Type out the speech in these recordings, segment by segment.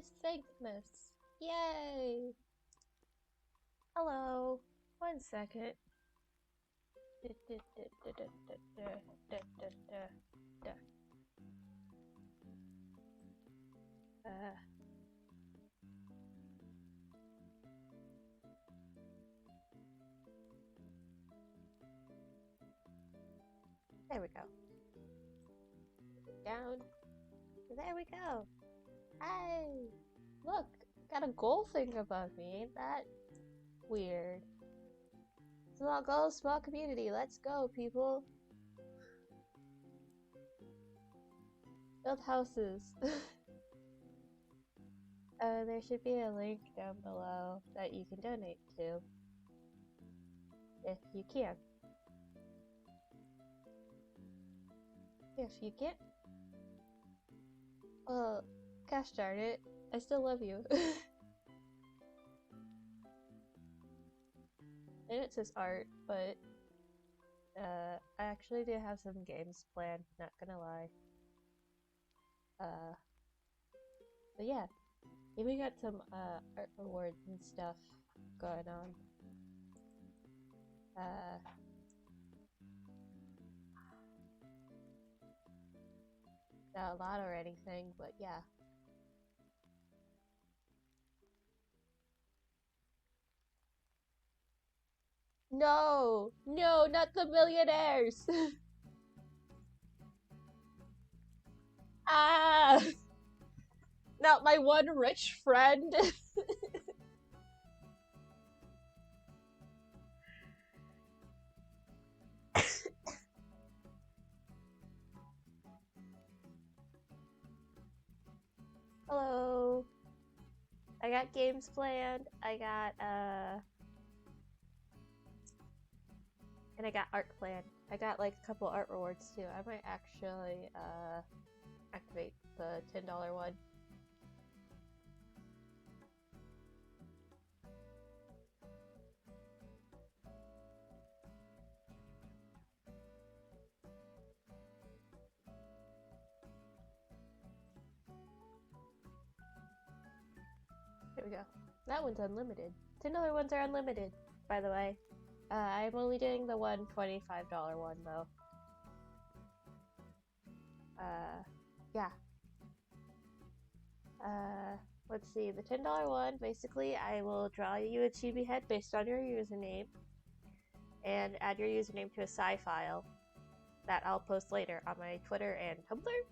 it's Thankmas. Yay! Hello. 1 second. There we go. Down. There we go. Hey! Look! Got a goal thing above me. Ain't that weird? Small goals, small community. Let's go, people. Build houses. There should be a link down below that you can donate to. If you can. If you can't, well, gosh darn it, I still love you. And it says art, but I actually do have some games planned, not gonna lie. But yeah, we got some art awards and stuff going on. Not a lot or anything, but yeah. No! No, not the millionaires! Ah! Not my one rich friend! Hello! I got games planned, and I got art planned. I got like a couple art rewards too. I might actually activate the $10 one. There we go. That one's unlimited. $10 ones are unlimited, by the way. I'm only doing the one $25 one though. Yeah. Let's see. The $10 one, basically, I will draw you a chibi head based on your username, and add your username to a sci file that I'll post later on my Twitter and Tumblr.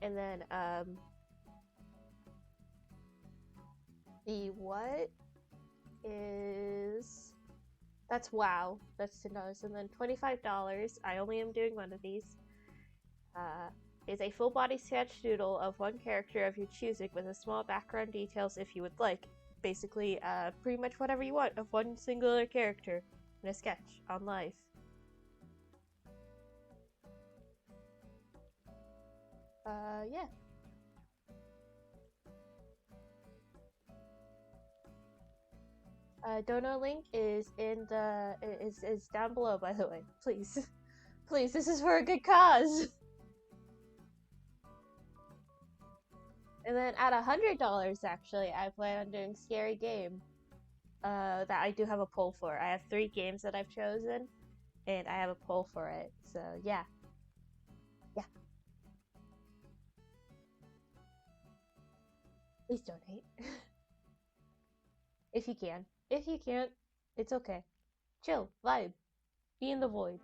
And then, the what is... That's WoW. That's $10. And then $25, I only am doing one of these, is a full body sketch doodle of one character of your choosing with a small background details if you would like. Basically, pretty much whatever you want of one singular character in a sketch on life. Yeah. Dono link is in the is down below, by the way. Please, please, this is for a good cause. And then at $100, actually, I plan on doing Scary Game. That I do have a poll for. I have 3 games that I've chosen, and I have a poll for it. So yeah, yeah. Please donate if you can. If you can't, it's okay. Chill, vibe, be in the void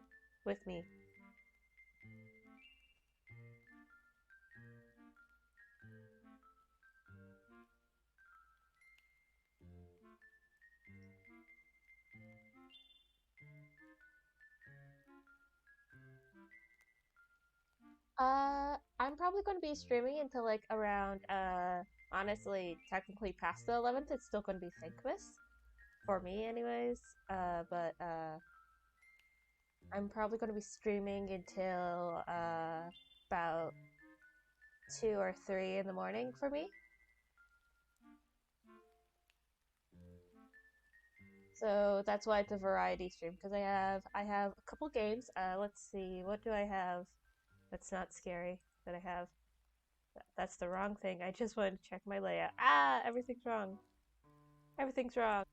with me. I'm probably going to be streaming until like around, honestly, technically past the 11th. It's still going to be Thankmas. For me, anyways. But I'm probably going to be streaming until, about 2 or 3 in the morning for me. So that's why it's a variety stream, because I have a couple games. Let's see, what do I have that's not scary that I have? That's the wrong thing. I just wanted to check my layout. Ah, everything's wrong. Everything's wrong.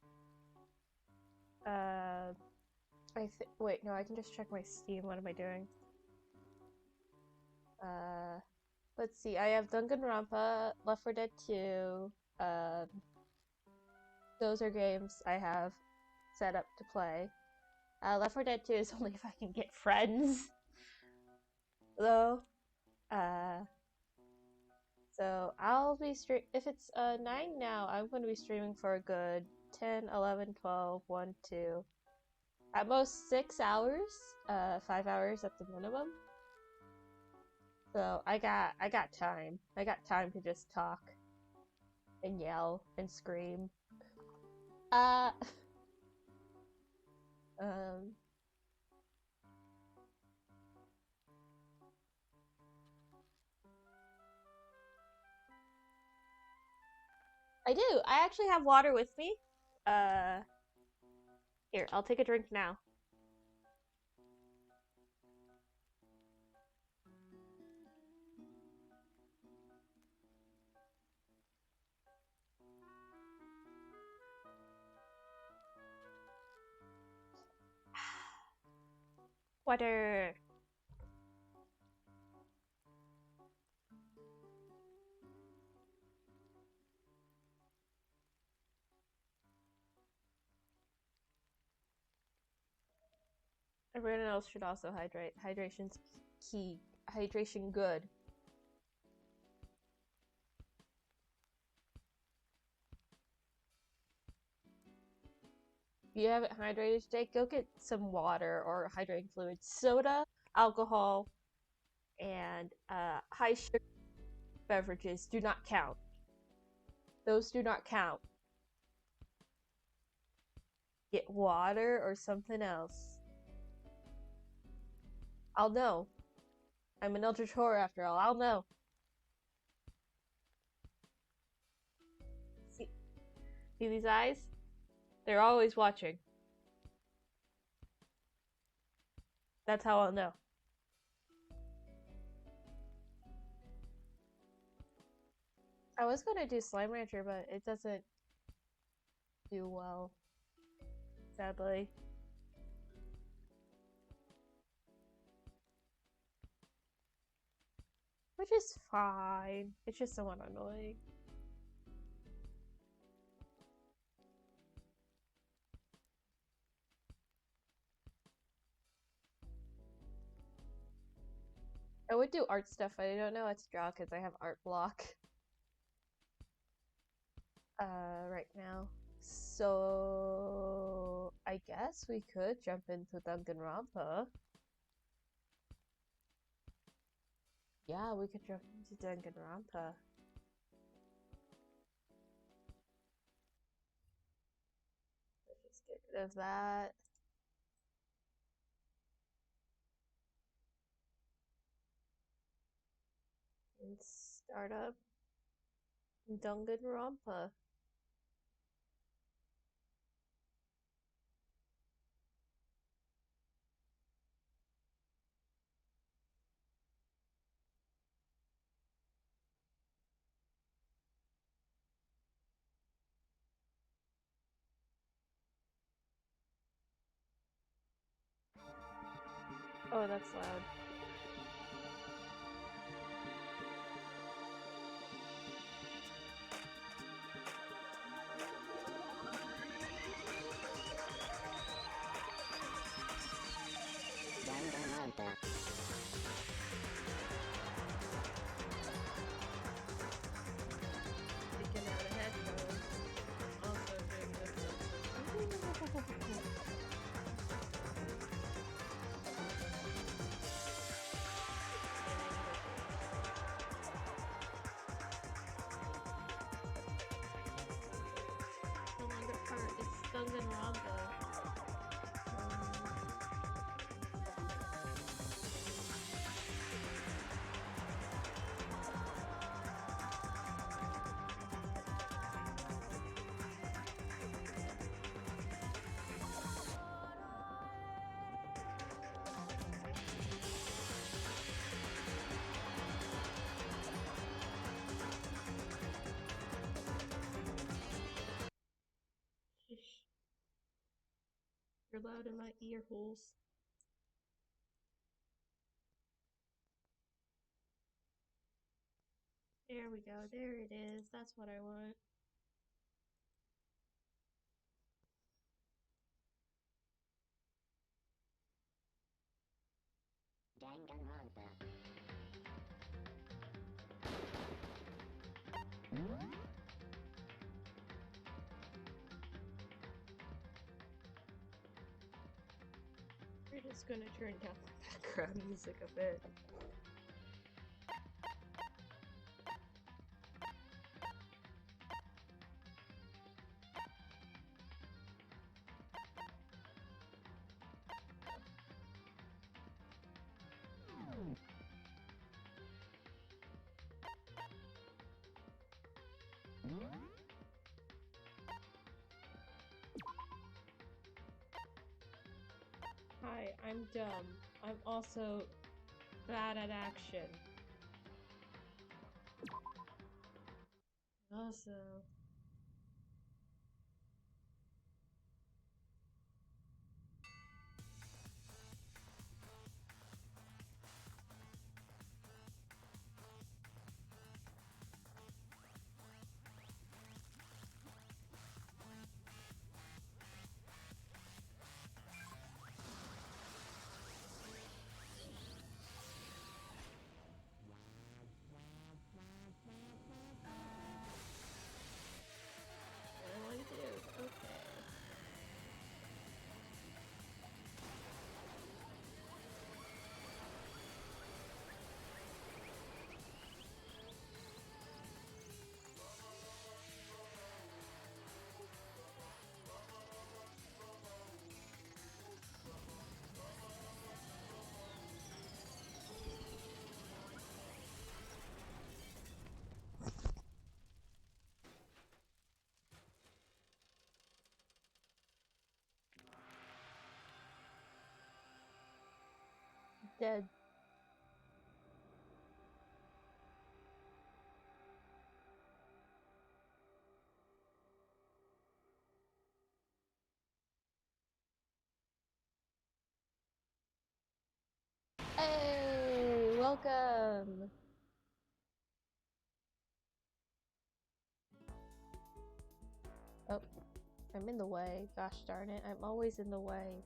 Wait, no, I can just check my Steam. What am I doing? Let's see. I have Danganronpa, Left 4 Dead 2. Those are games I have set up to play. Left 4 Dead 2 is only if I can get friends, though. So I'll be if it's 9 now, I'm going to be streaming for a good 10, 11, 12, 1, 2, at most 6 hours, 5 hours at the minimum. So I got time. I got time to just talk and yell and scream. I do. I actually have water with me. Here, I'll take a drink now. Water. Everyone else should also hydrate. Hydration's key. Hydration good. If you haven't hydrated today, go get some water or hydrating fluid. Soda, alcohol, and high sugar beverages do not count. Those do not count. Get water or something else. I'll know. I'm an Eldritch Horror after all. I'll know. See these eyes? They're always watching. That's how I'll know. I was gonna do Slime Rancher, but it doesn't do well, sadly. Which is fine. It's just somewhat annoying. I would do art stuff, but I don't know what to draw because I have art block. Right now. So I guess we could jump into Danganronpa. Yeah, we could jump into Danganronpa. Let's just get rid of that. And start up Danganronpa. Oh, that's loud. Taking out a headphone. Also doing this. The longer part is Danganronpa. loud in my ear holes. There we go. There it is. That's what I want. We're just gonna turn down the background music a bit. Hi, I'm dumb. I'm also bad at action. Also... Dead. Hey, welcome. Oh, I'm in the way. Gosh darn it, I'm always in the way.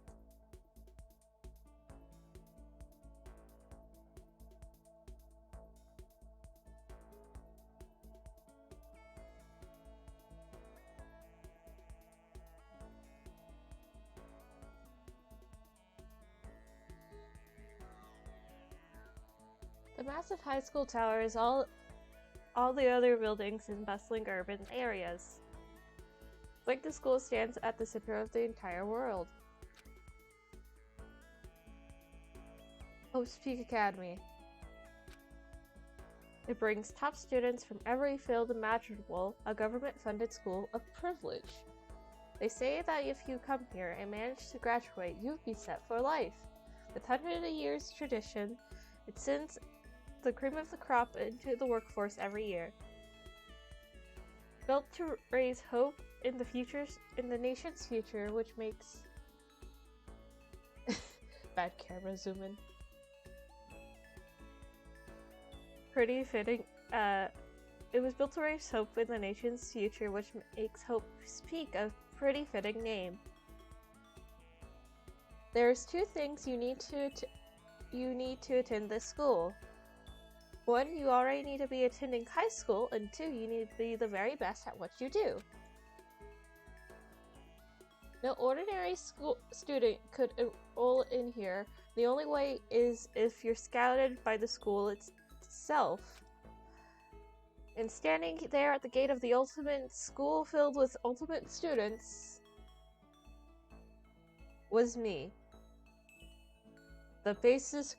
The massive high school tower is all the other buildings in bustling urban areas. It's like the school stands at the center of the entire world. Hope's Peak Academy. It brings top students from every field imaginable, a government-funded school of privilege. They say that if you come here and manage to graduate, you'll be set for life. With hundreds of years tradition, it sends the cream of the crop into the workforce every year. Built to raise hope in the nation's future, which makes bad camera zoom in. Pretty fitting. It was built to raise hope in the nation's future, which makes Hope's Peak a pretty fitting name. There's two things you need to attend this school. One, you already need to be attending high school, and two, you need to be the very best at what you do. No ordinary school student could enroll in here. The only way is if you're scouted by the school itself. And standing there at the gate of the ultimate school filled with ultimate students was me. The basest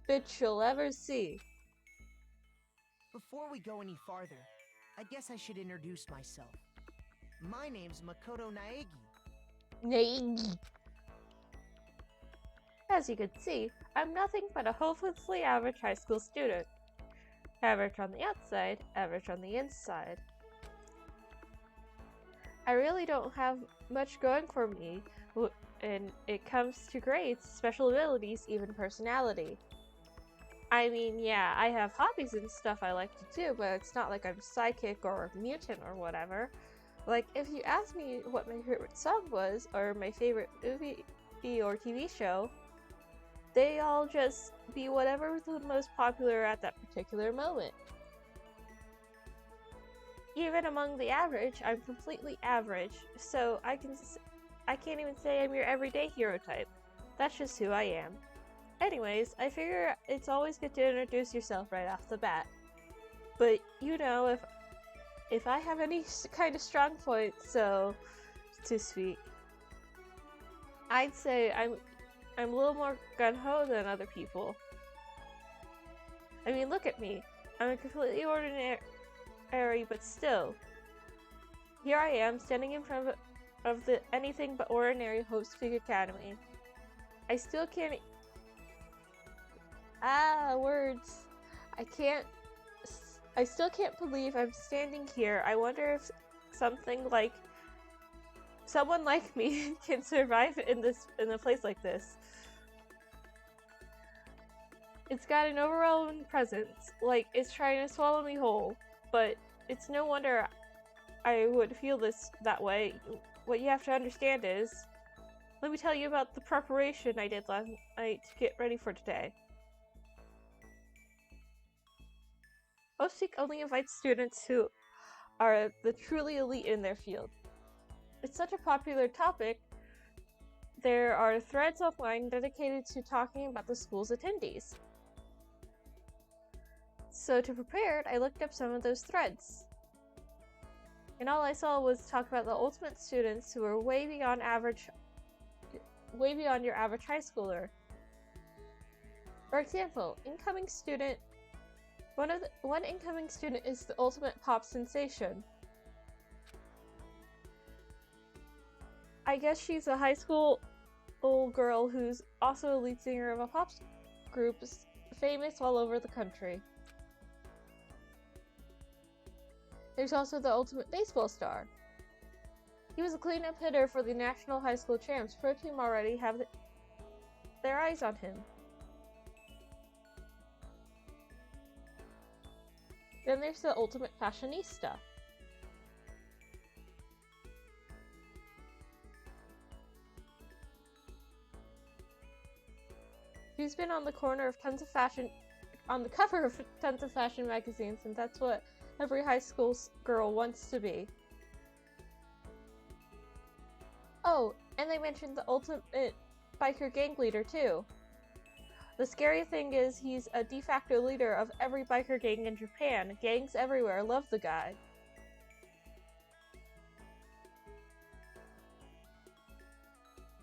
bitch you'll ever see. Before we go any farther, I guess I should introduce myself. My name's Makoto Naegi. As you can see, I'm nothing but a hopelessly average high school student. Average on the outside, average on the inside. I really don't have much going for me, and it comes to grades, special abilities, even personality. I mean, yeah, I have hobbies and stuff I like to do, but it's not like I'm psychic or a mutant or whatever. Like, if you ask me what my favorite song was, or my favorite movie or TV show, they all just be whatever was the most popular at that particular moment. Even among the average, I'm completely average, so I can't even say I'm your everyday hero type. That's just who I am. Anyways, I figure it's always good to introduce yourself right off the bat. But, you know, if I have any kind of strong points, so to speak, I'd say I'm a little more gung-ho than other people. I mean, look at me. I'm a completely ordinary, but still. Here I am, standing in front of the anything but ordinary Hope's Peak Academy. I still can't... words. I still can't believe I'm standing here. I wonder if someone like me can survive in a place like this. It's got an overwhelming presence, like it's trying to swallow me whole. But it's no wonder I would feel that way. What you have to understand is, let me tell you about the preparation I did last night to get ready for today. OSEEK only invites students who are the truly elite in their field. It's such a popular topic, there are threads online dedicated to talking about the school's attendees. So to prepare, I looked up some of those threads. And all I saw was talk about the ultimate students who are way beyond your average high schooler. For example, incoming student. One incoming student is the ultimate pop sensation. I guess she's a high school girl who's also a lead singer of a pop group famous all over the country. There's also the ultimate baseball star. He was a cleanup hitter for the National High School Champs. Pro Team already have their eyes on him. Then there's the ultimate fashionista. She's been on the cover of tons of fashion magazines, and that's what every high school girl wants to be. Oh, and they mentioned the ultimate biker gang leader too. The scary thing is he's a de facto leader of every biker gang in Japan. Gangs everywhere love the guy.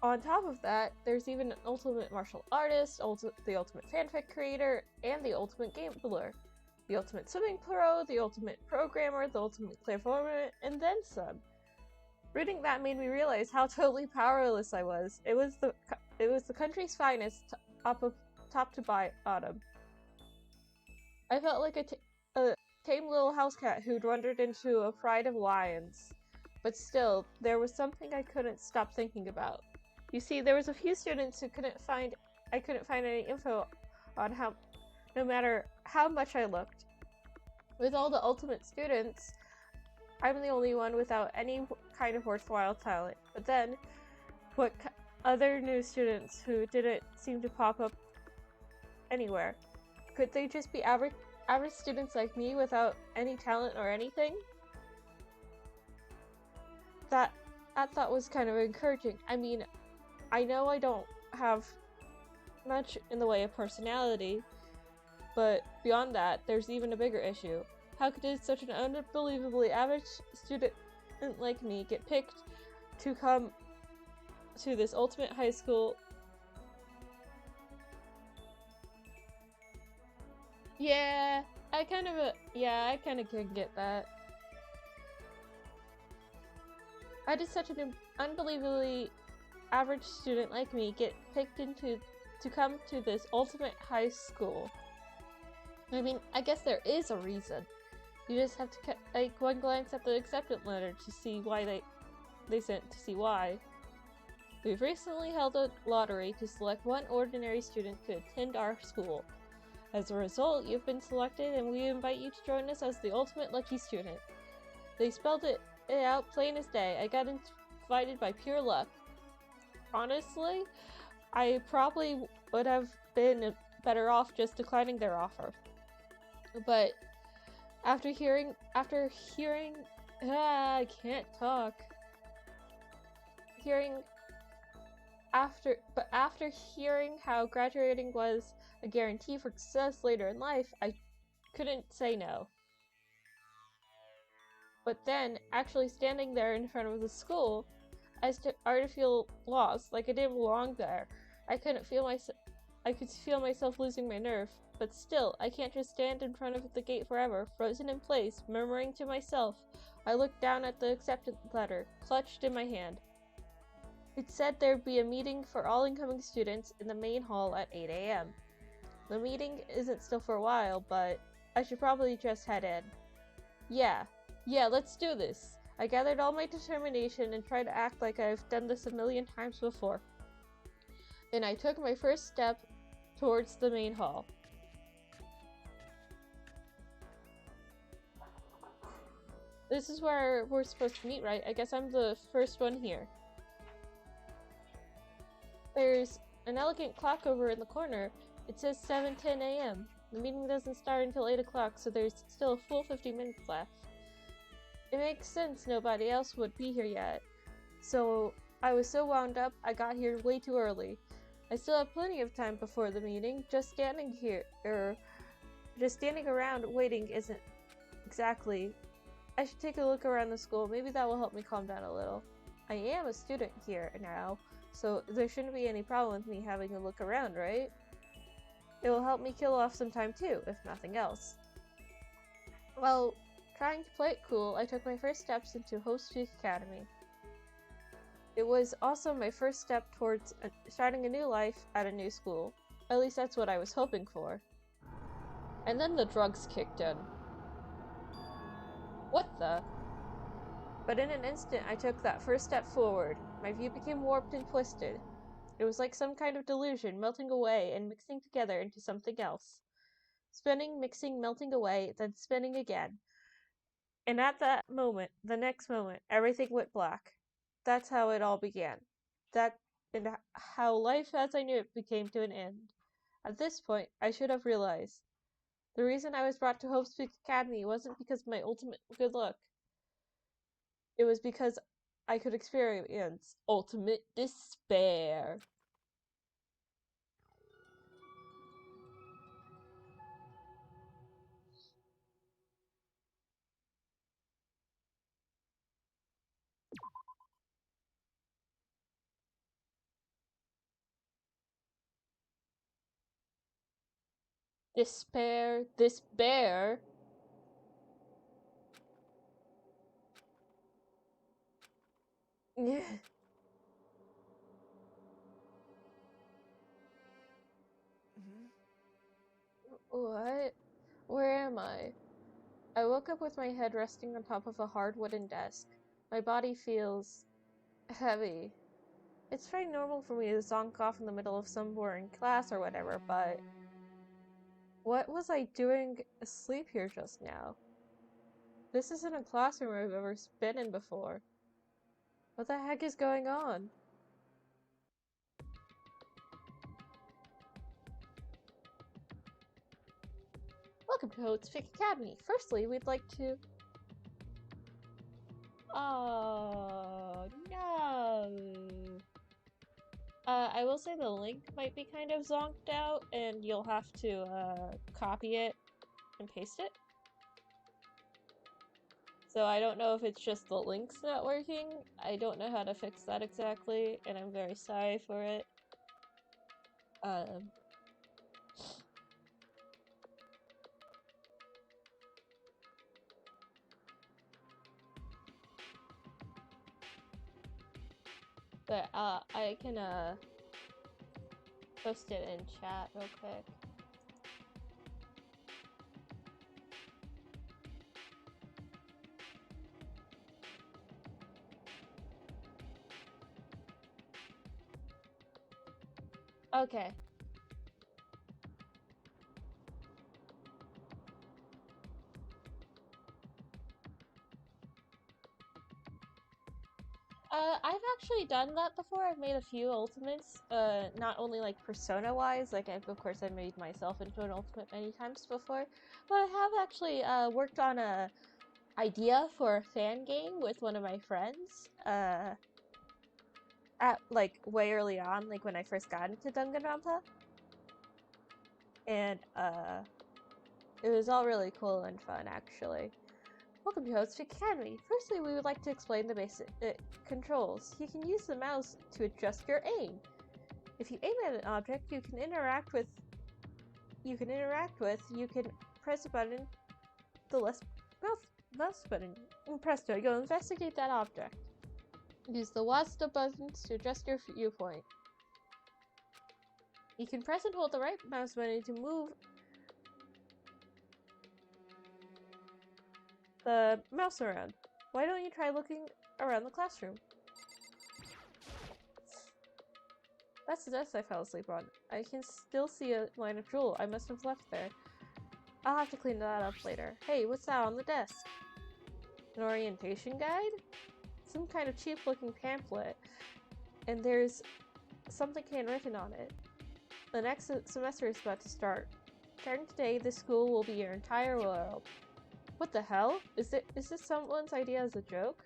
On top of that, there's even an ultimate martial artist, the ultimate fanfic creator, and the ultimate gambler. The ultimate swimming pro, the ultimate programmer, the ultimate clairvoyant, and then some. Reading that made me realize how totally powerless I was. It was the country's finest, top to bottom. I felt like a tame little house cat who'd wandered into a pride of lions. But still, there was something I couldn't stop thinking about. You see, there was a few students who I couldn't find any info on no matter how much I looked. With all the ultimate students, I'm the only one without any kind of worthwhile talent. But then, what other new students who didn't seem to pop up anywhere? Could they just be average students like me without any talent or anything? That thought was kind of encouraging. I mean, I know I don't have much in the way of personality, but beyond that, there's even a bigger issue. How could such an unbelievably average student like me get picked to come to this ultimate high school? Yeah, I kind of can get that. How did such an unbelievably average student like me get picked to come to this ultimate high school? I mean, I guess there is a reason. You just have to take one glance at the acceptance letter to see why they sent to see why. We've recently held a lottery to select one ordinary student to attend our school. As a result, you've been selected and we invite you to join us as the ultimate lucky student. They spelled it out plain as day. I got invited by pure luck. Honestly, I probably would have been better off just declining their offer. But after hearing I can't talk. After hearing how graduating was a guarantee for success later in life, I couldn't say no. But then, actually standing there in front of the school, I started to feel lost, like I didn't belong there. I could feel myself losing my nerve. But still, I can't just stand in front of the gate forever, frozen in place, murmuring to myself. I looked down at the acceptance letter, clutched in my hand. It said there'd be a meeting for all incoming students in the main hall at 8 a.m. The meeting isn't still for a while, but I should probably just head in. Yeah, let's do this. I gathered all my determination and tried to act like I've done this a million times before. And I took my first step towards the main hall. This is where we're supposed to meet, right? I guess I'm the first one here. There's an elegant clock over in the corner. It says 7:10 a.m. The meeting doesn't start until 8 o'clock, so there's still a full 50 minutes left. It makes sense nobody else would be here yet. So I was so wound up, I got here way too early. I still have plenty of time before the meeting. Just standing around waiting isn't exactly. I should take a look around the school. Maybe that will help me calm down a little. I am a student here now, so there shouldn't be any problem with me having a look around, right? It will help me kill off some time too, if nothing else. Well, trying to play it cool, I took my first steps into Host Peak Academy. It was also my first step towards starting a new life at a new school. At least that's what I was hoping for. And then the drugs kicked in. What the? But in an instant, I took that first step forward. My view became warped and twisted. It was like some kind of delusion melting away and mixing together into something else. Spinning, mixing, melting away, then spinning again. And at that moment, the next moment, everything went black. That's how it all began. And how life as I knew it became to an end. At this point, I should have realized. The reason I was brought to Hope Peak Academy wasn't because of my ultimate good luck. It was because I could experience ultimate despair. Despair. What? Where am I? I woke up with my head resting on top of a hard wooden desk. My body feels heavy. It's very normal for me to zonk off in the middle of some boring class or whatever, but what was I doing asleep here just now? This isn't a classroom I've ever been in before. What the heck is going on? Welcome to Hope's Peak Academy. Firstly, we'd like to... Oh, no. I will say the link might be kind of zonked out, and you'll have to, copy it and paste it. So I don't know if it's just the link's not working. I don't know how to fix that exactly, and I'm very sorry for it. But, I can, post it in chat real quick. Okay. I've actually done that before. I've made a few ultimates, not only like persona-wise, like I've made myself into an ultimate many times before, but I have actually worked on a idea for a fan game with one of my friends, at like way early on, like when I first got into Danganronpa, and it was all really cool and fun actually. Welcome to Hostfix Academy. Firstly, we would like to explain the basic controls. You can use the mouse to adjust your aim. If you aim at an object you can press a button, the left mouse button, and presto, you'll investigate that object. Use the WASD buttons to adjust your viewpoint. You can press and hold the right mouse button to move the mouse around. Why don't you try looking around the classroom? That's the desk I fell asleep on. I can still see a line of drool. I must have left there. I'll have to clean that up later. Hey, what's that on the desk? An orientation guide? Some kind of cheap-looking pamphlet. And there's something handwritten on it. The next semester is about to start. Starting today, this school will be your entire world. What the hell? Is this someone's idea as a joke?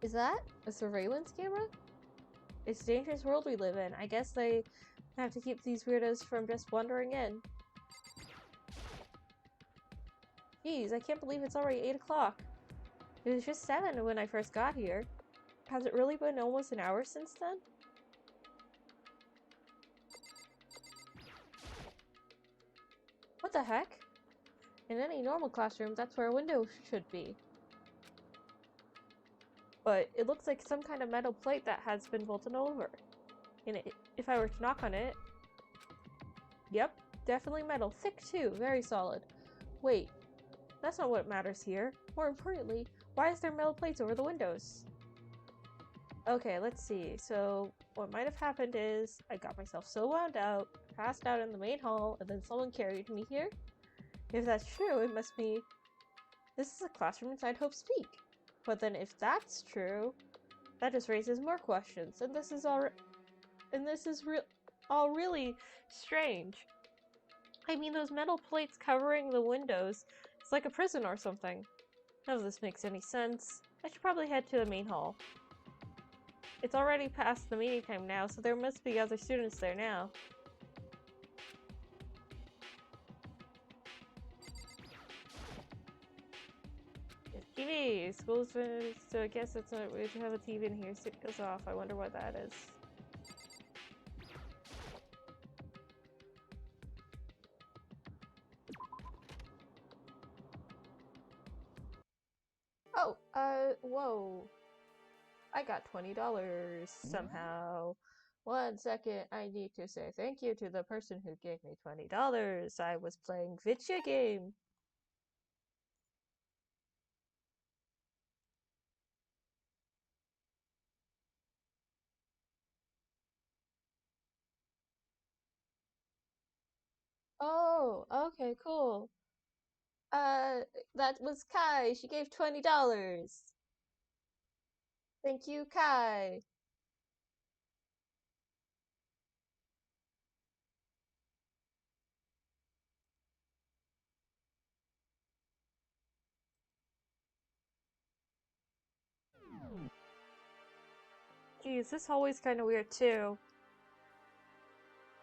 Is that a surveillance camera? It's a dangerous world we live in. I guess they have to keep these weirdos from just wandering in. Geez, I can't believe it's already 8 o'clock. It was just 7 when I first got here. Has it really been almost an hour since then? What the heck? In any normal classroom, that's where a window should be. But it looks like some kind of metal plate that has been bolted over. And if I were to knock on it... Yep, definitely metal. Thick too, very solid. Wait, that's not what matters here. More importantly, why is there metal plates over the windows? Okay, let's see. So, what might have happened is, I got myself so wound out, passed out in the main hall, and then someone carried me here? If that's true, it must be... This is a classroom inside Hope's Peak. But then if that's true, that just raises more questions, and this is all really strange. I mean, those metal plates covering the windows, it's like a prison or something. None of this makes any sense. I should probably head to the main hall. It's already past the meeting time now, so there must be other students there now. TV! School's finished, so I guess it's not weird to have a TV in here. It goes off. I wonder what that is. Oh, whoa. I got $20 somehow. 1 second, I need to say thank you to the person who gave me $20. I was playing video game. Oh, okay, cool. That was Kai. She gave $20. Thank you, Kai. Geez, this hallway's kind of weird too.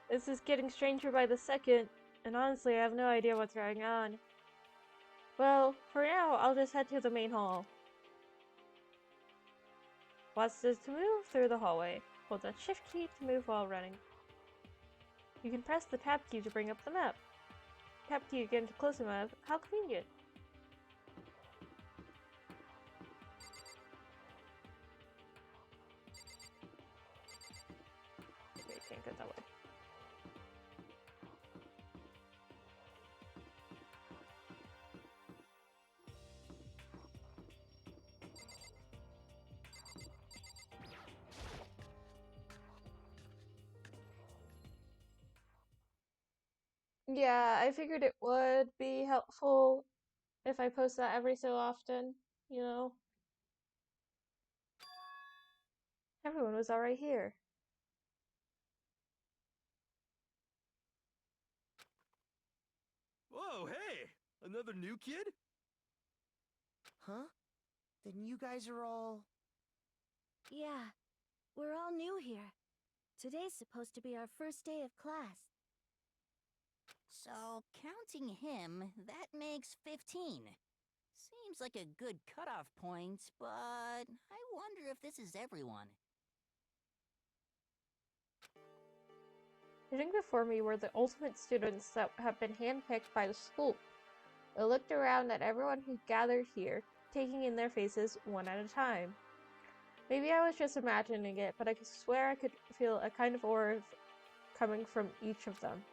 This is getting stranger by the second, and honestly, I have no idea what's going on. Well, for now, I'll just head to the main hall. Watch this to move through the hallway. Hold the shift key to move while running. You can press the tab key to bring up the map. Tab key again to close the map. How convenient. Okay, can't go that way. Yeah, I figured it would be helpful if I post that every so often, you know? Everyone was already here. Whoa, hey! Another new kid? Huh? Then you guys are all... Yeah, we're all new here. Today's supposed to be our first day of class. So, counting him, that makes 15. Seems like a good cutoff point, but I wonder if this is everyone. Sitting before me were the ultimate students that have been handpicked by the school. I looked around at everyone who gathered here, taking in their faces one at a time. Maybe I was just imagining it, but I could swear I could feel a kind of aura coming from each of them.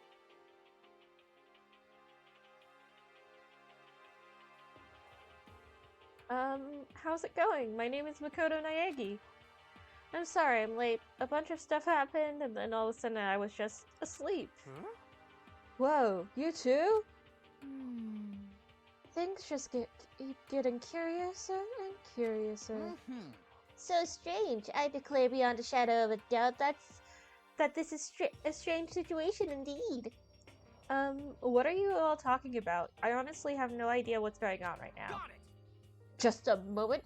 How's it going? My name is Makoto Naegi. I'm sorry I'm late. A bunch of stuff happened, and then all of a sudden I was just asleep. Huh? Whoa, you too? Hmm. Things just keep getting curiouser and curiouser. So strange. I declare beyond a shadow of a doubt that this is a strange situation indeed. What are you all talking about? I honestly have no idea what's going on right now. Got it! Just a moment.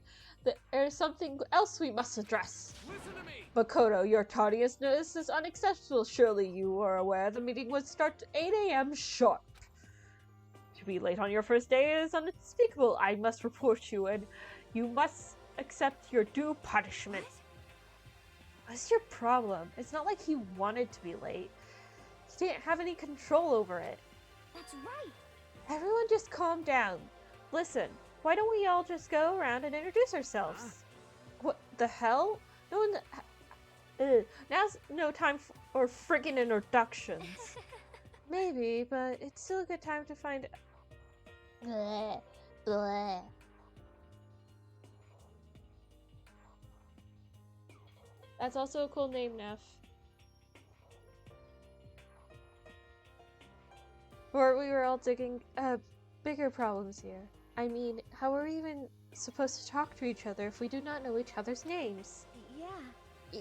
There's something else we must address. Listen to me! Makoto, your tardiness is unacceptable. Surely you are aware the meeting would start at 8 a.m. sharp. To be late on your first day is unspeakable. I must report you, and you must accept your due punishment. What's your problem? It's not like he wanted to be late. He didn't have any control over it. That's right. Everyone just calm down. Listen, why don't we all just go around and introduce ourselves? What the hell? No one... Now's no time for friggin' introductions. Maybe, but it's still a good time to find... Bleh, bleh. That's also a cool name, Neff. Or we were all digging bigger problems here. I mean, how are we even supposed to talk to each other if we do not know each other's names? Yeah.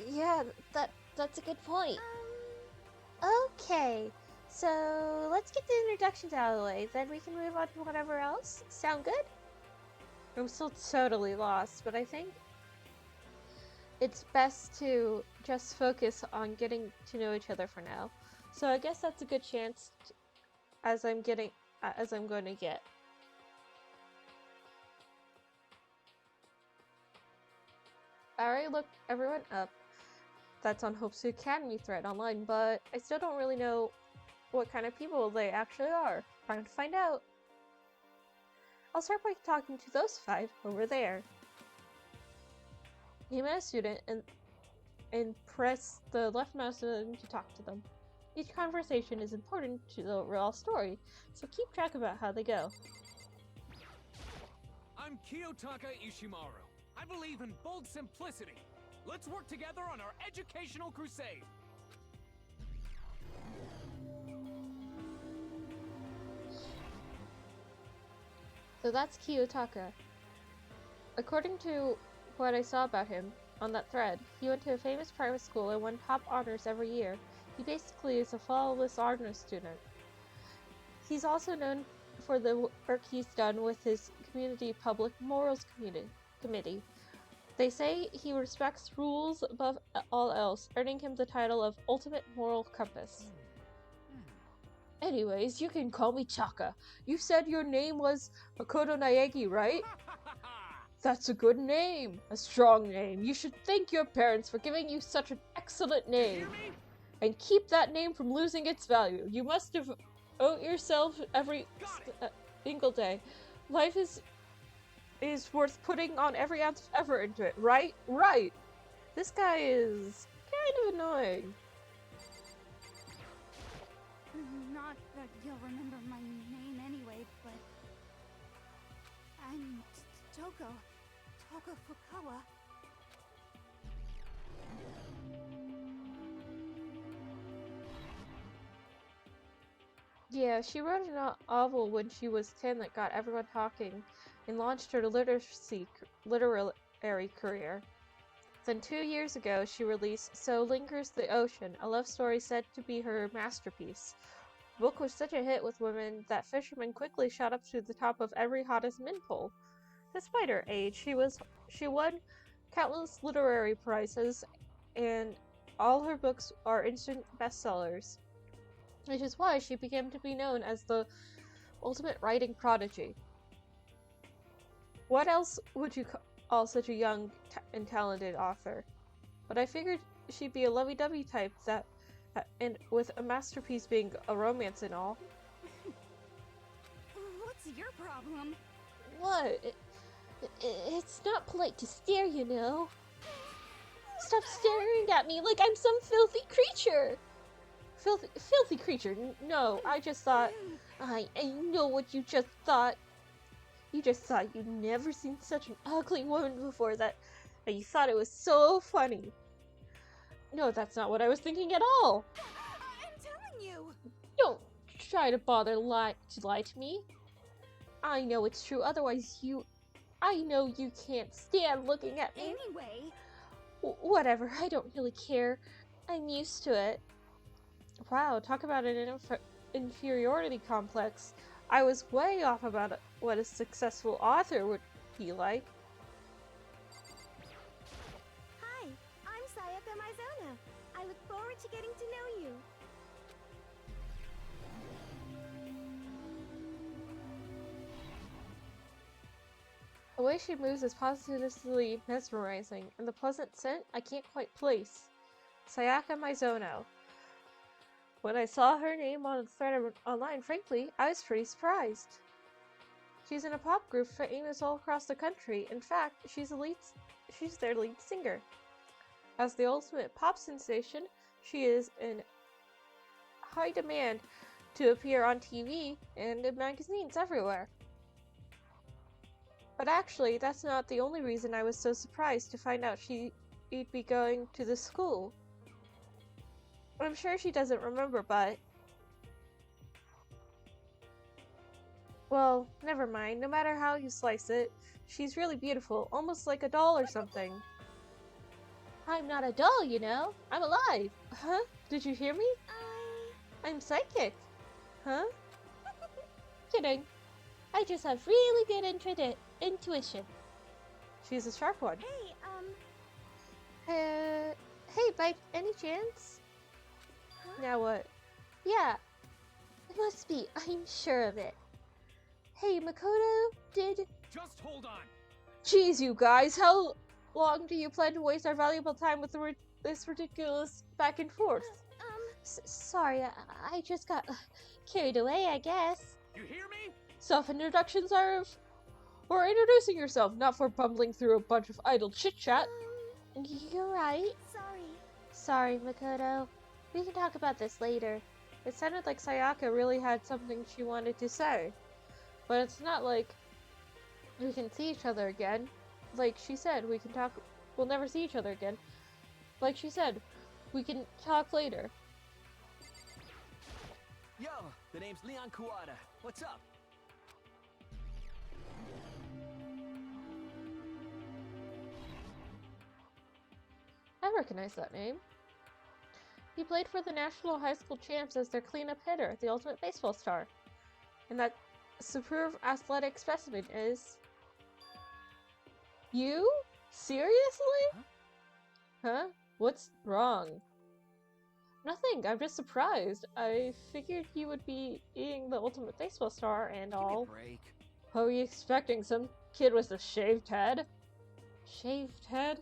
Yeah, that's a good point. Okay, so let's get the introductions out of the way, then we can move on to whatever else. Sound good? I'm still totally lost, but I think it's best to just focus on getting to know each other for now. So I guess that's a good chance as I'm going to get. I already looked everyone up that's on Hope's Academy thread online, but I still don't really know what kind of people they actually are. Time to find out. I'll start by talking to those 5 over there. Name a student and press the left mouse button to talk to them. Each conversation is important to the overall story, so keep track about how they go. I'm Kiyotaka Ishimaru. I believe in bold simplicity. Let's work together on our educational crusade. So that's Kiyotaka. According to what I saw about him on that thread, he went to a famous private school and won top honors every year. He basically is a flawless honors student. He's also known for the work he's done with his community public morals committee. They say he respects rules above all else, earning him the title of Ultimate Moral Compass. Anyways, you can call me Chaka. You said your name was Makoto Naegi, right? That's a good name. A strong name. You should thank your parents for giving you such an excellent name. And keep that name from losing its value. You must devote yourself every single day. Life is worth putting on every ounce of effort into it, right? Right! This guy is kind of annoying. Not that you'll remember my name anyway, but I'm Toko Fukawa. Yeah, she wrote a novel when she was 10 that got everyone talking and launched her literary career. Then 2 years ago, she released So Lingers the Ocean, a love story said to be her masterpiece. The book was such a hit with women that fishermen quickly shot up to the top of every hottest men poll. Despite her age, she won countless literary prizes, and all her books are instant bestsellers, which is why she began to be known as the ultimate writing prodigy. What else would you call such a young and talented author? But I figured she'd be a lovey-dovey type and with a masterpiece being a romance and all. What's your problem? What? It's not polite to stare, you know. Stop staring at me like I'm some filthy creature. Filthy creature? No, I just thought. I know what you just thought. You just thought you'd never seen such an ugly woman before that you thought it was so funny. No, that's not what I was thinking at all. I'm telling you. Don't try to lie to me. I know it's true, otherwise I know you can't stand looking at me. Anyway. Whatever, I don't really care. I'm used to it. Wow, talk about an inferiority complex. I was way off about what a successful author would be like. Hi, I'm Sayaka Mizona. I look forward to getting to know you. The way she moves is positively mesmerizing, and the pleasant scent I can't quite place. Sayaka Mizono. When I saw her name on the thread online, frankly, I was pretty surprised. She's in a pop group famous all across the country. In fact, she's their lead singer. As the ultimate pop sensation, she is in high demand to appear on TV and in magazines everywhere. But actually, that's not the only reason I was so surprised to find out she'd be going to the school. I'm sure she doesn't remember, but... Well, never mind. No matter how you slice it, she's really beautiful, almost like a doll or something. I'm not a doll, you know. I'm alive. Huh? Did you hear me? I'm psychic. Huh? Kidding. I just have really good intuition. She's a sharp one. Hey, Hey, by any chance? Huh? Now what? Yeah, it must be. I'm sure of it. Hey, Makoto, Just hold on. Jeez, you guys, how long do you plan to waste our valuable time with this ridiculous back and forth? Sorry, I just got carried away, I guess. You hear me? Self-introductions are for introducing yourself, not for bumbling through a bunch of idle chit-chat. You're right. Sorry. Sorry, Makoto. We can talk about this later. It sounded like Sayaka really had something she wanted to say. But it's not like we can see each other again. Like she said, we'll never see each other again. Like she said, we can talk later. Yo, the name's Leon Kuwata. What's up? I recognize that name. He played for the National High School Champs as their cleanup hitter, the ultimate baseball star. And that superb athletic specimen is... You? Seriously? Huh? What's wrong? Nothing, I'm just surprised. I figured you would be being the ultimate baseball star and all. Give me a break. What were you expecting? Some kid with a shaved head? Shaved head?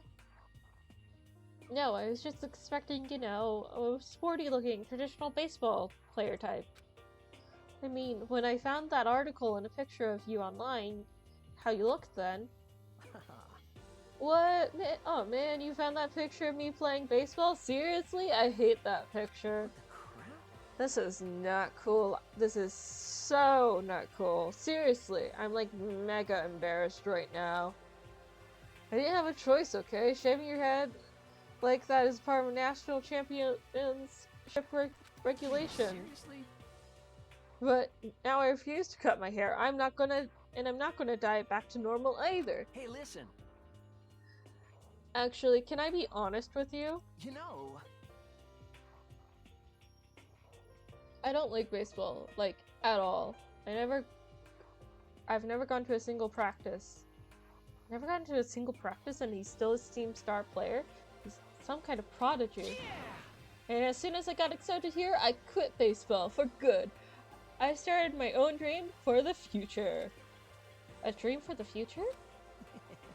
No, I was just expecting, you know, a sporty-looking, traditional baseball player type. I mean, when I found that article and a picture of you online, how you looked then. What? Oh man, you found that picture of me playing baseball? Seriously? I hate that picture. This is not cool. This is so not cool. Seriously, I'm like mega embarrassed right now. I didn't have a choice, okay? Shaving your head like that is part of national championship regulation. Seriously? But now I refuse to cut my hair. I'm not gonna dye it back to normal either. Hey, listen. Actually, can I be honest with you? You know, I don't like baseball, like, at all. I've never gone to a single practice. Never gotten to a single practice and he's still a team star player? He's some kind of prodigy. And as soon as I got accepted here, I quit baseball for good. I started my own dream for the future. A dream for the future?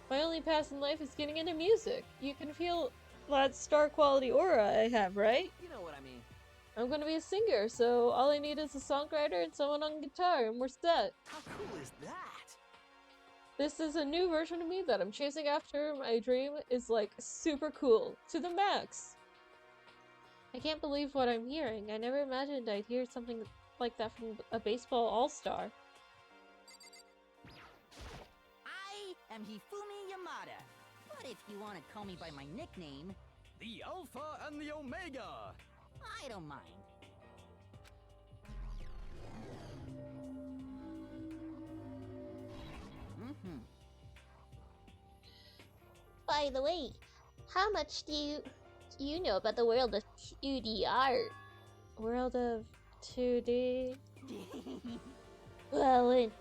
My only pass in life is getting into music. You can feel that star quality aura I have, right? you know what I mean. I'm gonna be a singer, so all I need is a songwriter and someone on guitar, and we're set. How cool is that? This is a new version of me that I'm chasing after. My dream is like super cool, to the max. I can't believe what I'm hearing. I never imagined I'd hear something like that from a baseball all-star. I am Hifumi Yamada. But if you want to call me by my nickname, The Alpha and the Omega! I don't mind. By the way, how much do you know about the world of 2D art? World of 2D? Well, in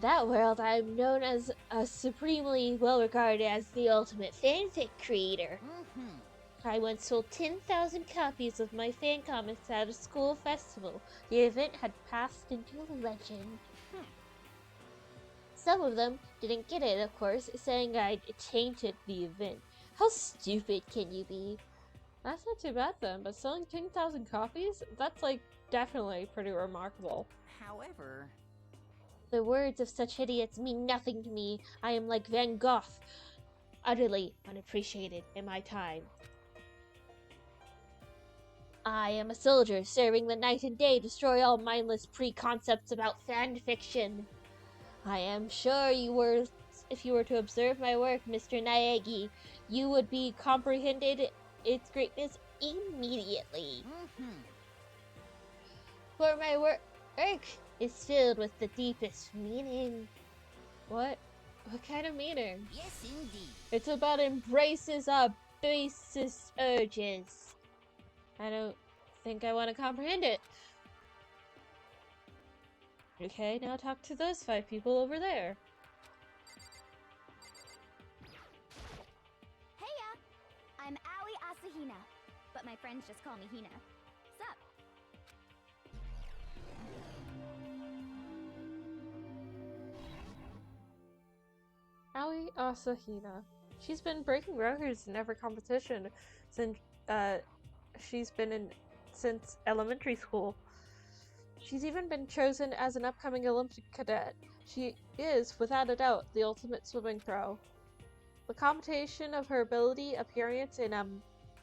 that world, I'm known as a supremely well-regarded as the ultimate fanfic creator. I once sold 10,000 copies of my fan comics at a school festival. The event had passed into a legend. Some of them didn't get it, of course, saying I'd tainted the event. How stupid can you be? That's not too bad then, but selling 10,000 copies? That's like definitely pretty remarkable. However, the words of such idiots mean nothing to me. I am like Van Gogh, utterly unappreciated in my time. I am a soldier serving the night and day, destroy all mindless preconcepts about fan fiction. I am sure if you were to observe my work, Mr. Naegi, you would be comprehended its greatness immediately. For my work is filled with the deepest meaning. What? What kind of meaning? yes indeed. It's about embraces our basest urges. I don't think I want to comprehend it. Okay, now talk to those 5 people over there. Heya! I'm Aoi Asahina, but my friends just call me Hina. Sup? Aoi Asahina. She's been breaking records in every competition since she's been in since elementary school. She's even been chosen as an upcoming Olympic cadet. She is, without a doubt, the ultimate swimming pro. The combination of her ability, appearance, and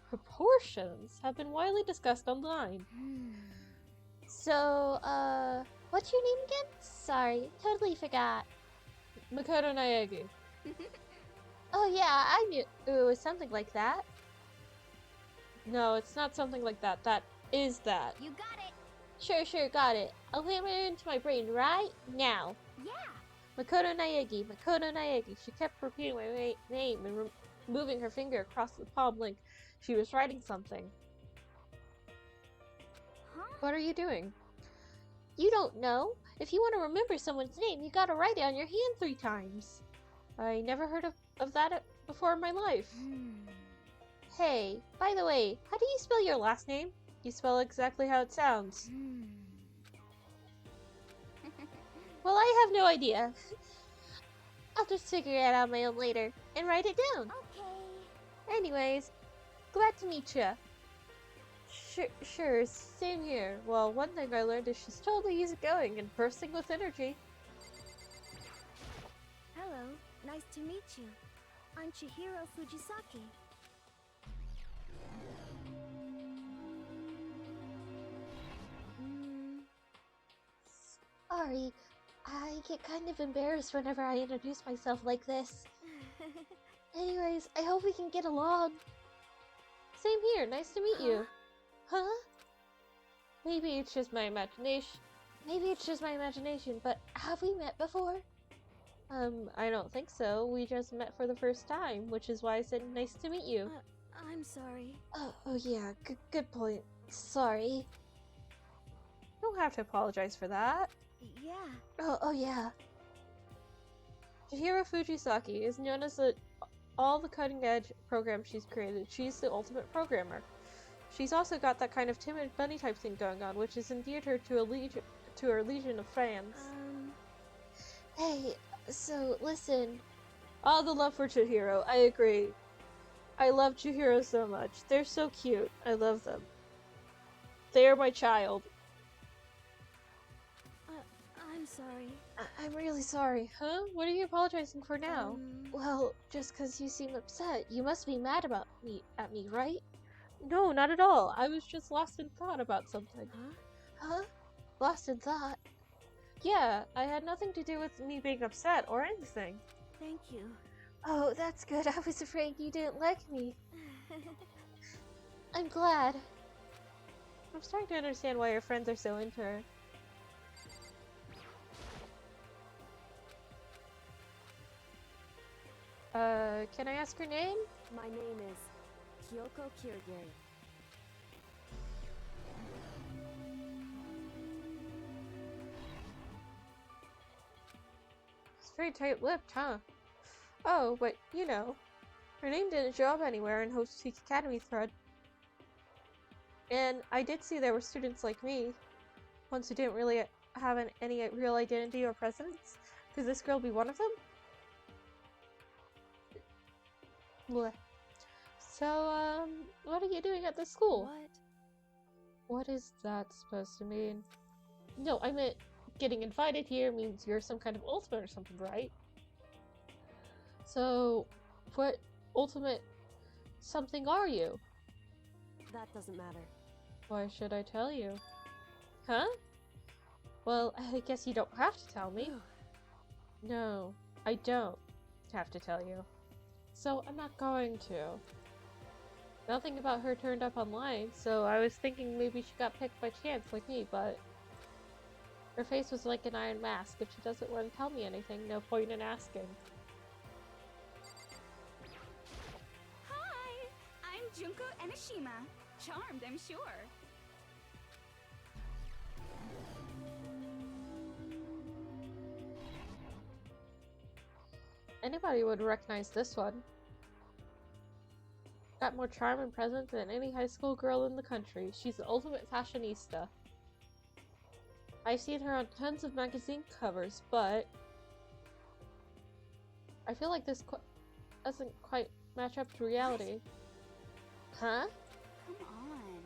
proportions have been widely discussed online. So, what's your name again? Sorry, totally forgot. Makoto Naegi. Oh yeah, I knew it was something like that. No, it's not something like that. That is that. You got it! Sure, got it. I'll hammer it into my brain right now. Yeah! Makoto Naegi, Makoto Naegi. She kept repeating my name and moving her finger across the palm like she was writing something. Huh? What are you doing? You don't know? If you want to remember someone's name, you gotta write it on your hand 3 times. I never heard of that before in my life. Hey, by the way, how do you spell your last name? You spell exactly how it sounds. Well, I have no idea. I'll just figure it out on my own later and write it down. Okay. Anyways, glad to meet ya. Sure, same here. Well, one thing I learned is she's totally easygoing and bursting with energy. Hello, nice to meet you. I'm Chihiro Fujisaki. Sorry, I get kind of embarrassed whenever I introduce myself like this. Anyways, I hope we can get along. Same here, nice to meet you. Huh? Maybe it's just my imagination. Maybe it's just my imagination, but have we met before? I don't think so. We just met for the first time, which is why I said nice to meet you. I'm sorry. Oh yeah, good point. Sorry. You don't have to apologize for that. Yeah. Oh yeah. Chihiro Fujisaki is known as all the cutting-edge programs she's created. She's the ultimate programmer. She's also got that kind of timid bunny type thing going on, which has endeared her to her legion of fans. Hey, so listen. All the love for Chihiro, I agree. I love Chihiro so much. They're so cute. I love them. They are my child. I'm sorry. I'm really sorry. Huh? What are you apologizing for now? Well, just 'cause you seem upset, you must be mad at me, right? No, not at all. I was just lost in thought about something. Huh? Lost in thought? Yeah, I had nothing to do with me being upset or anything. Thank you. Oh, that's good. I was afraid you didn't like me. I'm glad. I'm starting to understand why your friends are so into her. Can I ask your name? My name is Kyoko Kirigiri. It's very tight-lipped, huh? Oh, but, you know, her name didn't show up anywhere in Host Peak Academy thread. And I did see there were students like me, ones who didn't really have any real identity or presence. Could this girl be one of them? Blech. So, what are you doing at the school? What is that supposed to mean? No, I meant getting invited here means you're some kind of ultimate or something, right? So, what ultimate something are you? That doesn't matter. Why should I tell you? Huh? Well, I guess you don't have to tell me. No, I don't have to tell you. So I'm not going to. Nothing about her turned up online, so I was thinking maybe she got picked by chance like me, but her face was like an iron mask. If she doesn't want to tell me anything, no point in asking. Hi! I'm Junko Enoshima. Charmed, I'm sure. Anybody would recognize this one. Got more charm and presence than any high school girl in the country. She's the ultimate fashionista. I've seen her on tons of magazine covers, but I feel like this doesn't quite match up to reality. Huh? Come on.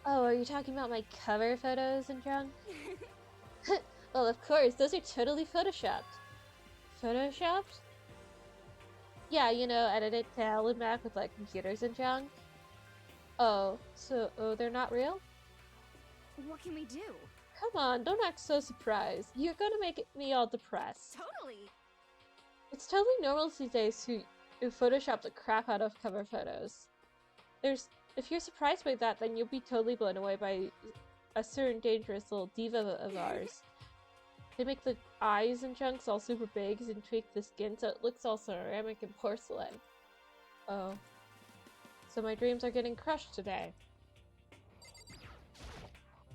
Oh, are you talking about my cover photos and junk? Well, of course, those are totally photoshopped. Photoshopped? Yeah, you know, edited to hell and back with like computers and junk. Oh, so they're not real? What can we do? Come on, don't act so surprised. You're gonna make me all depressed. Totally. It's totally normal these days to Photoshop the crap out of cover photos. If you're surprised by that, then you'll be totally blown away by a certain dangerous little diva of ours. They make the eyes and chunks all super big and tweak the skin so it looks all ceramic and porcelain. Oh. So my dreams are getting crushed today.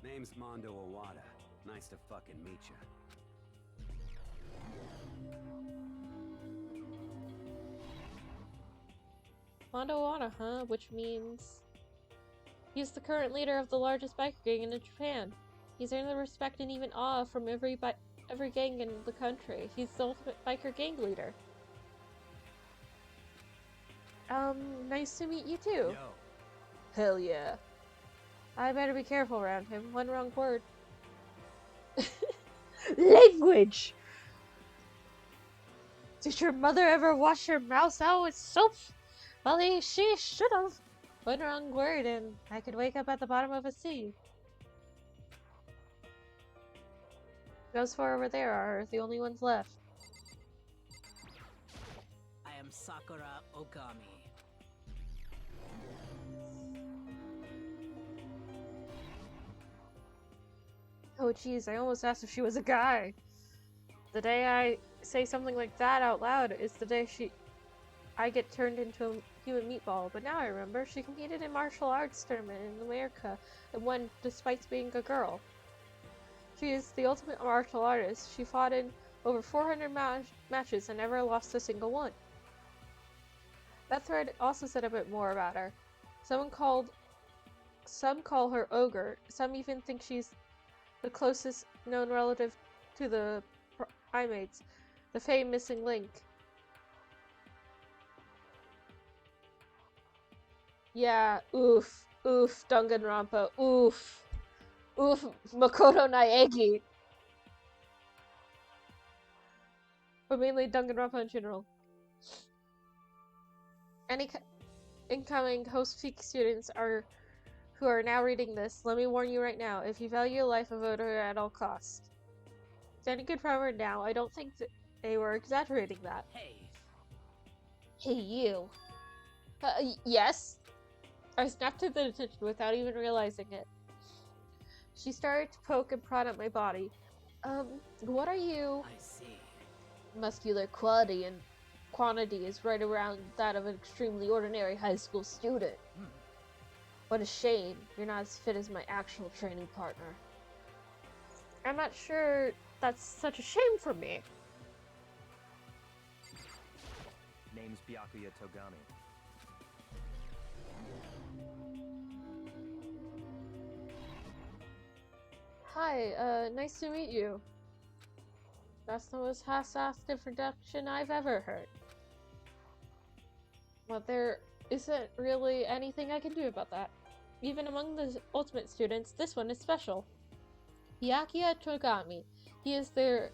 Name's Mondo Owada. Nice to fucking meet ya. Mondo Owada, huh? Which means he's the current leader of the largest biker gang in Japan. He's earned the respect and even awe from every gang in the country. He's the ultimate biker gang leader. Nice to meet you too. Yo. Hell yeah. I better be careful around him. One wrong word. Language! Did your mother ever wash your mouth out with soap? Well, she should've. One wrong word and I could wake up at the bottom of a sea. Those four over there are the only ones left. I am Sakura Okami. Oh geez, I almost asked if she was a guy. The day I say something like that out loud is the day I get turned into a human meatball. But now I remember, she competed in martial arts tournament in America and won despite being a girl. She is the ultimate martial artist. She fought in over 400 matches and never lost a single one. That thread also said a bit more about her. Some call her Ogre. Some even think she's the closest known relative to the primates, the famed missing link. Yeah, oof, Danganronpa, oof, Makoto Naegi. But mainly Danganronpa in general. Any incoming host peak students who are now reading this, let me warn you right now, if you value life, avoid her at all costs. Standing good from her now, I don't think that they were exaggerating that. Hey, you. Yes? I snapped to the attention without even realizing it. She started to poke and prod at my body. What are you? I see. Muscular quality and quantity is right around that of an extremely ordinary high school student. What a shame, you're not as fit as my actual training partner. I'm not sure that's such a shame for me. Name's Byakuya Togami. Hi, nice to meet you. That's the most half-assed introduction I've ever heard. Well, there isn't really anything I can do about that. Even among the ultimate students, this one is special. Byakuya Togami. He is the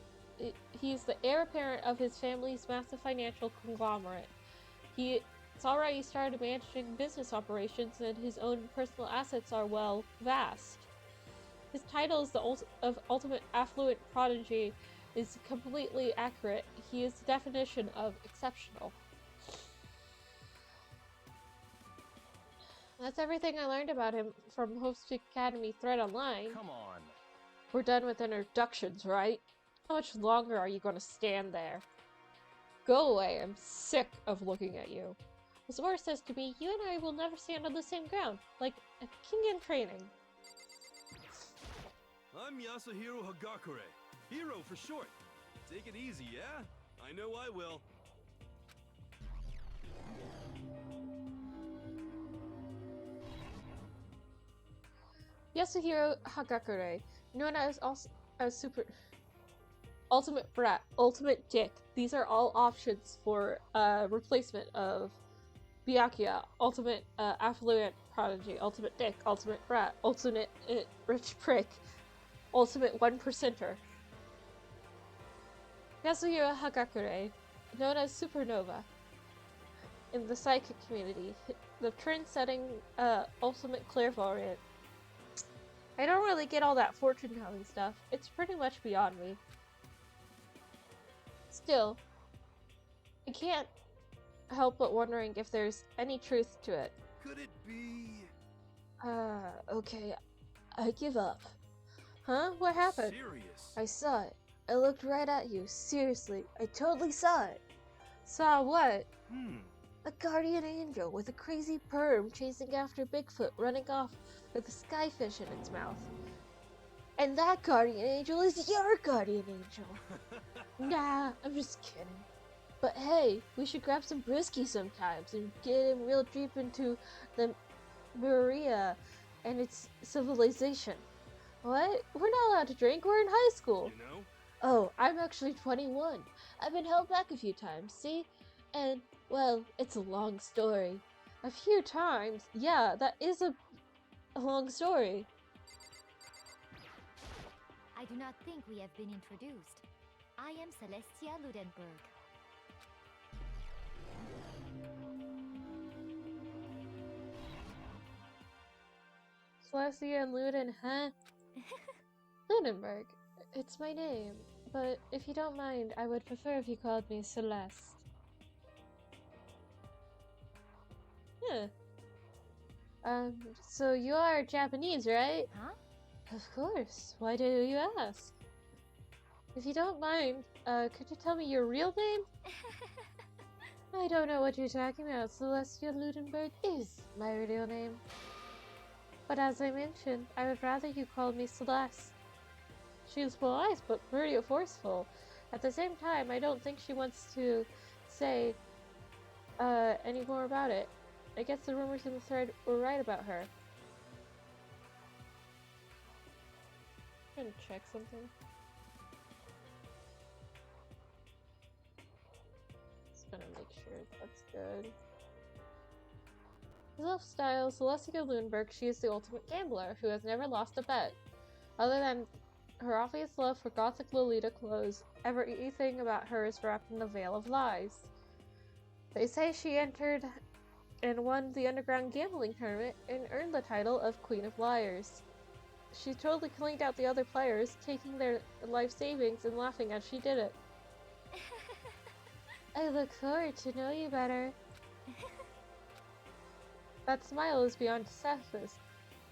heir apparent of his family's massive financial conglomerate. It's already started managing business operations, and his own personal assets are, well, vast. His title as of ultimate affluent prodigy is completely accurate. He is the definition of exceptional. That's everything I learned about him from Host Academy thread online. Come on. We're done with introductions, right? How much longer are you going to stand there? Go away, I'm sick of looking at you. Zora says to me, you and I will never stand on the same ground, like a king in training. I'm Yasuhiro Hagakure. Hero for short. Take it easy, yeah? I know I will. Yasuhiro Hagakure, known as Ultimate Brat, Ultimate Dick. These are all options for replacement of Byakuya, Ultimate Affluent Prodigy, Ultimate Dick, Ultimate Brat, Ultimate Rich Prick, Ultimate 1%er. Yasuhiro Hagakure, known as Supernova in the psychic community, the trend-setting Ultimate Clairvoyant. I don't really get all that fortune-telling stuff. It's pretty much beyond me. Still, I can't help but wondering if there's any truth to it. Could it be... Okay. I give up. Huh? What happened? Serious? I saw it. I looked right at you. Seriously, I totally saw it. Saw what? A guardian angel with a crazy perm chasing after Bigfoot, running off with a skyfish in its mouth. And that guardian angel is your guardian angel. Nah, I'm just kidding. But hey, we should grab some brisky sometimes and get him real deep into the Maria and its civilization. What? We're not allowed to drink, we're in high school. You know? Oh, I'm actually 21. I've been held back a few times, see? And, well, it's a long story. A few times? Yeah, that is a long story. I do not think we have been introduced. I am Celestia Ludenberg. Celestia and Luden, huh? Ludenberg. It's my name, but if you don't mind, I would prefer if you called me Celeste. Yeah. So you are Japanese, right? Huh? Of course. Why do you ask? If you don't mind, could you tell me your real name? I don't know what you're talking about. Celestia Ludenberg is my real name. But as I mentioned, I would rather you called me Celeste. She's polite, but pretty forceful. At the same time, I don't think she wants to say any more about it. I guess the rumors in the thread were right about her. I'm gonna check something. Just gonna make sure that's good. Self-styled Celestia Lundberg, she is the ultimate gambler who has never lost a bet. Other than her obvious love for gothic Lolita clothes, everything about her is wrapped in a veil of lies. They say she entered and won the underground gambling tournament and earned the title of Queen of Liars. She totally cleaned out the other players, taking their life savings and laughing as she did it. I look forward to know you better. That smile is beyond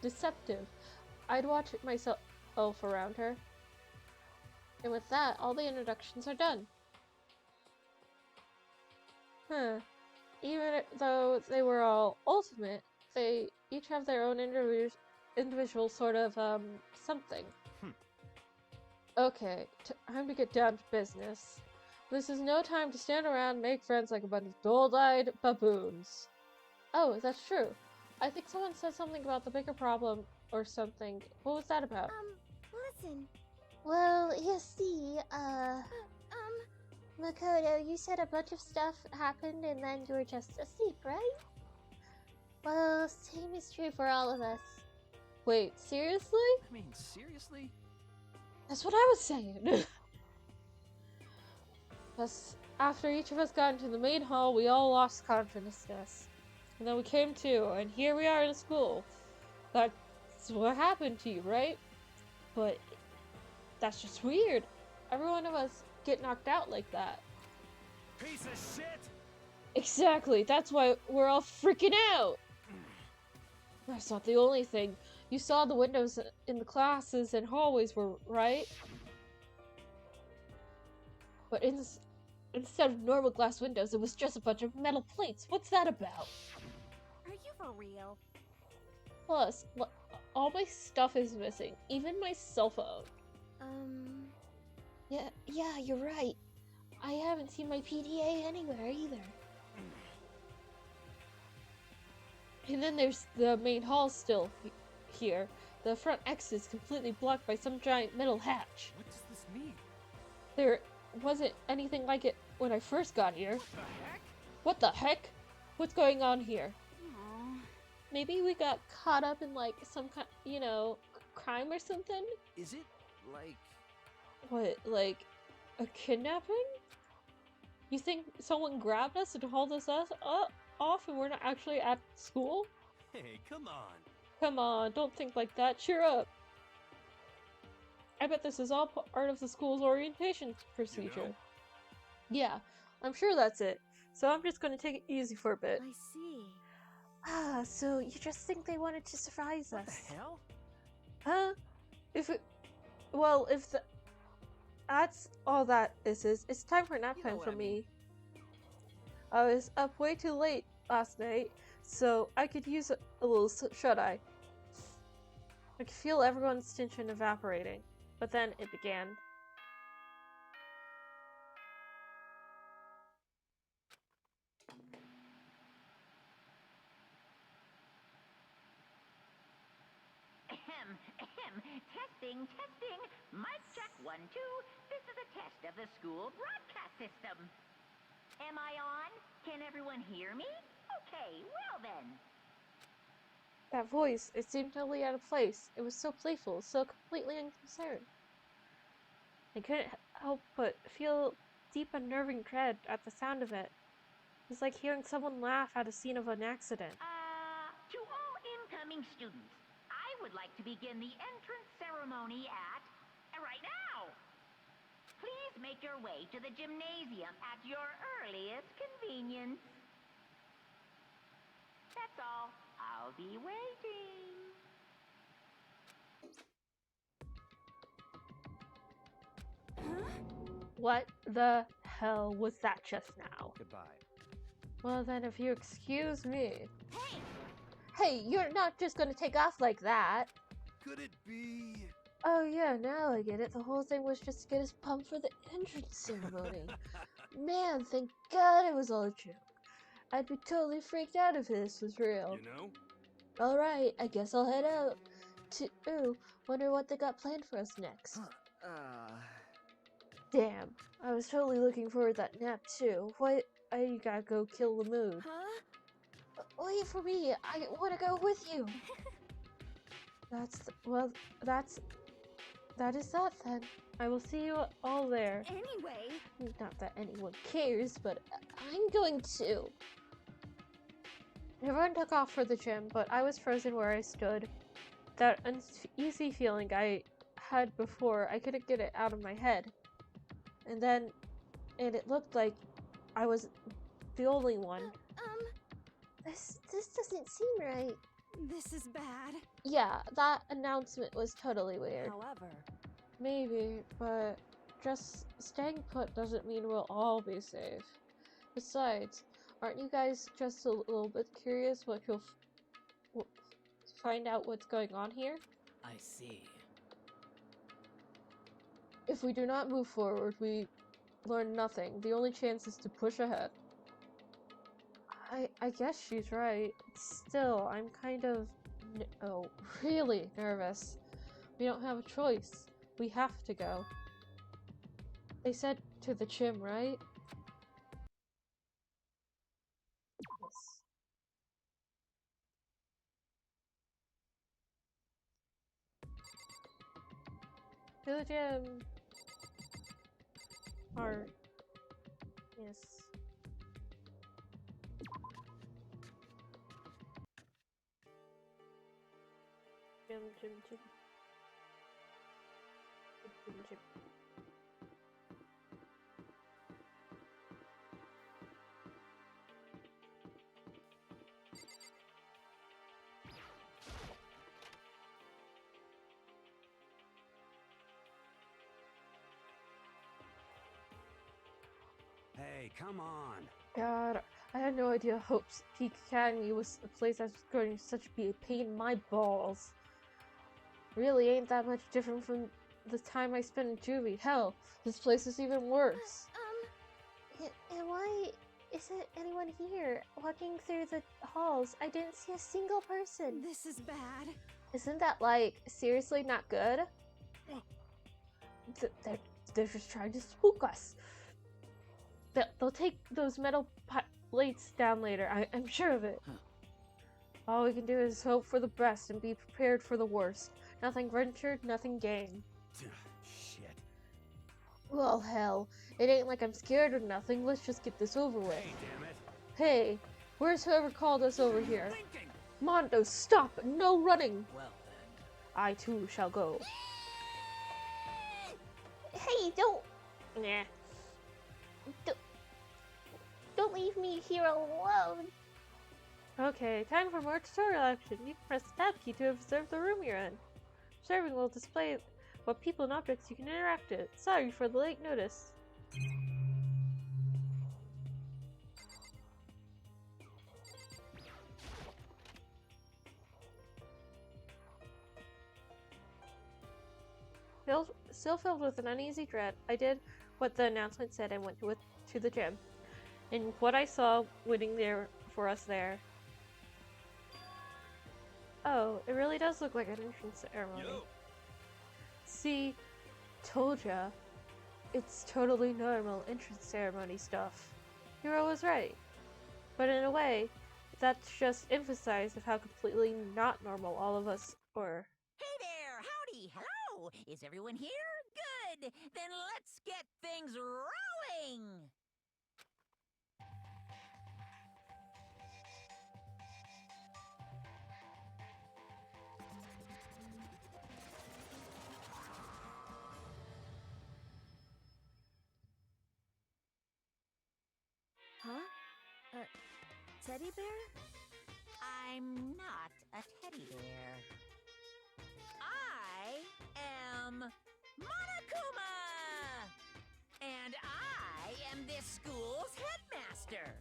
deceptive. I'd watch myself around her. And with that, all the introductions are done. Even though they were all ultimate, they each have their own individual sort of, something. Okay, time to get down to business. This is no time to stand around and make friends like a bunch of dull-eyed baboons. Oh, that's true. I think someone said something about the bigger problem or something. What was that about? Listen. Well, you see, Makoto, you said a bunch of stuff happened and then you were just asleep, right? Well, same is true for all of us. Wait, seriously? I mean, seriously? That's what I was saying. Thus, after each of us got into the main hall, we all lost consciousness. And then we came to, and here we are in school. That's what happened to you, right? But that's just weird. Every one of us get knocked out like that. Piece of shit! Exactly, that's why we're all freaking out! That's not the only thing. You saw the windows in the classes and hallways were, right? But instead of normal glass windows, it was just a bunch of metal plates. What's that about? Are you for real? Plus, all my stuff is missing, even my cell phone. Yeah, you're right. I haven't seen my PDA anywhere either. And then there's the main hall still here. The front exit is completely blocked by some giant metal hatch. What does this mean? There wasn't anything like it when I first got here. What the heck? What the heck? What's going on here? Aw. Maybe we got caught up in like some kind, crime or something? Is it, like... What, like a kidnapping? You think someone grabbed us and hauled us off and we're not actually at school? Hey, come on. Come on, don't think like that. Cheer up. I bet this is all part of the school's orientation procedure. Yeah, I'm sure that's it. So I'm just gonna take it easy for a bit. I see. Ah, so you just think they wanted to surprise What us? the hell? Huh? If that's all that this is, it's time for nap You know time what for I me. mean. I was up way too late last night, so I could use a little shut-eye. I could feel everyone's tension evaporating, but then it began. Testing. Mic check 1, 2. This is a test of the school broadcast system. Am I on? Can everyone hear me? Okay, well then. That voice, it seemed totally out of place. It was so playful, so completely unconcerned. I couldn't help but feel deep unnerving dread at the sound of it. It was like hearing someone laugh at a scene of an accident. To all incoming students, I would like to begin the entrance ceremony at right now. Please make your way to the gymnasium at your earliest convenience. That's all. I'll be waiting. What the hell was that just now? Goodbye. Well then, if you excuse me. Hey! Hey, you're not just gonna take off like that. Could it be? Oh yeah, now I get it. The whole thing was just to get us pumped for the entrance ceremony. Man, thank God it was all a joke. I'd be totally freaked out if this was real. You know? Alright, I guess I'll head out. Ooh, wonder what they got planned for us next. Damn, I was totally looking forward to that nap too. Why, I gotta go kill the mood. Huh? Wait for me, I wanna go with you. That is that then. I will see you all there. Anyway, Not that anyone cares, but I'm going to. Everyone took off for the gym, but I was frozen where I stood. That uneasy feeling I had before, I couldn't get it out of my head. And it looked like I was the only one. This doesn't seem right. This is bad. Yeah, that announcement was totally weird. However, Maybe, but just staying put doesn't mean we'll all be safe. Besides, aren't you guys just a little bit curious what you'll find out what's going on here? I see. If we do not move forward, we learn nothing. The only chance is to push ahead. I guess she's right. Still, I'm kind of really nervous. We don't have a choice. We have to go. They said to the gym, right? Yes. To the gym. Or yes. Gym. Hey, come on. God, I had no idea Hope's Peak Academy was a place that was going to be a pain in my balls. Really ain't that much different from the time I spent in juvie. Hell, this place is even worse. And why isn't anyone here? Walking through the halls, I didn't see a single person. this is bad. Isn't that, like, seriously not good? They're just trying to spook us. They'll take those metal plates down later. I'm sure of it. All we can do is hope for the best and be prepared for the worst. Nothing ventured, nothing gained. Shit. Well, hell. It ain't like I'm scared of nothing. Let's just get this over with. Hey, damn it. Hey, where's whoever called us over here? Mondo, stop! No running! Well then. I too shall go. Hey, don't Nah. don't leave me here alone. Okay, time for more tutorial action. You can press the tab key to observe the room you're in. Observing will display what people and objects you can interact with. Sorry for the late notice. Still filled with an uneasy dread, I did what the announcement said and went to the gym. And what I saw waiting there for us there. Oh, it really does look like an entrance ceremony. Yo. See, told ya. It's totally normal entrance ceremony stuff. Hero was right. But in a way, that's just emphasized of how completely not normal all of us were. Hey there! Howdy! Hello! Is everyone here? Good! Then let's get things rolling! Huh? Teddy bear? I'm not a teddy bear. I am Monokuma! And this school's headmaster.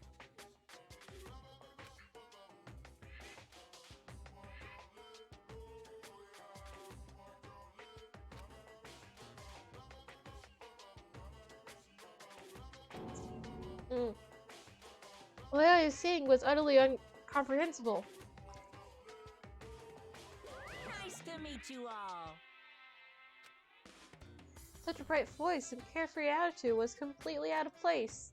What I was saying was utterly incomprehensible. Nice to meet you all. Such a bright voice and carefree attitude was completely out of place.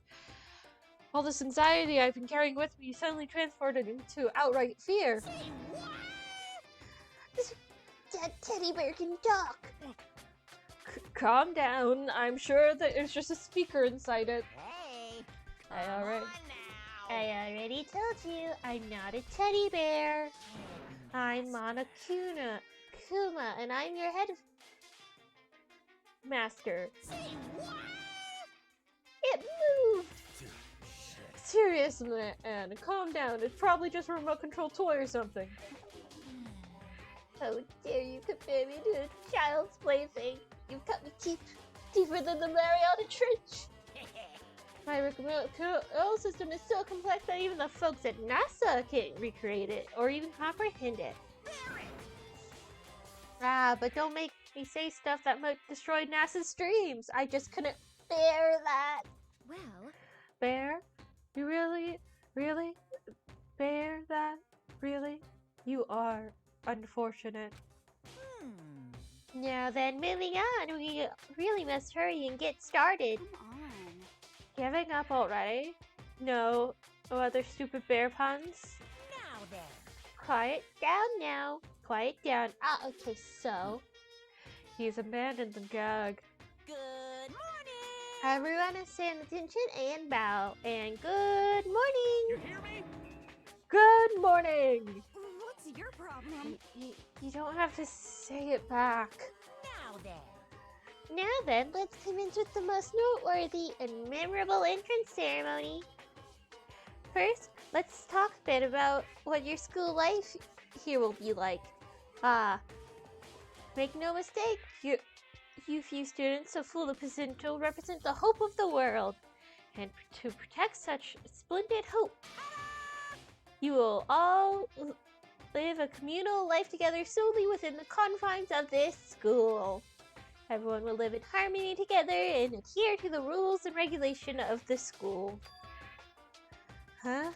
All this anxiety I've been carrying with me suddenly transported into outright fear. Say what? That teddy bear can talk. Calm down. I'm sure that there's just a speaker inside it. Hey, I already told you I'm not a teddy bear. I'm Monokuma, and I'm your head master. Say what? It moved. Seriously, Anne, calm down. It's probably just a remote control toy or something. How dare you compare me to a child's plaything? You've cut me deeper than the Mariana Trench. My remote control system is so complex that even the folks at NASA can't recreate it or even comprehend it. But don't make me say stuff that might destroy NASA's dreams. I just couldn't bear that. Well, Bear? You really bear that? Really? You are unfortunate. Now then, moving on, we really must hurry and get started. Come on. Giving up already? No other stupid bear puns? Now then. Quiet down now. Quiet down. Okay, so. He's abandoned the gag. Good morning. Everyone is stand attention and bow. And good morning. You hear me? Good morning. What's your problem? You don't have to say it back. Now then. Now then, let's commence with the most noteworthy and memorable entrance ceremony. First, let's talk a bit about what your school life here will be like. Make no mistake, you few students of full potential represent the hope of the world. And to protect such splendid hope, you will all live a communal life together solely within the confines of this school. Everyone will live in harmony together and adhere to the rules and regulation of the school. Huh?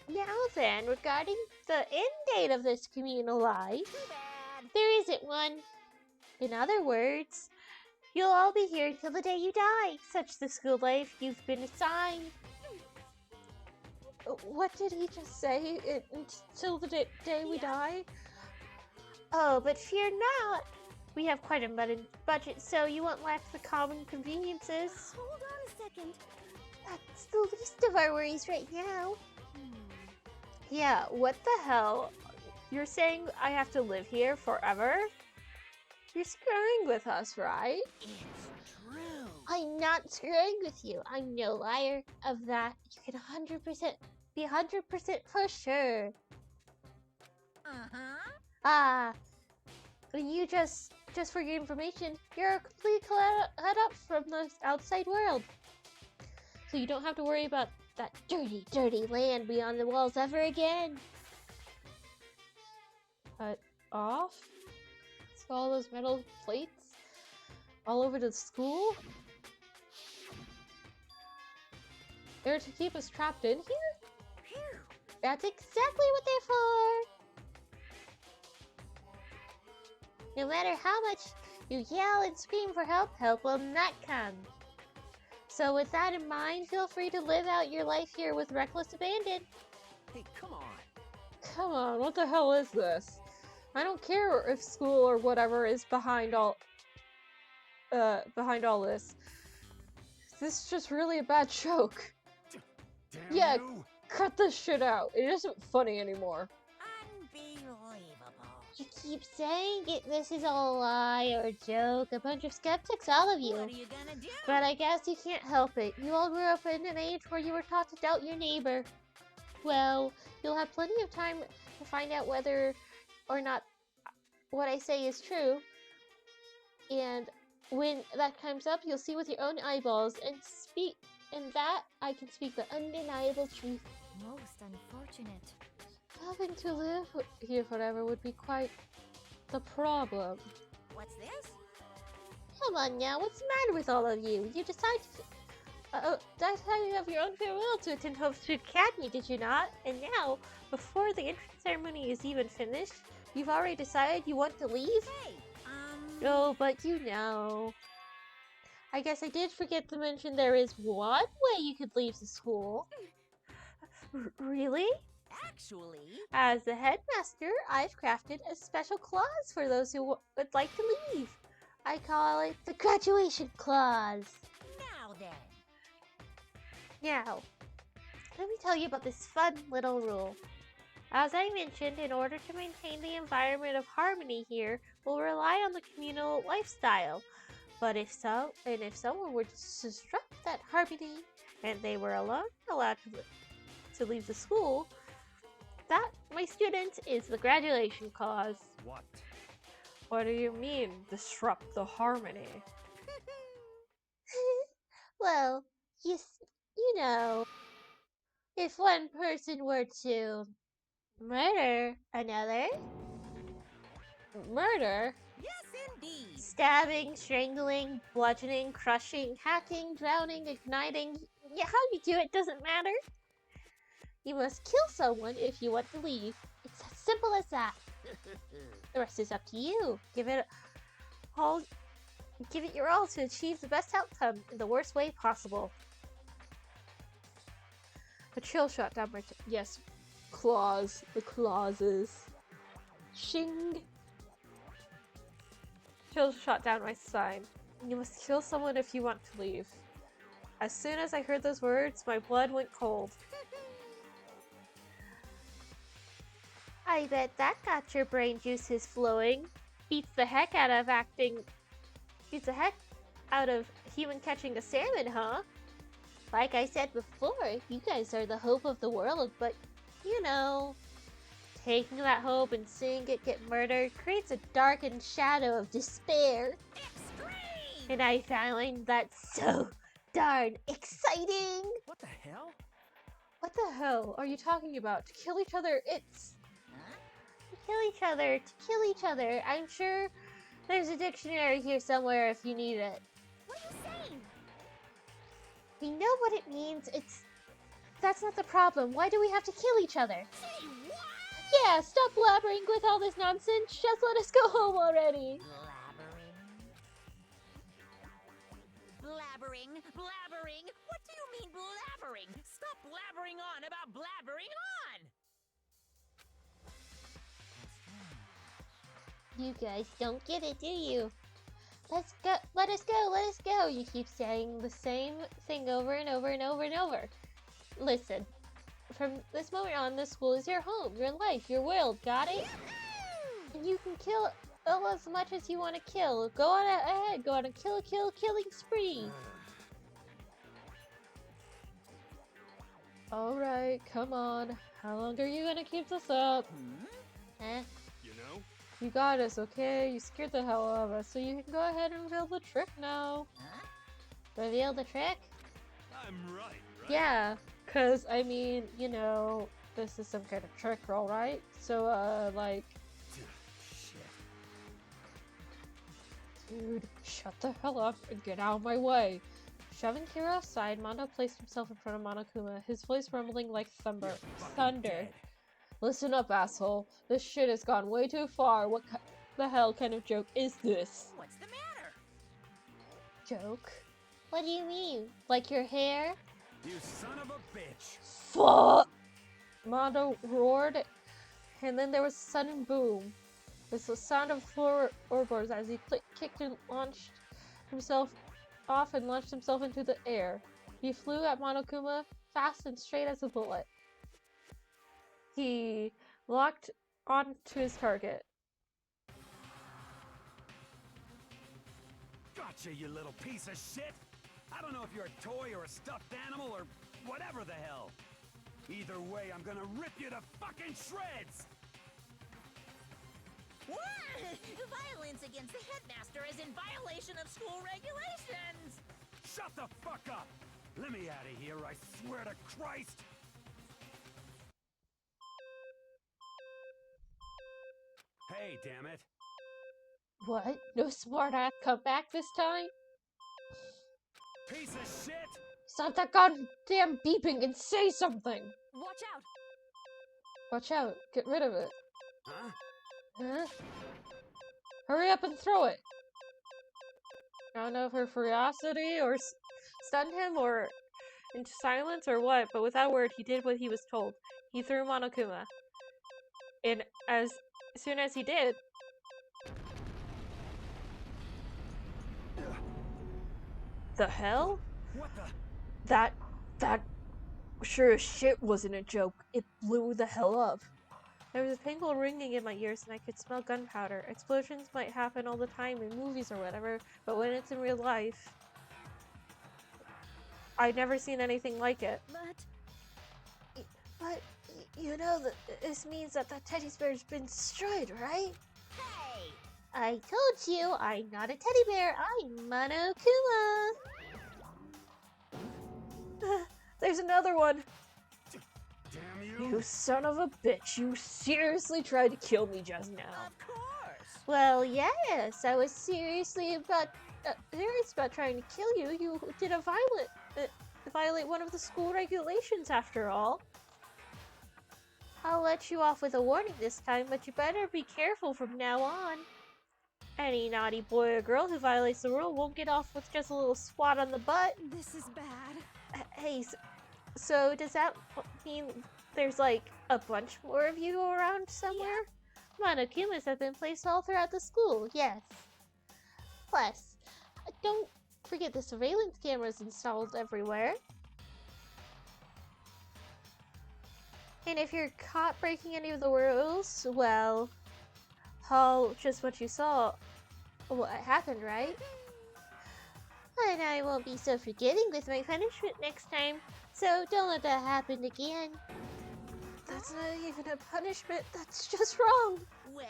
Now then, regarding the end date of this communal life, there isn't one. In other words, you'll all be here until the day you die, such the school life you've been assigned. What did he just say? Until the day we die? Oh, but fear not. We have quite a budget, so you won't lack the common conveniences. Hold on a second. That's the least of our worries right now. Yeah, what the hell? You're saying I have to live here forever? You're screwing with us, right? It's true. I'm not screwing with you. I'm no liar. Of that, you can 100% be 100% for sure. You just for your information, you're completely cut up from the outside world. So you don't have to worry about that dirty, dirty land beyond the walls ever again. Cut off? So all those metal plates all over the school? They're to keep us trapped in here? That's exactly what they're for! No matter how much you yell and scream for help, help will not come. So with that in mind, feel free to live out your life here with reckless abandon. Hey, come on. Come on, what the hell is this? I don't care if school or whatever is behind all this. This is just really a bad joke. Damn Yeah, you. cut this shit out. It isn't funny anymore. Unbelievable. You keep saying it. This is all a lie or a joke. A bunch of skeptics, all of you. What are you gonna do? But I guess you can't help it. You all grew up in an age where you were taught to doubt your neighbor. Well, you'll have plenty of time to find out whether or not what I say is true. And When that comes up, you'll see with your own eyeballs and that I can speak the undeniable truth. Most unfortunate. Having to live here forever would be quite the problem. What's this? Come on now, what's the matter with all of you? You decided to have your own farewell to attend Hope's Academy, did you not? And now, before the entrance ceremony is even finished, you've already decided you want to leave? Hey, No, but you know. I guess I did forget to mention there is one way you could leave the school. Really? Actually... As the headmaster, I've crafted a special clause for those who would like to leave. I call it the graduation clause. Now then. Now, let me tell you about this fun little rule. As I mentioned, in order to maintain the environment of harmony here, we'll rely on the communal lifestyle. But if someone were to disrupt that harmony, and they were alone allowed to leave the school, that, my students, is the graduation clause. What? What do you mean, disrupt the harmony? Well, you know, if one person were to murder another, Murder? Yes, indeed. stabbing, strangling, bludgeoning, crushing, hacking, drowning, igniting, yeah, how you do it doesn't matter. You must kill someone if you want to leave. It's as simple as that. The rest is up to you. Give it your all to achieve the best outcome in the worst way possible. A chill shot down my yes. Claws. The clauses. Shing. Chill shot down my spine. You must kill someone if you want to leave. As soon as I heard those words, my blood went cold. I bet that got your brain juices flowing. Beats the heck out of human catching a salmon, huh? Like I said before, you guys are the hope of the world, but, you know, taking that hope and seeing it get murdered creates a darkened shadow of despair. Extreme! And I find that so darn exciting! What the hell? What the hell are you talking about? To kill each other, it's... To kill each other. I'm sure there's a dictionary here somewhere if you need it. What are you saying? We know what it means. That's not the problem. Why do we have to kill each other? Say what? Yeah, stop blabbering with all this nonsense. Just let us go home already. Blabbering? What do you mean blabbering? Stop blabbering on about blabbering on! You guys don't get it, do you? Let's go, let us go. You keep saying the same thing over and over and over and over. Listen, from this moment on, this school is your home, your life, your world, got it? And you can kill as much as you want to kill. Go on ahead, go on a killing spree. Alright, come on. How long are you gonna keep this up? Huh? You know? You got us, okay? You scared the hell out of us, so you can go ahead and reveal the trick now. Reveal the trick? I'm right? Yeah, cause I mean, you know, this is some kind of trick, alright? So, like... Dude, shut the hell up and get out of my way. Shoving Kira aside, Mondo placed himself in front of Monokuma, his voice rumbling like thunder. Listen up, asshole. This shit has gone way too far. What the hell kind of joke is this? What's the matter? Joke? What do you mean? Like your hair? You son of a bitch! Fuck! Mondo roared, and then there was a sudden boom. This was the sound of floorboards as he kicked and launched himself off and launched himself into the air. He flew at Monokuma fast and straight as a bullet. He locked onto his target. Gotcha, you little piece of shit! I don't know if you're a toy or a stuffed animal or whatever the hell. Either way, I'm gonna rip you to fucking shreds! What? Violence against the headmaster is He's in violation of school regulations! Shut the fuck up! Let me out of here, I swear to Christ! Hey, damn it. What? No smart ass come back this time? Piece of shit! Stop that goddamn beeping and say something! Watch out! Watch out. Get rid of it. Huh? Huh? Hurry up and throw it! I don't know if her curiosity or stunned him or into silence or what, but without a word, he did what he was told. He threw Monokuma. And as soon as he did, the hell? What the? That sure as shit wasn't a joke. It blew the hell up. There was a painful ringing in my ears and I could smell gunpowder. Explosions might happen all the time in movies or whatever, but when it's in real life, I've never seen anything like it. But you know that this means that teddy bear's been destroyed, right? Hey! I told you, I'm not a teddy bear, I'm Monokuma! There's another one! Damn you! You son of a bitch, you seriously tried to kill me just now. Of course! Well, yes, I was serious about trying to kill you. You did violate one of the school regulations after all. I'll let you off with a warning this time, but you better be careful from now on. Any naughty boy or girl who violates the rule won't get off with just a little swat on the butt. This is bad. Hey, so does that mean there's like a bunch more of you around somewhere? Monokumas have been placed all throughout the school, yes. Plus, don't forget the surveillance cameras installed everywhere. And if you're caught breaking any of the rules, well, just what you saw, what happened, right? And I won't be so forgetting with my punishment next time, so don't let that happen again. That's not even a punishment, that's just wrong. Well?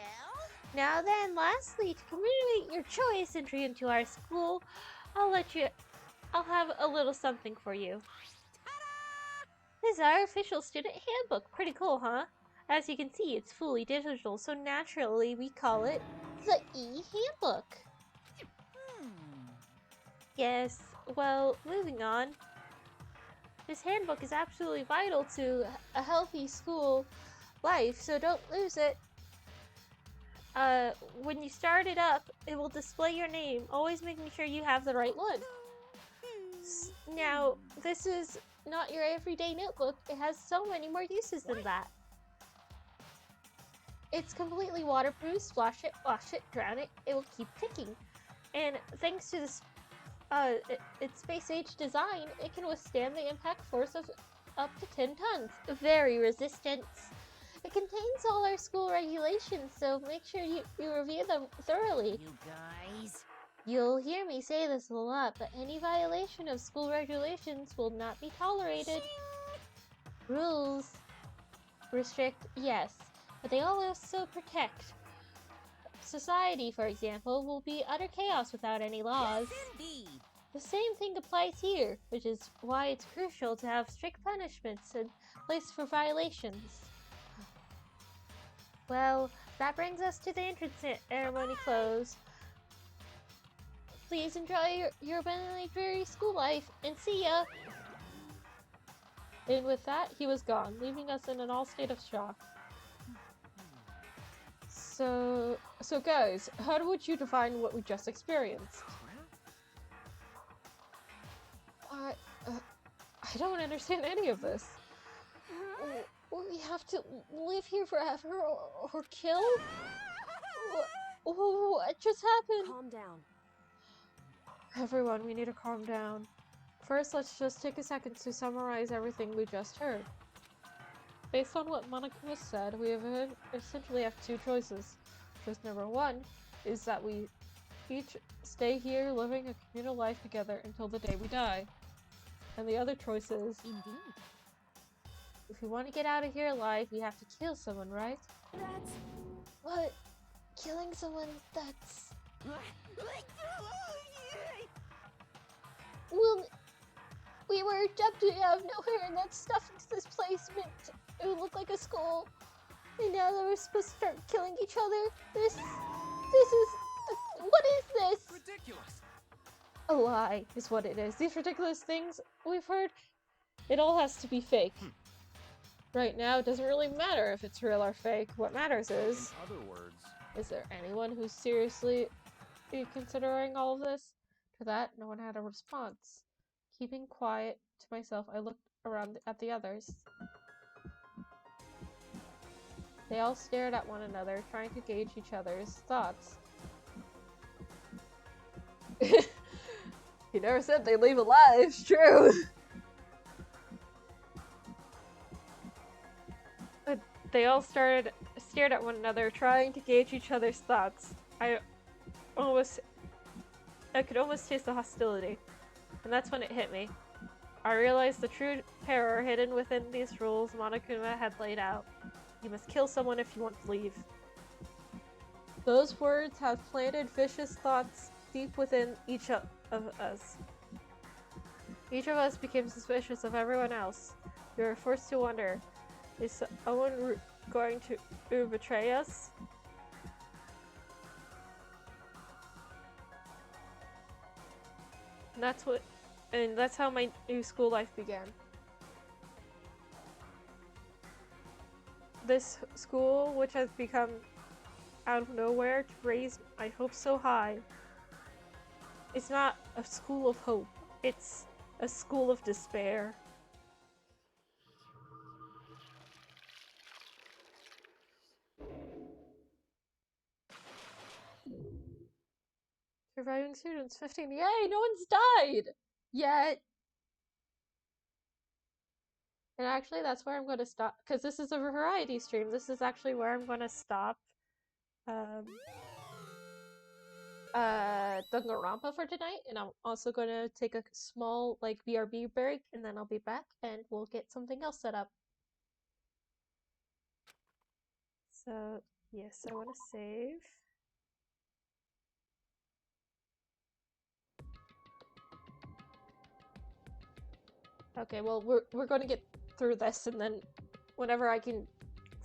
Now then, lastly, to commemorate your choice entry into our school, I'll have a little something for you. This is our official student handbook. Pretty cool, huh? As you can see, it's fully digital, so naturally we call it the e-handbook. Yes, well, moving on. This handbook is absolutely vital to a healthy school life, so don't lose it. When you start it up, it will display your name, always making sure you have the right one. Now, this is not your everyday notebook. It has so many more uses than that. It's completely waterproof. Splash it, wash it, drown it. It will keep ticking. And thanks to this, its space-age design, it can withstand the impact force of up to 10 tons. Very resistant. It contains all our school regulations, so make sure you review them thoroughly. You guys? You'll hear me say this a lot, but any violation of school regulations will not be tolerated. Rules restrict, yes, but they also protect. Society, for example, will be utter chaos without any laws. Yes, indeed. The same thing applies here, which is why it's crucial to have strict punishments in place for violations. Well, that brings us to the entrance ceremony close. Please enjoy your abundantly dreary school life, and see ya! And with that, he was gone, leaving us in an all state of shock. So guys, how would you define what we just experienced? I don't understand any of this. We have to live here forever or kill? What just happened? Calm down. Everyone, we need to calm down. First, let's just take a second to summarize everything we just heard. Based on what Monokuma said, we essentially have two choices. Choice number one is that we each stay here living a communal life together until the day we die. And the other choice is, Indeed. if we want to get out of here alive, we have to kill someone, right? That's... What? Killing someone, that's... we were abducted out of nowhere and then stuffed into this place meant it would look like a skull. And now that we're supposed to start killing each other. This is... What is this? Ridiculous. A lie is what it is. These ridiculous things we've heard, it all has to be fake. Right now, it doesn't really matter if it's real or fake. What matters is... In other words... Is there anyone who's seriously considering all of this? To that, no one had a response. Keeping quiet to myself, I looked around at the others. They all stared at one another, trying to gauge each other's thoughts. He never said they leave alive, it's true! But they all stared at one another, trying to gauge each other's thoughts. I could almost taste the hostility. And that's when it hit me. I realized the true terror hidden within these rules Monokuma had laid out. You must kill someone if you want to leave. Those words have planted vicious thoughts deep within each of us. Each of us became suspicious of everyone else. We were forced to wonder, is someone going to betray us? And that's how my new school life began. This school, which has become out of nowhere to raise my hopes so high, it's not a school of hope, it's a school of despair. Surviving students, 15. Yay, no one's died! Yet. And actually, that's where I'm going to stop, because this is a variety stream. This is actually where I'm going to stop Danganronpa for tonight, and I'm also going to take a small, like, BRB break, and then I'll be back, and we'll get something else set up. So, yes, I want to save. Okay, well, we're going to get through this, and then whenever I can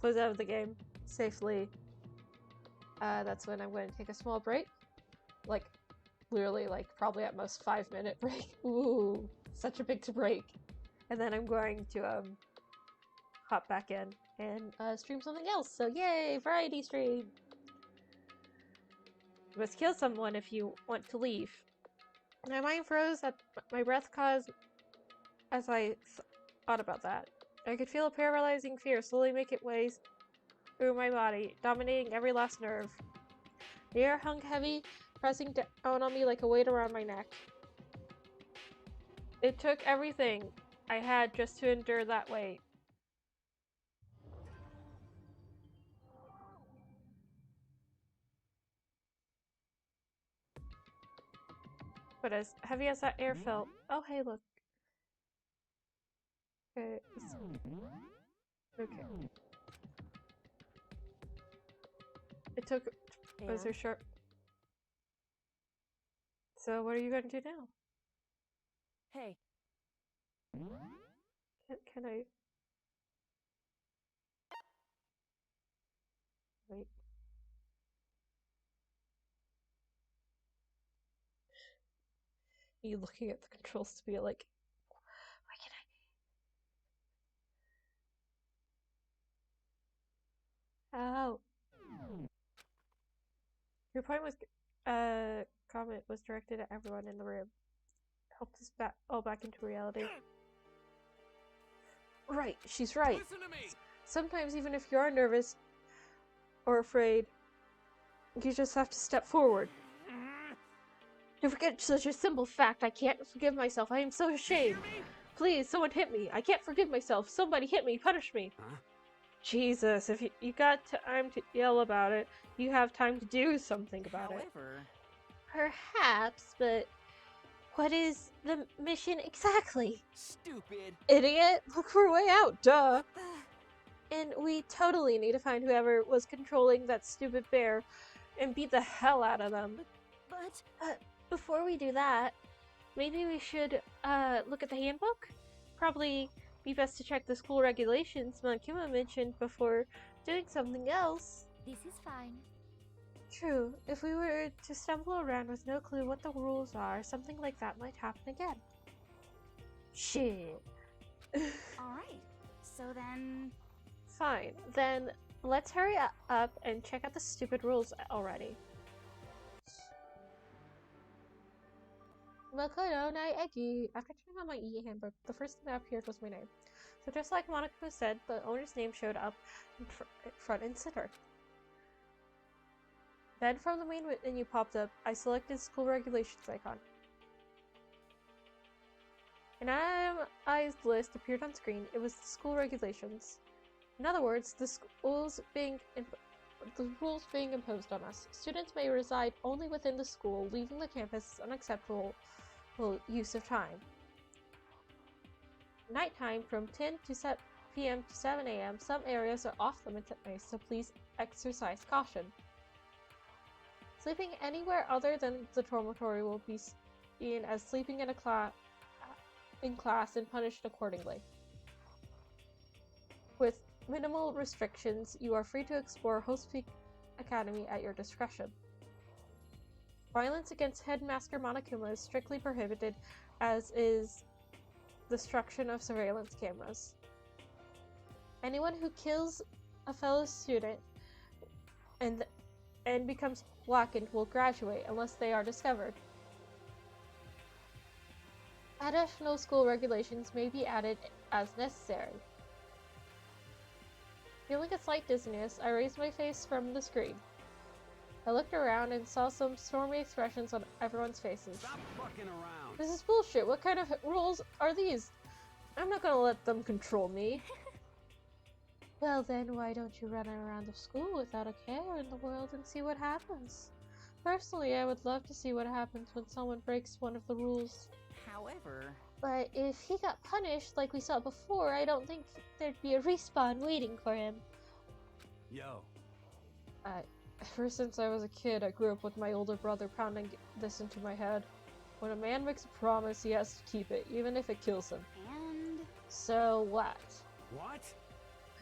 close out of the game safely, that's when I'm going to take a small break. Like, literally, like, probably at most 5-minute break. Ooh, such a big break. And then I'm going to, hop back in and, stream something else. So, yay, variety stream! You must kill someone if you want to leave. My mind froze at my breath caused as I thought about that. I could feel a paralyzing fear slowly make its way through my body, dominating every last nerve. The air hung heavy, pressing down on me like a weight around my neck. It took everything I had just to endure that weight. But as heavy as that air felt... Oh, hey, look. Okay. Okay. It took... Was there sharp... So, what are you going to do now? Hey. Can I... Wait. Me looking at the controls to be like... Why can I... Ow. Your point was... comment was directed at everyone in the room. Helped us all back into reality. Right, she's right. Listen to me. Sometimes even if you are nervous or afraid, you just have to step forward. You forget such a simple fact. I can't forgive myself. I am so ashamed. Please, someone hit me. I can't forgive myself. Somebody hit me. Punish me. Huh? Jesus, if you got time to yell about it, you have time to do something about it. Perhaps, but what is the mission exactly? Stupid. Idiot! Look for a way out, duh! And we totally need to find whoever was controlling that stupid bear and beat the hell out of them. But before we do that, maybe we should look at the handbook? Probably be best to check the school regulations Monokuma mentioned before doing something else. This is fine. True, if we were to stumble around with no clue what the rules are, something like that might happen again. Shit. Alright, so then... Fine, then let's hurry up and check out the stupid rules already. Makoto Nai Eki. After turning on my handbook, the first thing that appeared was my name. So just like Monaco said, the owner's name showed up in front and center. Then from the main menu popped up, I selected school regulations icon. An itemized list appeared on screen. It was the school regulations. In other words, the rules being imposed on us. Students may reside only within the school. Leaving the campus is unacceptable use of time. Nighttime from 10 p.m. to 7 a.m. Some areas are off limits at night, so please exercise caution. Sleeping anywhere other than the dormitory will be seen as sleeping in class and punished accordingly. With minimal restrictions, you are free to explore Host Peak Academy at your discretion. Violence against Headmaster Monokuma is strictly prohibited, as is destruction of surveillance cameras. Anyone who kills a fellow student and becomes blackened will graduate unless they are discovered. Additional school regulations may be added as necessary. Feeling a slight dizziness, I raised my face from the screen. I looked around and saw some stormy expressions on everyone's faces. Stop fucking around. This is bullshit. What kind of rules are these? I'm not gonna let them control me. Well then, why don't you run around the school without a care in the world and see what happens? Personally, I would love to see what happens when someone breaks one of the rules. However... But if he got punished like we saw before, I don't think there'd be a respawn waiting for him. Yo. Ever since I was a kid, I grew up with my older brother pounding this into my head. When a man makes a promise, he has to keep it, even if it kills him. And... So what? What?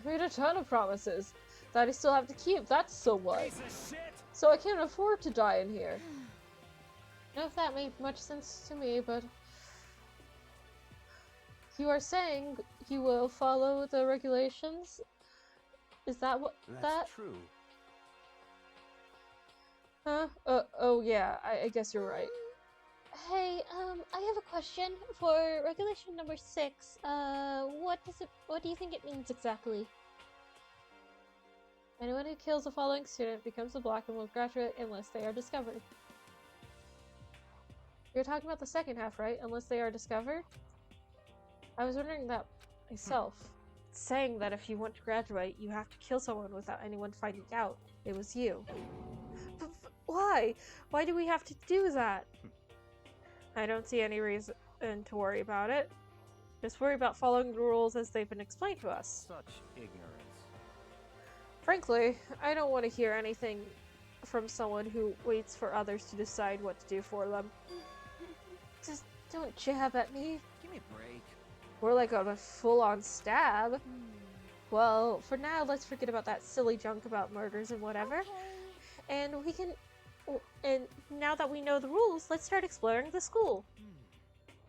I made a ton of promises that I still have to keep. That's so what? Piece of shit! So I can't afford to die in here. I don't know if that made much sense to me, but... You are saying you will follow the regulations? Is that what That's true. Huh? Oh yeah, I guess you're right. Hey, I have a question for regulation number 6. What do you think it means exactly? Anyone who kills a following student becomes a black and will graduate unless they are discovered. You're talking about the second half, right? Unless they are discovered? I was wondering that myself. It's saying that if you want to graduate, you have to kill someone without anyone finding out it was you. But why? Why do we have to do that? I don't see any reason to worry about it. Just worry about following the rules as they've been explained to us. Such ignorance. Frankly, I don't want to hear anything from someone who waits for others to decide what to do for them. Just don't jab at me. Give me a break. We're like on a full-on stab. Well, for now, let's forget about that silly junk about murders and whatever. Okay. And we can... And now that we know the rules, let's start exploring the school.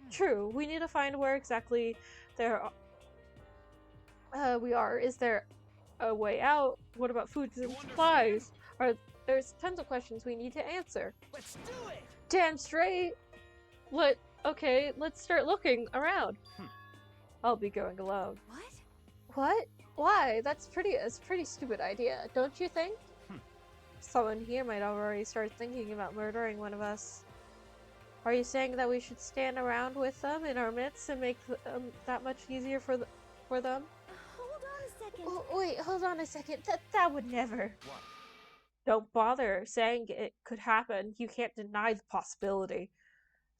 True, we need to find where exactly we are. Is there a way out? What about food and supplies? There's tons of questions we need to answer. Let's do it! Damn straight! Okay, let's start looking around. I'll be going alone. What? What? Why? That's a pretty stupid idea, don't you think? Someone here might already start thinking about murdering one of us. Are you saying that we should stand around with them in our midst and make that much easier for them? Hold on a second. Oh, wait, hold on a second. That would never. What? Don't bother saying it could happen. You can't deny the possibility.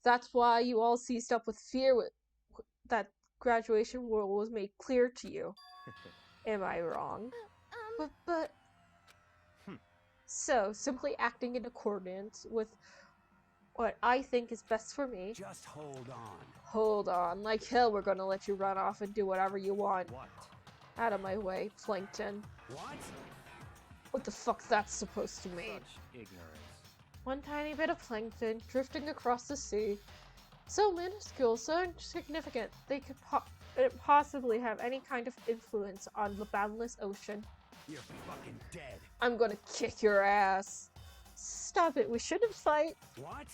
That's why you all seized up with fear that graduation rule was made clear to you. Am I wrong? But... So, simply acting in accordance with what I think is best for me. Just hold on. Hold on. Like hell, we're gonna let you run off and do whatever you want. What? Out of my way, Plankton. What? What the fuck that's supposed to mean? Such ignorance. One tiny bit of plankton drifting across the sea. So minuscule, so insignificant, they could possibly have any kind of influence on the boundless ocean. You're fucking dead. I'm gonna kick your ass. Stop it, we shouldn't fight. What?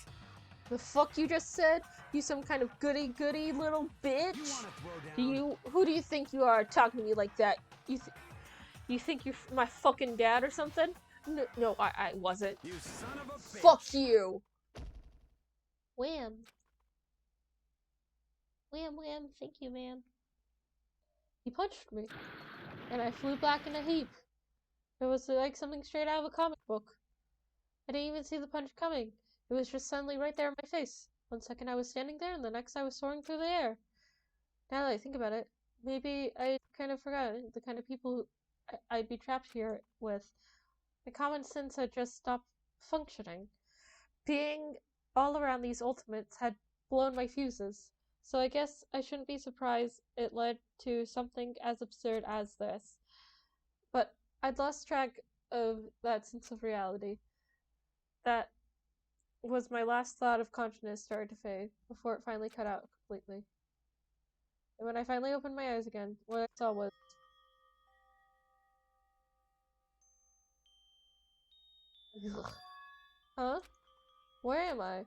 The fuck you just said? You some kind of goody-goody little bitch? You wanna throw down? Who do you think you are talking to me like that? You think you're my fucking dad or something? No, I wasn't. You son of a bitch. Fuck you! Wham. Wham, wham, thank you, ma'am. He punched me, and I flew back in a heap. It was like something straight out of a comic book. I didn't even see the punch coming. It was just suddenly right there in my face. One second I was standing there, and the next I was soaring through the air. Now that I think about it, maybe I kind of forgot the kind of people I'd be trapped here with. My common sense had just stopped functioning. Being all around these ultimates had blown my fuses. So I guess I shouldn't be surprised it led to something as absurd as this. But I'd lost track of that sense of reality. That was my last thought of consciousness started to fade before it finally cut out completely. And when I finally opened my eyes again, what I saw was... Huh? Where am I?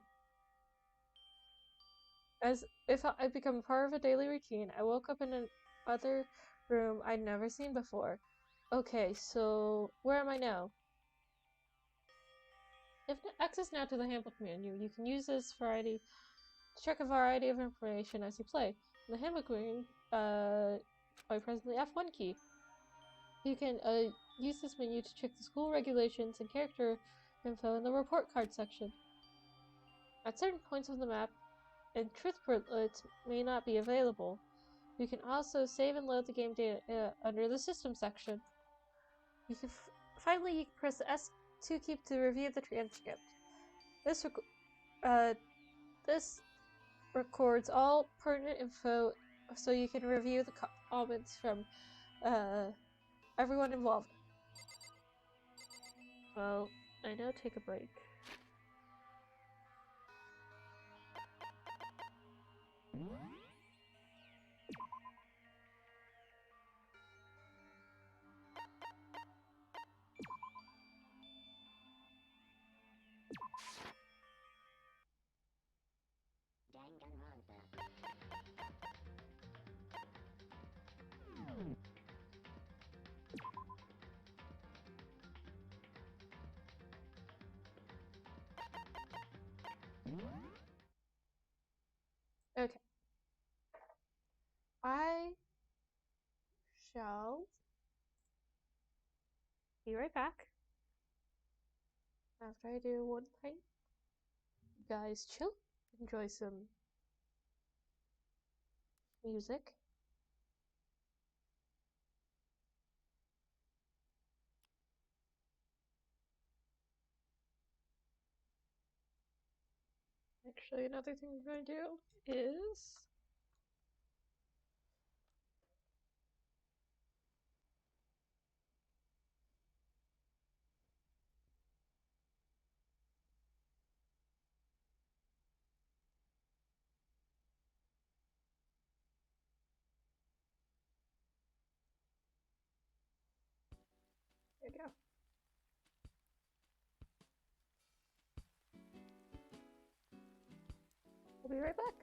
As if I'd become part of a daily routine, I woke up in another room I'd never seen before. Okay, so where am I now? If access now to the Handbook menu, you can use this variety to check a variety of information as you play. In the Handbook menu, by pressing the F1 key, you can use this menu to check the school regulations and character info in the report card section. At certain points of the map, and truth bullets may not be available. You can also save and load the game data under the system section. You can finally you can press S2 key to review the transcript. This records all pertinent info, so you can review the comments from everyone involved. Well, I now take a break. Okay. I shall be right back after I do one thing. You guys chill, enjoy some music. Actually, another thing I'm going to do is there we go. We'll be right back.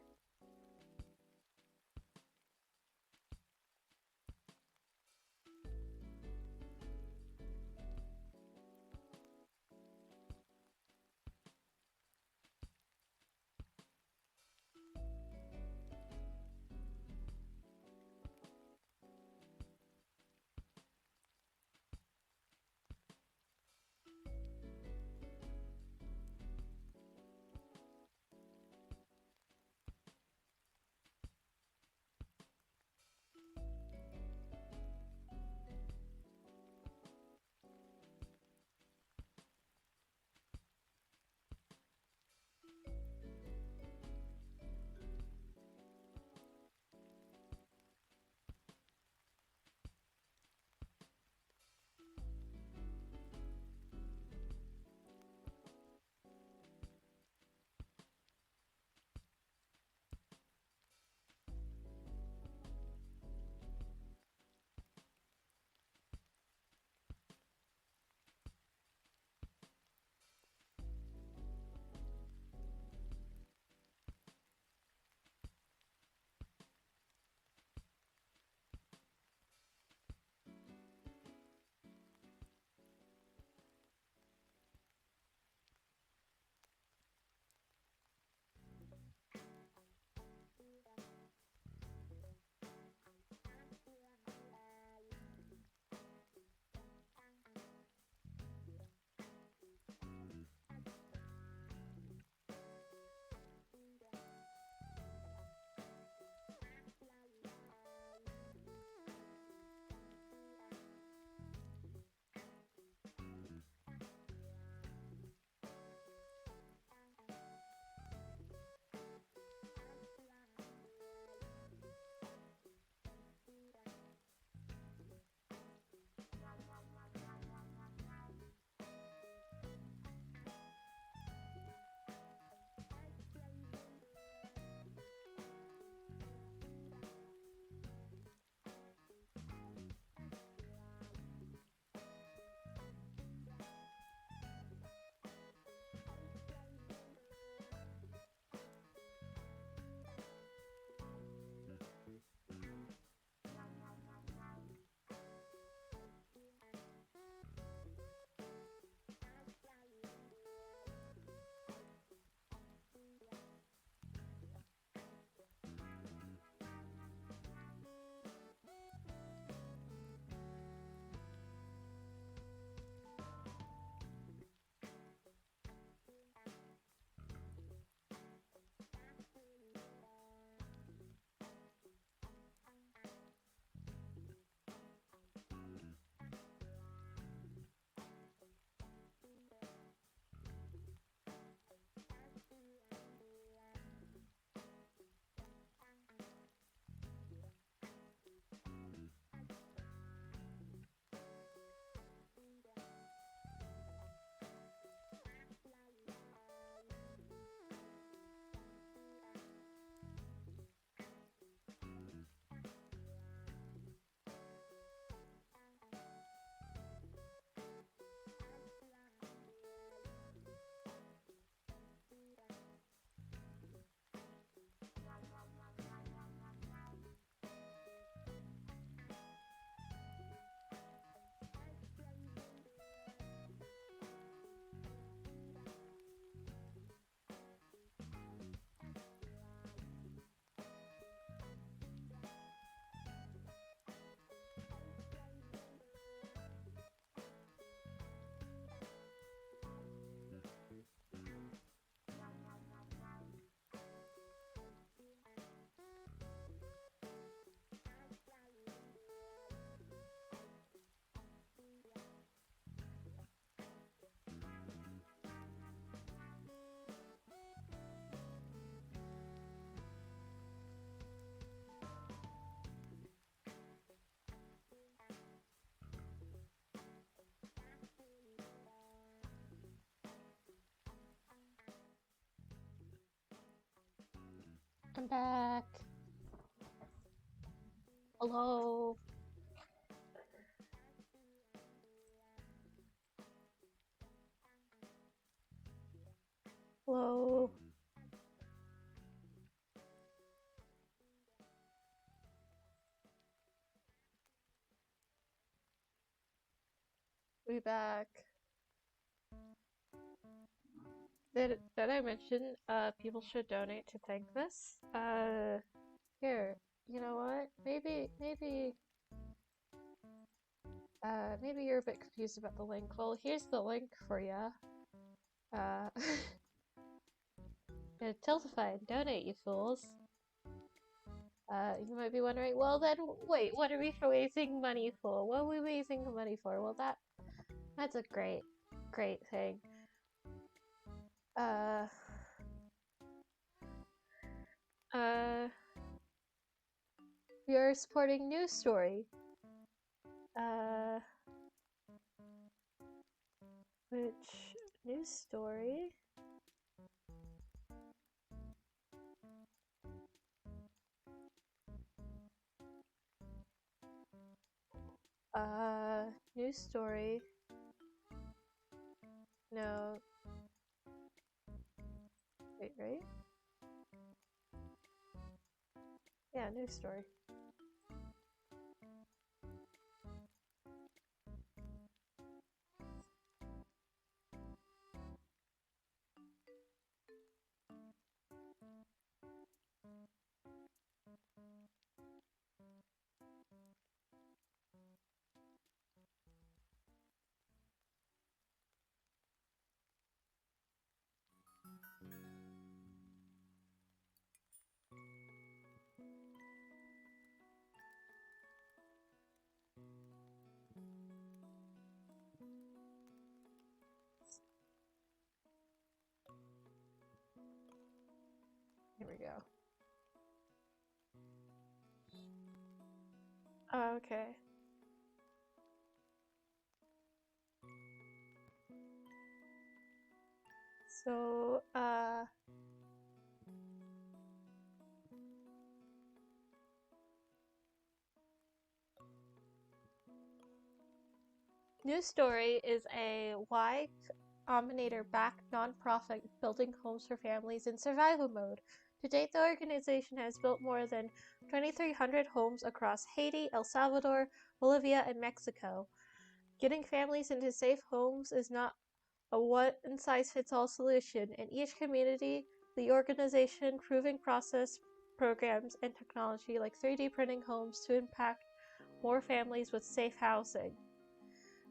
I'm back. Hello. Hello. We back. Did I mention people should donate to Thankmas? Here, you know what? Maybe you're a bit confused about the link. Well, here's the link for ya. Yeah, Tiltify and donate, you fools. You might be wondering, well then, wait, what are we raising money for? What are we raising money for? Well, that's a great thing. We are supporting News Story. Which News Story? News Story. No. Wait, right? Yeah, News Story. Here we go. Oh, okay. So, News Story is a Y Combinator-backed nonprofit building homes for families in survival mode. To date, the organization has built more than 2,300 homes across Haiti, El Salvador, Bolivia, and Mexico. Getting families into safe homes is not a one-size-fits-all solution. In each community, the organization improving process, programs, and technology like 3D printing homes to impact more families with safe housing.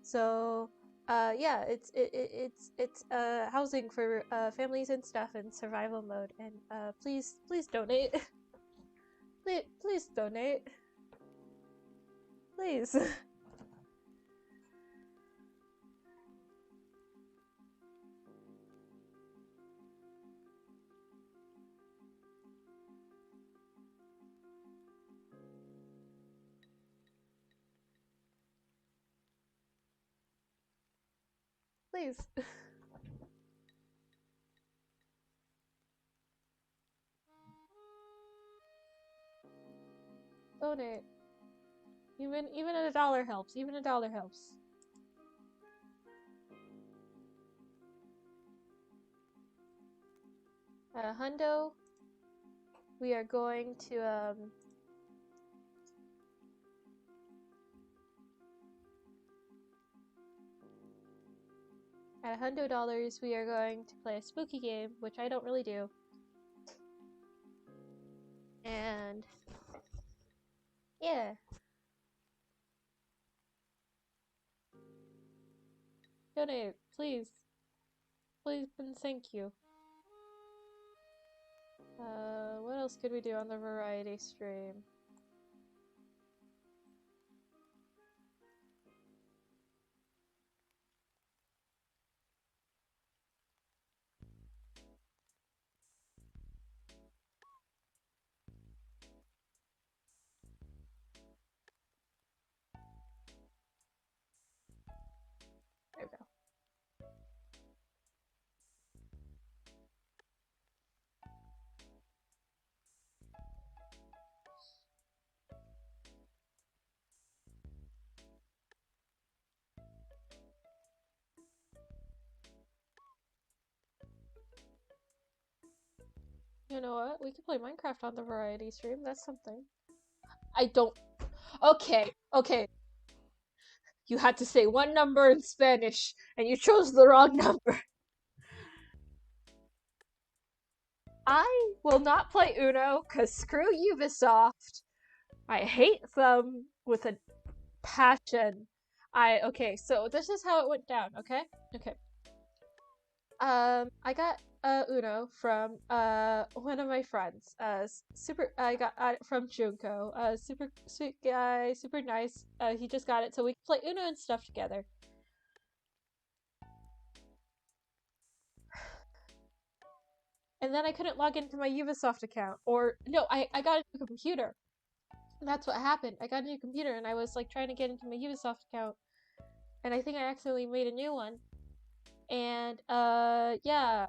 So, yeah, it's housing for families and stuff in survival mode, and please donate. please donate. Please. Please. Donate. Even $1 helps. Even $1 helps. Hundo, we are going to at $100 we are going to play a spooky game, which I don't really do. And yeah. Donate, please. Please and thank you. What else could we do on the variety stream? There we go. You know what? We could play Minecraft on the variety stream. That's something. I don't. Okay, okay. You had to say one number in Spanish, and you chose the wrong number. I will not play Uno, cause screw Ubisoft. I hate them with a passion. Okay, so this is how it went down, okay? Okay. I got Uno from one of my friends. I got it from Junko. Super sweet guy, super nice. He just got it so we could play Uno and stuff together. And then I couldn't log into my Ubisoft account. Or no, I got a new computer. That's what happened. I got a new computer and I was like trying to get into my Ubisoft account. And I think I accidentally made a new one. And yeah,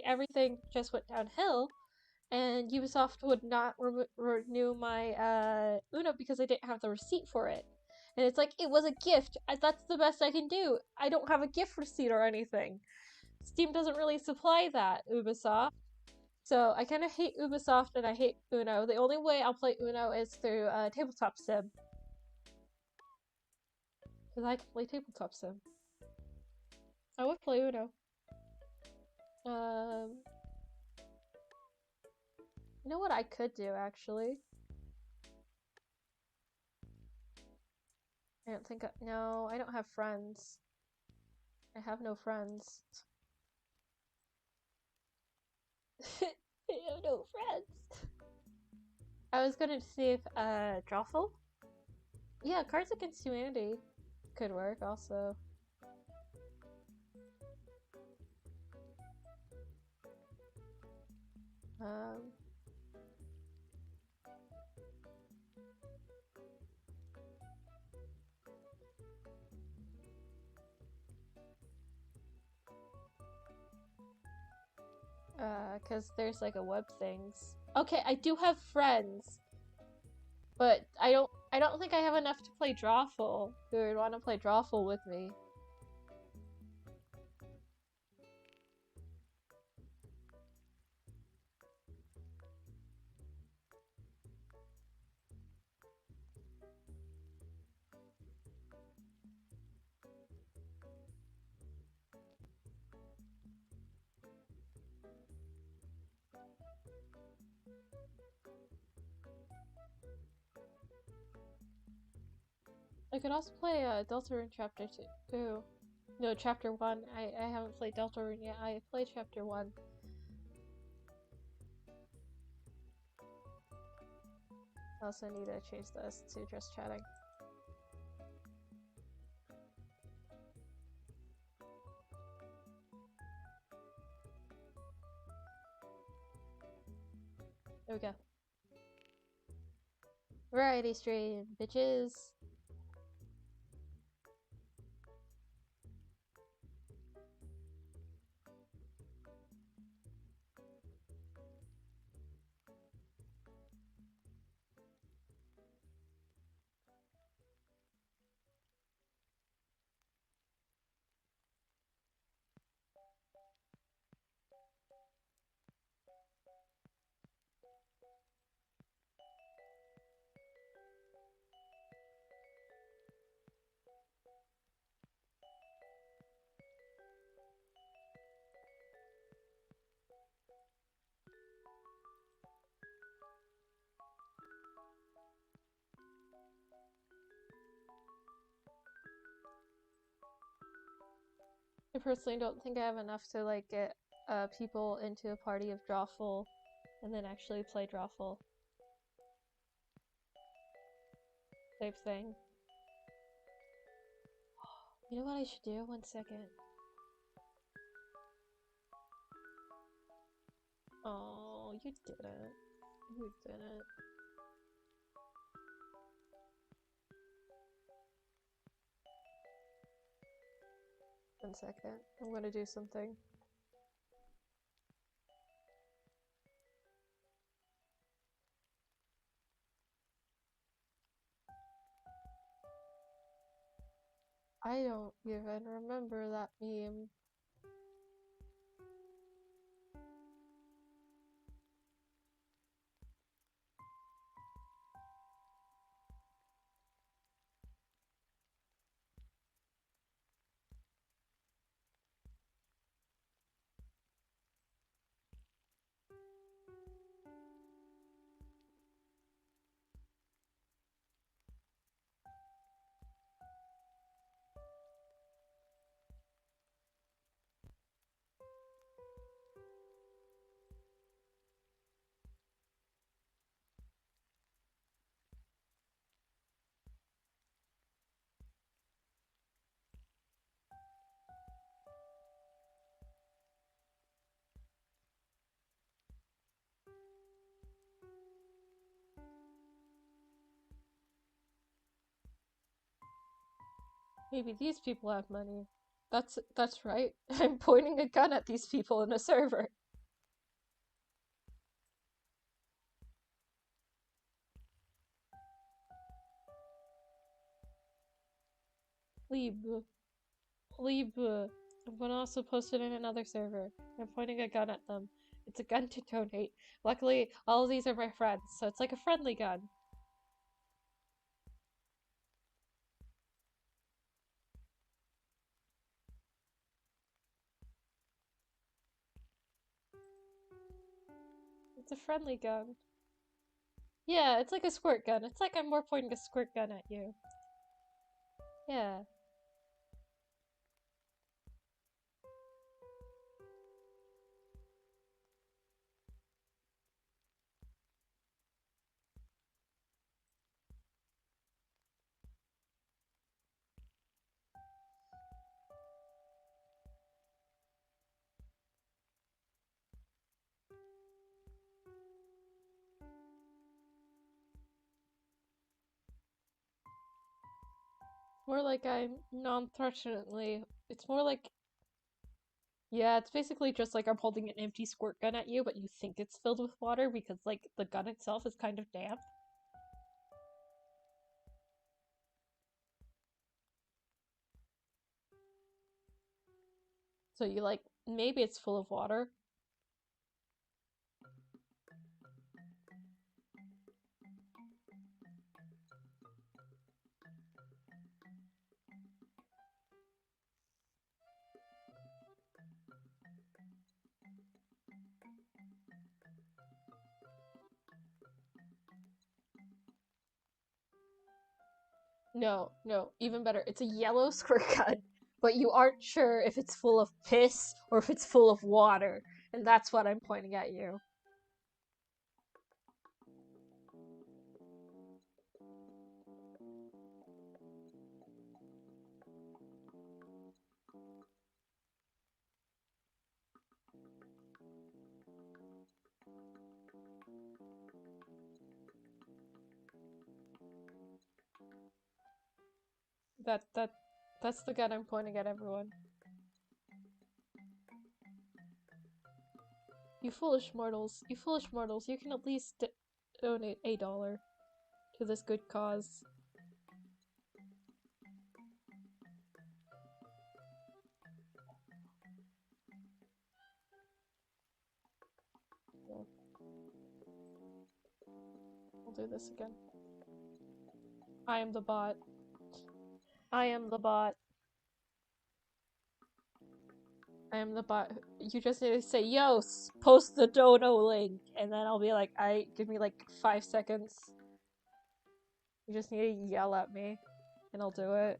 everything just went downhill. And Ubisoft would not renew my Uno because I didn't have the receipt for it. And it's like, it was a gift. That's the best I can do. I don't have a gift receipt or anything. Steam doesn't really supply that, Ubisoft. So I kind of hate Ubisoft and I hate Uno. The only way I'll play Uno is through Tabletop Sim. Because I can play Tabletop Sim. I would play Uno. You know what I could do, actually? I don't think no, I don't have friends. I have no friends. I have no friends. I was gonna see if, Drawful? Yeah, Cards Against Humanity could work, also. Cause there's like a web things. Okay, I do have friends, but I don't think I have enough to play Drawful. Who would want to play Drawful with me? I could also play Deltarune Chapter 2. No, Chapter 1. I haven't played Deltarune yet. I played Chapter 1. I also need to change this to just chatting. There we go. Variety stream, bitches. I personally don't think I have enough to like get people into a party of Drawful and then actually play Drawful. Type thing. You know what I should do? 1 second. Oh, you didn't. You didn't. One second. I'm gonna do something. I don't even remember that meme. Maybe these people have money. That's right. I'm pointing a gun at these people in a server. Leave. Leave. I'm gonna also post it in another server. I'm pointing a gun at them. It's a gun to donate. Luckily, all of these are my friends, so it's like a friendly gun. It's a friendly gun. Yeah, it's like a squirt gun. It's like I'm more pointing a squirt gun at you. Yeah. More like I'm non-threateningly. It's more like. Yeah, it's basically just like I'm holding an empty squirt gun at you, but you think it's filled with water because, like, the gun itself is kind of damp. So you, like, maybe it's full of water. No, even better. It's a yellow squirt gun, but you aren't sure if it's full of piss or if it's full of water, and that's what I'm pointing at you. That's the gun I'm pointing at everyone. You foolish mortals, you can at least donate $1 to this good cause. I'll do this again. I am the bot. I am the bot. I am the bot. You just need to say, yo, post the dono link, and then I'll be like, give me like 5 seconds. You just need to yell at me, and I'll do it.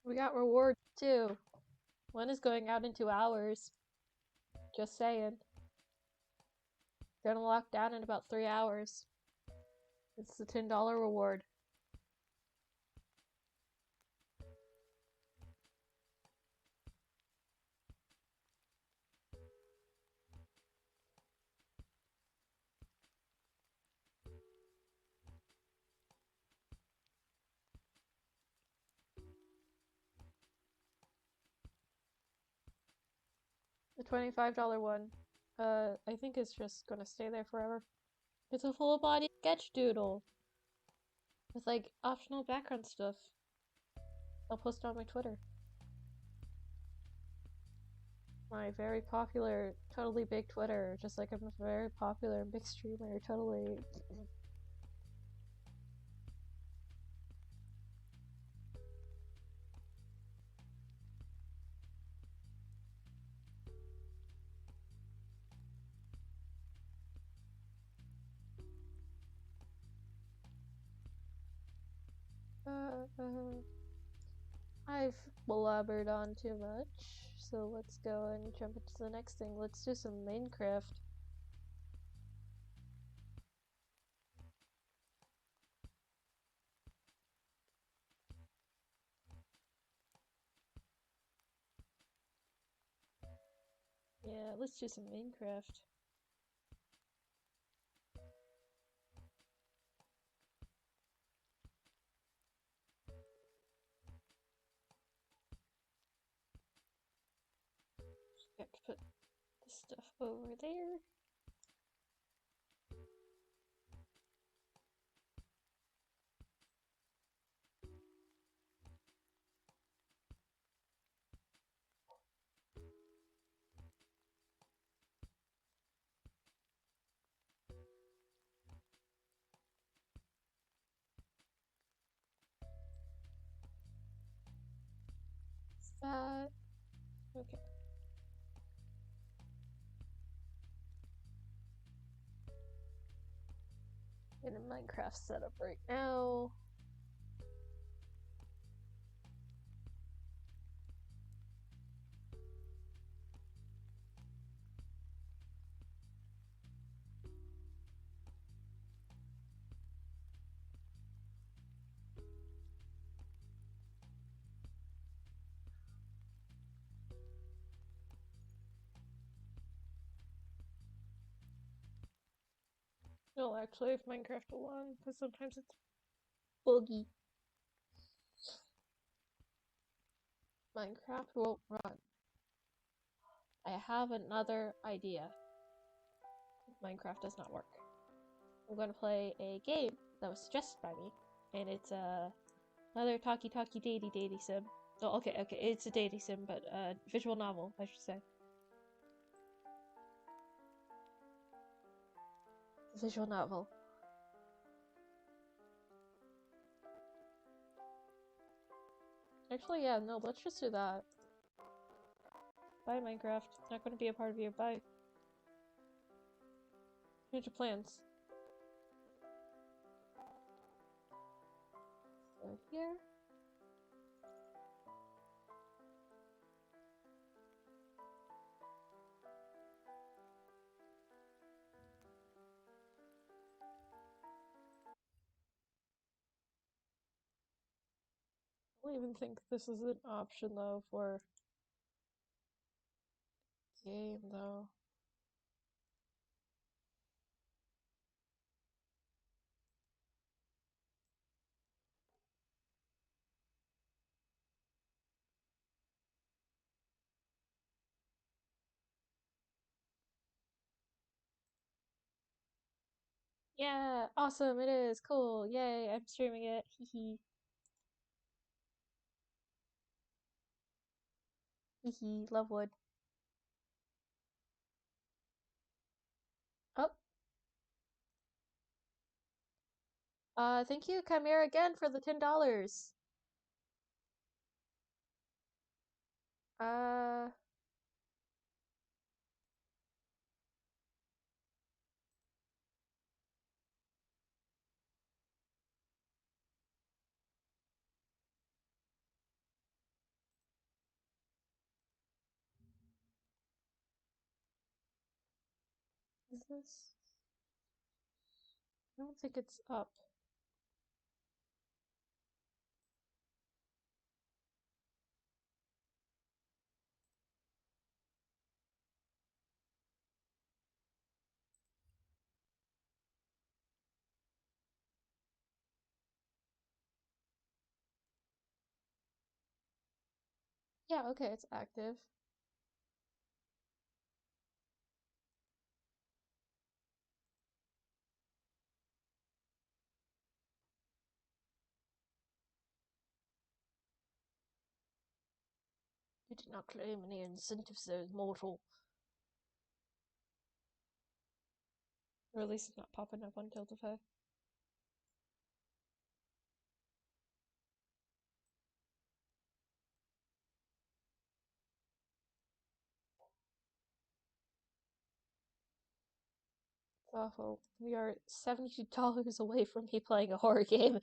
We got rewards too. One is going out in 2 hours. Just saying. Gonna lock down in about 3 hours. It's the $10 reward. The $25 one. I think it's just gonna stay there forever. It's a full body sketch doodle. With like optional background stuff. I'll post it on my Twitter. My very popular, totally big Twitter, just like I'm a very popular and big streamer, totally. I've blabbered on too much, so let's go and jump into the next thing. Let's do some Minecraft. Yeah, let's do some Minecraft. Got to put the stuff over there. That okay. In a Minecraft setup right now. No, actually, if Minecraft will run, because sometimes it's buggy. Minecraft won't run. I have another idea. Minecraft does not work. I'm going to play a game that was suggested by me, and it's another talkie datey sim. Oh, okay, it's a datey sim, but visual novel, I should say. Visual novel. Actually, yeah, no, let's just do that. Bye, Minecraft. Not going to be a part of you. Bye. Change your plans. So here. I don't even think this is an option though for game though. Yeah, awesome, it is. Cool. Yay, I'm streaming it. Hee hee. Hee hee, love wood. Oh. Thank you, Chimera, again for the $10. Uh, is this? I don't think it's up. Yeah, okay, it's active. You did not claim any incentives there, mortal. Or at least it's not popping up on Tiltify. It's awful. We are $72 away from me playing a horror game.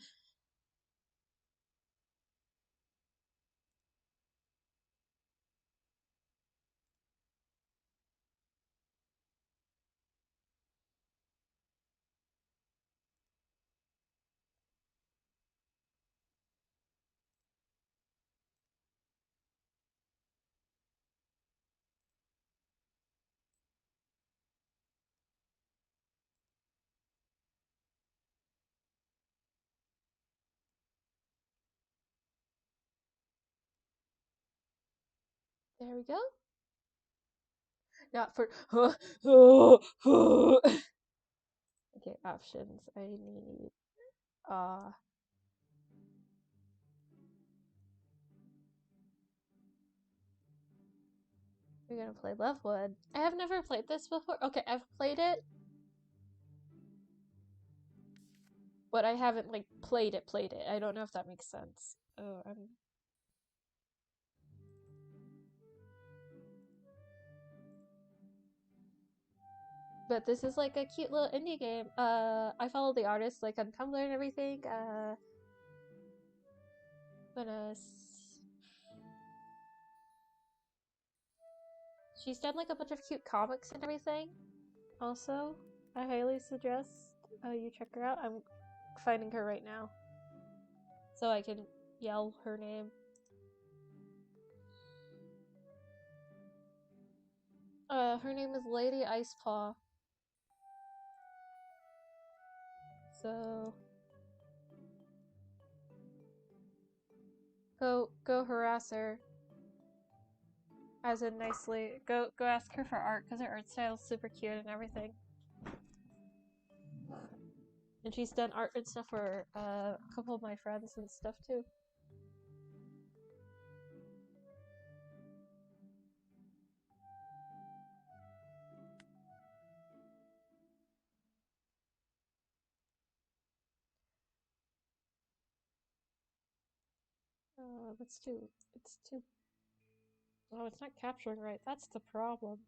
There we go. Not for... Okay, options. I need... We're gonna play Lovewood. I have never played this before. Okay, I've played it. But I haven't, like, played it. I don't know if that makes sense. Oh, But this is, like, a cute little indie game. I follow the artist, like, on Tumblr and everything. She's done, like, a bunch of cute comics and everything. Also, I highly suggest you check her out. I'm finding her right now. So I can yell her name. Her name is Lady Icepaw. So go harass her. As in nicely. Go ask her for art, because her art style is super cute and everything. And she's done art and stuff for a couple of my friends and stuff too. It's too... Oh, it's not capturing right. That's the problem.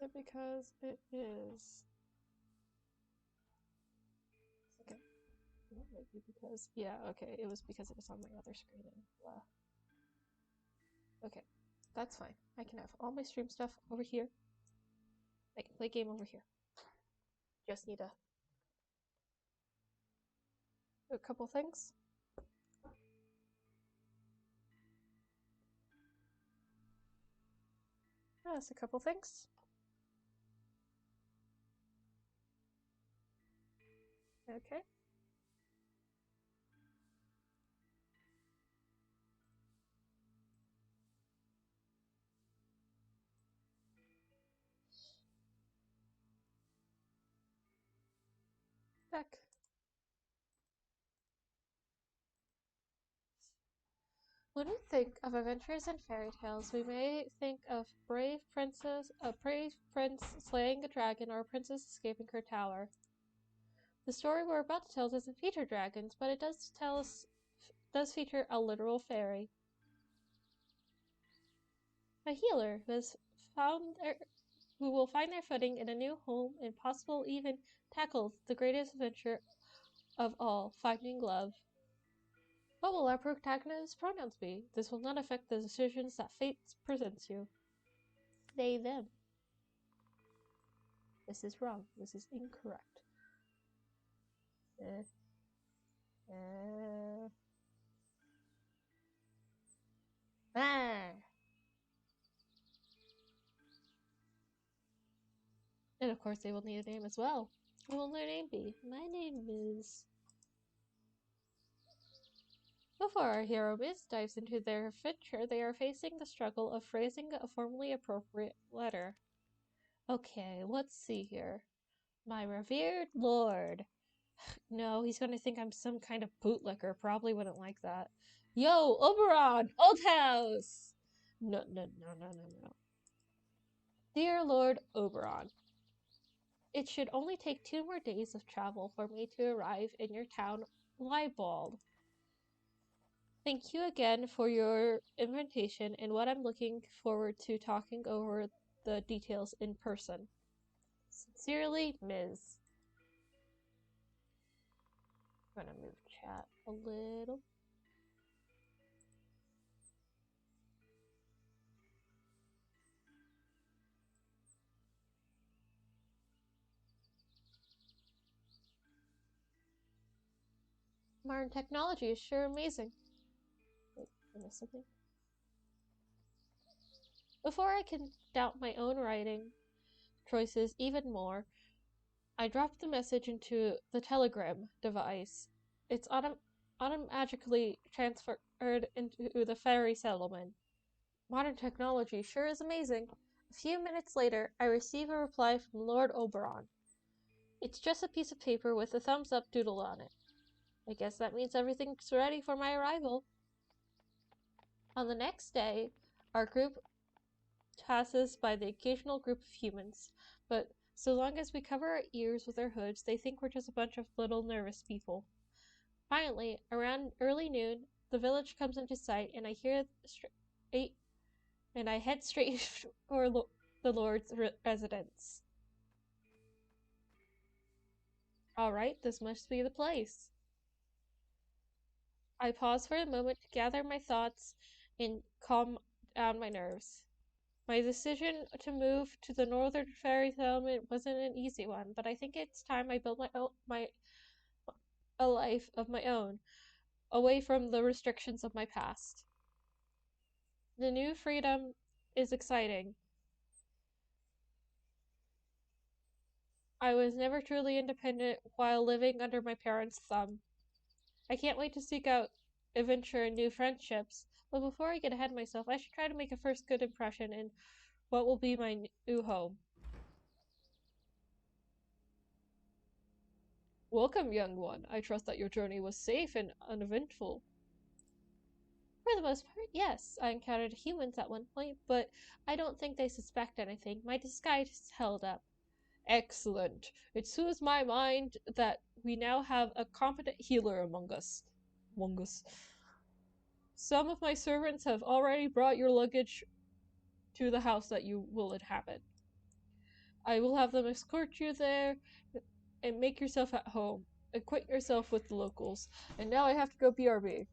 Is it because it is? Okay. It might be because... Yeah, okay. It was because it was on my other screen and blah. Okay. That's fine. I can have all my stream stuff over here. I can play game over here. Just need a couple things. Just a couple things. Okay. Back. When we think of adventures and fairy tales, we may think of a brave prince slaying a dragon, or a princess escaping her tower. The story we're about to tell doesn't feature dragons, but it does feature a literal fairy. A healer who will find their footing in a new home and possibly even tackle the greatest adventure of all, finding love. What will our protagonist's pronouns be? This will not affect the decisions that fate presents you. They, them. This is wrong. This is incorrect. And of course they will need a name as well. What will their name be? My name is... Before our hero Miss dives into their adventure, they are facing the struggle of phrasing a formally appropriate letter. Okay, let's see here. My revered lord. No, he's gonna think I'm some kind of bootlicker. Probably wouldn't like that. Yo, Oberon! Old house! No. Dear Lord Oberon, it should only take 2 more days of travel for me to arrive in your town, Liebald. Thank you again for your invitation and what I'm looking forward to talking over the details in person. Sincerely, Ms. I'm gonna move chat a little. Modern technology is sure amazing. Wait, I missed something? Before I can doubt my own writing choices even more, I dropped the message into the telegram device. It's automatically transferred into the ferry settlement. Modern technology sure is amazing. A few minutes later, I receive a reply from Lord Oberon. It's just a piece of paper with a thumbs up doodle on it. I guess that means everything's ready for my arrival. On the next day, our group passes by the occasional group of humans, but so long as we cover our ears with our hoods, they think we're just a bunch of little nervous people. Finally, around early noon, the village comes into sight, and I head straight for the Lord's residence. All right, this must be the place. I pause for a moment to gather my thoughts and calm down my nerves. My decision to move to the northern fairy settlement wasn't an easy one, but I think it's time I built a life of my own, away from the restrictions of my past. The new freedom is exciting. I was never truly independent while living under my parents' thumb. I can't wait to seek out adventure and new friendships, but before I get ahead of myself, I should try to make a first good impression in what will be my new home. Welcome, young one. I trust that your journey was safe and uneventful. For the most part, yes. I encountered humans at one point, but I don't think they suspect anything. My disguise held up. Excellent. It soothes my mind that we now have a competent healer among us. Some of my servants have already brought your luggage to the house that you will inhabit. I will have them escort you there and make yourself at home. Acquaint yourself with the locals. And now I have to go BRB.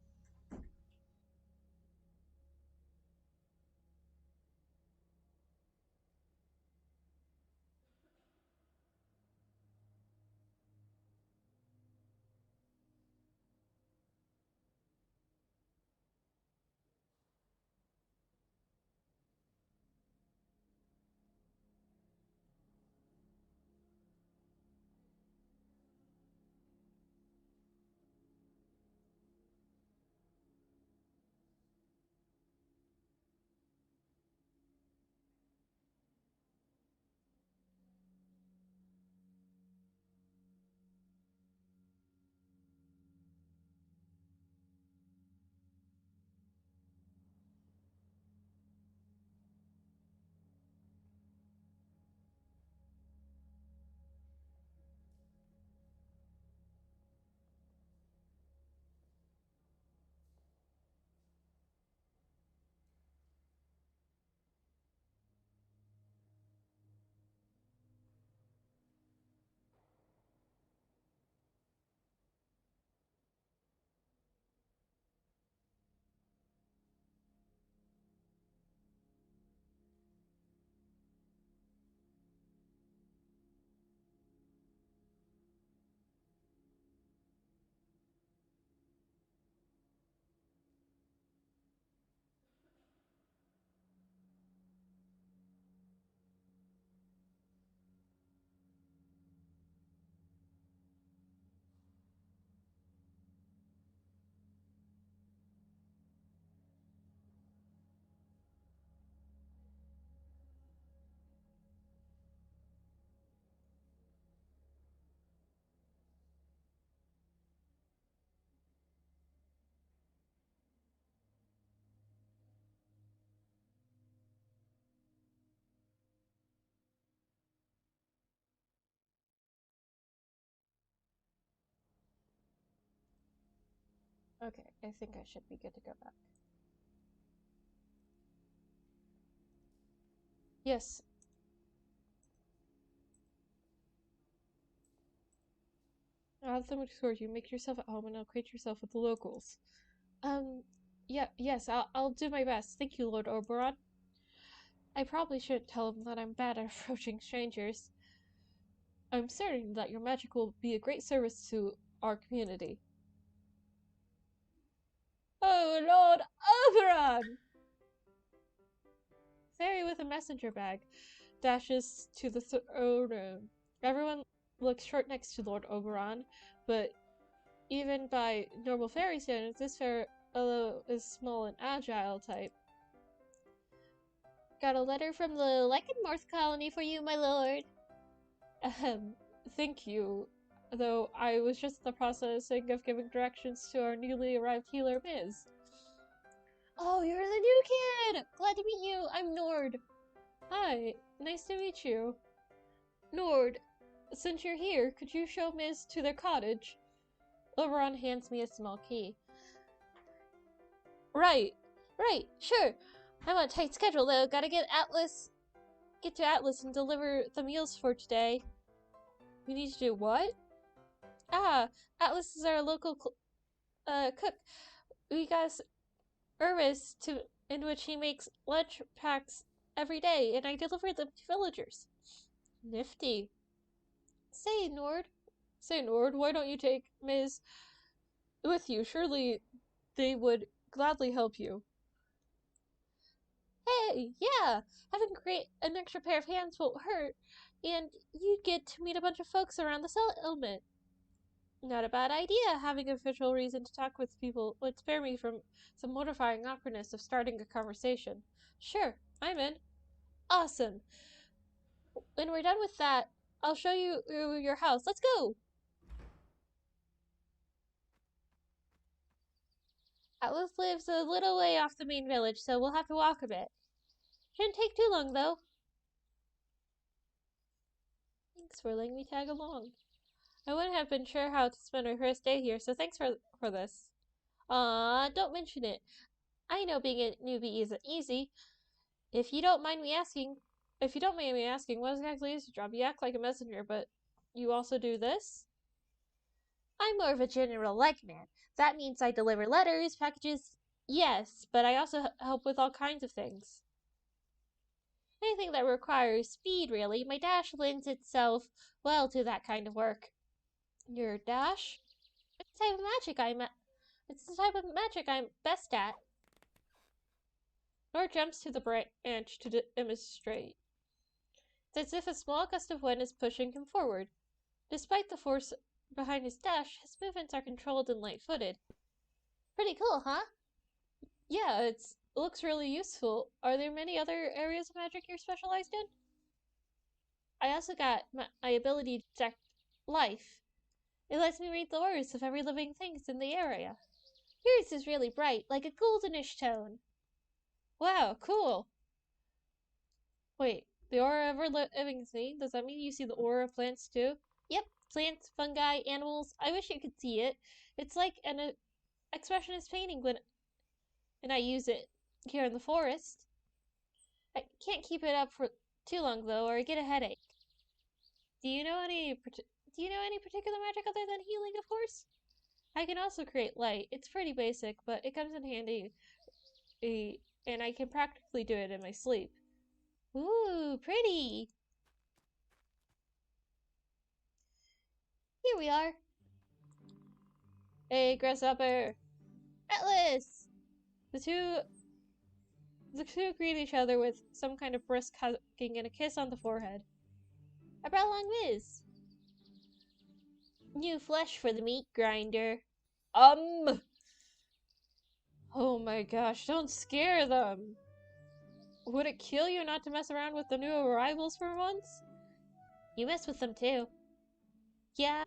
Okay, I think I should be good to go back. Yes. I'll have them escort you. Make yourself at home and acquaint yourself with the locals. Yes, I'll do my best. Thank you, Lord Oberon. I probably shouldn't tell him that I'm bad at approaching strangers. I'm certain that your magic will be a great service to our community. Oh, Lord Oberon! Fairy with a messenger bag dashes to the throne room. Everyone looks short next to Lord Oberon, but even by normal fairy standards, this fellow is small and agile type. Got a letter from the Leichenmorth colony for you, my lord. Thank you. Though I was just in the processing of giving directions to our newly arrived healer, Miz. Oh, you're the new kid! Glad to meet you. I'm Nord. Hi, nice to meet you. Nord, since you're here, could you show Miz to their cottage? Oberon hands me a small key. Right, sure. I'm on a tight schedule though. Gotta get to Atlas and deliver the meals for today. We need to do what? Atlas is our local cook. We got service in which he makes lunch packs every day, and I deliver them to villagers. Nifty. Say, Nord, why don't you take Miz with you? Surely they would gladly help you. Hey, yeah, having an extra pair of hands won't hurt, and you'd get to meet a bunch of folks around the settlement. Not a bad idea. Having an official reason to talk with people would spare me from some mortifying awkwardness of starting a conversation. Sure, I'm in. Awesome. When we're done with that, I'll show you your house. Let's go! Atlas lives a little way off the main village, so we'll have to walk a bit. Shouldn't take too long, though. Thanks for letting me tag along. I wouldn't have been sure how to spend my first day here, so thanks for this. Don't mention it. I know being a newbie isn't easy. If you don't mind me asking, what exactly is your job? You act like a messenger, but you also do this? I'm more of a general man. That means I deliver letters, packages, yes, but I also help with all kinds of things. Anything that requires speed, really. My dash lends itself well to that kind of work. Your dash? It's the type of magic I'm best at. Nor jumps to the branch to demonstrate. It's as if a small gust of wind is pushing him forward. Despite the force behind his dash, his movements are controlled and light-footed. Pretty cool, huh? Yeah, it looks really useful. Are there many other areas of magic you're specialized in? I also got my ability to detect life. It lets me read the auras of every living thing in the area. Yours is really bright, like a goldenish tone. Wow, cool. Wait, the aura of every living thing? Does that mean you see the aura of plants too? Yep, plants, fungi, animals. I wish you could see it. It's like an expressionist painting when I use it here in the forest. I can't keep it up for too long though, or I get a headache. Do you know any particular magic other than healing, of course? I can also create light. It's pretty basic, but it comes in handy, and I can practically do it in my sleep. Ooh, pretty! Here we are. Hey, Grasshopper! Atlas! The two greet each other with some kind of brisk hugging and a kiss on the forehead. I brought along Miz. New flesh for the meat grinder. Oh my gosh, don't scare them! Would it kill you not to mess around with the new arrivals for once? You mess with them too. Yeah,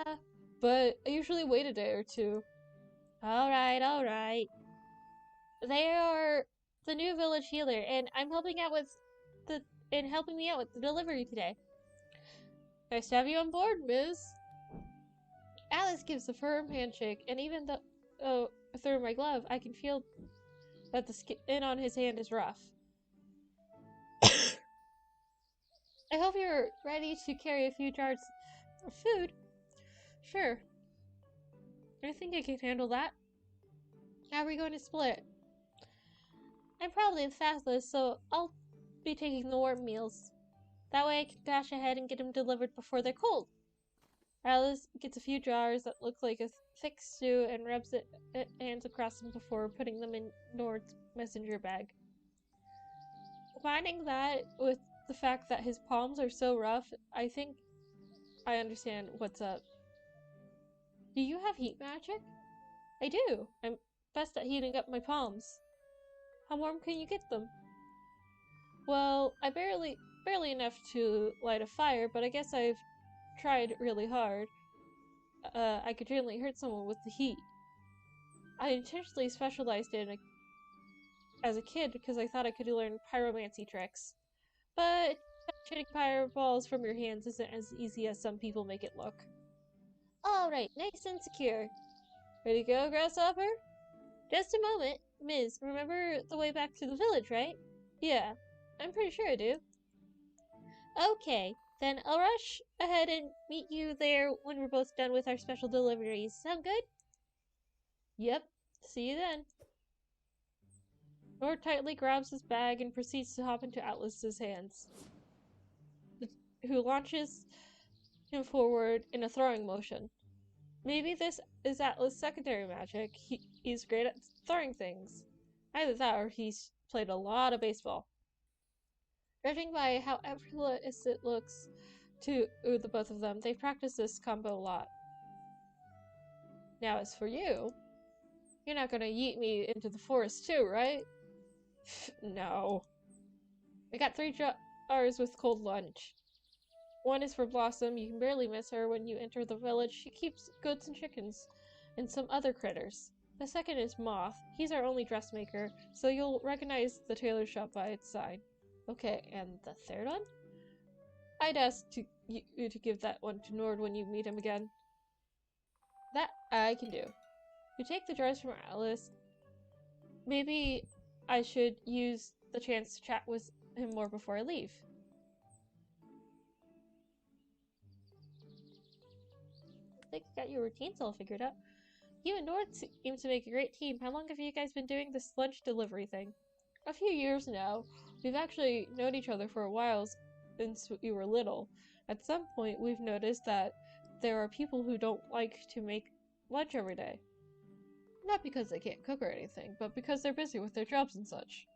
but I usually wait a day or two. Alright. They are the new village healer, and I'm helping me out with the delivery today. Nice to have you on board, Miz. Alice gives a firm handshake, and even through my glove, I can feel that the skin on his hand is rough. I hope you're ready to carry a few jars of food. Sure. I think I can handle that. How are we going to split? I'm probably the fastest, so I'll be taking the warm meals. That way I can dash ahead and get them delivered before they're cold. Alice gets a few jars that look like a thick stew and rubs it hands across them before putting them in Nord's messenger bag. Combining that with the fact that his palms are so rough, I think I understand what's up. Do you have heat magic? I do. I'm best at heating up my palms. How warm can you get them? Well, I barely enough to light a fire, but I guess I've tried really hard. I could generally hurt someone with the heat. I intentionally specialized in it as a kid because I thought I could learn pyromancy tricks. But shooting fireballs from your hands isn't as easy as some people make it look. Alright, nice and secure. Ready to go, Grasshopper? Just a moment. Ms., remember the way back to the village, right? Yeah, I'm pretty sure I do. Okay, then I'll rush ahead and meet you there when we're both done with our special deliveries. Sound good? Yep. See you then. Nord tightly grabs his bag and proceeds to hop into Atlas's hands, who launches him forward in a throwing motion. Maybe this is Atlas' secondary magic. He's great at throwing things. Either that or he's played a lot of baseball. Judging by how effortless it looks to the both of them, they've practiced this combo a lot. Now as for you, you're not gonna yeet me into the forest too, right? No. I got 3 jars with cold lunch. One is for Blossom. You can barely miss her when you enter the village. She keeps goats and chickens, and some other critters. The second is Moth. He's our only dressmaker, so you'll recognize the tailor shop by its sign. Okay, and the third one? I'd ask you to give that one to Nord when you meet him again. That I can do. You take the jars from Alice. Maybe I should use the chance to chat with him more before I leave. I think you got your routines all figured out. You and Nord seem to make a great team. How long have you guys been doing this lunch delivery thing? A few years now. We've actually known each other for a while since we were little. At some point, we've noticed that there are people who don't like to make lunch every day. Not because they can't cook or anything, but because they're busy with their jobs and such.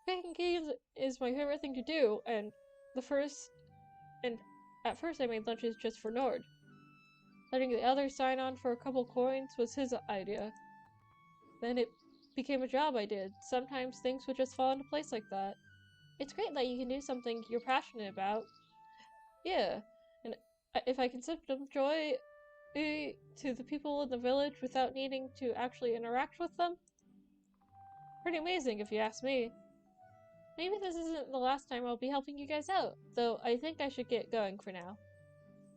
Baking games is my favorite thing to do, and at first I made lunches just for Nord. Letting the others sign on for a couple coins was his idea. Then it became a job I did. Sometimes things would just fall into place like that. It's great that you can do something you're passionate about. Yeah, and if I can sip some joy to the people in the village without needing to actually interact with them, pretty amazing if you ask me. Maybe this isn't the last time I'll be helping you guys out, though I think I should get going for now.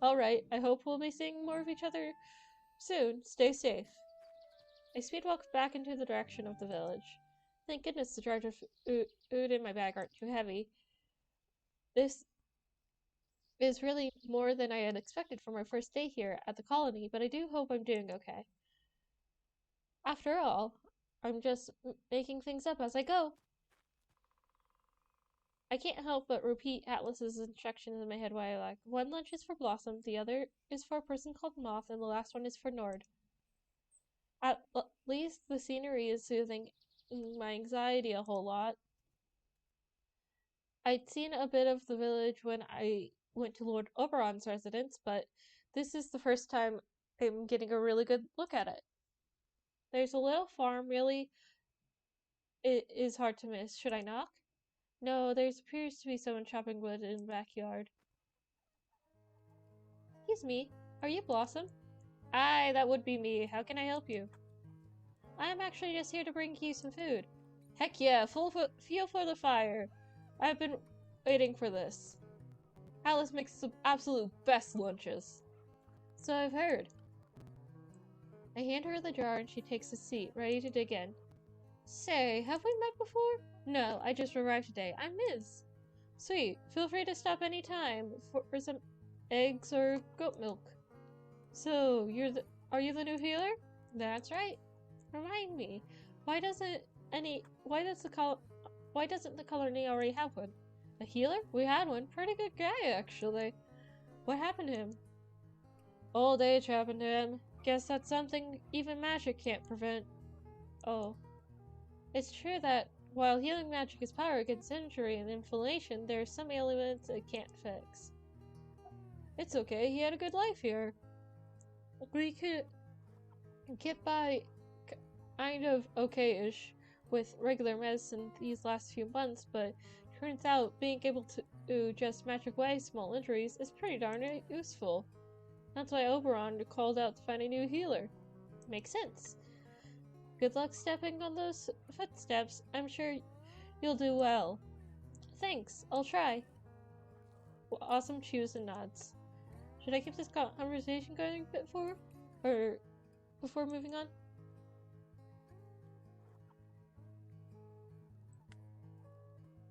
Alright, I hope we'll be seeing more of each other soon. Stay safe. I speedwalked back into the direction of the village. Thank goodness the jars of food in my bag aren't too heavy. This is really more than I had expected for my first day here at the colony, but I do hope I'm doing okay. After all, I'm just making things up as I go. I can't help but repeat Atlas's instructions in my head while I like. One lunch is for Blossom, the other is for a person called Moth, and the last one is for Nord. At least the scenery is soothing my anxiety a whole lot. I'd seen a bit of the village when I went to Lord Oberon's residence, but this is the first time I'm getting a really good look at it. There's a little farm, really. It is hard to miss. Should I knock? No, there appears to be someone chopping wood in the backyard. Excuse me, are you Blossom? Aye, that would be me. How can I help you? I'm actually just here to bring you some food. Heck yeah, fuel for the fire. I've been waiting for this. Alice makes some absolute best lunches. So I've heard. I hand her the jar and she takes a seat, ready to dig in. Say, have we met before? No, I just arrived today. I'm Ms. Sweet. Feel free to stop any time for some eggs or goat milk. So, are you the new healer? That's right. Remind me, why doesn't the colony already have one? A healer? We had one. Pretty good guy, actually. What happened to him? Old age happened to him. Guess that's something even magic can't prevent. Oh. It's true that while healing magic is power against injury and inflammation, there are some ailments it can't fix. It's okay, he had a good life here. We could get by kind of okay-ish with regular medicine these last few months, but turns out being able to just magic away small injuries is pretty darn useful. That's why Oberon called out to find a new healer. Makes sense. Good luck stepping on those footsteps. I'm sure you'll do well. Thanks, I'll try. Awesome chews and nods. Should I keep this conversation going a bit before moving on?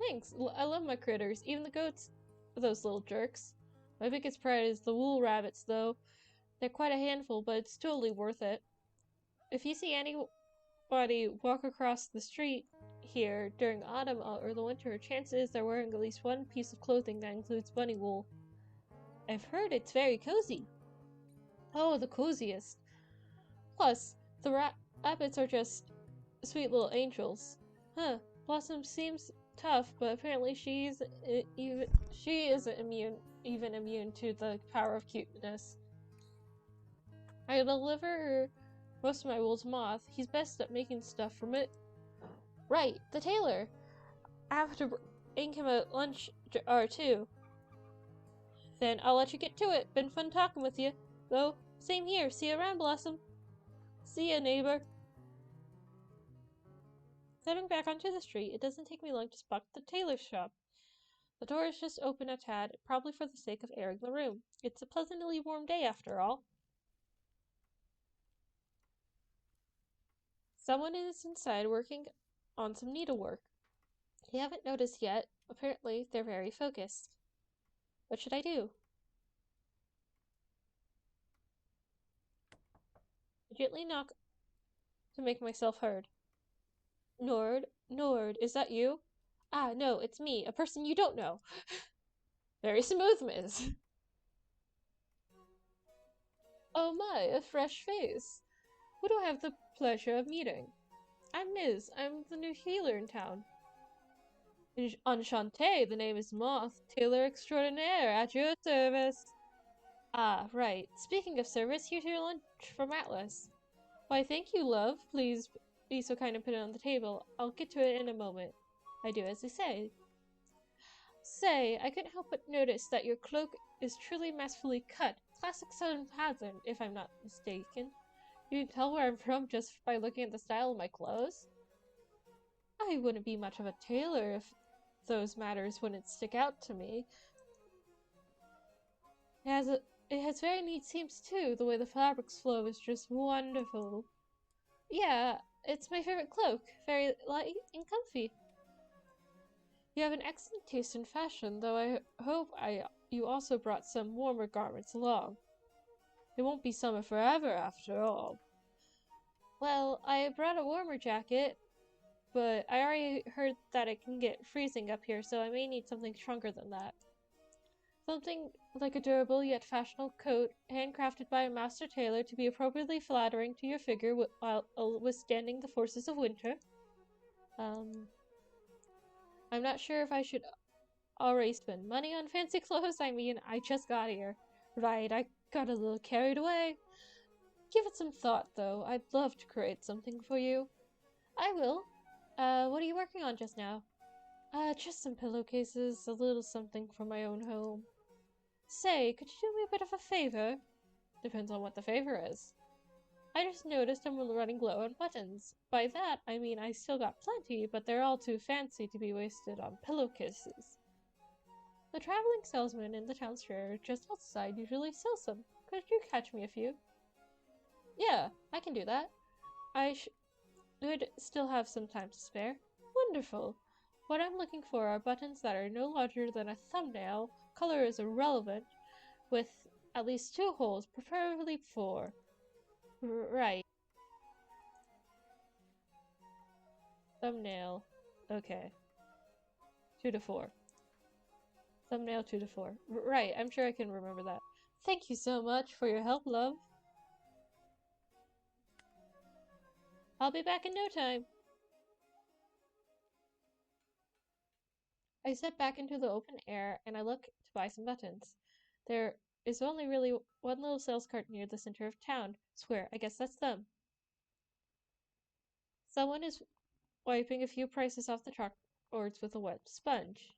Thanks. I love my critters, even the goats. Those little jerks. My biggest pride is the wool rabbits, though. They're quite a handful, but it's totally worth it. If you see anybody walk across the street here during autumn or the winter, chances they're wearing at least one piece of clothing that includes bunny wool. I've heard it's very cozy. Oh, the coziest. Plus, the rabbits are just sweet little angels. Huh, Blossom seems tough, but apparently she isn't immune to the power of cuteness. I deliver most of my wool to Moth. He's best at making stuff from it. Right, the tailor. I have to bring him a lunch jar too. Then I'll let you get to it. Been fun talking with you, though. Same here. See you around, Blossom. See ya, neighbor. Stepping back onto the street, it doesn't take me long to spot the tailor's shop. The door is just open a tad, probably for the sake of airing the room. It's a pleasantly warm day after all. Someone is inside working on some needlework. You haven't noticed yet. Apparently, they're very focused. What should I do? I gently knock to make myself heard. Nord, is that you? Ah, no, it's me, a person you don't know. Very smooth, miss. Oh my, a fresh face. Who do I have the pleasure of meeting? I'm Ms. I'm the new healer in town. Enchanté, the name is Moth, tailor extraordinaire, at your service. Ah, right. Speaking of service, here's your lunch from Atlas. Why, thank you, love. Please be so kind and put it on the table. I'll get to it in a moment. I do as you say. Say, I couldn't help but notice that your cloak is truly masterfully cut. Classic southern pattern, if I'm not mistaken. You can tell where I'm from just by looking at the style of my clothes? I wouldn't be much of a tailor if those matters wouldn't stick out to me. It has very neat seams too. The way the fabrics flow is just wonderful. Yeah, it's my favorite cloak. Very light and comfy. You have an excellent taste in fashion, though I hope you also brought some warmer garments along. It won't be summer forever, after all. Well, I brought a warmer jacket, but I already heard that it can get freezing up here, so I may need something stronger than that. Something like a durable yet fashionable coat, handcrafted by a master tailor to be appropriately flattering to your figure while withstanding the forces of winter. I'm not sure if I should already spend money on fancy clothes. I mean, I just got here. Right, I got a little carried away. Give it some thought, though. I'd love to create something for you. I will. What are you working on just now? Just some pillowcases, a little something for my own home. Say, could you do me a bit of a favor? Depends on what the favor is. I just noticed I'm running low on buttons. By that, I mean I still got plenty, but they're all too fancy to be wasted on pillowcases. The traveling salesman in the town's fair just outside usually sells some. Could you catch me a few? Yeah, I can do that. I should still have some time to spare. Wonderful. What I'm looking for are buttons that are no larger than a thumbnail, color is irrelevant, with at least 2 holes, preferably 4. Right. Thumbnail. Okay. 2 to 4. Thumbnail 2 to 4. Right, I'm sure I can remember that. Thank you so much for your help, love. I'll be back in no time. I step back into the open air and I look to buy some buttons. There is only really one little sales cart near the center of town. Swear, I guess that's them. Someone is wiping a few prices off the chalkboards with a wet sponge.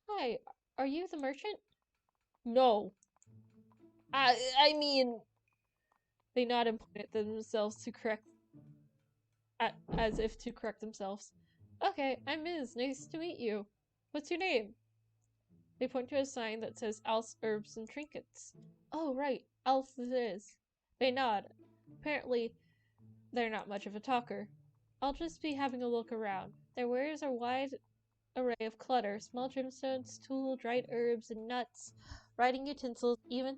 Hi, are you the merchant? No. I mean... They nod and point at themselves to correct... as if to correct themselves. Okay, I'm Ms. Nice to meet you. What's your name? They point to a sign that says Al's Herbs and Trinkets. Oh, right, Al's it is. They nod. Apparently, they're not much of a talker. I'll just be having a look around. Their wares are wide array of clutter, small gemstones, tool, dried herbs and nuts, writing utensils, even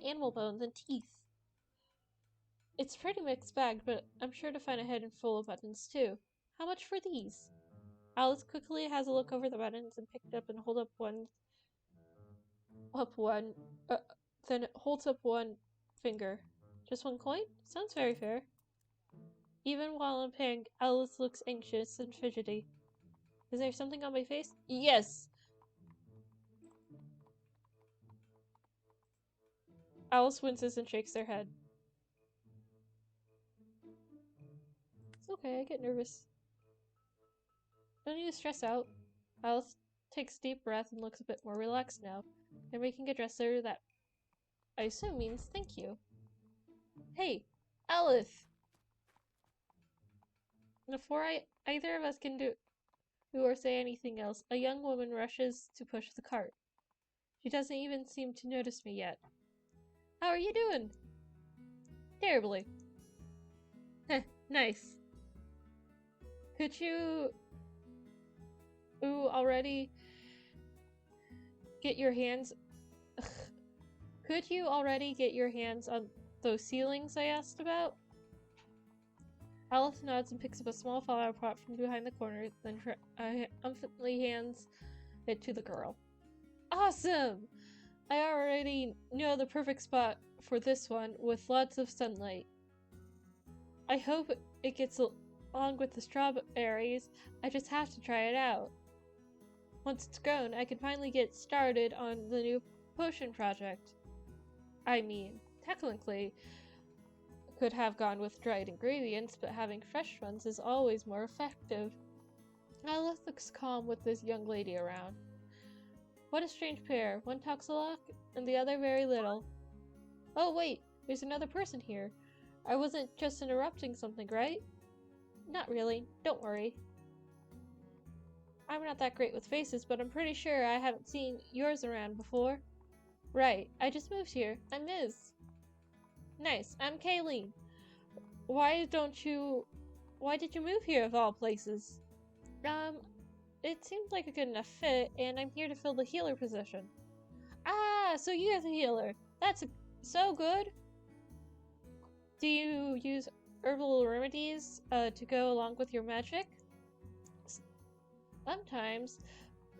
animal bones and teeth. It's a pretty mixed bag, but I'm sure to find a hidden full of buttons too. How much for these? Alice quickly has a look over the buttons and picked up and hold up one, then holds up one finger. Just 1 coin? Sounds very fair. Even while I'm paying, Alice looks anxious and fidgety. Is there something on my face? Yes! Alice winces and shakes their head. It's okay, I get nervous. Don't you stress out. Alice takes a deep breath and looks a bit more relaxed now. They're making a gesture that I assume means thank you. Hey, Alice! Before either of us can do or say anything else, a young woman rushes to push the cart. She doesn't even seem to notice me yet. How are you doing? Terribly. Heh, nice. Could you already get your hands on those ceilings I asked about? Alice nods and picks up a small flower pot from behind the corner, then triumphantly hands it to the girl. Awesome! I already know the perfect spot for this one, with lots of sunlight. I hope it gets along with the strawberries. I just have to try it out. Once it's grown, I can finally get started on the new potion project. I mean, technically, could have gone with dried ingredients, but having fresh ones is always more effective. Alice looks calm with this young lady around. What a strange pair. One talks a lot, and the other very little. Oh wait, there's another person here. I wasn't just interrupting something, right? Not really. Don't worry. I'm not that great with faces, but I'm pretty sure I haven't seen yours around before. Right, I just moved here. I'm Ms. Nice, I'm Kayleen. Why did you move here of all places? It seems like a good enough fit, and I'm here to fill the healer position. Ah, so you're the healer. That's so good. Do you use herbal remedies to go along with your magic? Sometimes,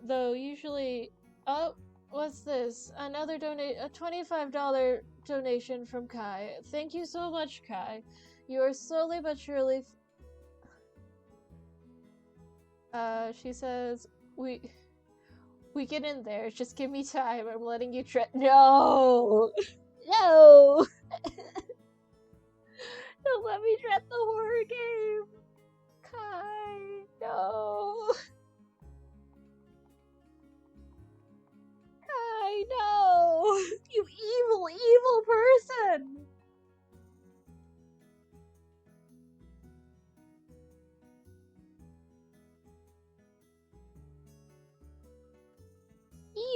though usually... Oh, what's this? Another a $25 donation from Kai. Thank you so much, Kai. You are slowly but surely... she says, we get in there. Just give me time. I'm letting you try. No! No! Don't let me dread the horror game! Kai, no! Kai, no! You evil, evil person!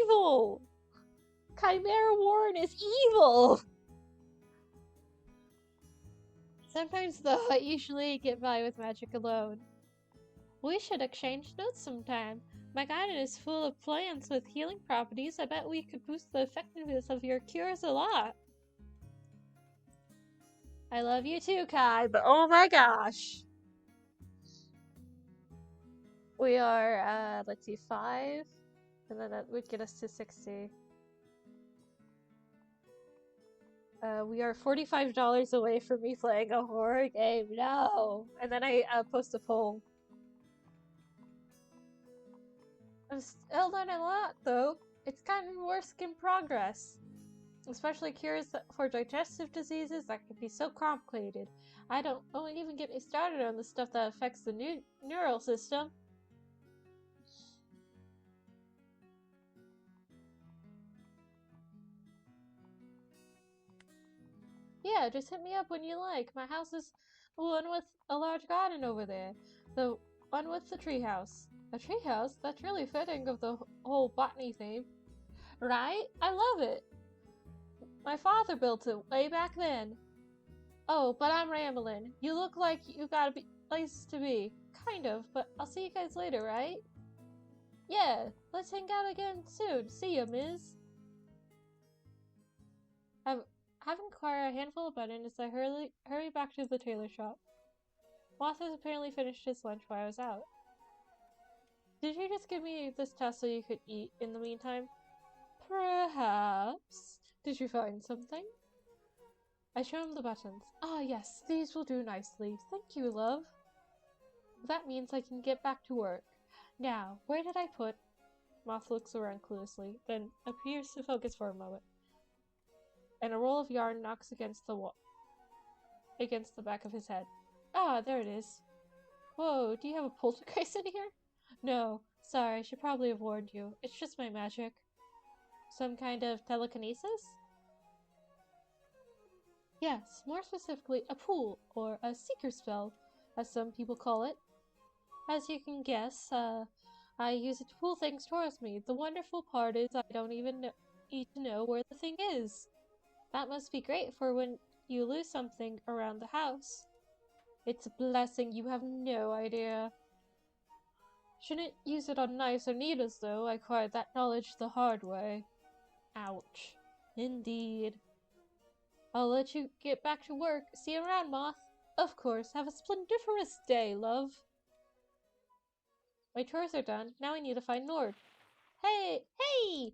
Evil! Chimera Warren is evil! Sometimes, though, I usually get by with magic alone. We should exchange notes sometime. My garden is full of plants with healing properties. I bet we could boost the effectiveness of your cures a lot. I love you too, Kai, but oh my gosh. We are, let's see, 5, and then that would get us to 60. We are $45 away from me playing a horror game. No! And then I post a poll. I'm still learning a lot, though. It's gotten worse in progress. Especially cures for digestive diseases that can be so complicated. Don't even get me started on the stuff that affects the neural system. Yeah, just hit me up when you like. My house is the one with a large garden over there. The one with the treehouse. A treehouse? That's really fitting of the whole botany theme. Right? I love it. My father built it way back then. Oh, but I'm rambling. You look like you got a place to be. Kind of, but I'll see you guys later, right? Yeah, let's hang out again soon. See ya, Ms. Having acquired a handful of buttons as I hurry back to the tailor shop. Moth has apparently finished his lunch while I was out. Did you just give me this test so you could eat in the meantime? Perhaps. Did you find something? I show him the buttons. Ah, yes, these will do nicely. Thank you, love. That means I can get back to work. Now, where did I put... Moth looks around cluelessly, then appears to focus for a moment. And a roll of yarn knocks against the wall, against the back of his head. Ah, there it is. Whoa, do you have a poltergeist in here? No, sorry, I should probably have warned you. It's just my magic. Some kind of telekinesis? Yes, more specifically, a pool, or a seeker spell, as some people call it. As you can guess, I use it to pull things towards me. The wonderful part is I don't even need to know where the thing is. That must be great for when you lose something around the house. It's a blessing, you have no idea. Shouldn't use it on knives or needles, though. I acquired that knowledge the hard way. Ouch. Indeed. I'll let you get back to work. See you around, Moth. Of course. Have a splendiferous day, love. My chores are done. Now I need to find Nord. Hey! Hey!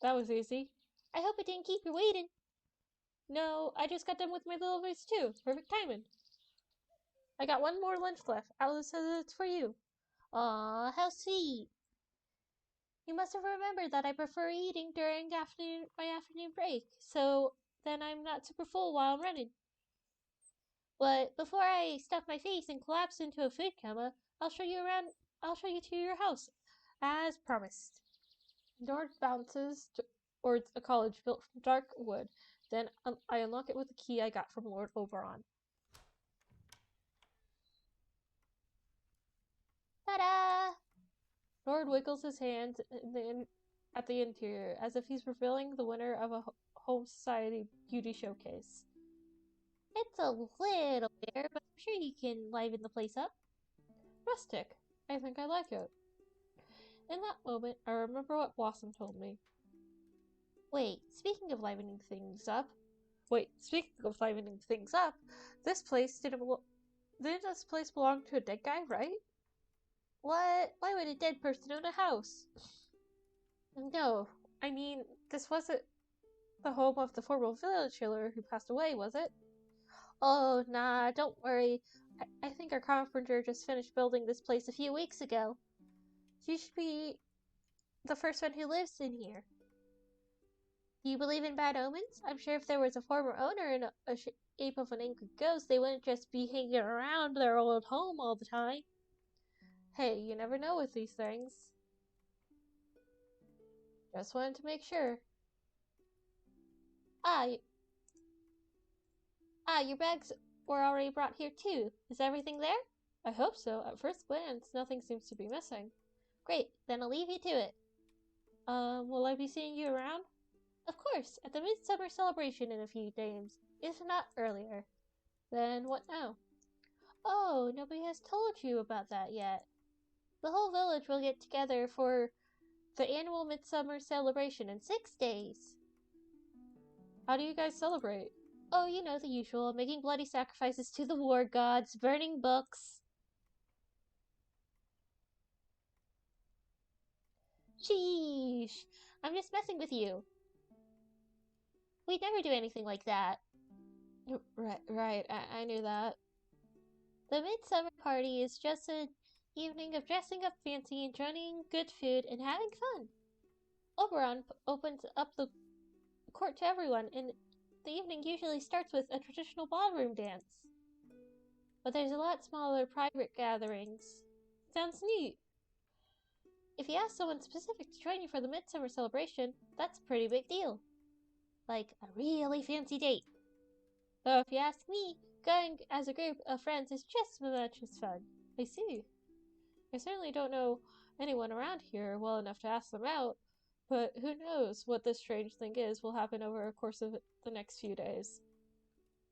That was easy. I hope it didn't keep you waiting. No, I just got done with my little race too. Perfect timing. I got one more lunch left. Alice says it's for you. Aw, how sweet. You must have remembered that I prefer eating during my afternoon break, so then I'm not super full while I'm running. But before I stuff my face and collapse into a food coma, I'll show you to your house, as promised. Nord bounces towards a college built from dark wood. Then I unlock it with a key I got from Lord Oberon. Ta-da! Nord wiggles his hands at the interior, as if he's revealing the winner of a Home Society beauty showcase. It's a little bare, but I'm sure you can liven the place up. Rustic. I think I like it. In that moment, I remember what Blossom told me. Wait, speaking of livening things up, this place didn't this place belong to a dead guy, right? What? Why would a dead person own a house? No, I mean, this wasn't the home of the former village healer who passed away, was it? Oh, nah, don't worry. I think our carpenter just finished building this place a few weeks ago. You should be the first one who lives in here. Do you believe in bad omens? I'm sure if there was a former owner in a shape of an angry ghost, they wouldn't just be hanging around their old home all the time. Hey, you never know with these things. Just wanted to make sure. Your bags were already brought here too. Is everything there? I hope so. At first glance, nothing seems to be missing. Great, then I'll leave you to it. Will I be seeing you around? Of course, at the Midsummer Celebration in a few days, if not earlier. Then what now? Oh, nobody has told you about that yet. The whole village will get together for the annual Midsummer Celebration in 6 days. How do you guys celebrate? Oh, you know the usual, making bloody sacrifices to the war gods, burning books. Sheesh, I'm just messing with you. We'd never do anything like that. Right, I knew that. The Midsummer Party is just an evening of dressing up fancy, enjoying good food, and having fun. Oberon opens up the court to everyone, and the evening usually starts with a traditional ballroom dance. But there's a lot smaller private gatherings. Sounds neat. If you ask someone specific to join you for the Midsummer Celebration, that's a pretty big deal. Like a really fancy date. Though if you ask me, going as a group of friends is just as much as fun. I see. I certainly don't know anyone around here well enough to ask them out, but who knows what this strange thing will happen over a course of the next few days.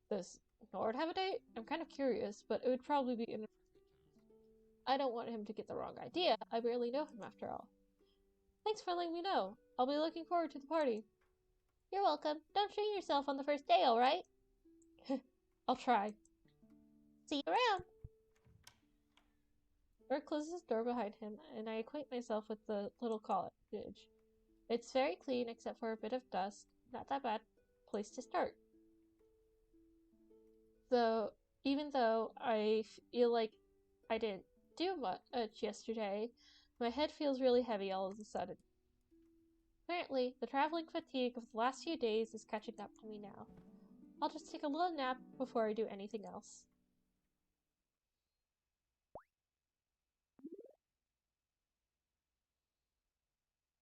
Does Nord have a date? I'm kind of curious, but it would probably be in. I don't want him to get the wrong idea. I barely know him after all. Thanks for letting me know. I'll be looking forward to the party. You're welcome. Don't strain yourself on the first day, alright? I'll try. See you around. Bert closes his door behind him, and I acquaint myself with the little cottage. It's very clean except for a bit of dust. Not that bad. Place to start. Even though I feel like I didn't do much yesterday, my head feels really heavy all of a sudden. Apparently, the traveling fatigue of the last few days is catching up to me now. I'll just take a little nap before I do anything else.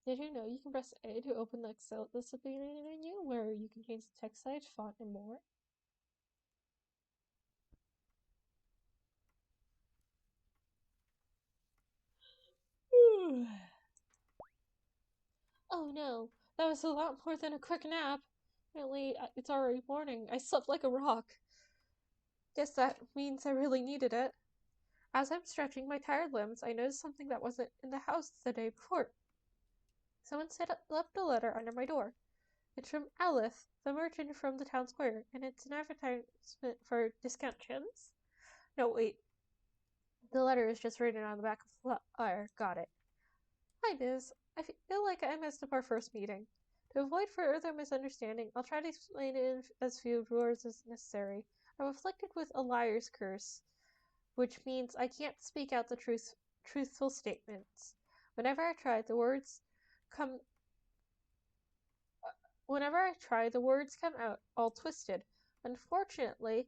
Did you know you can press A to open the accessibility menu where you can change the text size, font, and more? Oh no, that was a lot more than a quick nap. Apparently, it's already morning. I slept like a rock. Guess that means I really needed it. As I'm stretching my tired limbs, I noticed something that wasn't in the house the day before. Someone left a letter under my door. It's from Alice, the merchant from the town square, and it's an advertisement for discount gyms. No, wait. The letter is just written on the back of the flyer. Got it. Hi, Biz. I feel like I messed up our first meeting. To avoid further misunderstanding, I'll try to explain it in as few words as necessary. I'm afflicted with a liar's curse, which means I can't speak out the truthful statements. Whenever I try, the words come out all twisted. Unfortunately,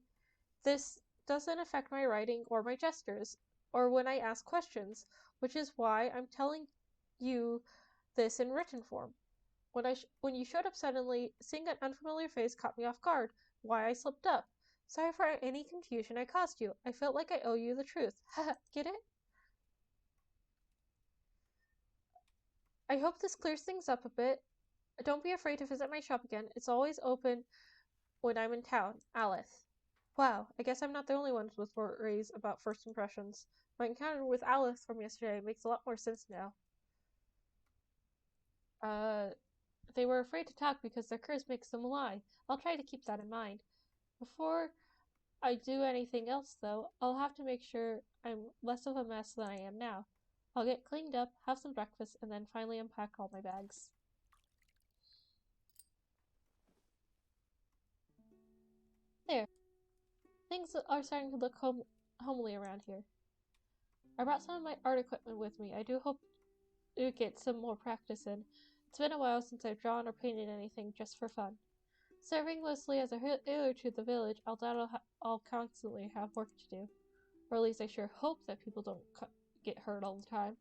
this doesn't affect my writing or my gestures, or when I ask questions, which is why I'm telling you this in written form. When you showed up suddenly, seeing an unfamiliar face caught me off guard. Why I slipped up. Sorry for any confusion I caused you. I felt like I owe you the truth. Haha, get it? I hope this clears things up a bit. Don't be afraid to visit my shop again. It's always open when I'm in town. Alice. Wow, I guess I'm not the only one with worries about first impressions. My encounter with Alice from yesterday makes a lot more sense now. They were afraid to talk because their curse makes them lie. I'll try to keep that in mind. Before I do anything else, though, I'll have to make sure I'm less of a mess than I am now. I'll get cleaned up, have some breakfast, and then finally unpack all my bags. There. Things are starting to look homely around here. I brought some of my art equipment with me. I do hope to get some more practice in. It's been a while since I've drawn or painted anything just for fun. Serving mostly as a healer to the village, I'll constantly have work to do. Or at least I sure hope that people don't get hurt all the time.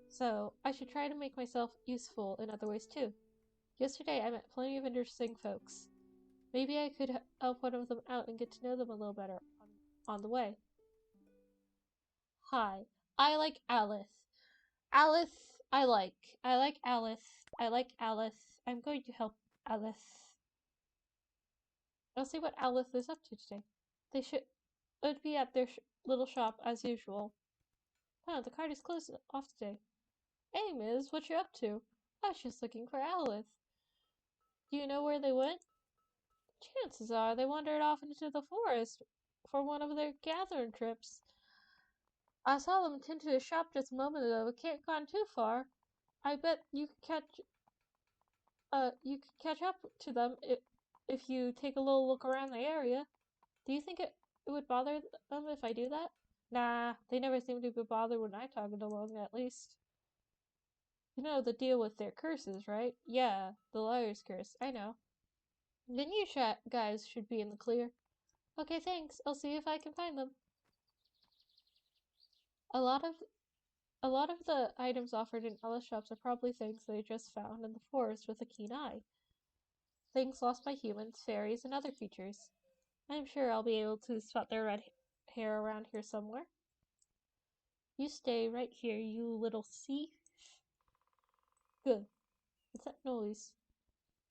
So, I should try to make myself useful in other ways too. Yesterday I met plenty of interesting folks. Maybe I could help one of them out and get to know them a little better on the way. Hi, I like Alice. Alice, I like Alice. I like Alice. I'm going to help Alice. I'll see what Alice is up to today. They would be at their little shop as usual. Oh, the card is closed off today. Hey, Miz, what you up to? I was just looking for Alice. Do you know where they went? Chances are they wandered off into the forest for one of their gathering trips. I saw them tend to a shop just a moment ago, but can't gone too far. I bet you could catch up to them if you take a little look around the area. Do you think it would bother them if I do that? Nah, they never seem to be bothered when I talk to them, at least. You know the deal with their curses, right? Yeah, the liar's curse, I know. Then you guys should be in the clear. Okay, thanks. I'll see if I can find them. A lot of the items offered in Alice shops are probably things they just found in the forest with a keen eye. Things lost by humans, fairies, and other creatures. I'm sure I'll be able to spot their red hair around here somewhere. You stay right here, you little thief. Good. What's that noise?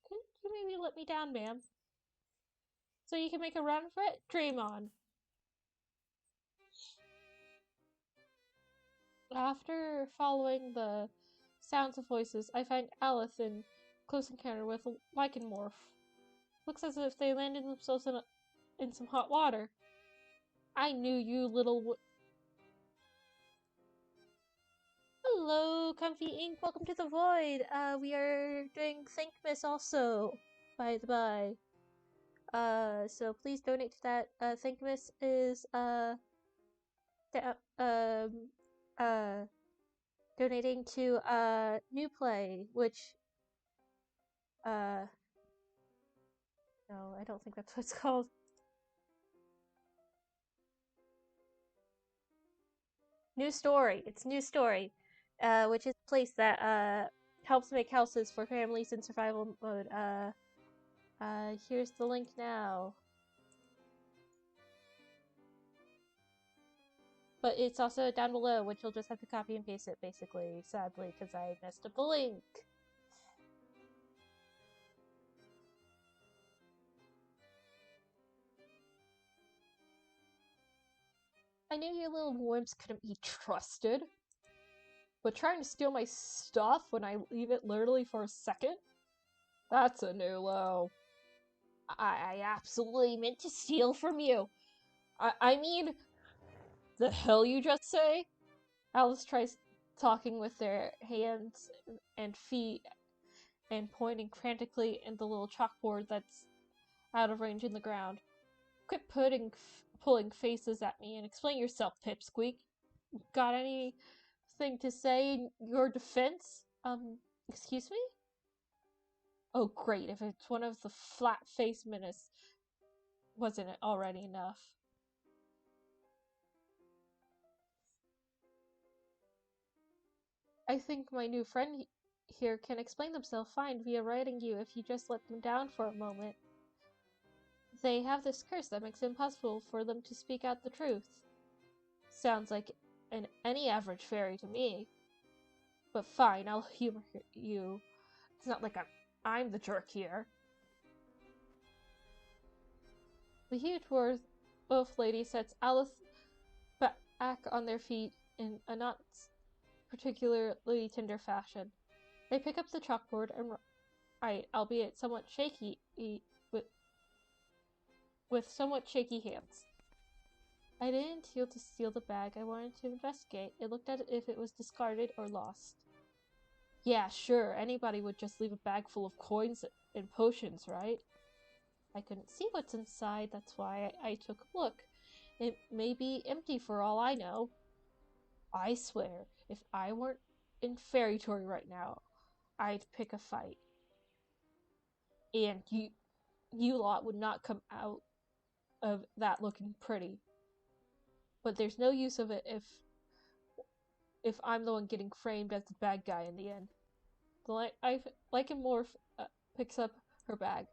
Could you maybe let me down, ma'am? So you can make a run for it? Dream on. After following the sounds of voices, I find Alice in close encounter with a lycanmorph. Looks as if they landed themselves in some hot water. I knew you little Hello, Comfy Ink. Welcome to the Void. We are doing Thankmas also, by the by. So please donate to that. Thankmas is, donating to, New Play, which, no, I don't think that's what it's called. New Story. It's New Story, which is a place that, helps make houses for families in survival mode. Here's the link now. But it's also down below, which you'll just have to copy and paste it, basically, sadly, because I messed up the link. I knew you little wimps couldn't be trusted. But trying to steal my stuff when I leave it literally for a second? That's a new low. I absolutely meant to steal from you. I mean, the hell you just say? Alice tries talking with their hands and feet and pointing frantically at the little chalkboard that's out of range in the ground. Quit pulling faces at me and explain yourself, Pipsqueak. Got anything to say in your defense? Excuse me? Oh great, if it's one of the flat-faced menace, wasn't it already enough? I think my new friend here can explain themselves fine via writing you if you just let them down for a moment. They have this curse that makes it impossible for them to speak out the truth. Sounds like any average fairy to me. But fine, I'll humor you. It's not like I'm the jerk here. The huge wolf lady sets Alice back on their feet in a not particularly tender fashion. They pick up the chalkboard and write, albeit somewhat shaky, with somewhat shaky hands. I didn't steal to steal the bag. I wanted to investigate. It looked at it if it was discarded or lost. Yeah, sure. Anybody would just leave a bag full of coins and potions, right? I couldn't see what's inside. That's why I took a look. It may be empty for all I know. I swear, if I weren't in Fairytory right now, I'd pick a fight. And you lot would not come out of that looking pretty. But there's no use of it if I'm the one getting framed as the bad guy in the end. The Lycanmorph picks up her bag.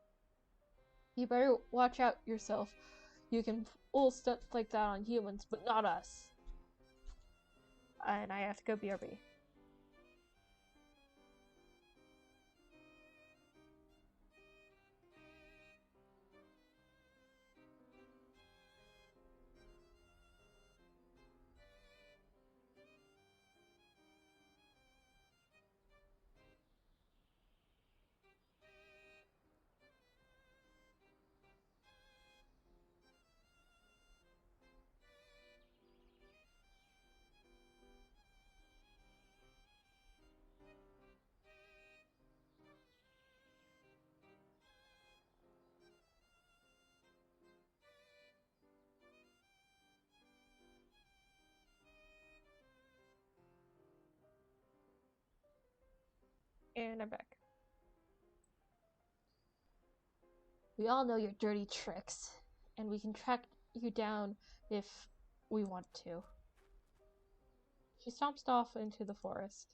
You better watch out yourself. You can pull stuff like that on humans, but not us. And I have to go BRB. And I'm back. We all know your dirty tricks, and we can track you down if we want to. She stomps off into the forest.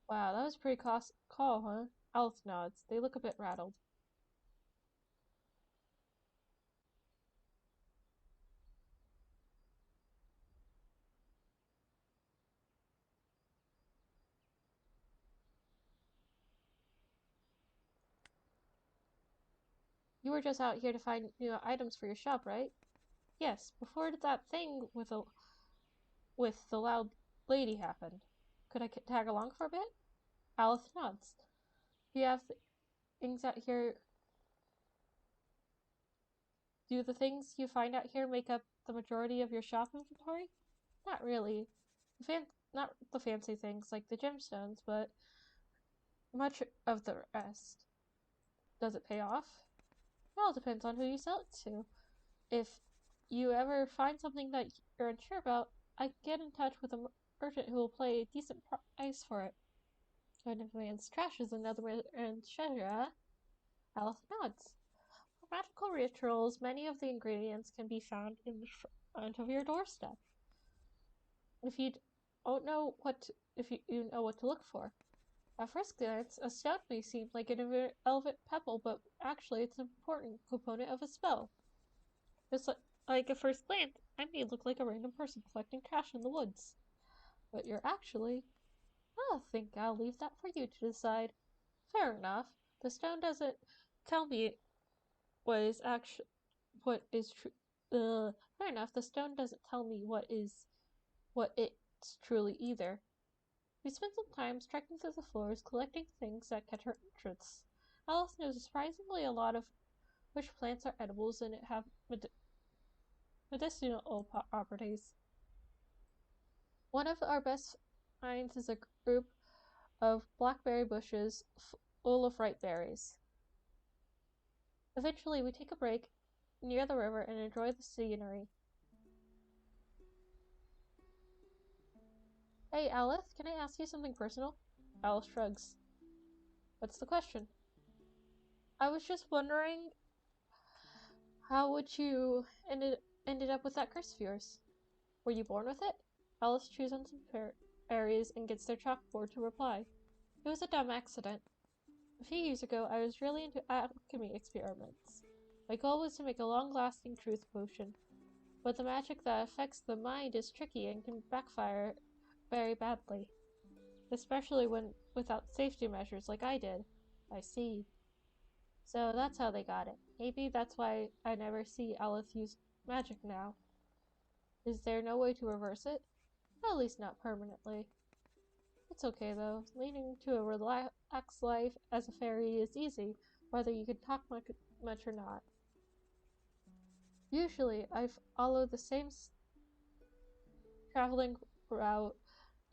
Wow, that was a pretty call, huh? Alice nods. They look a bit rattled. You were just out here to find new items for your shop, right? Yes, before that thing with the loud lady happened. Could I tag along for a bit? Alice nods. Do you have things out here? Do the things you find out here make up the majority of your shop inventory? Not really. Not the fancy things like the gemstones, but much of the rest. Does it pay off? Well, it depends on who you sell it to. If you ever find something that you're unsure about, I can get in touch with a merchant who will pay a decent price for it. When a man's trash is another man's treasure, huh? Alice nods. For magical rituals, many of the ingredients can be found in the front of your doorstep. If you don't know you know what to look for. At first glance, a stone may seem like an velvet pebble, but actually it's an important component of a spell. Just like at first glance, I may look like a random person collecting trash in the woods. But you're actually... I think I'll leave that for you to decide. Fair enough. The stone doesn't tell me what is true. Fair enough. The stone doesn't tell me what it's truly either. We spent some time trekking through the floors, collecting things that catch her interest. Alice knows surprisingly a lot of which plants are edibles and have medicinal properties. One of our best finds is a group of blackberry bushes full of ripe berries. Eventually, we take a break near the river and enjoy the scenery. Hey, Alice, can I ask you something personal? Alice shrugs. What's the question? I was just wondering how would you ended up with that curse of yours? Were you born with it? Alice chews on some berries and gets their chalkboard to reply. It was a dumb accident. A few years ago, I was really into alchemy experiments. My goal was to make a long-lasting truth potion, but the magic that affects the mind is tricky and can backfire very badly, especially when without safety measures like I did. I see. So that's how they got it. Maybe that's why I never see Alice use magic now. Is there no way to reverse it? At least not permanently. It's okay though. Leading to a relaxed life as a fairy is easy, whether you can talk much or not. Usually, I follow the same traveling route,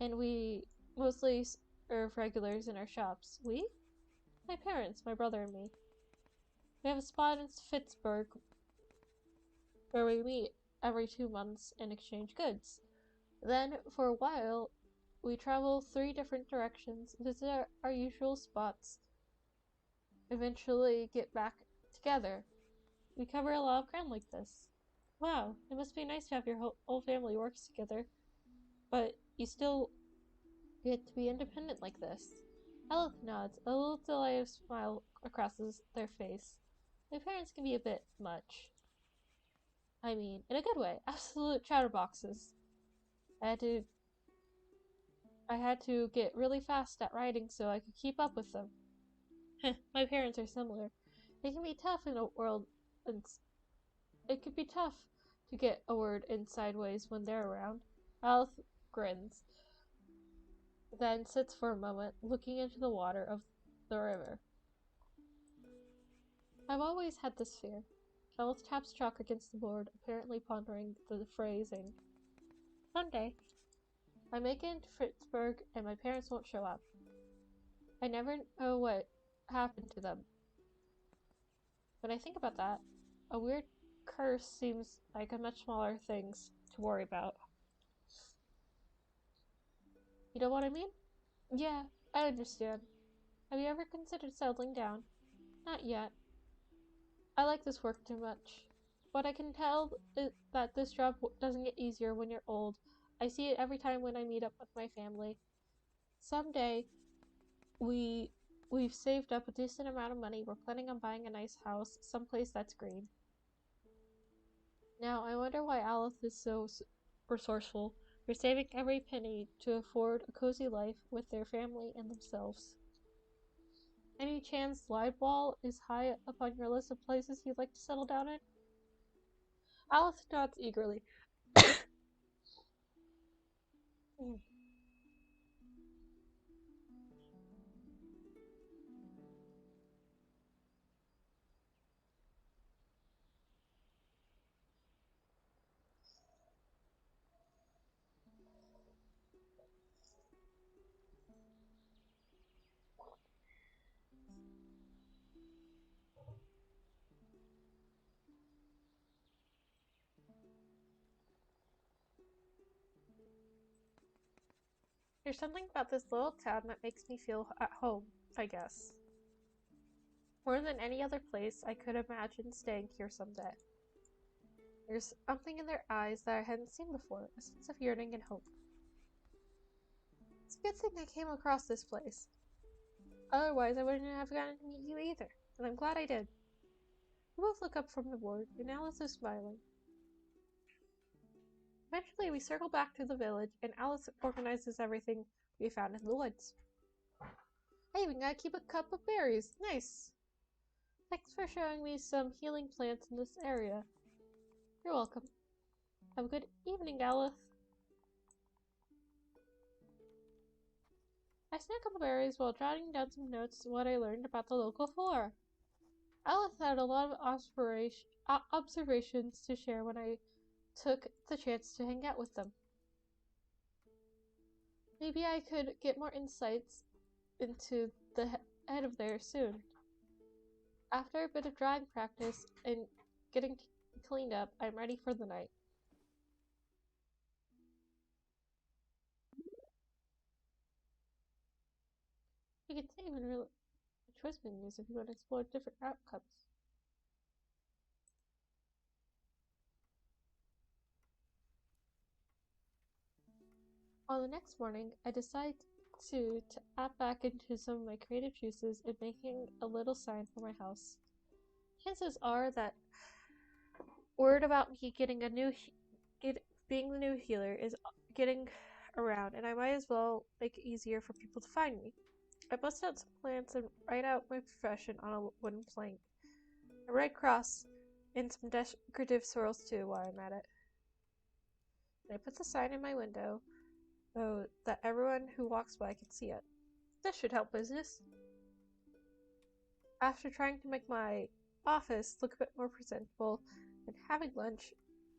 and we mostly serve regulars in our shops. We? My parents, my brother, and me. We have a spot in Pittsburgh where we meet every 2 months and exchange goods. Then, for a while, we travel 3 different directions, visit our usual spots, eventually get back together. We cover a lot of ground like this. Wow, it must be nice to have your whole family works together, but you still get to be independent like this. Alice nods, a little delighted smile crosses their face. My parents can be a bit much. I mean, in a good way, absolute chatterboxes. I had to get really fast at writing so I could keep up with them. My parents are similar. It can be tough in a world, and it could be tough to get a word in sideways when they're around. Alice grins, then sits for a moment, looking into the water of the river. I've always had this fear. Alice taps chalk against the board, apparently pondering the phrasing. Someday, I make it into Pittsburgh and my parents won't show up. I never know what happened to them. When I think about that, a weird curse seems like a much smaller things to worry about. You know what I mean? Yeah, I understand. Have you ever considered settling down? Not yet. I like this work too much. But I can tell that this job doesn't get easier when you're old. I see it every time when I meet up with my family. Someday, we've saved up a decent amount of money. We're planning on buying a nice house, someplace that's green. Now, I wonder why Alice is so resourceful. They're saving every penny to afford a cozy life with their family and themselves. Any chance Slidewall is high up on your list of places you'd like to settle down in? Alice nods eagerly. There's something about this little town that makes me feel at home, I guess. More than any other place, I could imagine staying here someday. There's something in their eyes that I hadn't seen before, a sense of yearning and hope. It's a good thing I came across this place. Otherwise, I wouldn't have gotten to meet you either, and I'm glad I did. We both look up from the board, and Alice is smiling. Eventually, we circle back to the village, and Alice organizes everything we found in the woods. I even got to keep a cup of berries. Nice! Thanks for showing me some healing plants in this area. You're welcome. Have a good evening, Alice. I snack on the berries while jotting down some notes on what I learned about the local flora. Alice had a lot of observations to share when I took the chance to hang out with them. Maybe I could get more insights into the head of theirs soon. After a bit of drawing practice and getting cleaned up, I'm ready for the night. You can save and really twist menus if you want to explore different outcomes. On the next morning, I decide to tap back into some of my creative juices and making a little sign for my house. Chances are that word about me getting being the new healer is getting around, and I might as well make it easier for people to find me. I bust out some plants and write out my profession on a wooden plank. A red cross and some decorative swirls too while I'm at it. And I put the sign in my window so that everyone who walks by can see it. This should help business. After trying to make my office look a bit more presentable and having lunch,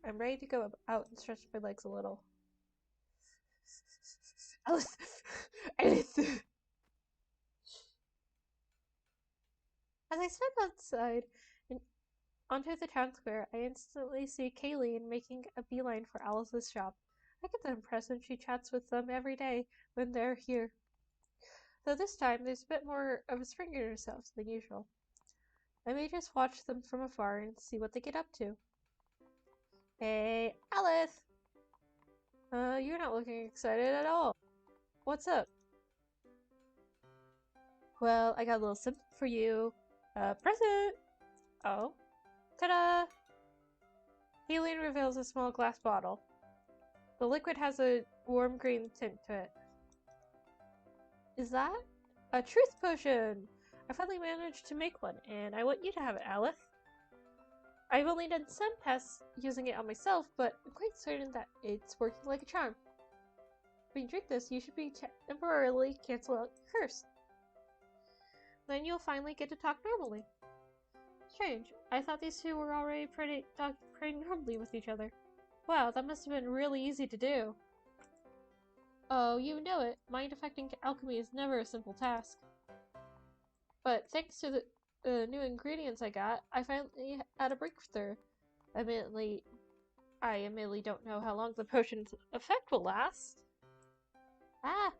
I'm ready to go out and stretch my legs a little. Alice! Alice! As I step outside and onto the town square, I instantly see Kayleen making a beeline for Alice's shop. I get the impression she chats with them every day when they're here. Though this time, there's a bit more of a spring in herself than usual. I may just watch them from afar and see what they get up to. Hey, Alice! You're not looking excited at all. What's up? Well, I got a little something for you. Present! Oh. Ta-da! Helium reveals a small glass bottle. The liquid has a warm green tint to it. Is that a truth potion? I finally managed to make one, and I want you to have it, Alice. I've only done some tests using it on myself, but I'm quite certain that it's working like a charm. When you drink this, you should be temporarily cancel out your curse. Then you'll finally get to talk normally. Strange. I thought these two were already talking normally with each other. Wow, that must have been really easy to do. Oh, you know it. Mind-affecting alchemy is never a simple task. But thanks to the new ingredients I got, I finally had a breakthrough. I admittedly don't know how long the potion's effect will last. Ah!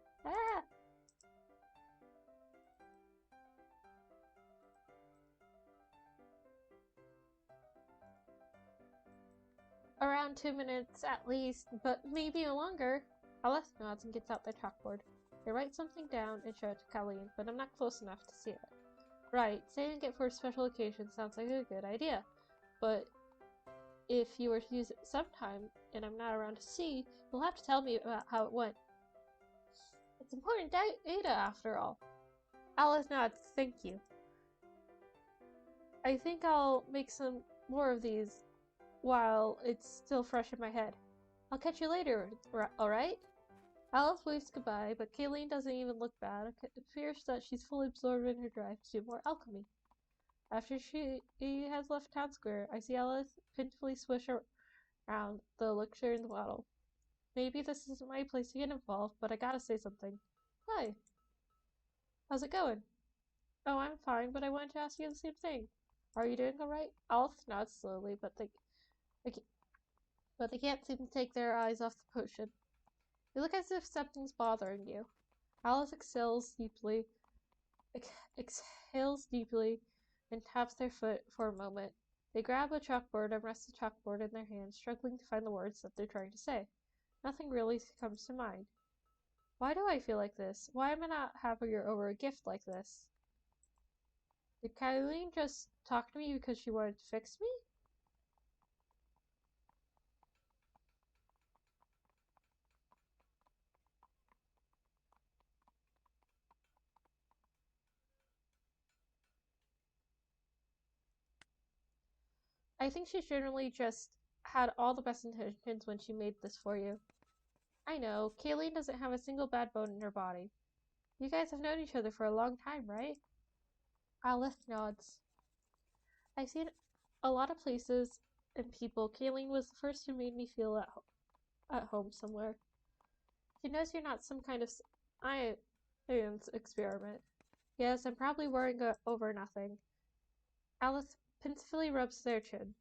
Around 2 minutes at least, but maybe longer. Alice nods and gets out their chalkboard. They write something down and show it to Colleen, but I'm not close enough to see it. Right, saving it for a special occasion sounds like a good idea, but if you were to use it sometime and I'm not around to see, you'll have to tell me about how it went. It's important data after all. Alice nods, thank you. I think I'll make some more of these while it's still fresh in my head. I'll catch you later, alright? Alice waves goodbye, but Kayleen doesn't even look bad. It appears that she's fully absorbed in her drive to do more alchemy. After she has left town square, I see Alice painfully swish around the elixir in the bottle. Maybe this isn't my place to get involved, but I gotta say something. Hi. How's it going? Oh, I'm fine, but I wanted to ask you the same thing. Are you doing alright? Alice nods slowly, but they can't seem to take their eyes off the potion. You look as if something's bothering you. Alice exhales deeply, and taps their foot for a moment. They grab a chalkboard and rest the chalkboard in their hands, struggling to find the words that they're trying to say. Nothing really comes to mind. Why do I feel like this? Why am I not happier over a gift like this? Did Kylene just talk to me because she wanted to fix me? I think she generally just had all the best intentions when she made this for you. I know, Kayleen doesn't have a single bad bone in her body. You guys have known each other for a long time, right? Alice nods. I've seen a lot of places and people. Kayleen was the first who made me feel at home somewhere. She knows you're not some kind of science experiment. Yes, I'm probably worrying over nothing. Alice pensively rubs their chin.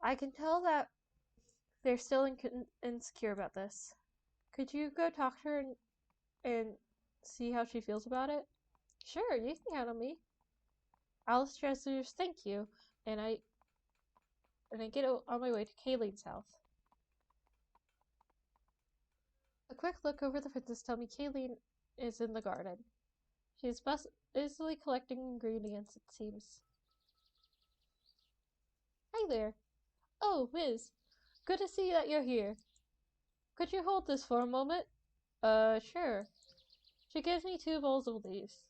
I can tell that they're still insecure about this. Could you go talk to her and see how she feels about it? Sure, you can count on me. Alice gestures thank you, and I get on my way to Kayleen's house. A quick look over the fences tells me Kayleen is in the garden. She is busily collecting ingredients, it seems. Hi there. Oh, Miz. Good to see that you're here. Could you hold this for a moment? Sure. She gives me 2 bowls of leaves.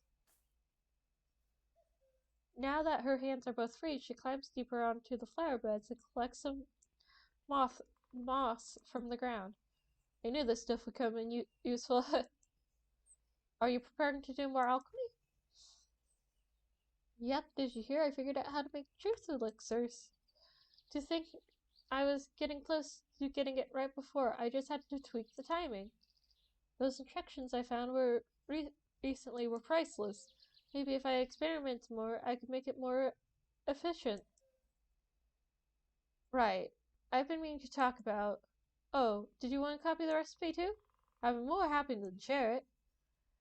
Now that her hands are both free, she climbs deeper onto the flower beds and collects some moss from the ground. I knew this stuff would come in useful. Are you preparing to do more alchemy? Yep, did you hear? I figured out how to make truth elixirs. To think I was getting close to getting it right before, I just had to tweak the timing. Those instructions I found recently were priceless. Maybe if I experiment more, I could make it more efficient. Right. I've been meaning to talk about... Oh, did you want to copy the recipe too? I'd be more happy to share it.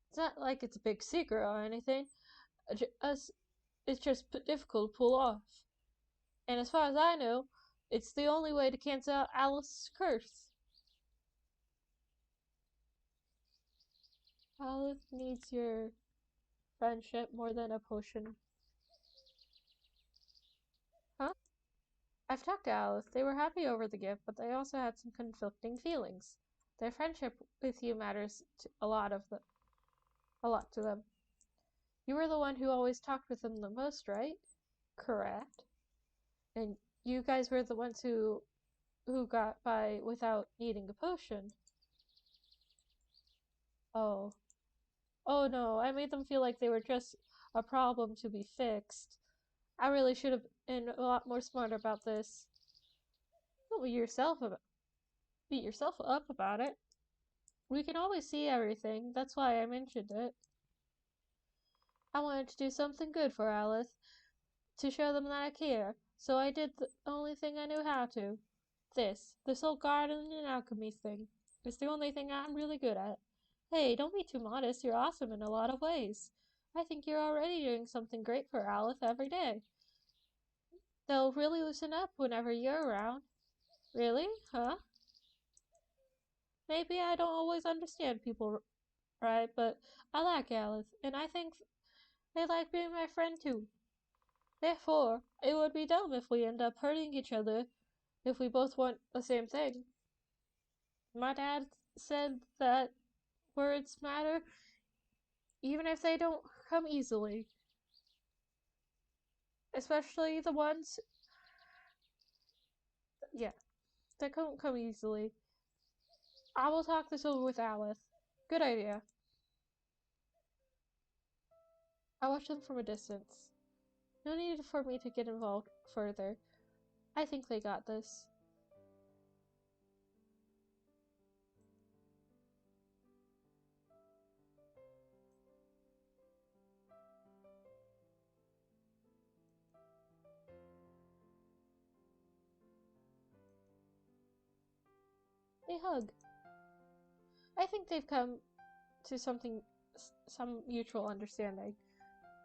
It's not like it's a big secret or anything. It's just difficult to pull off. And as far as I know, it's the only way to cancel out Alice's curse. Alice needs your friendship more than a potion. Huh? I've talked to Alice. They were happy over the gift, but they also had some conflicting feelings. Their friendship with you matters a lot to them. You were the one who always talked with them the most, right? Correct. And you guys were the ones who got by without needing a potion. Oh. Oh no, I made them feel like they were just a problem to be fixed. I really should have been a lot more smart about this. Don't beat yourself up about it. We can always see everything. That's why I mentioned it. I wanted to do something good for Alice, to show them that I care. So I did the only thing I knew how to. This whole garden and alchemy thing. It's the only thing I'm really good at. Hey, don't be too modest. You're awesome in a lot of ways. I think you're already doing something great for Alice every day. They'll really loosen up whenever you're around. Really? Huh? Maybe I don't always understand people right, but I like Alice, and I think they like being my friend too. Therefore, it would be dumb if we end up hurting each other if we both want the same thing. My dad said that words matter even if they don't come easily. Especially the ones, that don't come easily. I will talk this over with Alice. Good idea. I watched them from a distance. No need for me to get involved further. I think they got this. They hug. I think they've come to some mutual understanding.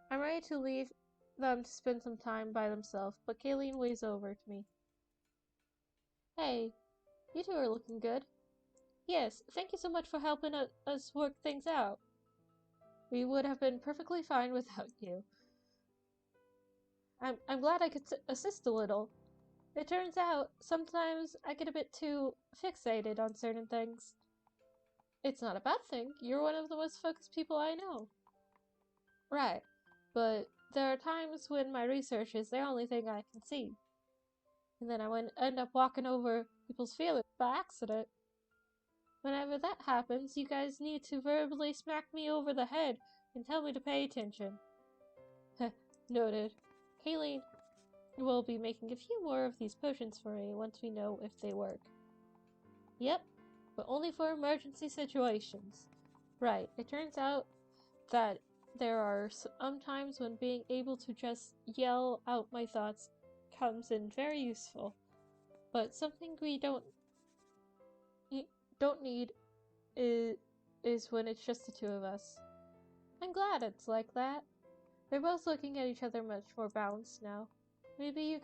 I'm ready to leave them to spend some time by themselves, but Kayleen waves over to me. Hey, you two are looking good. Yes, thank you so much for helping us work things out. We would have been perfectly fine without you. I'm glad I could assist a little. It turns out, sometimes I get a bit too fixated on certain things. It's not a bad thing. You're one of the most focused people I know. Right, but there are times when my research is the only thing I can see. And then I end up walking over people's feelings by accident. Whenever that happens, you guys need to verbally smack me over the head and tell me to pay attention. Noted. Kayleen will be making a few more of these potions for me once we know if they work. Yep, but only for emergency situations. Right, it turns out that there are some times when being able to just yell out my thoughts comes in very useful. But something we don't need is when it's just the two of us. I'm glad it's like that. They're both looking at each other much more balanced now. Maybe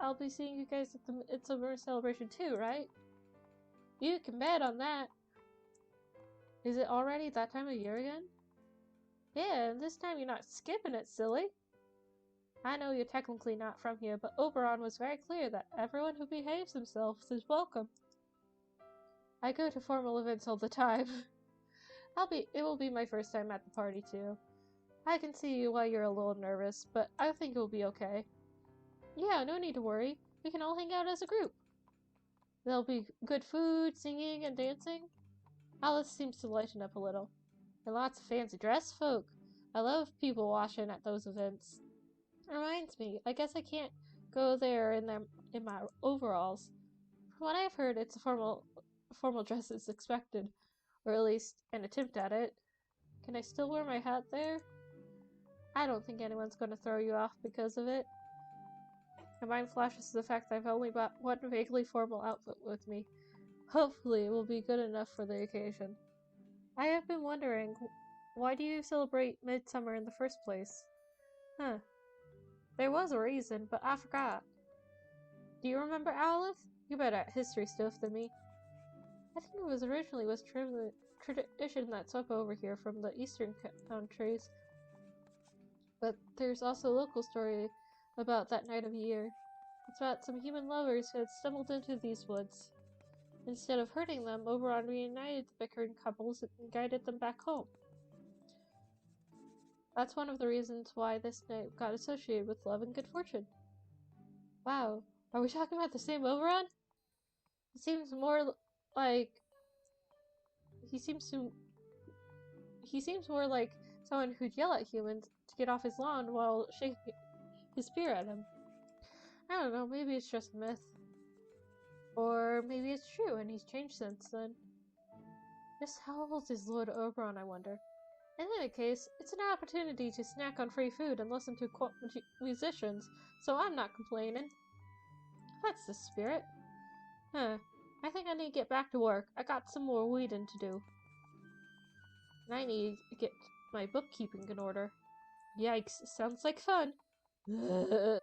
I'll be seeing you guys at the Midsummer Celebration too, right? You can bet on that. Is it already that time of year again? Yeah, and this time you're not skipping it, silly. I know you're technically not from here, but Oberon was very clear that everyone who behaves themselves is welcome. I go to formal events all the time. It will be my first time at the party too. I can see why you're a little nervous, but I think it will be okay. Yeah, no need to worry. We can all hang out as a group. There'll be good food, singing, and dancing. Alice seems to lighten up a little. And lots of fancy dress folk. I love people watching at those events. Reminds me, I guess I can't go there in my overalls. From what I've heard, it's a formal dress is expected, or at least an attempt at it. Can I still wear my hat there? I don't think anyone's going to throw you off because of it. My mind flashes to the fact that I've only brought one vaguely formal outfit with me. Hopefully it will be good enough for the occasion. I have been wondering, why do you celebrate Midsummer in the first place? Huh. There was a reason, but I forgot. Do you remember, Alice? You're better at history stuff than me. I think it was originally tradition that swept over here from the eastern countries. But there's also a local story about that night of year. It's about some human lovers who had stumbled into these woods. Instead of hurting them, Oberon reunited the bickering couples and guided them back home. That's one of the reasons why this night got associated with love and good fortune. Wow, are we talking about the same Oberon? It seems more like... He seems more like someone who'd yell at humans to get off his lawn while shaking his spear at him. I don't know, maybe it's just a myth. Or maybe it's true and he's changed since then. Just how old is Lord Oberon, I wonder? In any case, it's an opportunity to snack on free food and listen to musicians, so I'm not complaining. That's the spirit. Huh. I think I need to get back to work. I got some more weeding to do. And I need to get my bookkeeping in order. Yikes, sounds like fun. You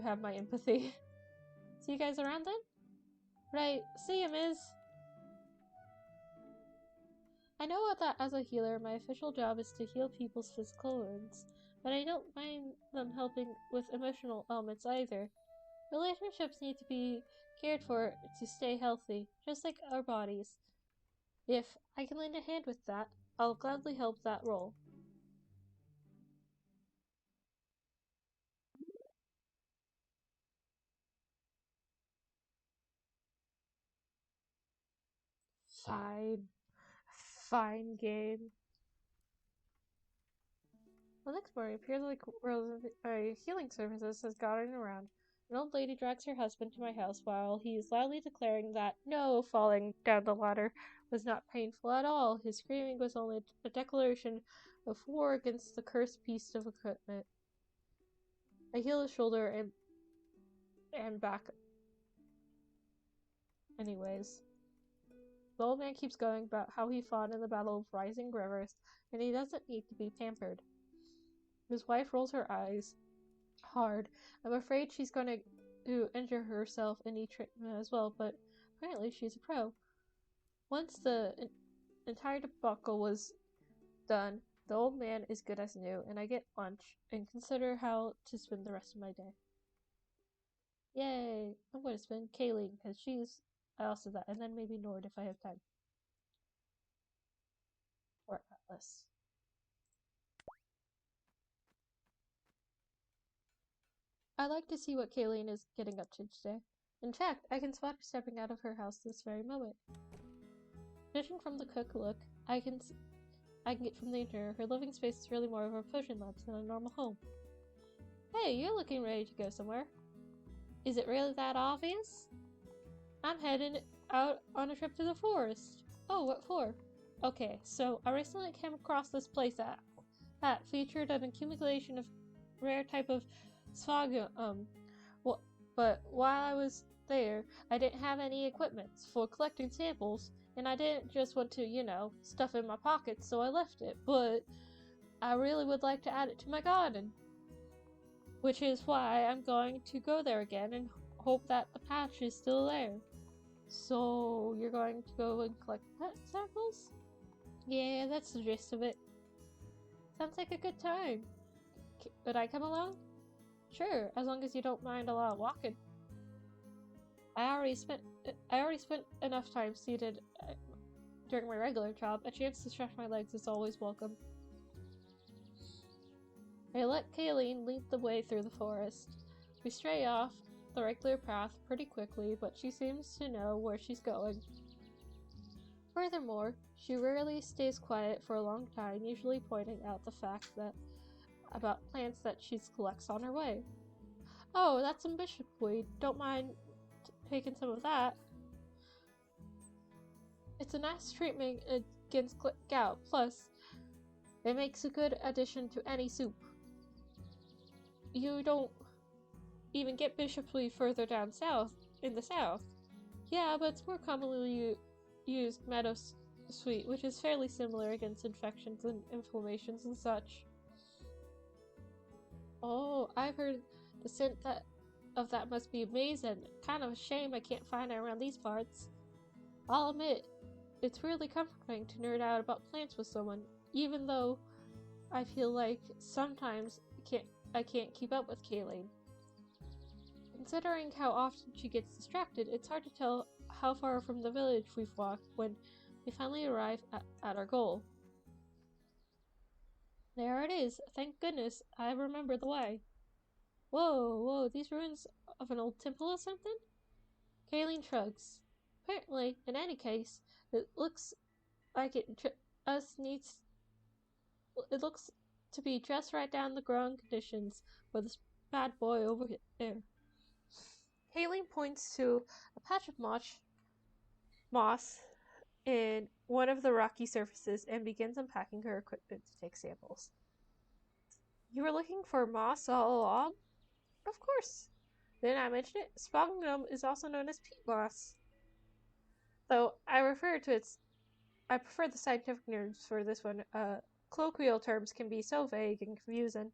have my empathy. See you guys around then? Right, see you, Miz. I know that as a healer, my official job is to heal people's physical wounds, but I don't mind them helping with emotional elements either. Relationships need to be cared for to stay healthy, just like our bodies. If I can lend a hand with that, I'll gladly help that role. Fine. Fine game. The next morning, appears like my healing services has gotten around. An old lady drags her husband to my house while he is loudly declaring that no falling down the ladder was not painful at all. His screaming was only a declaration of war against the cursed piece of equipment. I heal his shoulder and back. Anyways. The old man keeps going about how he fought in the Battle of Rising Rivers, and he doesn't need to be pampered. His wife rolls her eyes hard. I'm afraid she's going to injure herself and need treatment as well, but apparently she's a pro. Once the entire debacle was done, the old man is good as new, and I get lunch and consider how to spend the rest of my day. Yay! I'm going to spend Kayleen, because I also that, and then maybe Nord if I have time. Or Atlas. I like to see what Kayleen is getting up to today. In fact, I can spot her stepping out of her house this very moment. Judging from the cook look, I can get from the interior, her living space is really more of a potion lab than a normal home. Hey, you're looking ready to go somewhere. Is it really that obvious? I'm heading out on a trip to the forest. Oh, what for? Okay, so I recently came across this place that featured an accumulation of rare type of sphagnum. But while I was there, I didn't have any equipment for collecting samples, and I didn't just want to, stuff it in my pockets, so I left it. But I really would like to add it to my garden, which is why I'm going to go there again and hope that the patch is still there. So you're going to go and collect pet samples? Yeah, that's the gist of it. Sounds like a good time. Could I come along? Sure, as long as you don't mind a lot of walking. I already spent enough time seated during my regular job. A chance to stretch my legs is always welcome. I let Kayleen lead the way through the forest. We stray off the regular path pretty quickly, but she seems to know where she's going. Furthermore, she rarely stays quiet for a long time, usually pointing out the fact about plants that she collects on her way. Oh, that's some bishopweed. Don't mind taking some of that. It's a nice treatment against gout, plus it makes a good addition to any soup. You don't even get bishopweed further down south, in the south. Yeah, but it's more commonly used meadowsweet, which is fairly similar against infections and inflammations and such. Oh, I've heard the scent of that must be amazing. Kind of a shame I can't find it around these parts. I'll admit, it's really comforting to nerd out about plants with someone, even though I feel like sometimes I can't keep up with Kayleen. Considering how often she gets distracted, it's hard to tell how far from the village we've walked when we finally arrive at our goal. There it is. Thank goodness I remember the way. Whoa, these ruins of an old temple or something? Kayleen shrugs. Apparently, in any case, it looks like it looks to be just right down the growing conditions for this bad boy over there. Kayleen points to a patch of moss in one of the rocky surfaces and begins unpacking her equipment to take samples. You were looking for moss all along? Of course. Didn't I mention it? Sphagnum is also known as peat moss. Though I prefer the scientific names for this one. Colloquial terms can be so vague and confusing.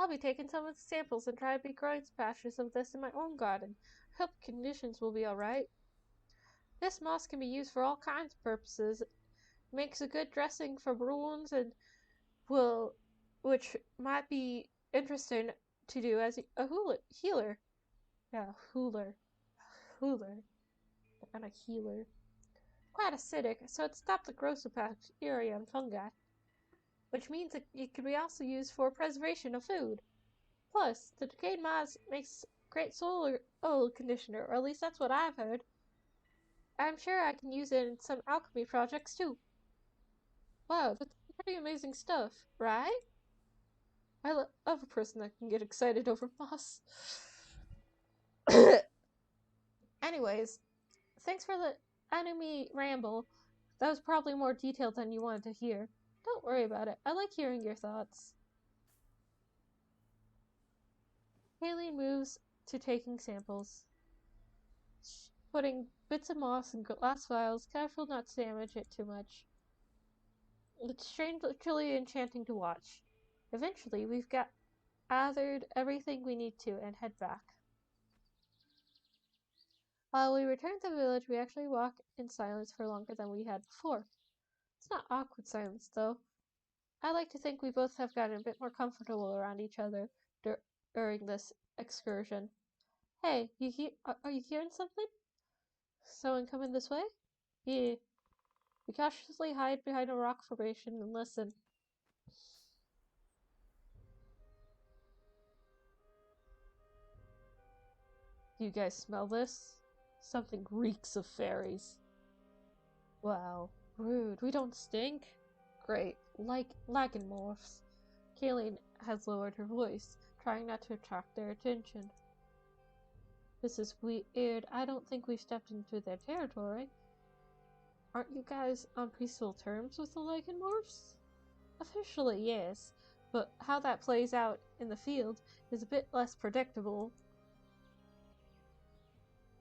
I'll be taking some of the samples and try to be growing some patches of this in my own garden. I hope the conditions will be alright. This moss can be used for all kinds of purposes. It makes a good dressing for wounds and which might be interesting to do as a healer. Yeah, hooler. And a healer. Quite acidic, so it stopped the growth of bacteria and fungi, which means it can be also used for preservation of food. Plus, the decayed moss makes great soil conditioner, or at least that's what I've heard. I'm sure I can use it in some alchemy projects too. Wow, that's pretty amazing stuff, right? I love a person that can get excited over moss. Anyways, thanks for the enemy ramble. That was probably more detailed than you wanted to hear. Don't worry about it. I like hearing your thoughts. Haley moves to taking samples, putting bits of moss in glass vials, careful not to damage it too much. It's strangely enchanting to watch. Eventually, we've gathered everything we need to and head back. While we return to the village, we actually walk in silence for longer than we had before. It's not awkward silence, though. I like to think we both have gotten a bit more comfortable around each other during this excursion. Hey, are you hearing something? Someone coming this way? Yeah. We cautiously hide behind a rock formation and listen. Do you guys smell this? Something reeks of fairies. Wow, rude. We don't stink? Great. Like Laganmorphs. Kayleen has lowered her voice, trying not to attract their attention. This is weird. I don't think we've stepped into their territory. Aren't you guys on peaceful terms with the Lycanmorphs? Officially, yes, but how that plays out in the field is a bit less predictable.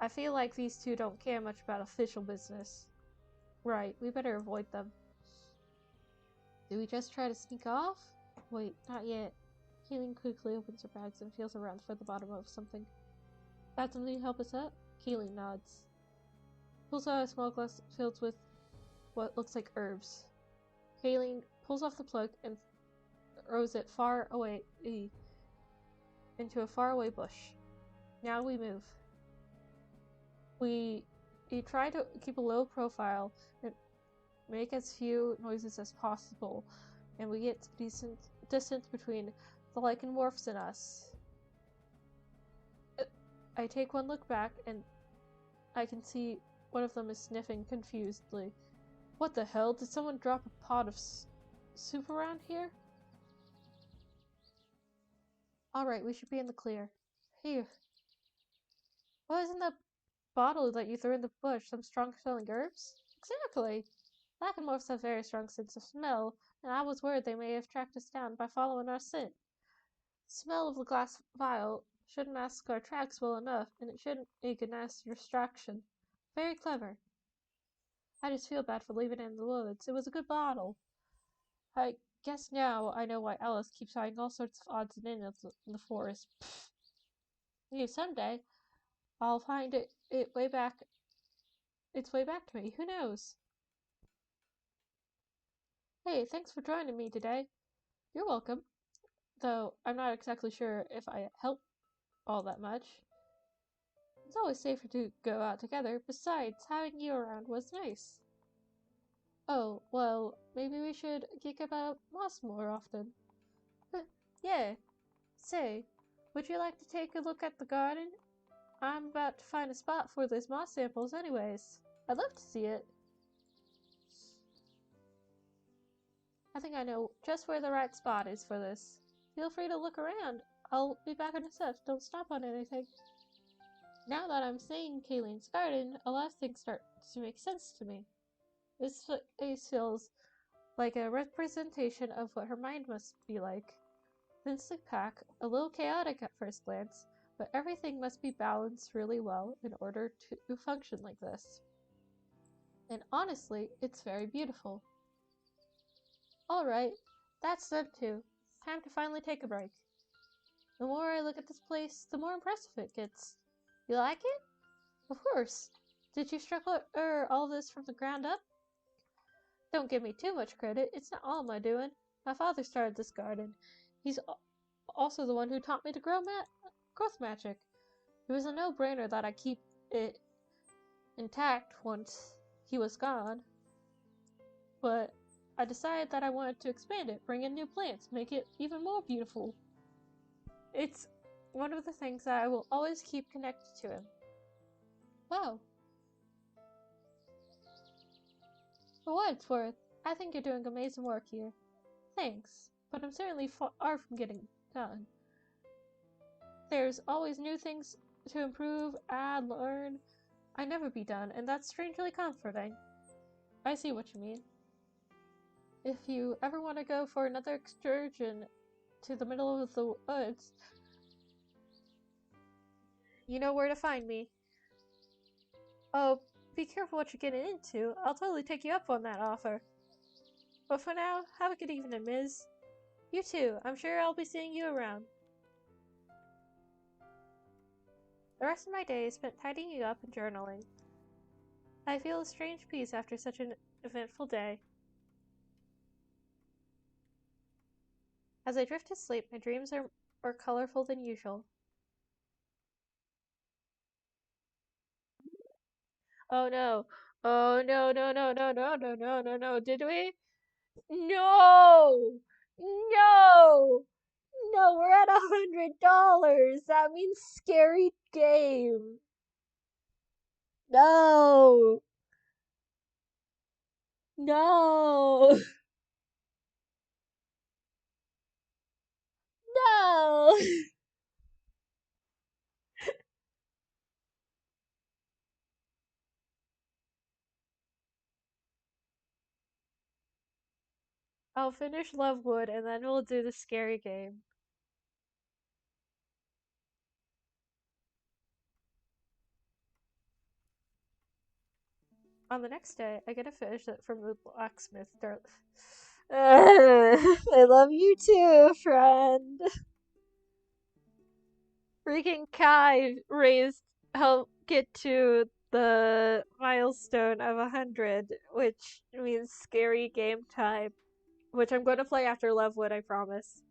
I feel like these two don't care much about official business. Right, we better avoid them. Do we just try to sneak off? Wait, not yet. Keeling quickly opens her bags and feels around for the bottom of something. Got something to help us up? Keeling nods. Pulls out a small glass filled with what looks like herbs. Kayleen pulls off the plug and throws it far away into a faraway bush. Now we move. We try to keep a low profile and make as few noises as possible, and we get decent distance between the Lycanmorphs and us. I take one look back, and I can see one of them is sniffing confusedly. What the hell? Did someone drop a pot of soup around here? Alright, we should be in the clear. Here. What is in the bottle that you threw in the bush? Some strong-smelling herbs? Exactly! Lycanmorphs have very strong sense of smell, and I was worried they may have tracked us down by following our scent. The smell of the glass vial shouldn't mask our tracks well enough, and it shouldn't make a nasty distraction. Very clever. I just feel bad for leaving it in the woods. It was a good bottle. I guess now I know why Alice keeps finding all sorts of odds and ends in the forest. Pfft. Maybe someday I'll find its way back to me. Who knows? Hey, thanks for joining me today. You're welcome. Though I'm not exactly sure if I help all that much. It's always safer to go out together. Besides, having you around was nice. Oh, well, maybe we should geek about moss more often. Yeah. Say, would you like to take a look at the garden? I'm about to find a spot for those moss samples anyways. I'd love to see it. I think I know just where the right spot is for this. Feel free to look around. I'll be back in a sec. Don't stop on anything. Now that I'm seeing Kayleen's garden, a lot of things start to make sense to me. This place feels like a representation of what her mind must be like. Densely packed, a little chaotic at first glance, but everything must be balanced really well in order to function like this. And honestly, it's very beautiful. Alright, that's them too. Time to finally take a break. The more I look at this place, the more impressive it gets. You like it? Of course. Did you structure all this from the ground up? Don't give me too much credit. It's not all my doing. My father started this garden. He's also the one who taught me to grow growth magic. It was a no-brainer that I keep it intact once he was gone. But I decided that I wanted to expand it, bring in new plants, make it even more beautiful. It's one of the things that I will always keep connected to him. Wow. For what it's worth, I think you're doing amazing work here. Thanks, but I'm certainly far from getting done. There's always new things to improve, add, learn. I never be done, and that's strangely comforting. I see what you mean. If you ever want to go for another excursion to the middle of the woods, you know where to find me. Oh, be careful what you're getting into. I'll totally take you up on that offer. But for now, have a good evening, Ms. You too. I'm sure I'll be seeing you around. The rest of my day is spent tidying up and journaling. I feel a strange peace after such an eventful day. As I drift to sleep, my dreams are more colorful than usual. Oh no. Oh no, no, no, no, no, no, no, no, no. Did we? No! No! No, we're at $100. That means scary game. No! No! No! I'll finish Lovewood and then we'll do the scary game. On the next day, I get a fish from the blacksmith. I love you too, friend. Freaking Kai helped get to the milestone of 100, which means scary game time. Which I'm going to play after Lovewood, I promise.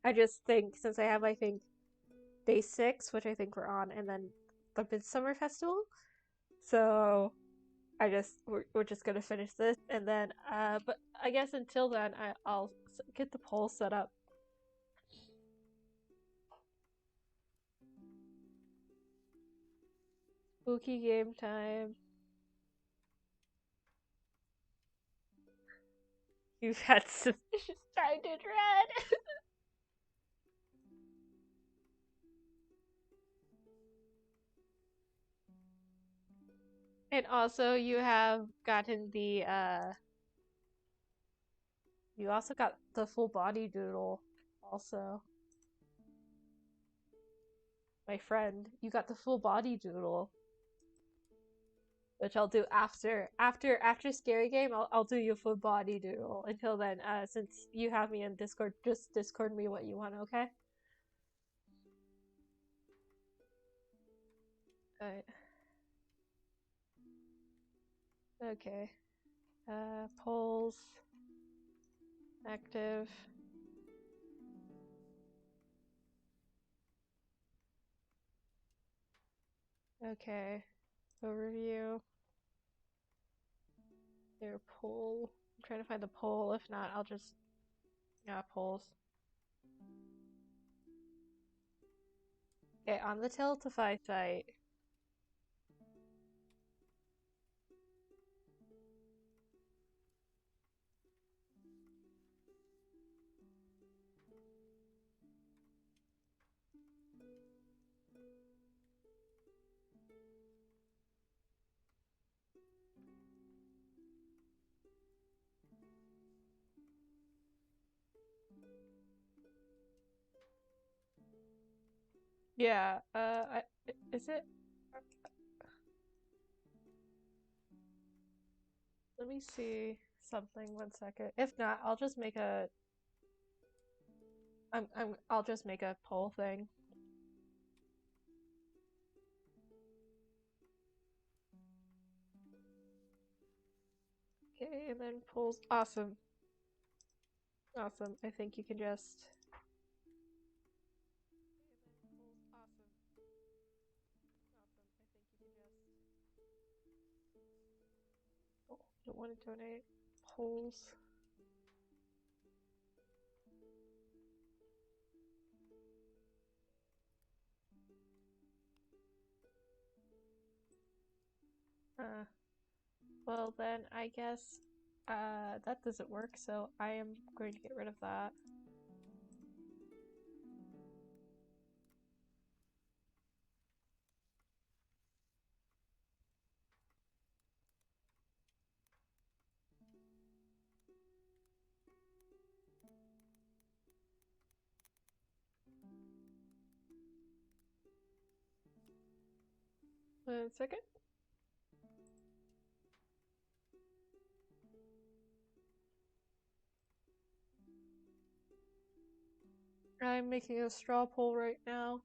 I just think, since I have, I think, day 6, which I think we're on, and then the Midsummer Festival. So, we're just gonna finish this, and then, but I guess until then, I'll get the poll set up. Spooky game time. You've had suspicious time to dread. And also, you have gotten the, you also got the full body doodle, also. My friend, you got the full body doodle. Which I'll do after scary game. I'll do you full body doodle. Until then, since you have me in Discord, just Discord me what you want, okay? Alright. Okay. Polls. Active. Okay. Overview. Their poll. I'm trying to find the poll. If not, I'll just... Yeah, polls. Okay, on the Tiltify site. Yeah, is it? Let me see something, 1 second. If not, I'll just make a... I'll just make a poll thing. Okay, and then polls. Awesome. Awesome. I think you can just. Oh, don't want to donate polls. Well then I guess that doesn't work, so I am going to get rid of that. One second. I'm making a straw poll right now.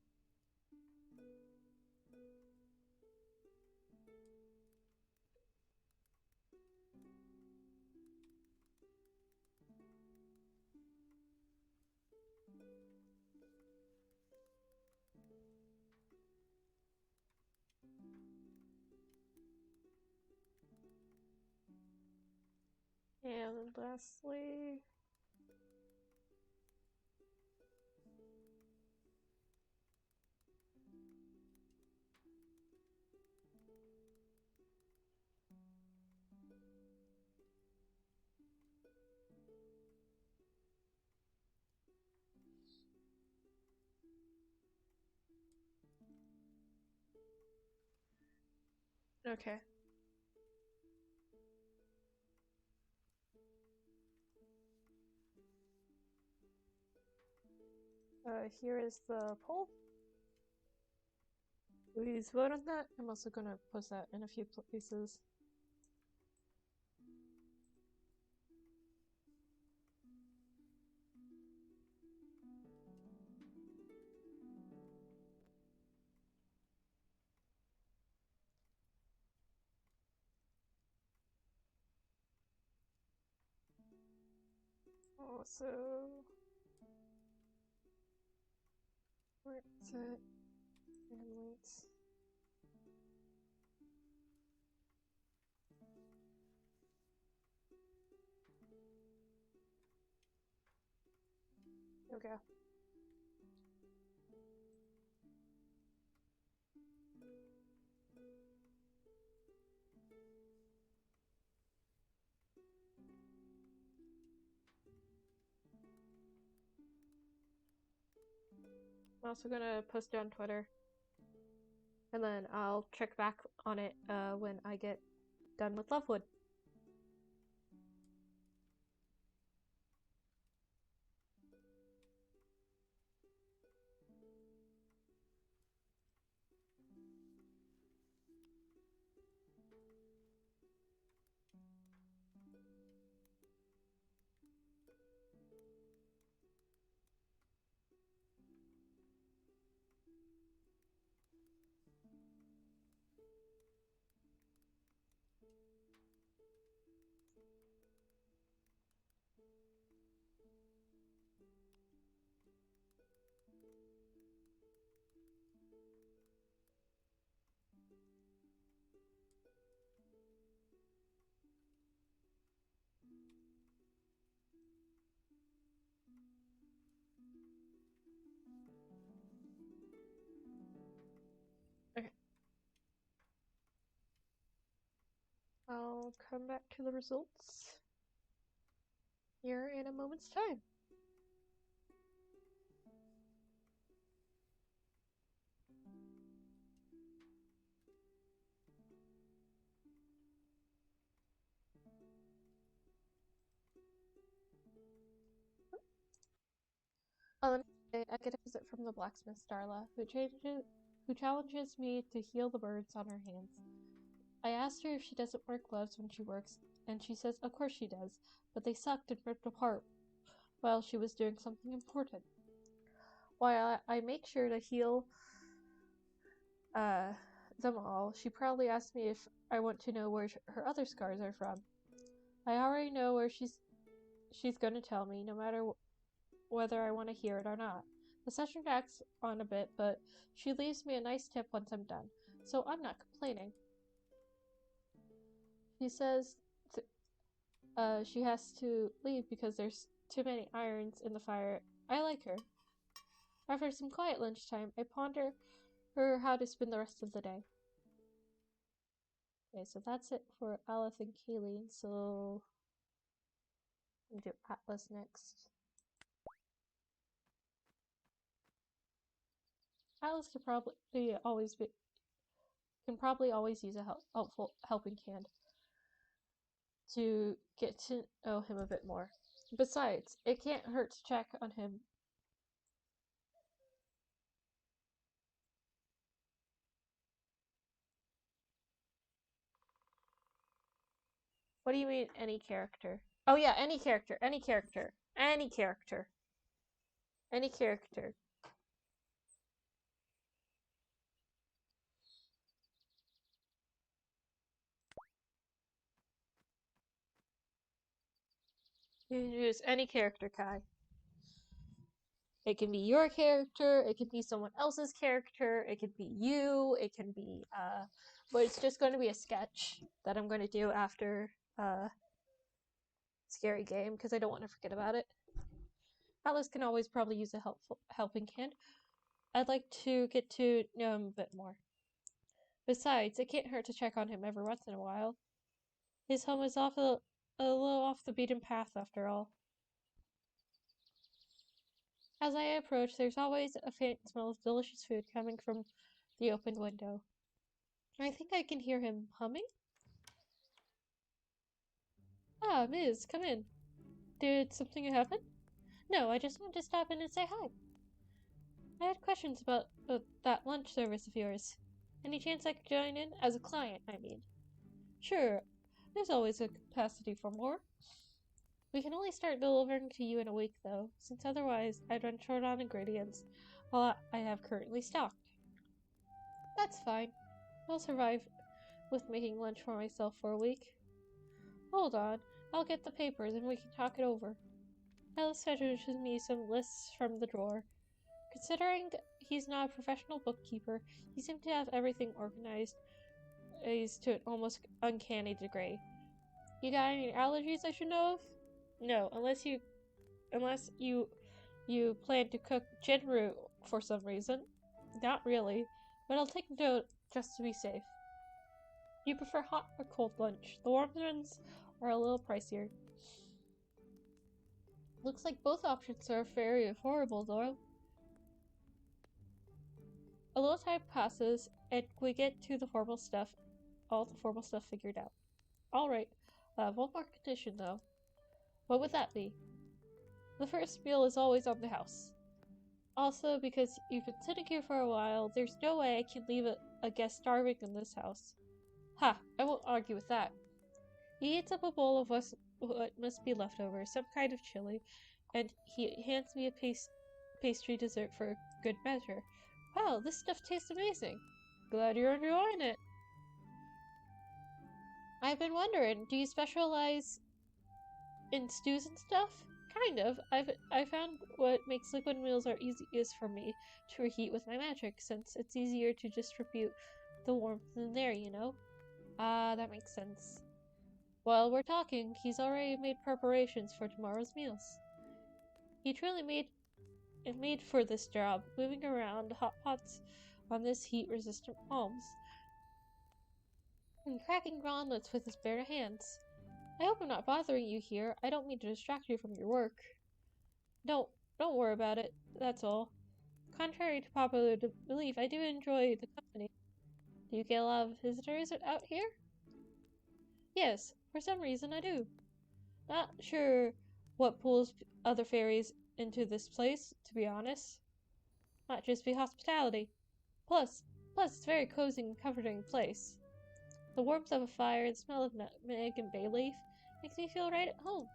And lastly, okay. Here is the poll. Please vote on that. I'm also gonna post that in a few places. Also, where is it? And links. Okay. I'm also gonna post it on Twitter. And then I'll check back on it when I get done with Lovewood. Okay. I'll come back to the results here in a moment's time. On the next day, I get a visit from the blacksmith Starla, who challenges me to heal the burns on her hands. I asked her if she doesn't wear gloves when she works, and she says of course she does, but they sucked and ripped apart while she was doing something important. While I make sure to heal them all, she proudly asks me if I want to know where her other scars are from. I already know where she's going to tell me, no matter whether I want to hear it or not. The session drags on a bit, but she leaves me a nice tip once I'm done, so I'm not complaining. She says she has to leave because there's too many irons in the fire. I like her. After some quiet lunchtime, I ponder how to spend the rest of the day. Okay, so that's it for Aleph and Kayleen, so we'll do Atlas next. Alice can probably always use a helpful helping hand to get to know him a bit more. Besides, it can't hurt to check on him. What do you mean, any character? Oh yeah, any character, any character, any character. Any character. You can use any character, Kai. It can be your character, it can be someone else's character, it can be you, it can be, but it's just going to be a sketch that I'm going to do after, Scary Game, because I don't want to forget about it. Alice can always probably use a helping hand. I'd like to get to know him a bit more. Besides, it can't hurt to check on him every once in a while. His home is a little off the beaten path, after all. As I approach, there's always a faint smell of delicious food coming from the open window. I think I can hear him humming. Ah, Miz, come in. Did something happen? No, I just wanted to stop in and say hi. I had questions about that lunch service of yours. Any chance I could join in? As a client, I mean. Sure, there's always a capacity for more. We can only start delivering to you in a week, though, since otherwise I'd run short on ingredients while I have currently stocked. That's fine. I'll survive with making lunch for myself for a week. Hold on, I'll get the papers and we can talk it over. Alice fetches me some lists from the drawer. Considering he's not a professional bookkeeper, he seemed to have everything organized to an almost uncanny degree. You got any allergies I should know of? No, unless you plan to cook Jinru for some reason. Not really, but I'll take note just to be safe. You prefer hot or cold lunch? The warm ones are a little pricier. Looks like both options are very affordable, though. A little time passes, and we get to all the formal stuff figured out. Alright, one more condition, though. What would that be? The first meal is always on the house. Also, because you've been sitting here for a while, there's no way I can leave a guest starving in this house. Ha! I won't argue with that. He eats up a bowl of what must be leftover, some kind of chili, and he hands me a pastry dessert for good measure. Wow, this stuff tastes amazing. Glad you're enjoying it. I've been wondering, do you specialize in stews and stuff? Kind of. I found what makes liquid meals are easiest for me to reheat with my magic, since it's easier to distribute the warmth in there, you know? Ah, that makes sense. While we're talking, he's already made preparations for tomorrow's meals. He truly made for this job, moving around hot pots on this heat-resistant palms, and cracking groundnuts with his bare hands. I hope I'm not bothering you here. I don't mean to distract you from your work. Don't worry about it, that's all. Contrary to popular belief, I do enjoy the company. Do you get a lot of visitors out here? Yes, for some reason I do. Not sure what pulls other fairies into this place, to be honest. Might just be hospitality. Plus, it's a very cozy and comforting place. The warmth of a fire and the smell of nutmeg and bay leaf makes me feel right at home.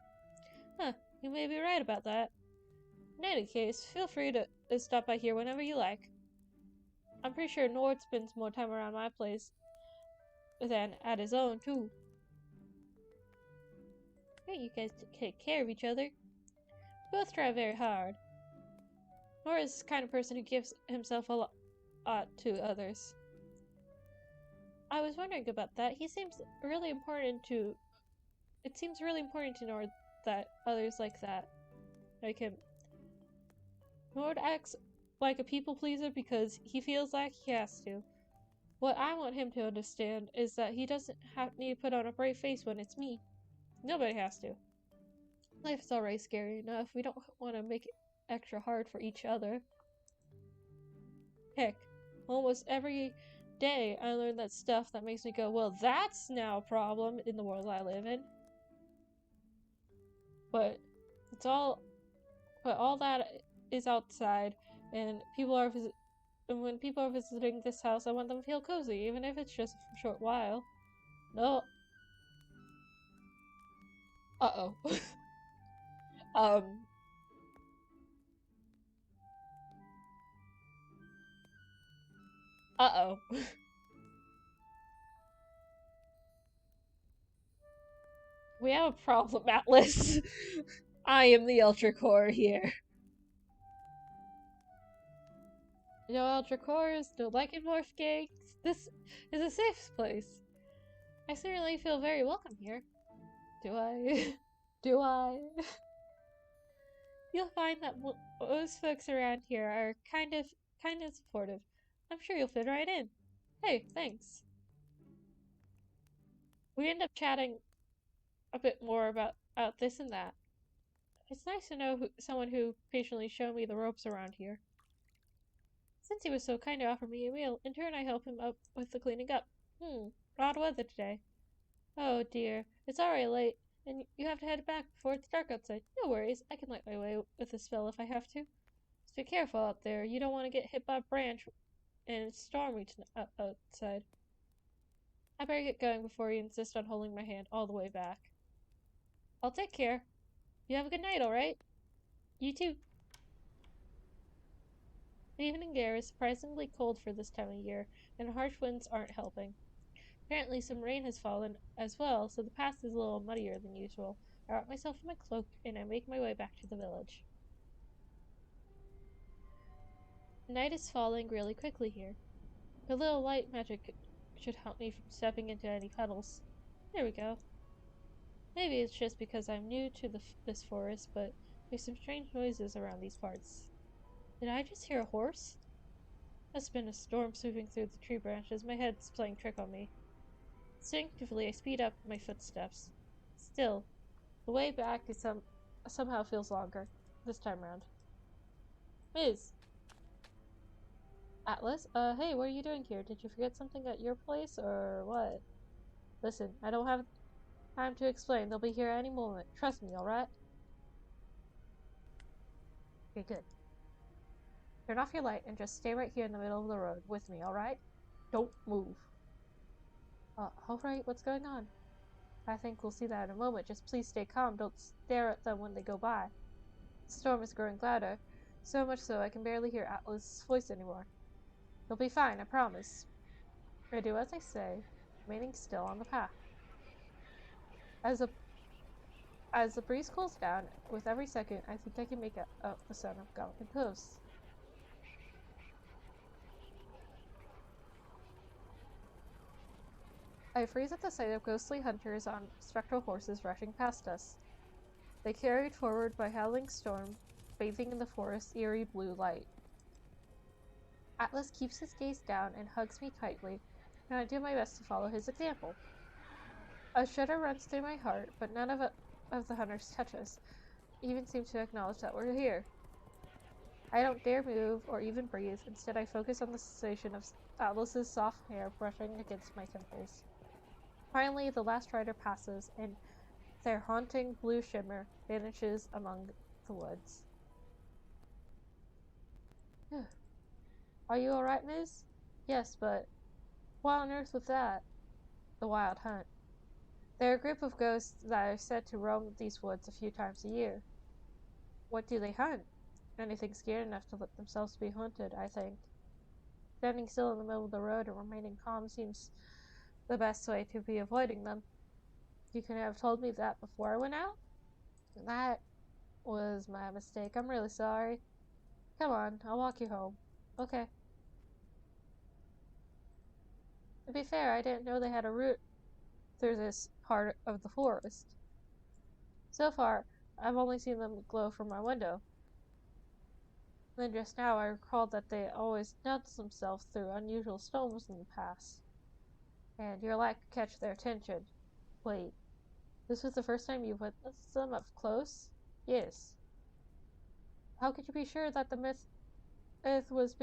Huh, you may be right about that. In any case, feel free to stop by here whenever you like. I'm pretty sure Nord spends more time around my place than at his own, too. Hey, you guys take care of each other. Both try very hard. Nord is the kind of person who gives himself a lot to others. I was wondering about that. It seems really important to Nord that others like him. Nord acts like a people pleaser because he feels like he has to. What I want him to understand is that he doesn't need to put on a brave face when it's me. Nobody has to. Life is already scary enough. We don't want to make it extra hard for each other. Heck, almost every day I learn that stuff that makes me go, well, that's now a problem in the world I live in. But all that is outside, and when people are visiting this house, I want them to feel cozy, even if it's just a short while. No. Uh-oh. Uh-oh. We have a problem, Atlas. I am the Ultra Core here. No Ultra Cores, no Lycanmorph gangs. This is a safe place. I certainly feel very welcome here. Do I? Do I? You'll find that most folks around here are kind of supportive. I'm sure you'll fit right in. Hey, thanks. We end up chatting a bit more about this and that. It's nice to know someone who patiently showed me the ropes around here. Since he was so kind to offer me a meal, in turn I help him up with the cleaning up. Odd weather today. Oh dear, it's already late, and you have to head back before it's dark outside. No worries, I can light my way with the spell if I have to. Just be careful out there, you don't want to get hit by a branch, and it's stormy outside. I better get going before you insist on holding my hand all the way back. I'll take care. You have a good night, alright? You too. The evening air is surprisingly cold for this time of year, and harsh winds aren't helping. Apparently some rain has fallen as well, so the path is a little muddier than usual. I wrap myself in my cloak, and I make my way back to the village. The night is falling really quickly here. A little light magic should help me from stepping into any puddles. There we go. Maybe it's just because I'm new to this forest, but there's some strange noises around these parts. Did I just hear a horse? Must have been a storm sweeping through the tree branches. My head's playing trick on me. Instinctively, I speed up my footsteps. Still, the way back is somehow feels longer, this time round. Miz! Atlas? Hey, what are you doing here? Did you forget something at your place, or what? Listen, I don't have time to explain. They'll be here any moment. Trust me, alright? Okay, good. Turn off your light and just stay right here in the middle of the road with me, alright? Don't move. Alright, what's going on? I think we'll see that in a moment. Just please stay calm. Don't stare at them when they go by. The storm is growing louder, so much so I can barely hear Atlas' voice anymore. You'll be fine, I promise. I do as I say, remaining still on the path. As the breeze cools down, with every second, I think I can make out the sound of galloping hooves. I freeze at the sight of ghostly hunters on spectral horses rushing past us. They carried forward by howling storm, bathing in the forest's eerie blue light. Atlas keeps his gaze down and hugs me tightly, and I do my best to follow his example. A shudder runs through my heart, but none of the hunters touch us, even seem to acknowledge that we're here. I don't dare move or even breathe. Instead, I focus on the sensation of Atlas's soft hair brushing against my temples. Finally, the last rider passes, and their haunting blue shimmer vanishes among the woods. Are you alright, Miz? Yes, but what on earth was that? The Wild Hunt. They're a group of ghosts that are said to roam these woods a few times a year. What do they hunt? anything scared enough to let themselves be hunted, I think. Standing still in the middle of the road and remaining calm seems the best way to be avoiding them. You could have told me that before I went out? That was my mistake. I'm really sorry. Come on, I'll walk you home. Okay. To be fair, I didn't know they had a route through this part of the forest. So far, I've only seen them glow from my window. Then just now I recalled that they always announce themselves through unusual stones in the past. And your lack could catch their attention. Wait, this was the first time you witnessed them up close? Yes. How could you be sure that the myth was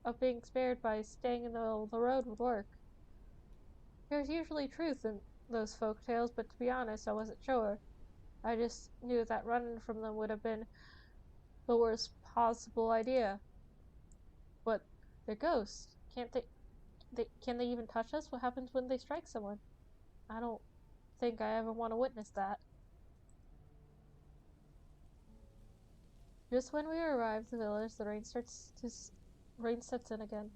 of being spared by staying in the middle of the road would work? There's usually truth in those folk tales, but to be honest, I wasn't sure. I just knew that running from them would have been the worst possible idea. But they're ghosts. Can they even touch us? What happens when they strike someone? I don't think I ever want to witness that. Just when we arrive at the village, the rain sets in again.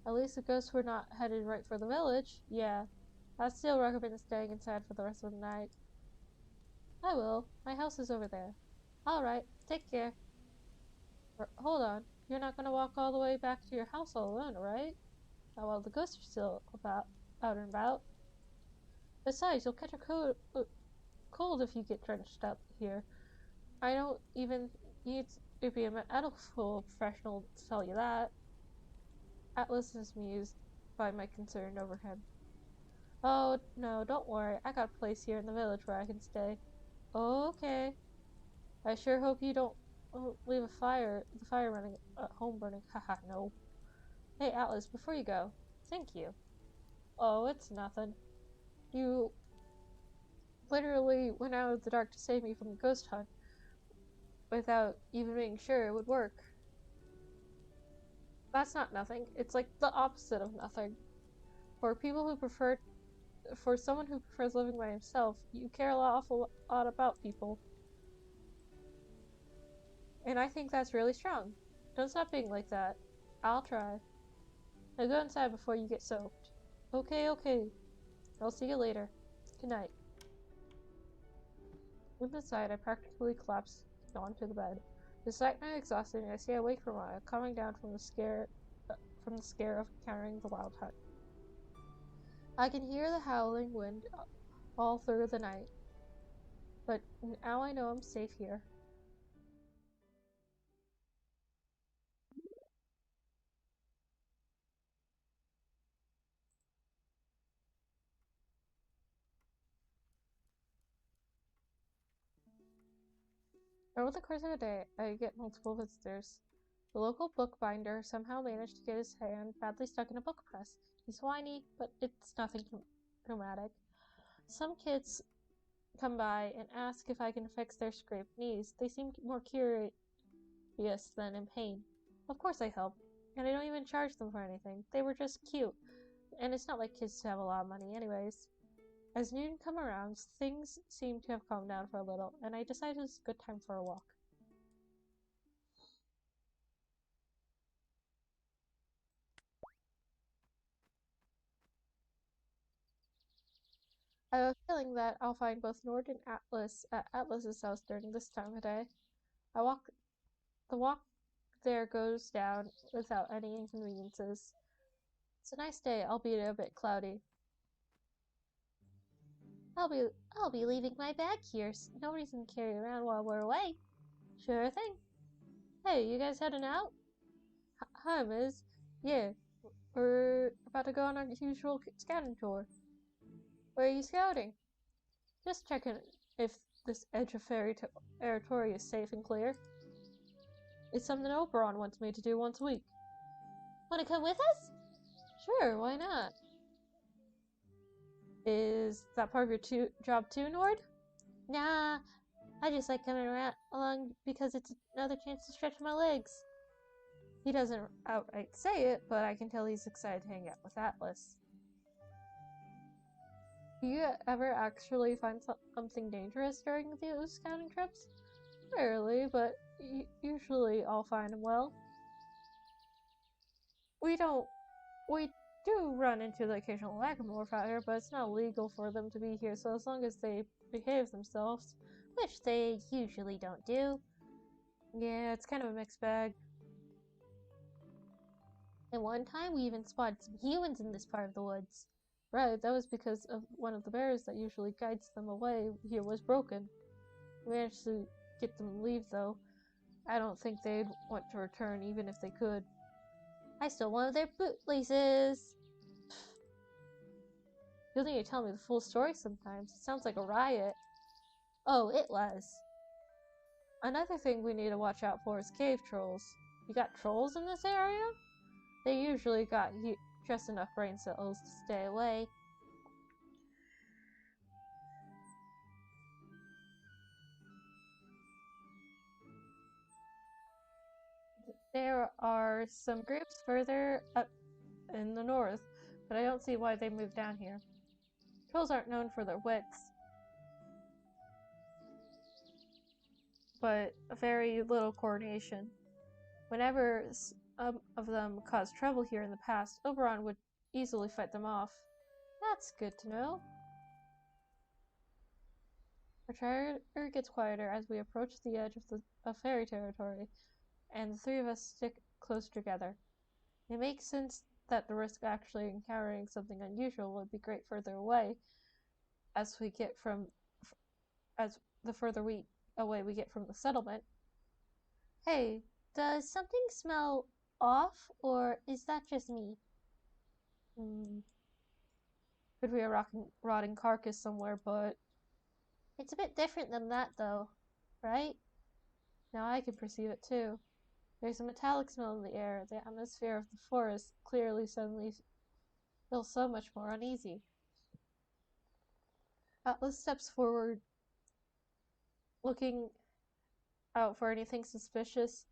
At least the ghosts were not headed right for the village. Yeah, I'd still recommend staying inside for the rest of the night. I will. My house is over there. Alright, take care. Hold on. You're not gonna walk all the way back to your house all alone, right? Oh, well, the ghosts are still out and about. Besides, you'll catch a cold if you get drenched up here. I don't even need to be a medical professional to tell you that. Atlas is amused by my concern over him. Oh, no, don't worry. I got a place here in the village where I can stay. Oh, okay. I sure hope you don't leave the fire running at home burning. Haha, no. Hey, Atlas, before you go, thank you. Oh, it's nothing. You literally went out of the dark to save me from the ghost hunt without even being sure it would work. That's not nothing. It's like the opposite of nothing. For someone who prefers living by himself, you care an awful lot about people. And I think that's really strong. Don't stop being like that. I'll try. Now go inside before you get soaked. Okay, okay. I'll see you later. Good night. With the side, I practically collapsed onto the bed. Despite my exhaustion, I stay awake for a while, coming down from the scare of encountering the wild hunt. I can hear the howling wind all through the night, but now I know I'm safe here. Over the course of a day, I get multiple visitors. The local bookbinder somehow managed to get his hand badly stuck in a book press. He's whiny, but it's nothing dramatic. Some kids come by and ask if I can fix their scraped knees. They seem more curious than in pain. Of course I help, and I don't even charge them for anything. They were just cute, and it's not like kids have a lot of money anyways. As noon come around, things seem to have calmed down for a little, and I decided it's a good time for a walk. I have a feeling that I'll find both Nord and Atlas at Atlas's house during this time of day. The walk there goes down without any inconveniences. It's a nice day, albeit a bit cloudy. I'll be leaving my bag here. So no reason to carry around while we're away. Sure thing. Hey, you guys heading out? Hi, Miz. Yeah, we're about to go on our usual scouting tour. Where are you scouting? Just checking if this edge of territory is safe and clear. It's something Oberon wants me to do once a week. Want to come with us? Sure, why not? Is that part of your job too, Nord? Nah, I just like coming along because it's another chance to stretch my legs. He doesn't outright say it, but I can tell he's excited to hang out with Atlas. Do you ever actually find something dangerous during those scouting trips? Rarely, but usually all fine and well. We do run into the occasional lagomorph out here, but it's not illegal for them to be here, so as long as they behave themselves, which they usually don't do. Yeah, it's kind of a mixed bag. At one time, we even spotted some humans in this part of the woods. Right, that was because of one of the bears that usually guides them away here was broken. We managed to get them to leave, though. I don't think they'd want to return, even if they could. I stole one of their bootlaces! You'll need to tell me the full story sometimes. It sounds like a riot. Oh, it was. Another thing we need to watch out for is cave trolls. You got trolls in this area? They usually got just enough brain cells to stay away. There are some groups further up in the north, but I don't see why they moved down here. Trolls aren't known for their wits, but very little coordination. Whenever some of them caused trouble here in the past, Oberon would easily fight them off. That's good to know. Our chatter gets quieter as we approach the edge of fairy territory, and the three of us stick close together. It makes sense that the risk of actually encountering something unusual would be great further away, as the further away we get from the settlement. Hey, does something smell off, or is that just me? Could be a rotting carcass somewhere, but it's a bit different than that, though, right? Now I can perceive it too. There's a metallic smell in the air. The atmosphere of the forest clearly suddenly feels so much more uneasy. Atlas steps forward, looking out for anything suspicious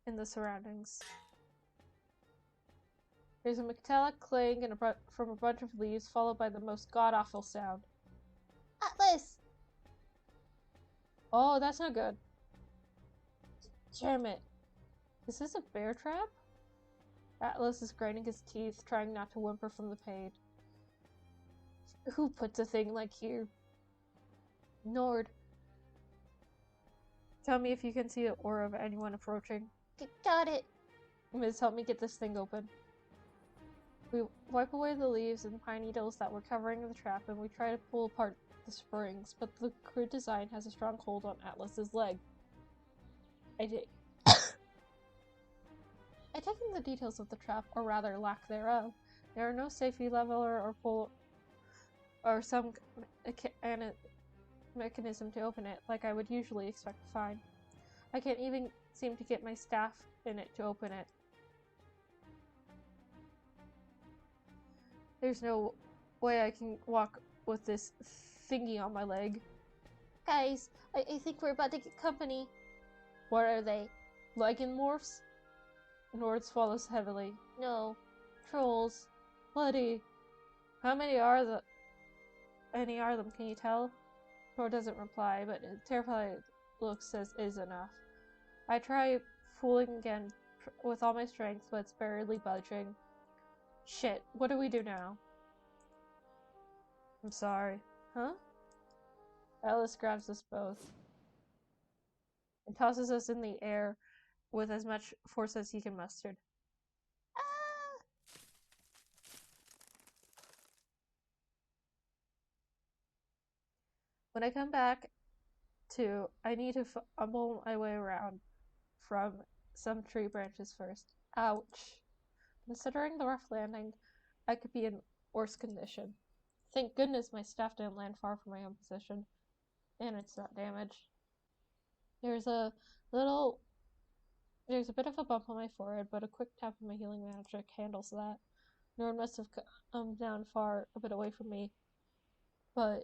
in the surroundings. There's a metallic clang from a bunch of leaves, followed by the most god-awful sound. Atlas! Oh, that's not good. Damn it. Is this a bear trap? Atlas is grinding his teeth, trying not to whimper from the pain. Who puts a thing like here? Nord. Tell me if you can see the aura of anyone approaching. Got it. Miz, help me get this thing open. We wipe away the leaves and pine needles that were covering the trap, and we try to pull apart the springs, but the crude design has a strong hold on Atlas's leg. I take in the details of the trap, or rather lack thereof. There are no safety leveler or pull or some mechanism to open it, like I would usually expect to find. I can't even seem to get my staff in it to open it. There's no way I can walk with this thingy on my leg. Guys, I think we're about to get company. What are they? Lycanmorphs? Nord swallows heavily. No. Trolls. Bloody. How many are them, can you tell? Nord doesn't reply, but a terrified look says is enough. I try fooling again with all my strength, but it's barely budging. Shit, what do we do now? I'm sorry. Huh? Alice grabs us both and tosses us in the air with as much force as he can muster. Ah! When I come back to, I need to fumble my way around from some tree branches first. Ouch. Considering the rough landing, I could be in worse condition. Thank goodness my staff didn't land far from my own position, and it's not damaged. There's a bit of a bump on my forehead, but a quick tap of my healing magic handles that. Nord must have come down far, a bit away from me, but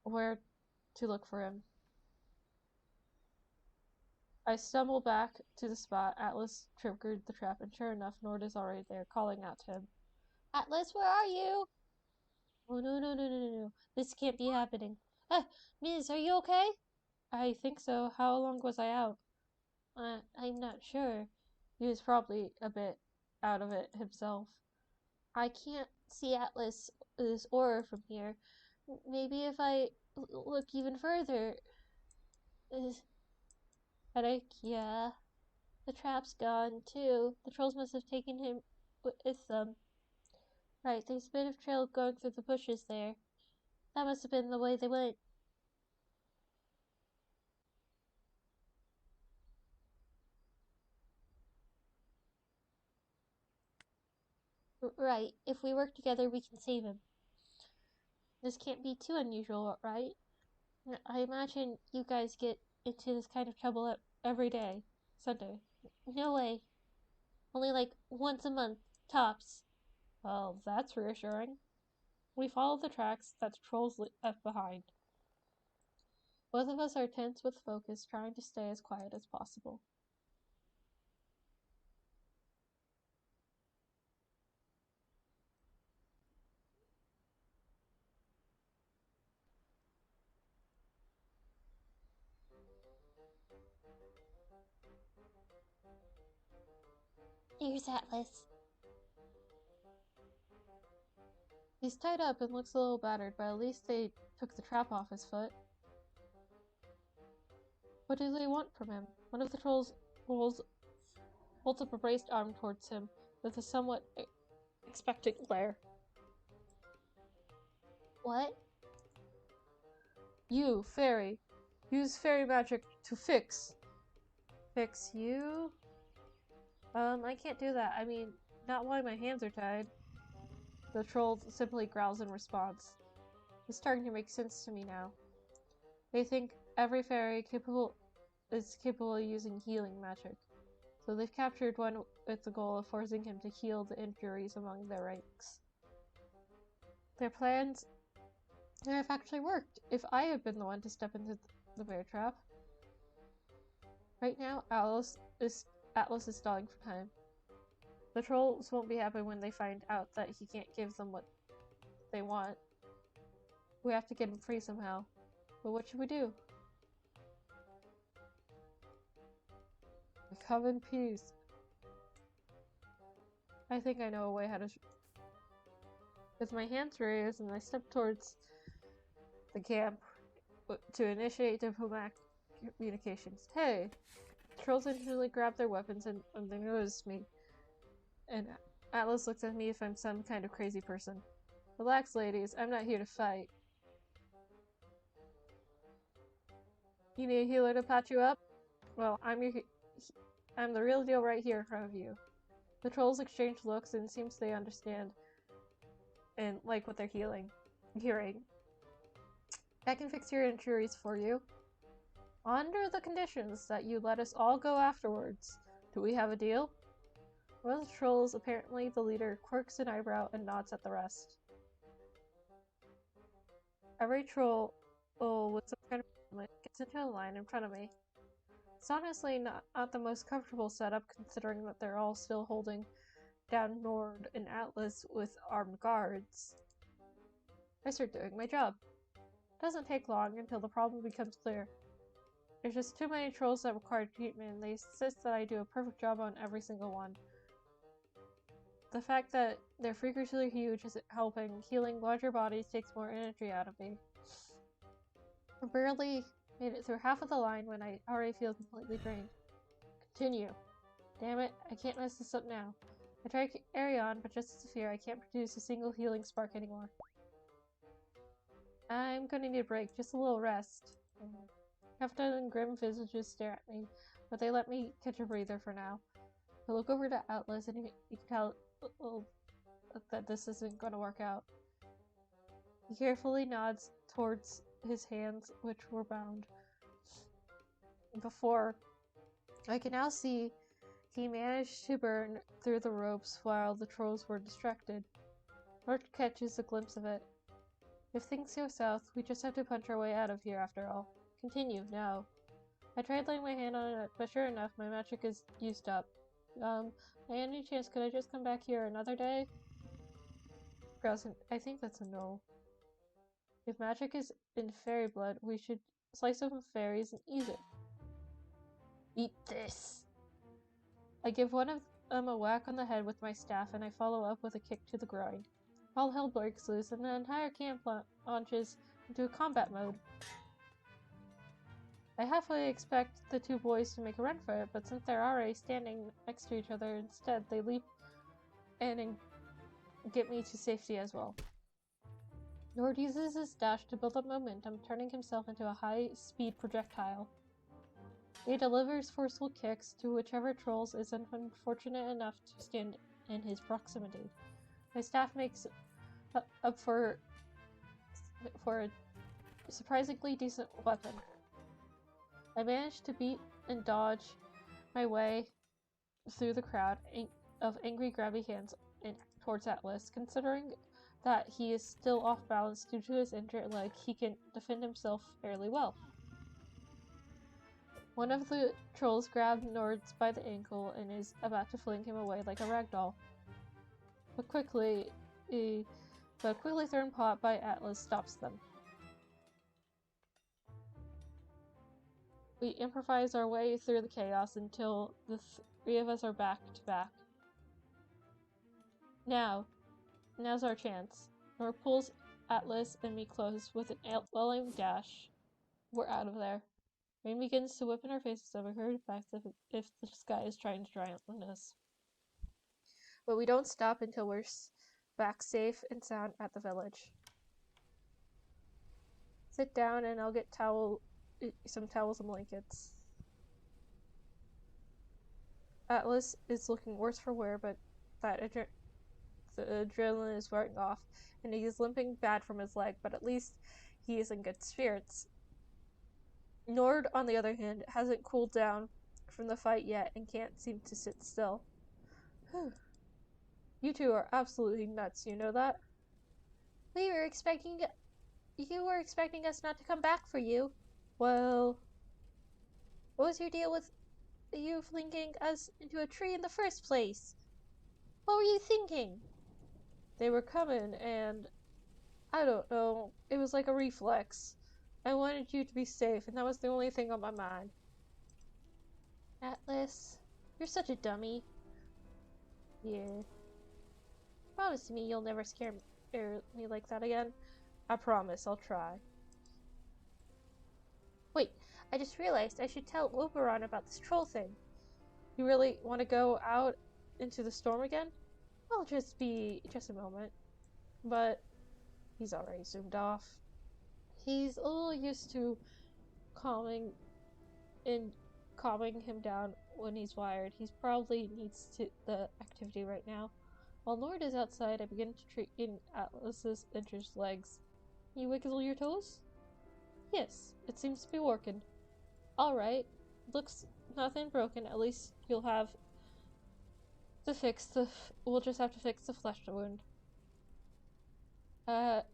where to look for him? I stumble back to the spot Atlas triggered the trap, and sure enough, Nord is already there, calling out to him. Atlas, where are you? Oh, no. This can't be happening. Miz, are you okay? I think so. How long was I out? I'm not sure. He was probably a bit out of it himself. I can't see Atlas's aura from here. Maybe if I look even further. Headache, yeah. The trap's gone, too. The trolls must have taken him with them. Right, there's a bit of trail going through the bushes there. That must have been the way they went. Right, if we work together, we can save him. This can't be too unusual, right? I imagine you guys get into this kind of trouble every day. Sunday. No way. Only like once a month, tops. Well, that's reassuring. We follow the tracks that the trolls left behind. Both of us are tense with focus, trying to stay as quiet as possible. Here's Atlas. He's tied up and looks a little battered, but at least they took the trap off his foot. What do they want from him? One of the trolls holds up a braced arm towards him with a somewhat expectant glare. What? You, fairy. Use fairy magic to fix. Fix you? I can't do that. I mean, not while my hands are tied. The troll simply growls in response. It's starting to make sense to me now. They think every fairy is capable of using healing magic. So they've captured one with the goal of forcing him to heal the injuries among their ranks. Their plans have actually worked. If I had been the one to step into the bear trap. Right now, Atlas is stalling for time. The trolls won't be happy when they find out that he can't give them what they want. We have to get him free somehow. But what should we do? Come in peace. I think I know a way how to... With my hands raised, and I step towards the camp to initiate diplomatic communications. Hey! The trolls instantly grab their weapons and they notice me. And Atlas looks at me if I'm some kind of crazy person. Relax, ladies. I'm not here to fight. You need a healer to patch you up? Well, I'm the real deal right here in front of you. The trolls exchange looks and it seems they understand and like what they're hearing. I can fix your injuries for you. Under the conditions that you let us all go afterwards. Do we have a deal? One of the trolls, apparently the leader, quirks an eyebrow and nods at the rest. Every troll with some kind of helmet gets into a line in front of me. It's honestly not the most comfortable setup, considering that they're all still holding down Nord and Atlas with armed guards. I start doing my job. It doesn't take long until the problem becomes clear. There's just too many trolls that require treatment, and they insist that I do a perfect job on every single one. The fact that they're freakishly huge isn't helping. Healing larger bodies takes more energy out of me. I barely made it through half of the line when I already feel completely drained. Continue. Damn it, I can't mess this up now. I try to carry on, but just as a fear, I can't produce a single healing spark anymore. I'm gonna need a break, just a little rest. Half a dozen grim visages stare at me, but they let me catch a breather for now. I look over to Atlas and you can tell that this isn't gonna work out. He carefully nods towards his hands, which were bound. Before, I can now see he managed to burn through the ropes while the trolls were distracted. Nord catches a glimpse of it. If things go south, we just have to punch our way out of here after all. Continue, now. I tried laying my hand on it, but sure enough, my magic is used up. By any chance, could I just come back here another day? I think that's a no. If magic is in fairy blood, we should slice open fairies and eat it. Eat this. I give one of them a whack on the head with my staff, and I follow up with a kick to the groin. All hell breaks loose, and the entire camp launches into a combat mode. I halfway expect the two boys to make a run for it, but since they're already standing next to each other, instead they leap in and get me to safety as well. Nord uses his dash to build up momentum, turning himself into a high-speed projectile. He delivers forceful kicks to whichever trolls is unfortunate enough to stand in his proximity. My staff makes up for a surprisingly decent weapon. I managed to beat and dodge my way through the crowd of angry grabby hands towards Atlas. Considering that he is still off balance due to his injured leg, he can defend himself fairly well. One of the trolls grabbed Nords by the ankle and is about to fling him away like a ragdoll. But quickly thrown pot by Atlas stops them. We improvise our way through the chaos until the three of us are back to back. Now's our chance. Nord pulls Atlas and me close with an well-aimed dash. We're out of there. Rain begins to whip in our faces, and we hurry back as if the sky is trying to drown us. But we don't stop until we're back safe and sound at the village. Sit down and I'll get some towels and blankets. Atlas is looking worse for wear, but the adrenaline is wearing off, and he is limping bad from his leg, but at least he is in good spirits. Nord, on the other hand, hasn't cooled down from the fight yet and can't seem to sit still. You two are absolutely nuts, you know that? You were expecting us not to come back for you. Well, what was your deal with you flinging us into a tree in the first place? What were you thinking? They were coming, and I don't know, it was like a reflex. I wanted you to be safe, and that was the only thing on my mind. Atlas, you're such a dummy. Yeah. Promise me you'll never scare me like that again. I promise, I'll try. Wait, I just realized I should tell Oberon about this troll thing. You really want to go out into the storm again? I'll just a moment. But he's already zoomed off. He's a little used to calming him down when he's wired. He probably needs the activity right now. While Nord is outside, I begin to treat in Atlas's injured legs. You wiggle your toes? Yes, it seems to be working. Alright, looks nothing broken. At least you'll have to we'll just have to fix the flesh wound. At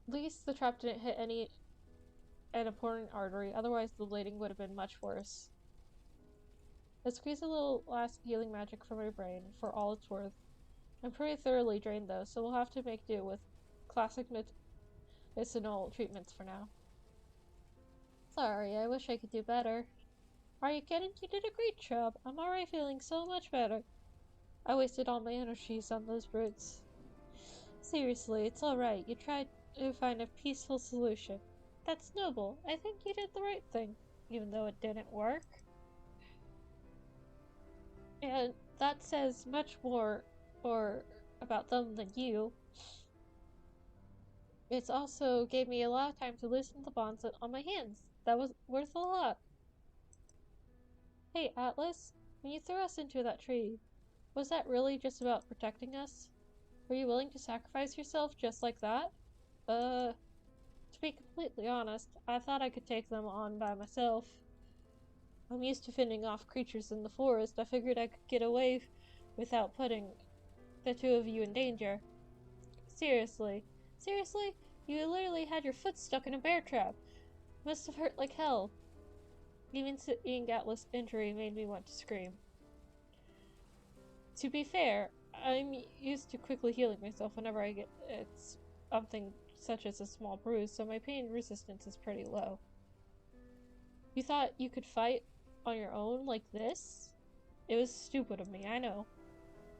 least the trap didn't hit an important artery, otherwise the bleeding would have been much worse. I squeeze a little last healing magic from my brain, for all it's worth. I'm pretty thoroughly drained though, so we'll have to make do with classic medicinal treatments for now. Sorry, I wish I could do better. Are you kidding? You did a great job. I'm already feeling so much better. I wasted all my energies on those brutes. Seriously, it's alright. You tried to find a peaceful solution. That's noble. I think you did the right thing, even though it didn't work. And that says much more about them than you. It's also gave me a lot of time to loosen the bonds on my hands. That was worth a lot. Hey, Atlas, when you threw us into that tree, was that really just about protecting us? Were you willing to sacrifice yourself just like that? To be completely honest, I thought I could take them on by myself. I'm used to fending off creatures in the forest. I figured I could get away without putting the two of you in danger. Seriously? You literally had your foot stuck in a bear trap. Must have hurt like hell. Even seeing Atlas' injury made me want to scream. To be fair, I'm used to quickly healing myself whenever I get something such as a small bruise, so my pain resistance is pretty low. You thought you could fight on your own like this? It was stupid of me, I know.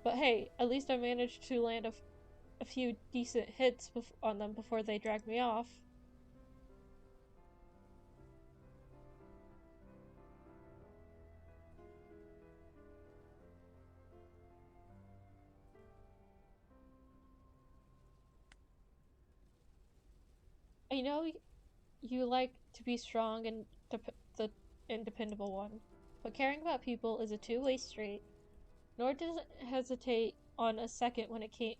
But hey, at least I managed to land a few decent hits on them before they dragged me off. I know you like to be strong and the independable one, but caring about people is a two-way street. Nor doesn't hesitate on a second when it came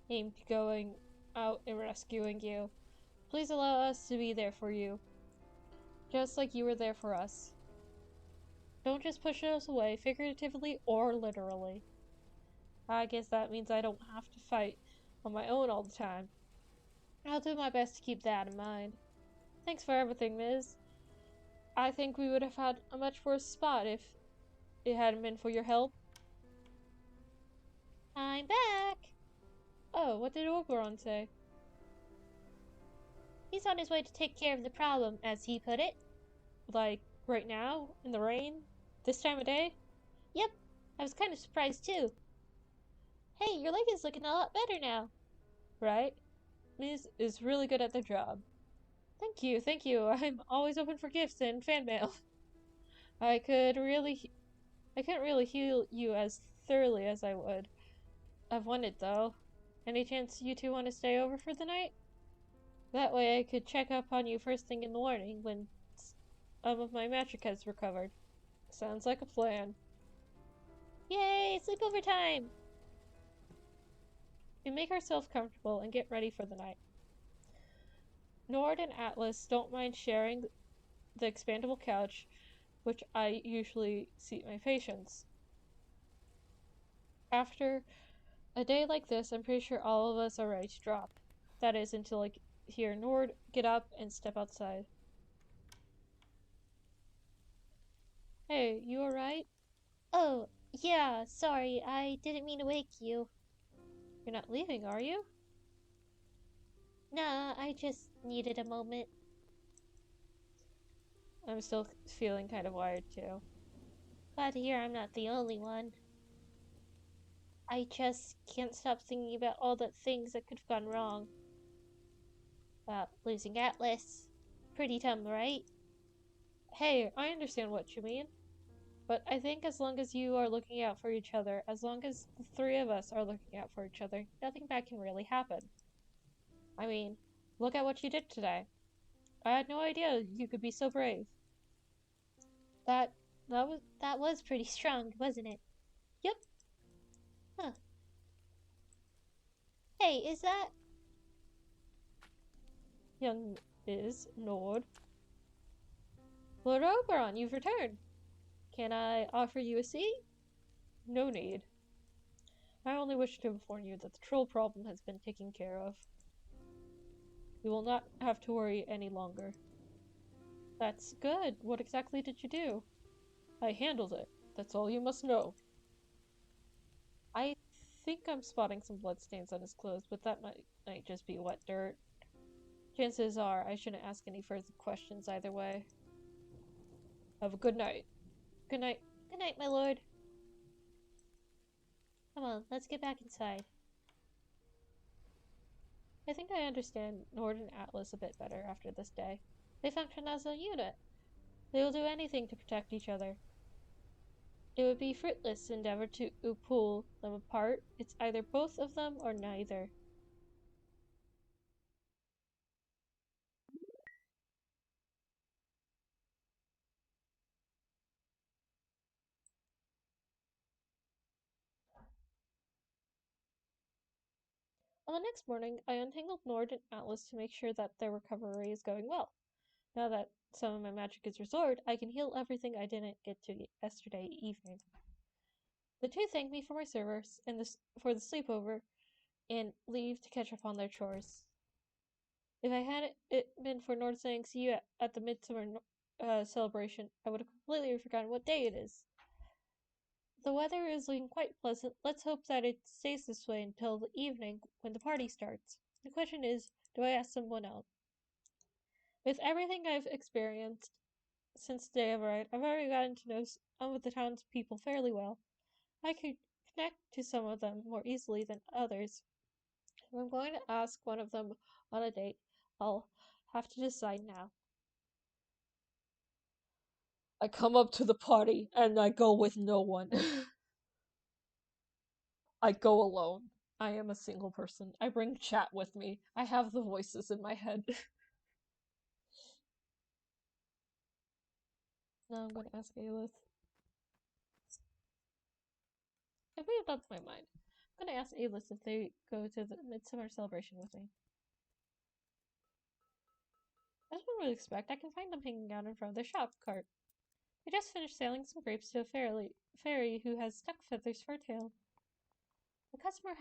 to going out and rescuing you. Please allow us to be there for you, just like you were there for us. Don't just push us away, figuratively or literally. I guess that means I don't have to fight on my own all the time. I'll do my best to keep that in mind. Thanks for everything, Miz. I think we would have had a much worse spot if it hadn't been for your help. I'm back! Oh, what did Oberon say? He's on his way to take care of the problem, as he put it. Like, right now? In the rain? This time of day? Yep, I was kind of surprised too. Hey, your leg is looking a lot better now. Right? Miz is really good at their job. Thank you, thank you. I'm always open for gifts and fan mail. I couldn't really heal you as thoroughly as I've wanted, though. Any chance you two want to stay over for the night? That way I could check up on you first thing in the morning when some of my magic has recovered. Sounds like a plan. Yay! Sleepover time! We make ourselves comfortable and get ready for the night. Nord and Atlas don't mind sharing the expandable couch, which I usually seat my patients. After a day like this, I'm pretty sure all of us are ready to drop. That is, until I hear Nord get up and step outside. Hey, you alright? Oh, yeah, sorry, I didn't mean to wake you. You're not leaving, are you? Nah, I just needed a moment. I'm still feeling kind of wired, too. Glad to hear I'm not the only one. I just can't stop thinking about all the things that could have gone wrong. About losing Atlas. Pretty dumb, right? Hey, I understand what you mean. But I think as long as you are looking out for each other, as long as the three of us are looking out for each other, nothing bad can really happen. I mean, look at what you did today. I had no idea you could be so brave. That was pretty strong, wasn't it? Yep. Huh. Hey, is that... Young is Nord. Lord Oberon, you've returned. Can I offer you a seat? No need. I only wish to inform you that the troll problem has been taken care of. You will not have to worry any longer. That's good. What exactly did you do? I handled it. That's all you must know. I think I'm spotting some bloodstains on his clothes, but that might just be wet dirt. Chances are I shouldn't ask any further questions either way. Have a good night. Good night. Good night, my lord. Come on, let's get back inside. I think I understand Nord and Atlas a bit better after this day. They function as a unit. They will do anything to protect each other. It would be fruitless endeavor to pull them apart. It's either both of them or neither. On the next morning, I untangled Nord and Atlas to make sure that their recovery is going well. Now that some of my magic is restored, I can heal everything I didn't get to yesterday evening. The two thanked me for my service and for the sleepover, and leave to catch up on their chores. If I had it been for Nord saying see you at the Midsummer Celebration, I would have completely forgotten what day it is. The weather is looking quite pleasant. Let's hope that it stays this way until the evening when the party starts. The question is, do I ask someone else? With everything I've experienced since the day I've arrived, I've already gotten to know some of the town's people fairly well. I could connect to some of them more easily than others. If I'm going to ask one of them on a date, I'll have to decide now. I come up to the party and I go with no one. I go alone. I am a single person. I bring chat with me. I have the voices in my head. Now I'm gonna ask Aelith. I may have done my mind. I'm gonna ask Aelith if they go to the Midsummer Celebration with me. As one would expect, I can find them hanging out in front of their shop cart. They just finished selling some grapes to a fairy who has duck feathers for a tail. The customer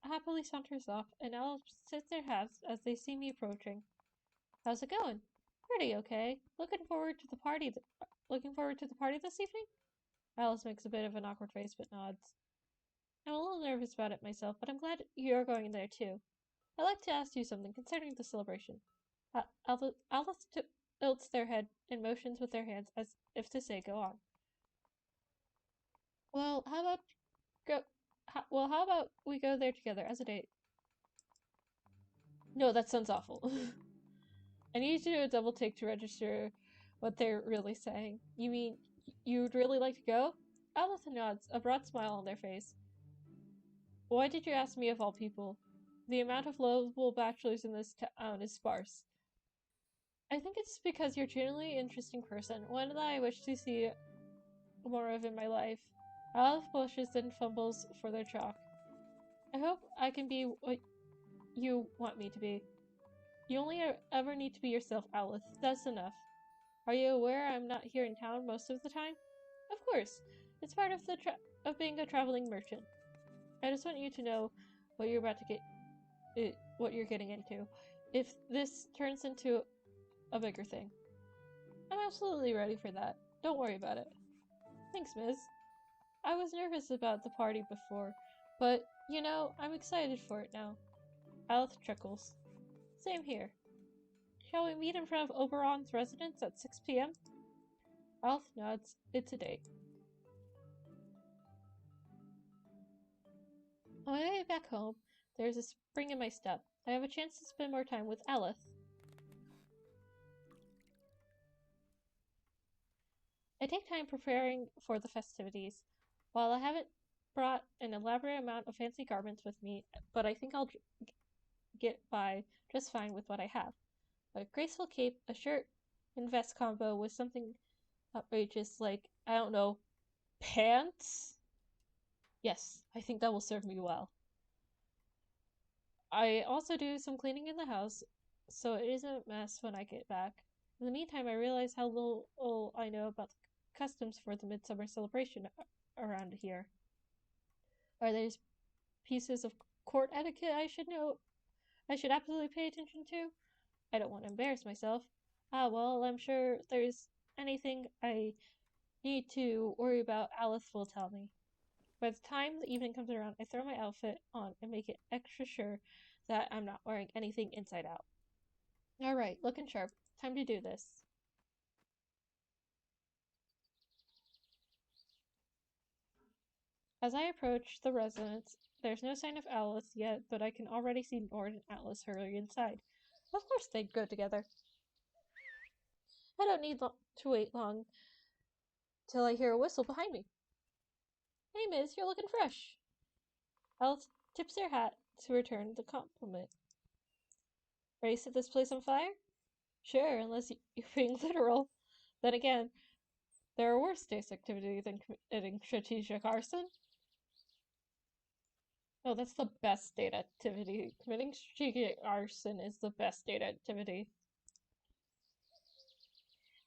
happily saunters off, and Alice sits their hats as they see me approaching. How's it going? Pretty okay. Looking forward to the party this evening? Alice makes a bit of an awkward face but nods. I'm a little nervous about it myself, but I'm glad you're going there too. I'd like to ask you something concerning the celebration. Alice tilts their head and motions with their hands as if to say, go on. Well, how about we go there together as a date? No, that sounds awful. I need to do a double take to register what they're really saying. You mean you'd really like to go? Alice nods, a broad smile on their face. Why did you ask me of all people? The amount of lovable bachelors in this town is sparse. I think it's because you're a genuinely interesting person, one that I wish to see more of in my life. Alice blushes and fumbles for their chalk. I hope I can be what you want me to be. You only ever need to be yourself, Alice. That's enough. Are you aware I'm not here in town most of the time? Of course. It's part of of being a traveling merchant. I just want you to know what you're about to what you're getting into. If this turns into a bigger thing. I'm absolutely ready for that. Don't worry about it. Thanks, Miss. I was nervous about the party before, but, you know, I'm excited for it now. Alice chuckles. Same here. Shall we meet in front of Oberon's residence at 6 p.m.? Alice nods. It's a date. On my way back home, there's a spring in my step. I have a chance to spend more time with Alice. I take time preparing for the festivities. While I haven't brought an elaborate amount of fancy garments with me, but I think I'll get by just fine with what I have. A graceful cape, a shirt, and vest combo with something outrageous like, I don't know, pants? Yes, I think that will serve me well. I also do some cleaning in the house, so it isn't a mess when I get back. In the meantime, I realize how little I know about the customs for the Midsummer Celebration around here. Are there pieces of court etiquette I should know? I should absolutely pay attention to? I don't want to embarrass myself. Well, I'm sure there's anything I need to worry about, Alice will tell me. By the time the evening comes around, I throw my outfit on and make it extra sure that I'm not wearing anything inside out. Alright, looking sharp. Time to do this. As I approach the residence, there's no sign of Alice yet, but I can already see Nord and Atlas hurry inside. Of course they'd go together. I don't need to wait long till I hear a whistle behind me. Hey, Miss, you're looking fresh. Alice tips her hat to return the compliment. Ready to set this place on fire? Sure, unless you're being literal. Then again, there are worse day's activity than committing strategic arson. Oh, that's the best date activity. Committing strategic arson is the best date activity.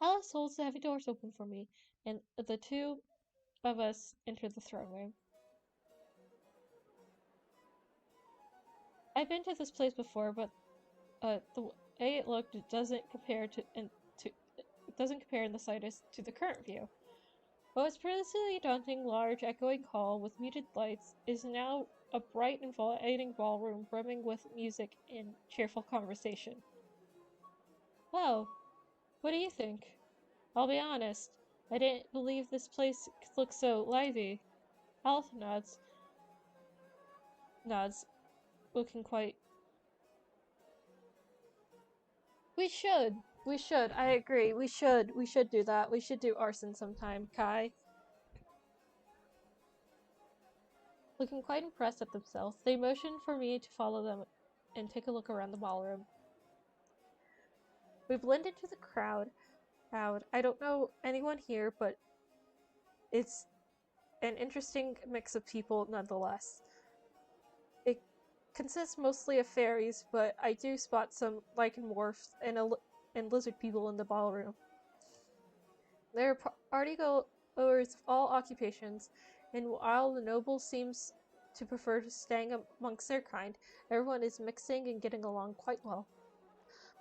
Alice holds the heavy doors open for me, and the two of us enter the throne room. I've been to this place before, but the way it looked, it doesn't compare in the slightest to the current view. What was previously a daunting, large, echoing hall with muted lights is now a bright, inviting ballroom brimming with music and cheerful conversation. Wow, what do you think? I'll be honest, I didn't believe this place could look so lively. Alpha nods, looking quite... We should, I agree, we should do that. We should do arson sometime, Kai. Looking quite impressed at themselves, they motioned for me to follow them and take a look around the ballroom. We blend into the crowd. I don't know anyone here, but it's an interesting mix of people nonetheless. It consists mostly of fairies, but I do spot some lycanmorphs and lizard people in the ballroom. There are party goers of all occupations, and while the noble seems to prefer staying amongst their kind, everyone is mixing and getting along quite well.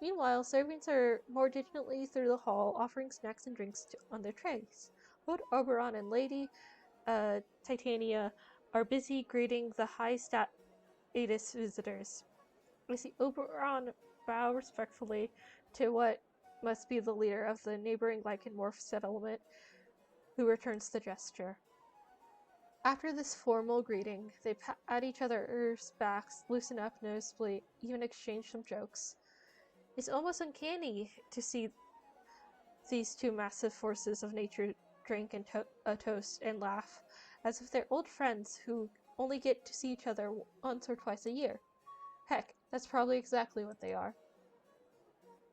Meanwhile, servants are more diligently through the hall, offering snacks and drinks on their trays. Lord Oberon and Lady Titania are busy greeting the high-status visitors. I see Oberon bow respectfully to what must be the leader of the neighboring lycanmorph settlement, who returns the gesture. After this formal greeting, they pat each other's backs, loosen up noticeably, even exchange some jokes. It's almost uncanny to see these two massive forces of nature drink and toast and laugh, as if they're old friends who only get to see each other once or twice a year. Heck, that's probably exactly what they are.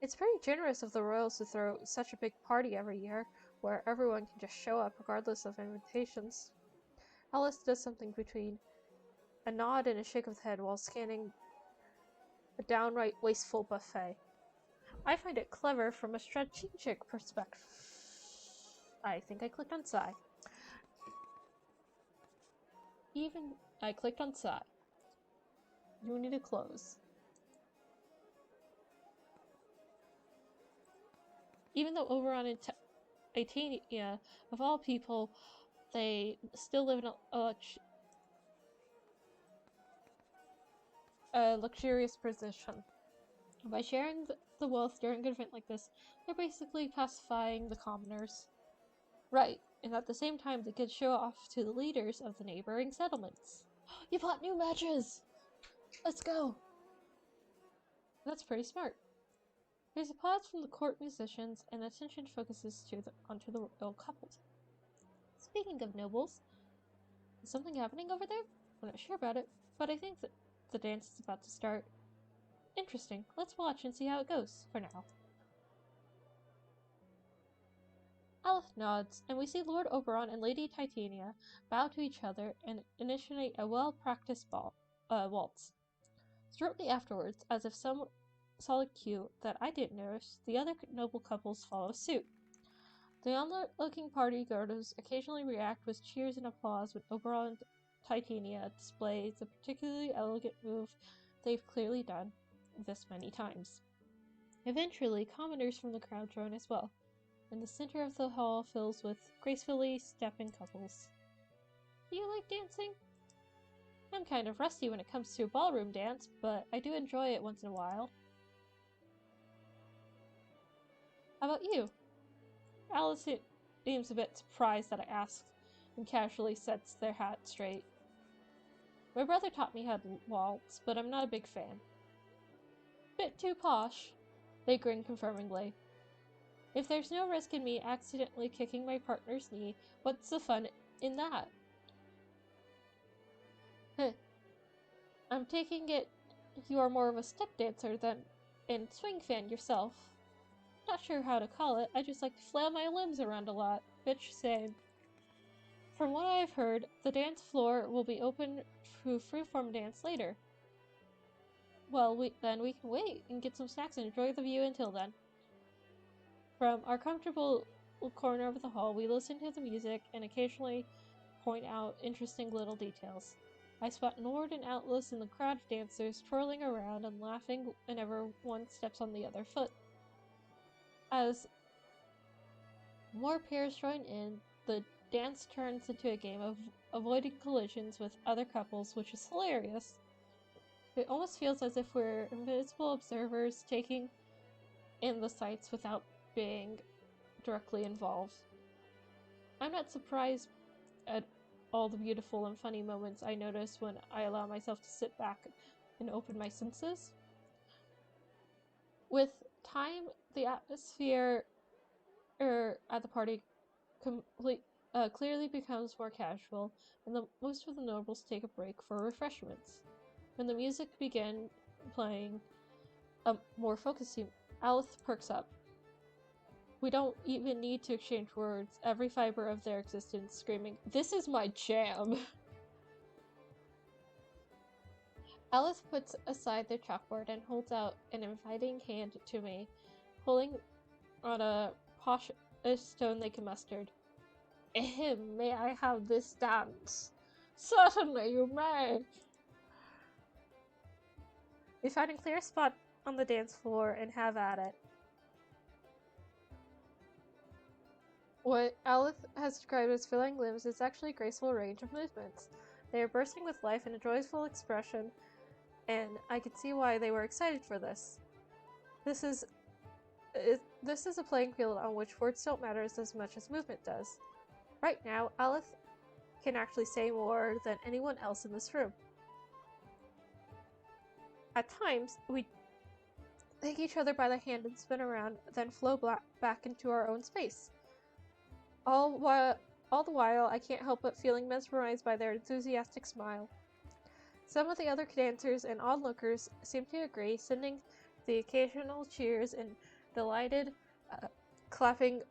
It's pretty generous of the royals to throw such a big party every year, where everyone can just show up regardless of invitations. Alice does something between a nod and a shake of the head while scanning a downright wasteful buffet. I find it clever from a strategic perspective. I think I clicked on Sigh. I clicked on Sigh. You need to close. Even though Oberon and Titania, of all people, they still live in a luxurious position. By sharing the wealth during an event like this, they're basically pacifying the commoners. Right, and at the same time they could show off to the leaders of the neighboring settlements. You bought new matches! Let's go! That's pretty smart. There's a pause from the court musicians, and attention focuses onto the royal couples. Speaking of nobles, is something happening over there? I'm not sure about it, but I think that the dance is about to start. Interesting. Let's watch and see how it goes, for now. Alice nods, and we see Lord Oberon and Lady Titania bow to each other and initiate a well-practiced waltz. Shortly afterwards, as if some solid cue that I didn't notice, the other noble couples follow suit. The onlooking party goers occasionally react with cheers and applause when Oberon and Titania displays a particularly elegant move they've clearly done this many times. Eventually, commoners from the crowd join as well, and the center of the hall fills with gracefully stepping couples. Do you like dancing? I'm kind of rusty when it comes to a ballroom dance, but I do enjoy it once in a while. How about you? Alice seems a bit surprised that I asked, and casually sets their hat straight. My brother taught me how to waltz, but I'm not a big fan. Bit too posh, they grin confirmingly. If there's no risk in me accidentally kicking my partner's knee, what's the fun in that? I'm taking it you are more of a step dancer than a swing fan yourself. Not sure how to call it, I just like to flail my limbs around a lot. Bitch, same. From what I've heard, the dance floor will be open to freeform dance later. Well, then we can wait and get some snacks and enjoy the view until then. From our comfortable corner of the hall, we listen to the music and occasionally point out interesting little details. I spot Nord and Atlas in the crowd of dancers twirling around and laughing whenever one steps on the other foot. As more pairs join in, the dance turns into a game of avoiding collisions with other couples, which is hilarious. It almost feels as if we're invisible observers taking in the sights without being directly involved. I'm not surprised at all the beautiful and funny moments I notice when I allow myself to sit back and open my senses. With time, the atmosphere at the party clearly becomes more casual, and most of the nobles take a break for refreshments. When the music began playing a more focused scene, Alice perks up. We don't even need to exchange words, every fiber of their existence screaming, "This is my jam!" Alice puts aside their chalkboard and holds out an inviting hand to me, pulling on a posh stone they can mustard. Ahem, may I have this dance? Certainly you may! We find a clear spot on the dance floor and have at it. What Alice has described as filling limbs is actually a graceful range of movements. They are bursting with life and a joyful expression, and I could see why they were excited for this. This is a playing field on which words don't matter as much as movement does. Right now, Alice can actually say more than anyone else in this room. At times, we take each other by the hand and spin around, then flow back into our own space. All the while, I can't help but feeling mesmerized by their enthusiastic smile. Some of the other dancers and onlookers seem to agree, sending the occasional cheers and delighted clapping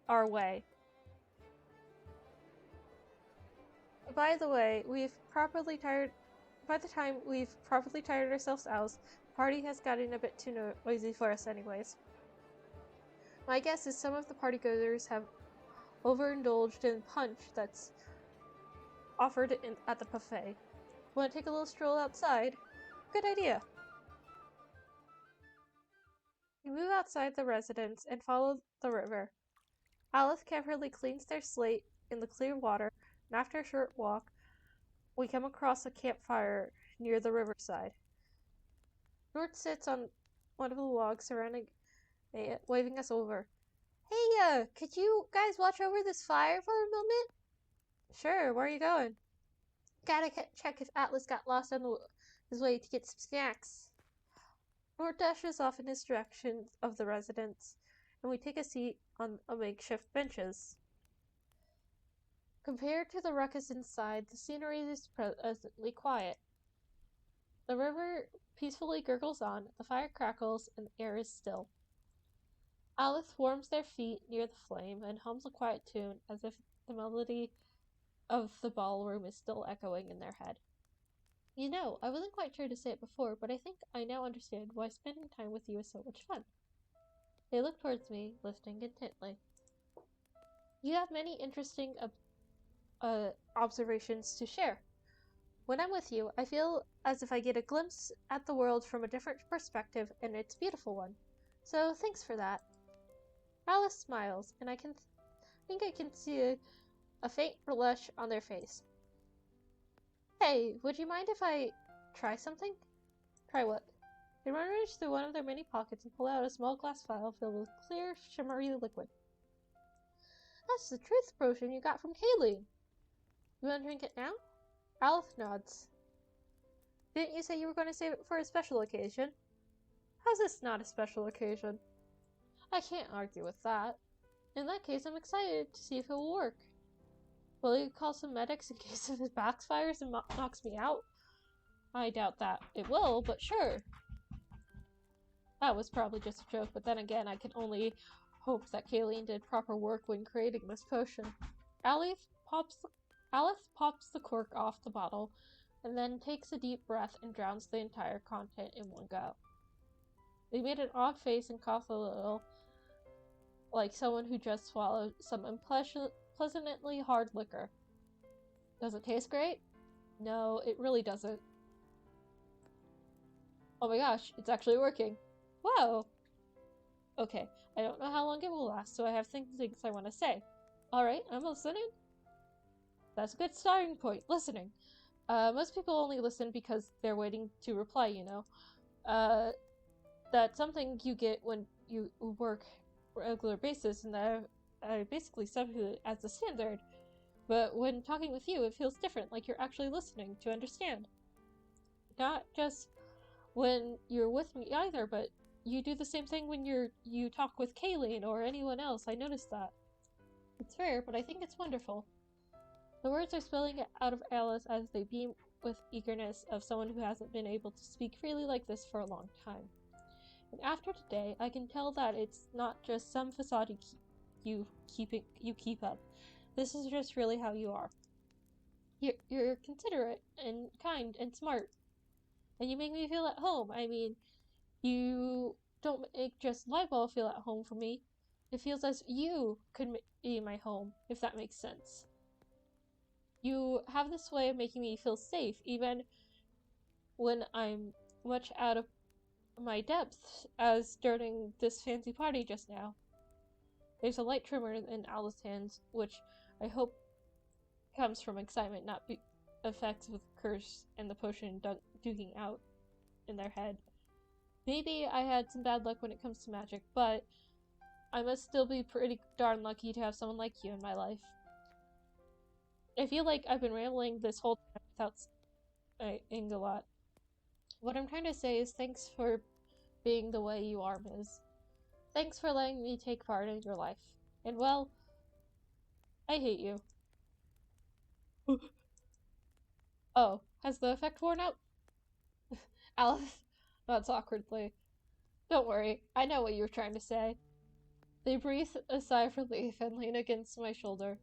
our way. By the way, by the time we've properly tired ourselves out, the party has gotten a bit too noisy for us anyways. My guess is some of the partygoers have overindulged in punch that's offered at the buffet. Want to take a little stroll outside? Good idea! We move outside the residence and follow the river. Alice carefully cleans their slate in the clear water, and after a short walk, we come across a campfire near the riverside. Nort sits on one of the logs surrounding it, waving us over. Hey, could you guys watch over this fire for a moment? Sure, where are you going? Gotta check if Atlas got lost on his way to get some snacks. Nort dashes off in his direction of the residence, and we take a seat on a makeshift benches. Compared to the ruckus inside, the scenery is pleasantly quiet. The river peacefully gurgles on, the fire crackles, and the air is still. Alice warms their feet near the flame and hums a quiet tune as if the melody of the ballroom is still echoing in their head. You know, I wasn't quite sure to say it before, but I think I now understand why spending time with you is so much fun. They look towards me, listening intently. You have many interesting observations to share. When I'm with you, I feel as if I get a glimpse at the world from a different perspective, and it's a beautiful one. So thanks for that. Alice smiles, and I think I can see a faint blush on their face. Hey, would you mind if I try something? Try what? They rummage through one of their many pockets and pull out a small glass vial filled with clear, shimmery liquid. That's the truth potion you got from Kaylee. You want to drink it now? Alice nods. Didn't you say you were going to save it for a special occasion? How's this not a special occasion? I can't argue with that. In that case, I'm excited to see if it will work. Will you call some medics in case it backfires and knocks me out? I doubt that it will, but sure. That was probably just a joke, but then again, I can only hope that Kayleen did proper work when creating this potion. Alice pops the cork off the bottle, and then takes a deep breath and drowns the entire content in one go. They made an odd face and coughed a little, like someone who just swallowed some unpleasantly hard liquor. Does it taste great? No, it really doesn't. Oh my gosh, it's actually working. Wow! Okay, I don't know how long it will last, so I have things I want to say. Alright, I'm listening. That's a good starting point, listening. Most people only listen because they're waiting to reply, you know. That's something you get when you work regular basis, and that I basically sub it as a standard. But when talking with you, it feels different, like you're actually listening to understand. Not just when you're with me either, but you do the same thing when you talk with Kayleen or anyone else. I noticed that. It's rare, but I think it's wonderful. The words are spilling out of Alice as they beam with eagerness of someone who hasn't been able to speak freely like this for a long time. And after today, I can tell that it's not just some facade you keep up. This is just really how you are. You're considerate and kind and smart, and you make me feel at home. I mean, you don't make just Libel feel at home for me. It feels as you could be my home, if that makes sense. You have this way of making me feel safe, even when I'm much out of my depths, as during this fancy party just now. There's a light tremor in Alice's hands, which I hope comes from excitement, not effects with curse and the potion duking out in their head. Maybe I had some bad luck when it comes to magic, but I must still be pretty darn lucky to have someone like you in my life. I feel like I've been rambling this whole time without saying a lot. What I'm trying to say is thanks for being the way you are, Ms. Thanks for letting me take part in your life. And well, I hate you. Oh, has the effect worn out? Alice nods awkwardly. Don't worry, I know what you were trying to say. They breathe a sigh of relief and lean against my shoulder.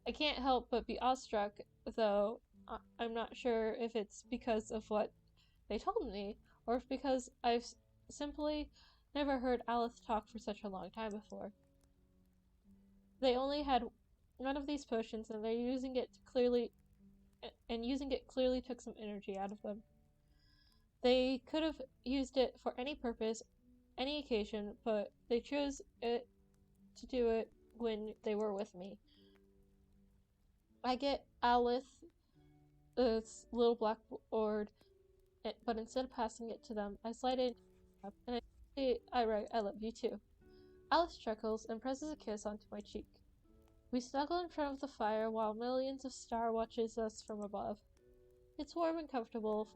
I can't help but be awestruck, though I'm not sure if it's because of what they told me, or if because I've simply never heard Alice talk for such a long time before. They only had one of these potions, and using it clearly took some energy out of them. They could have used it for any purpose, any occasion, but they chose it to do it when they were with me. I get Alice this little blackboard, but instead of passing it to them, I slide it and I write, I love you too. Alice chuckles and presses a kiss onto my cheek. We snuggle in front of the fire while millions of stars watches us from above. It's warm and comfortable,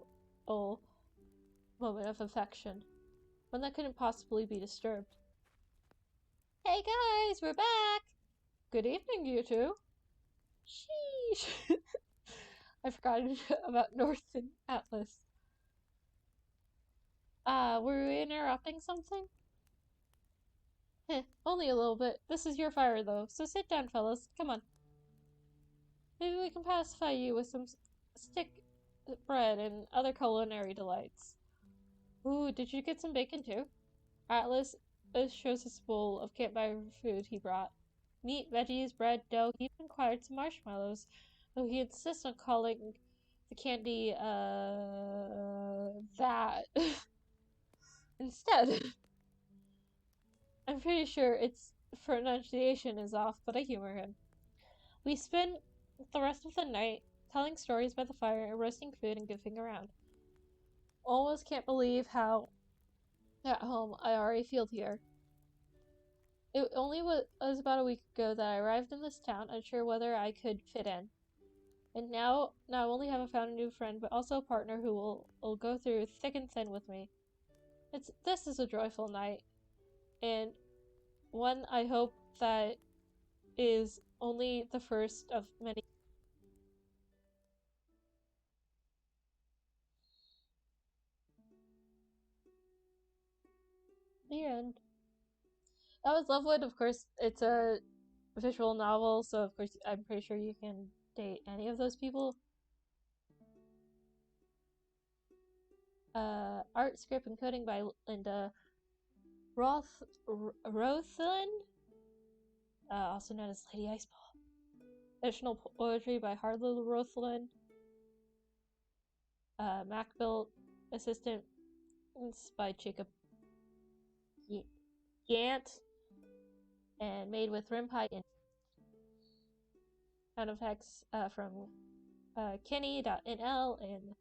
moment of affection, one that couldn't possibly be disturbed. Hey guys, we're back! Good evening, you two. Sheesh. I forgot about North and Atlas. Were we interrupting something? Only a little bit. This is your fire, though, so sit down, fellas. Come on. Maybe we can pacify you with some stick bread and other culinary delights. Ooh, did you get some bacon, too? Atlas shows his bowl of campfire food he brought. Meat, veggies, bread, dough. He even acquired some marshmallows, though he insists on calling the candy, that instead. I'm pretty sure its pronunciation is off, but I humor him. We spend the rest of the night telling stories by the fire and roasting food and goofing around. Almost can't believe how at home I already feel here. It only was about a week ago that I arrived in this town, unsure whether I could fit in. And now not only have I found a new friend, but also a partner who will go through thick and thin with me. This is a joyful night, and one I hope that is only the first of many. The end. That was Lovewood. Of course, it's a visual novel, so of course I'm pretty sure you can date any of those people. Art, script, and coding by Linda Rothlin, also known as Lady Iceball. Additional poetry by Harlow Rothlin. Macbuilt assistance by Jacob Gant, and made with Rimpai in sound effects from Kenny.nl and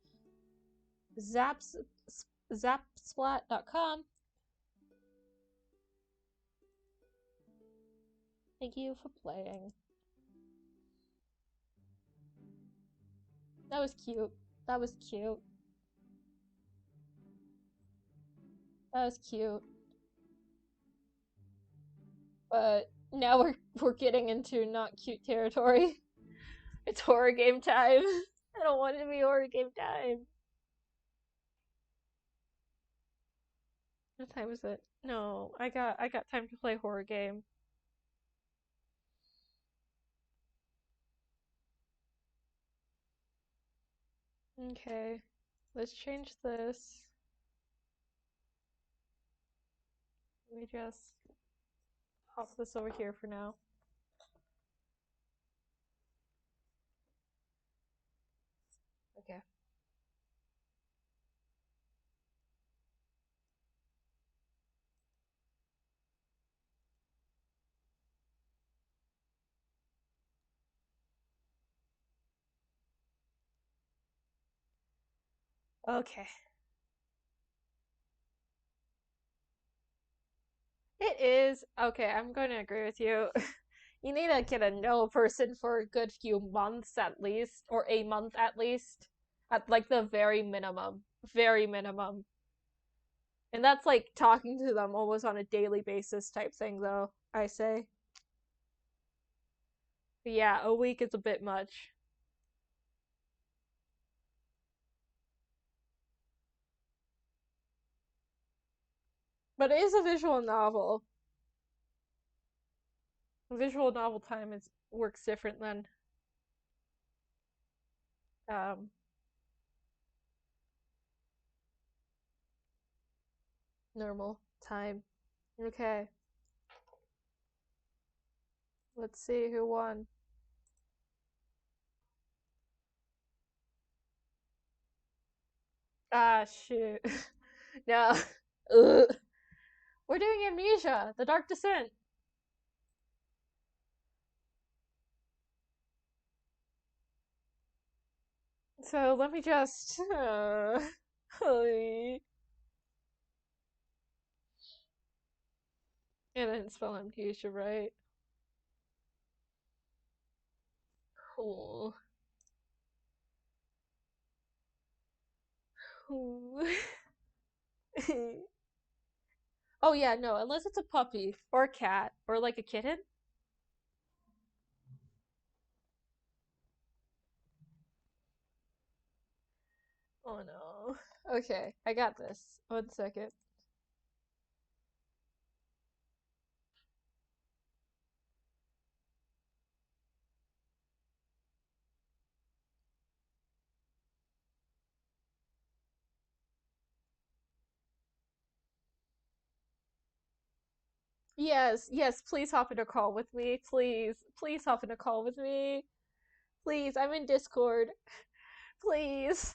zapsplat.com. Thank you for playing. That was cute. That was cute. That was cute. But now we're getting into not cute territory. It's horror game time. I don't want it to be horror game time. What time is it? No, I got time to play horror game. Okay. Let's change this. Let me just pop this over here for now. Okay. Okay. It is. Okay, I'm going to agree with you. You need to get a no person for a good few months at least, or a month at least. At like the very minimum. Very minimum. And that's like talking to them almost on a daily basis type thing, though, I say. But yeah, a week is a bit much. But it is a visual novel. Visual novel time works different than normal time. Okay. Let's see who won. Ah, shoot. No. Ugh. We're doing Amnesia, The Dark Descent. So let me just. I didn't spell Amnesia right. Cool. Oh yeah, no, unless it's a puppy or a cat or like a kitten. Oh no. Okay, I got this. 1 second. Yes, yes, please hop in a call with me. Please. Please hop in a call with me. Please, I'm in Discord. Please.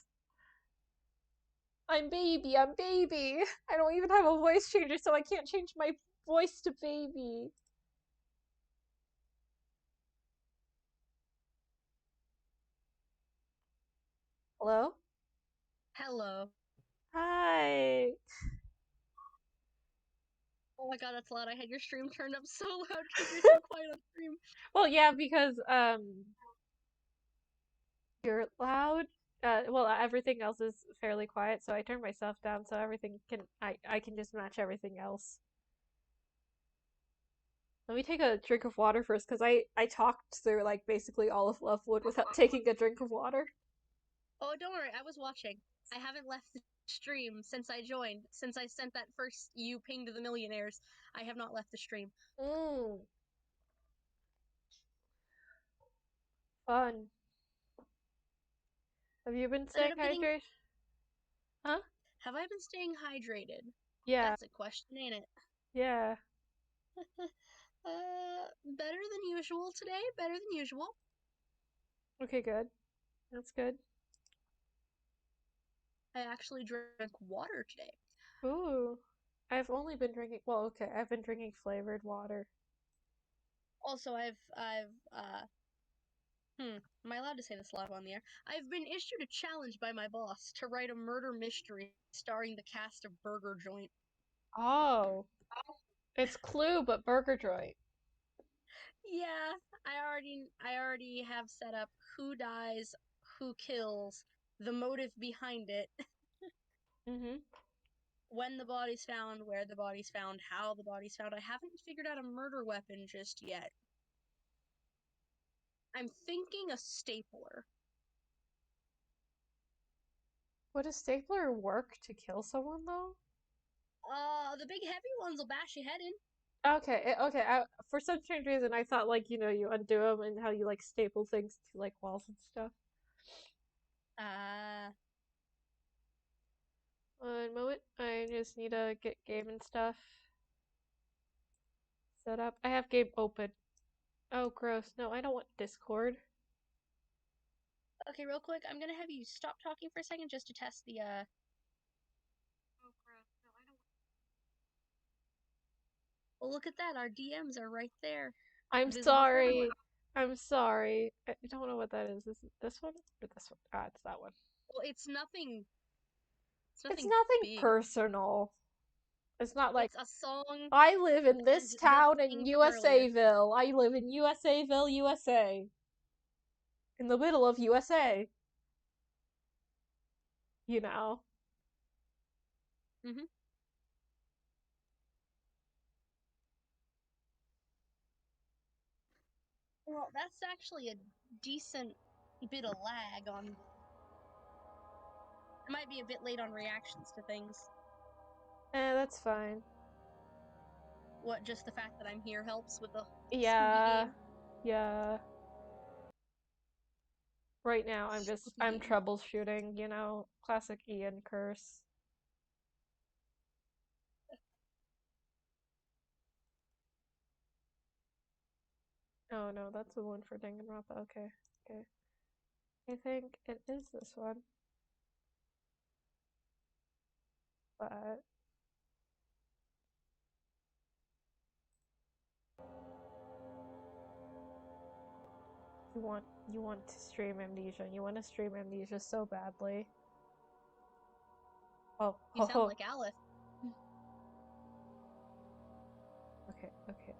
I'm baby, I'm baby. I don't even have a voice changer, so I can't change my voice to baby. Hello? Hello. Hi. Oh my god, that's loud. I had your stream turned up so loud because you're so quiet on stream. Well, yeah, because you're loud. Well, everything else is fairly quiet, so I turned myself down so everything can I can just match everything else. Let me take a drink of water first, because I talked through like basically all of Lovewood without taking a drink of water. Oh, don't worry. I was watching. I haven't left the stream since I joined. Since I sent that first you ping to the millionaires, I have not left the stream. Fun. Have you been staying hydrated? Huh? Have I been staying hydrated? Yeah. That's a question, ain't it? Yeah. Better than usual today. Better than usual. Okay, good. That's good. I actually drank water today. Ooh. I've only been drinking, well, okay, I've been drinking flavored water. Also, I've Am I allowed to say this live on the air? I've been issued a challenge by my boss to write a murder mystery starring the cast of Burger Joint. Oh. It's Clue, but Burger Joint. Yeah, I already have set up who dies, who kills, the motive behind it, Mm-hmm. when the body's found, where the body's found, how the body's found. I haven't figured out a murder weapon just yet. I'm thinking a stapler. Would a stapler work to kill someone, though? The big heavy ones will bash your head in. Okay, okay. For some strange reason, I thought, like, you know, you undo them and how you, like, staple things to, like, walls and stuff. One moment. I just need to get game and stuff set up. I have game open. Oh, gross. No, I don't want Discord. Okay, real quick, I'm gonna have you stop talking for a second just to test the, Oh, gross. No, I don't... Well, look at that. Our DMs are right there. I'm sorry. I'm sorry. I don't know what that is. Is it this one or this one? Ah, it's that one. Well, it's nothing It's nothing big. personal. It's not like it's a song. I live in this town in thing from earlier. USAville. I live in USAville, USA. In the middle of USA. You know. Mm-hmm. Well, that's actually a decent bit of lag on... I might be a bit late on reactions to things. That's fine. What, just the fact that I'm here helps with the Yeah. game? Yeah. Right now, I'm troubleshooting, you know, classic Ian curse. Oh no, that's the one for Danganronpa. Okay, okay. I think it is this one. But... You want to stream Amnesia. You want to stream Amnesia so badly. Oh, you sound like Alice. Okay, okay.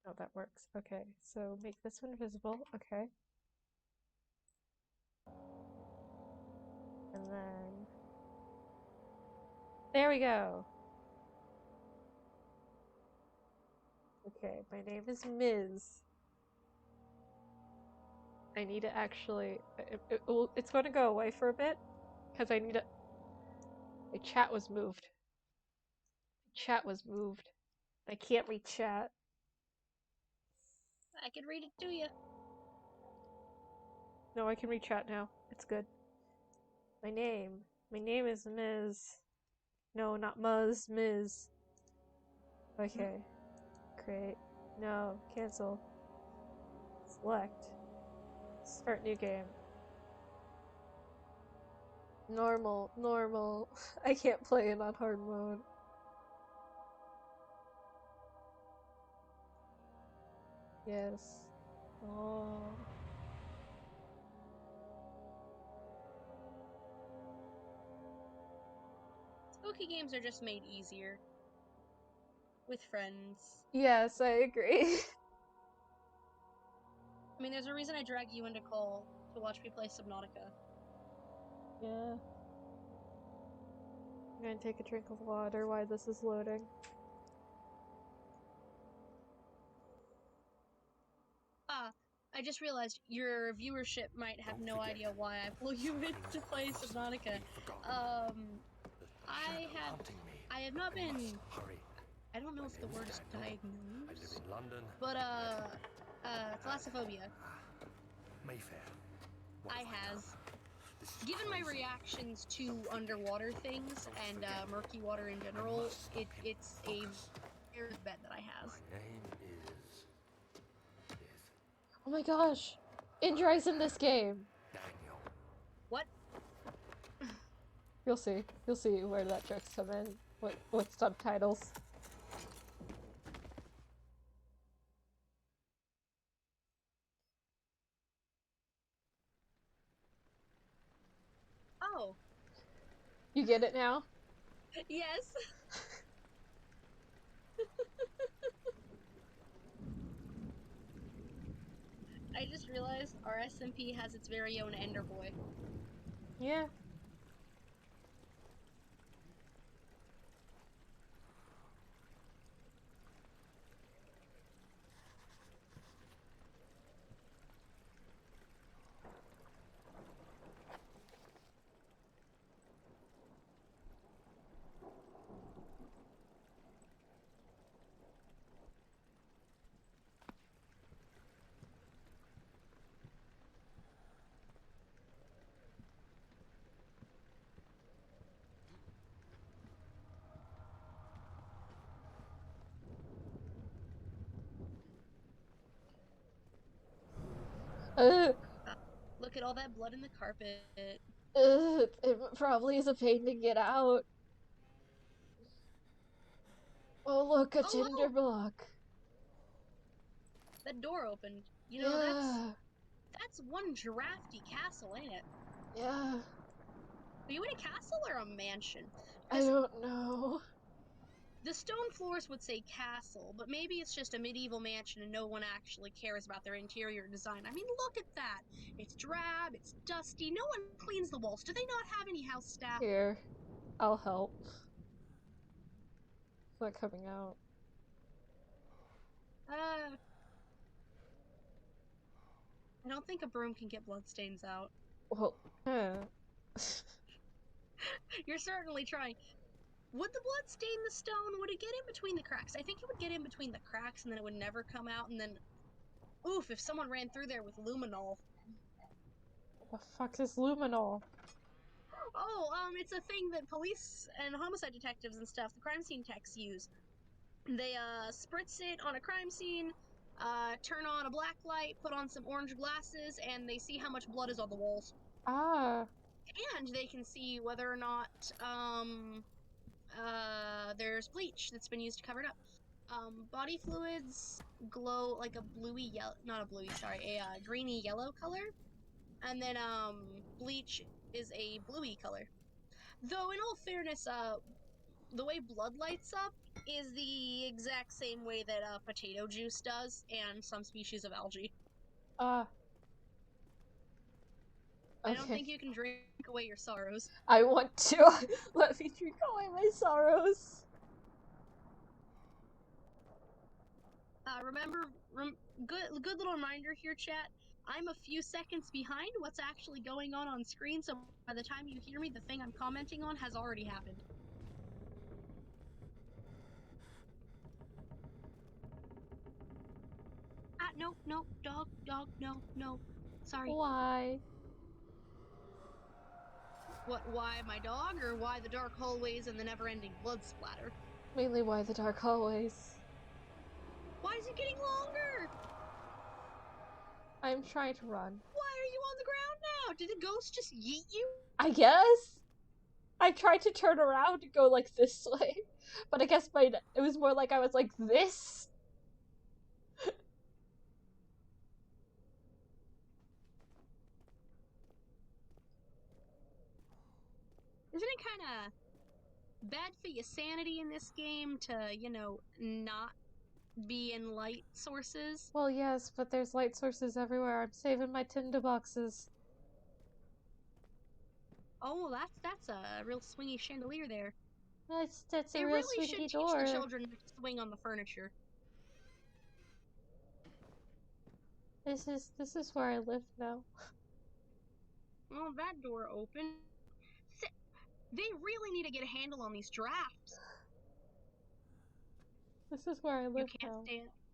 Oh, that works. Okay, so make this one visible. Okay. And then... There we go! Okay, my name is Ms. I need to actually... It's going to go away for a bit, because I need to... My chat was moved. Chat was moved. I can't read chat. I can read it to you. No, I can read chat now. It's good. My name is Ms. No, not Muzz, Ms. Okay. Create. No, cancel. Select. Start new game. Normal, normal. I can't play it on hard mode. Yes. Oh. Spooky games are just made easier. With friends. Yes, I agree. I mean, there's a reason I drag you into call to watch me play Subnautica. Yeah. I'm gonna take a drink of water while this is loading. I just realized your viewership might have no idea why I pull you in to play Subnautica. I have not been... I don't know if the word is diagnosed, but, thalassophobia. I have. Given my reactions to underwater things and, murky water in general, it's a fair bet that I have. Oh my gosh! Indri's in this game! What? You'll see. You'll see where that joke's come in. With subtitles. You get it now? Yes. I just realized our SMP has its very own Ender Boy. Yeah. Look at all that blood in the carpet. It probably is a pain to get out. Oh, look, a tinder block. That door opened. You know, that's one giraffe castle, ain't it? Yeah. Are you in a castle or a mansion? I don't know. The stone floors would say castle, but maybe it's just a medieval mansion and no one actually cares about their interior design. I mean, look at that. It's drab, it's dusty, no one cleans the walls. Do they not have any house staff? Here, I'll help. It's not coming out. I don't think a broom can get bloodstains out. Well, You're certainly trying. Would the blood stain the stone? Would it get in between the cracks? I think it would get in between the cracks and then it would never come out, and then... Oof, if someone ran through there with luminol. What the fuck is luminol? Oh, it's a thing that police and homicide detectives and stuff, the crime scene techs use. They, spritz it on a crime scene, turn on a black light, put on some orange glasses, and they see how much blood is on the walls. Ah. And they can see whether or not, there's bleach that's been used to cover it up. Body fluids glow like a bluey yellow, not a bluey, sorry, a greeny yellow color. And then, bleach is a bluey color. Though, in all fairness, the way blood lights up is the exact same way that, potato juice does, and some species of algae. Okay. I don't think you can drink away your sorrows. I want to. Let me drink away my sorrows. Remember, good little reminder here, chat. I'm a few seconds behind what's actually going on screen, so by the time you hear me, the thing I'm commenting on has already happened. No, dog, no. Sorry. Why? What, why my dog, or why the dark hallways and the never-ending blood splatter? Mainly why the dark hallways. Why is it getting longer? I'm trying to run. Why are you on the ground now? Did a ghost just yeet you? I guess? I tried to turn around and go like this way, but I guess it was more like I was like this. Isn't it kind of bad for your sanity in this game to, you know, not be in light sources? Well, yes, but there's light sources everywhere. I'm saving my tinder boxes. Oh, that's a real swingy chandelier there. That's a real really should swingy teach door. the children to swing on the furniture. This is where I live now. Well, that door opened. They really need to get a handle on these drafts. This is where I live now.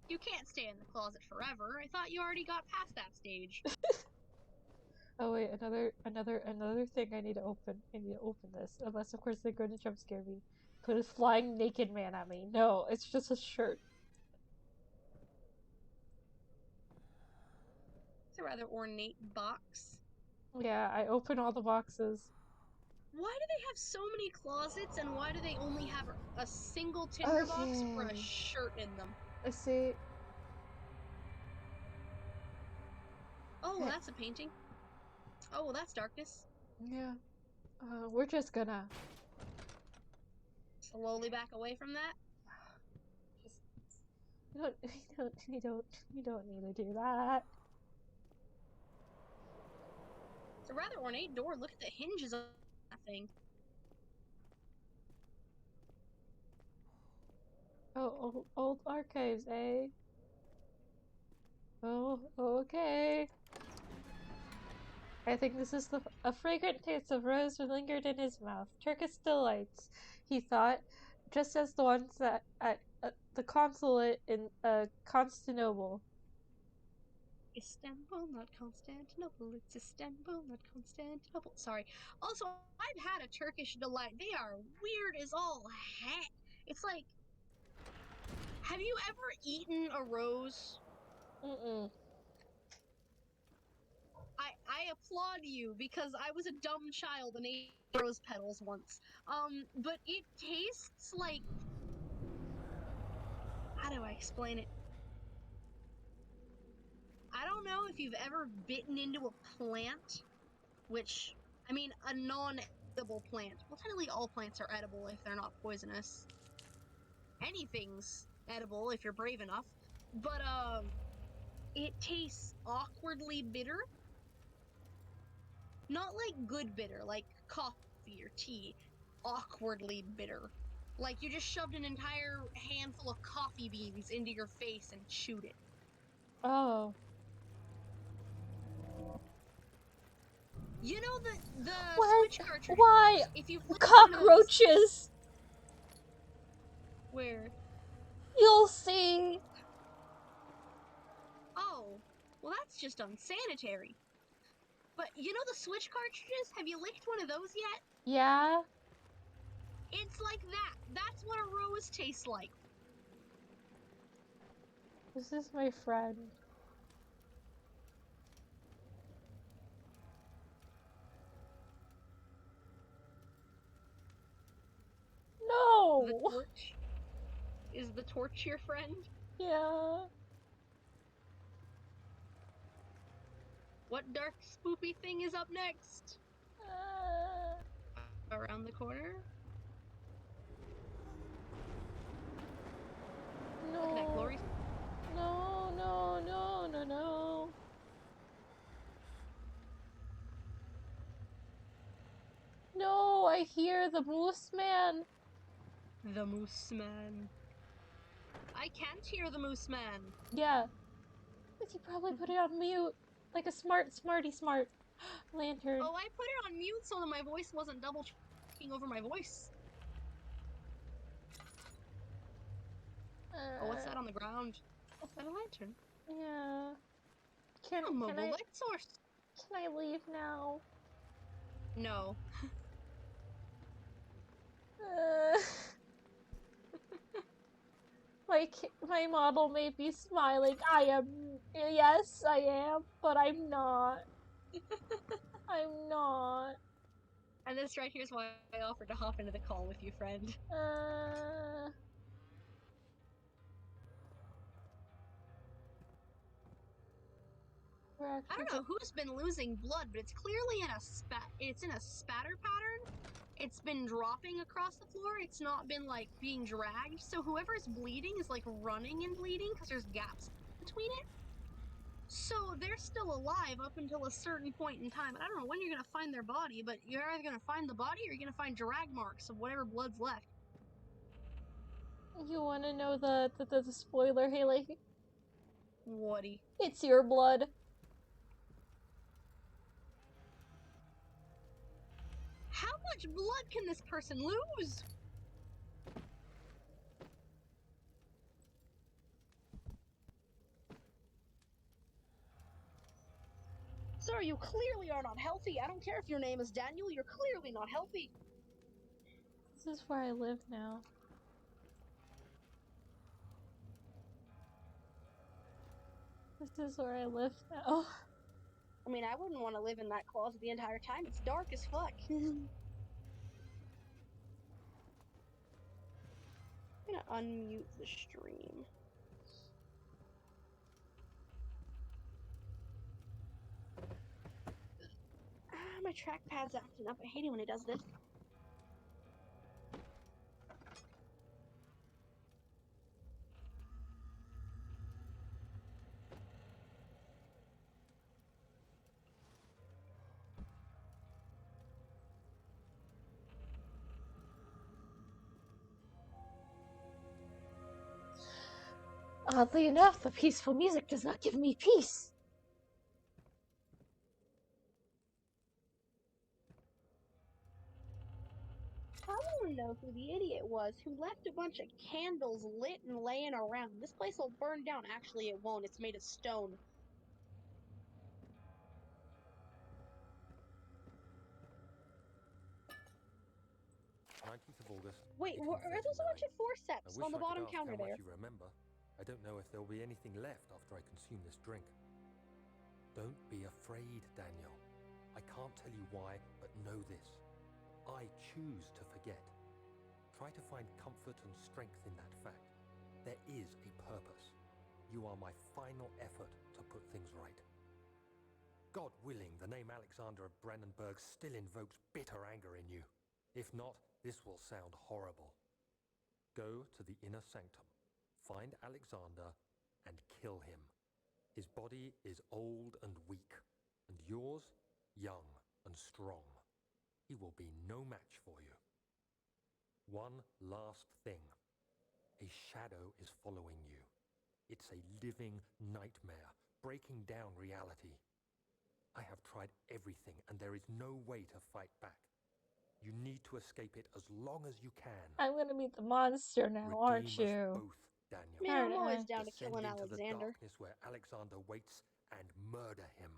You can't stay in the closet forever. I thought you already got past that stage. Oh wait, another thing I need to open. I need to open this. Unless of course they're going to jump scare me. Put a flying naked man at me. No, it's just a shirt. It's a rather ornate box. Yeah, I open all the boxes. Why do they have so many closets, and why do they only have a single tinder box for a shirt in them? I see. Oh, well, that's a painting. Oh, well, that's darkness. Yeah. We're just gonna slowly back away from that. You don't need to do that. It's a rather ornate door. Look at the hinges on that thing. Oh, old archives, eh? Oh, okay. I think this is a fragrant taste of rose lingered in his mouth. Turkish delights, he thought, just as the ones at the consulate in Constantinople. Istanbul, not Constantinople. It's Istanbul, not Constantinople. Sorry. Also, I've had a Turkish delight. They are weird as all heck. It's like, have you ever eaten a rose? Mm-mm. I applaud you because I was a dumb child and ate rose petals once. But it tastes like, how do I explain it? I don't know if you've ever bitten into a plant, which, I mean, a non-edible plant. Well, technically all plants are edible if they're not poisonous. Anything's edible if you're brave enough. But, it tastes awkwardly bitter. Not like good bitter, like coffee or tea. Awkwardly bitter. Like you just shoved an entire handful of coffee beans into your face and chewed it. Oh. You know the What? Switch cartridge. Why? If you Cockroaches! Where? You'll see! Oh, well that's just unsanitary. But you know the Switch cartridges? Have you licked one of those yet? Yeah? It's like that. That's what a rose tastes like. This is my friend. No! The torch? Is the torch your friend? Yeah. What dark spoopy thing is up next? Around the corner? No. Look at that glory. No, no, no, no, no. No, I hear the moose man. The moose man. I can't hear the moose man. Yeah. But you probably put it on mute. Like a smarty smart lantern. Oh, I put it on mute so that my voice wasn't double checking over my voice. Oh, what's that on the ground? Oh, is that a lantern? Yeah. Can mobile I, light source. Can I leave now? No. My model may be smiling. Yes, I am, but I'm not. I'm not. And this right here is why I offered to hop into the call with you, friend. I don't know who's been losing blood, but it's clearly in a spatter pattern. It's been dropping across the floor. It's not been like being dragged. So whoever's bleeding is like running and bleeding because there's gaps between it. So they're still alive up until a certain point in time. And I don't know when you're gonna find their body, but you're either gonna find the body or you're gonna find drag marks of whatever blood's left. You want to know the spoiler, Haley? Woody. It's your blood. How much blood can this person lose? Sir, you clearly are not healthy. I don't care if your name is Daniel, you're clearly not healthy. This is where I live now. This is where I live now. I mean, I wouldn't want to live in that closet the entire time. It's dark as fuck. I'm gonna unmute the stream. My trackpad's acting up. I hate it when it does this. Oddly enough, the peaceful music does not give me peace. I want to know who the idiot was who left a bunch of candles lit and laying around. This place will burn down. Actually, it won't. It's made of stone. Wait, are those a bunch of forceps on the bottom counter there? You remember. I don't know if there'll be anything left after I consume this drink. Don't be afraid, Daniel. I can't tell you why, but know this. I choose to forget. Try to find comfort and strength in that fact. There is a purpose. You are my final effort to put things right. God willing, the name Alexander of Brandenburg still invokes bitter anger in you. If not, this will sound horrible. Go to the inner sanctum, find Alexander, and kill him. His body is old and weak, and yours, young and strong. He will be no match for you. One last thing. A shadow is following you. It's a living nightmare, breaking down reality. I have tried everything, and there is no way to fight back. You need to escape it as long as you can. I'm gonna meet the monster now, aren't you? Both, Daniel. Man, I'm always down to kill an Descend into the Alexander. darkness where Alexander waits and murder him.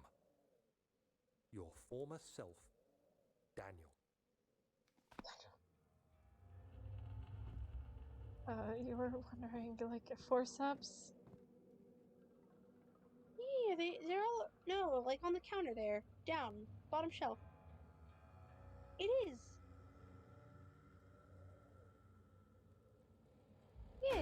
Your former self, Daniel. You were wondering, like, forceps? Yeah, they're all no, like on the counter there, down, bottom shelf. It is. Yeah.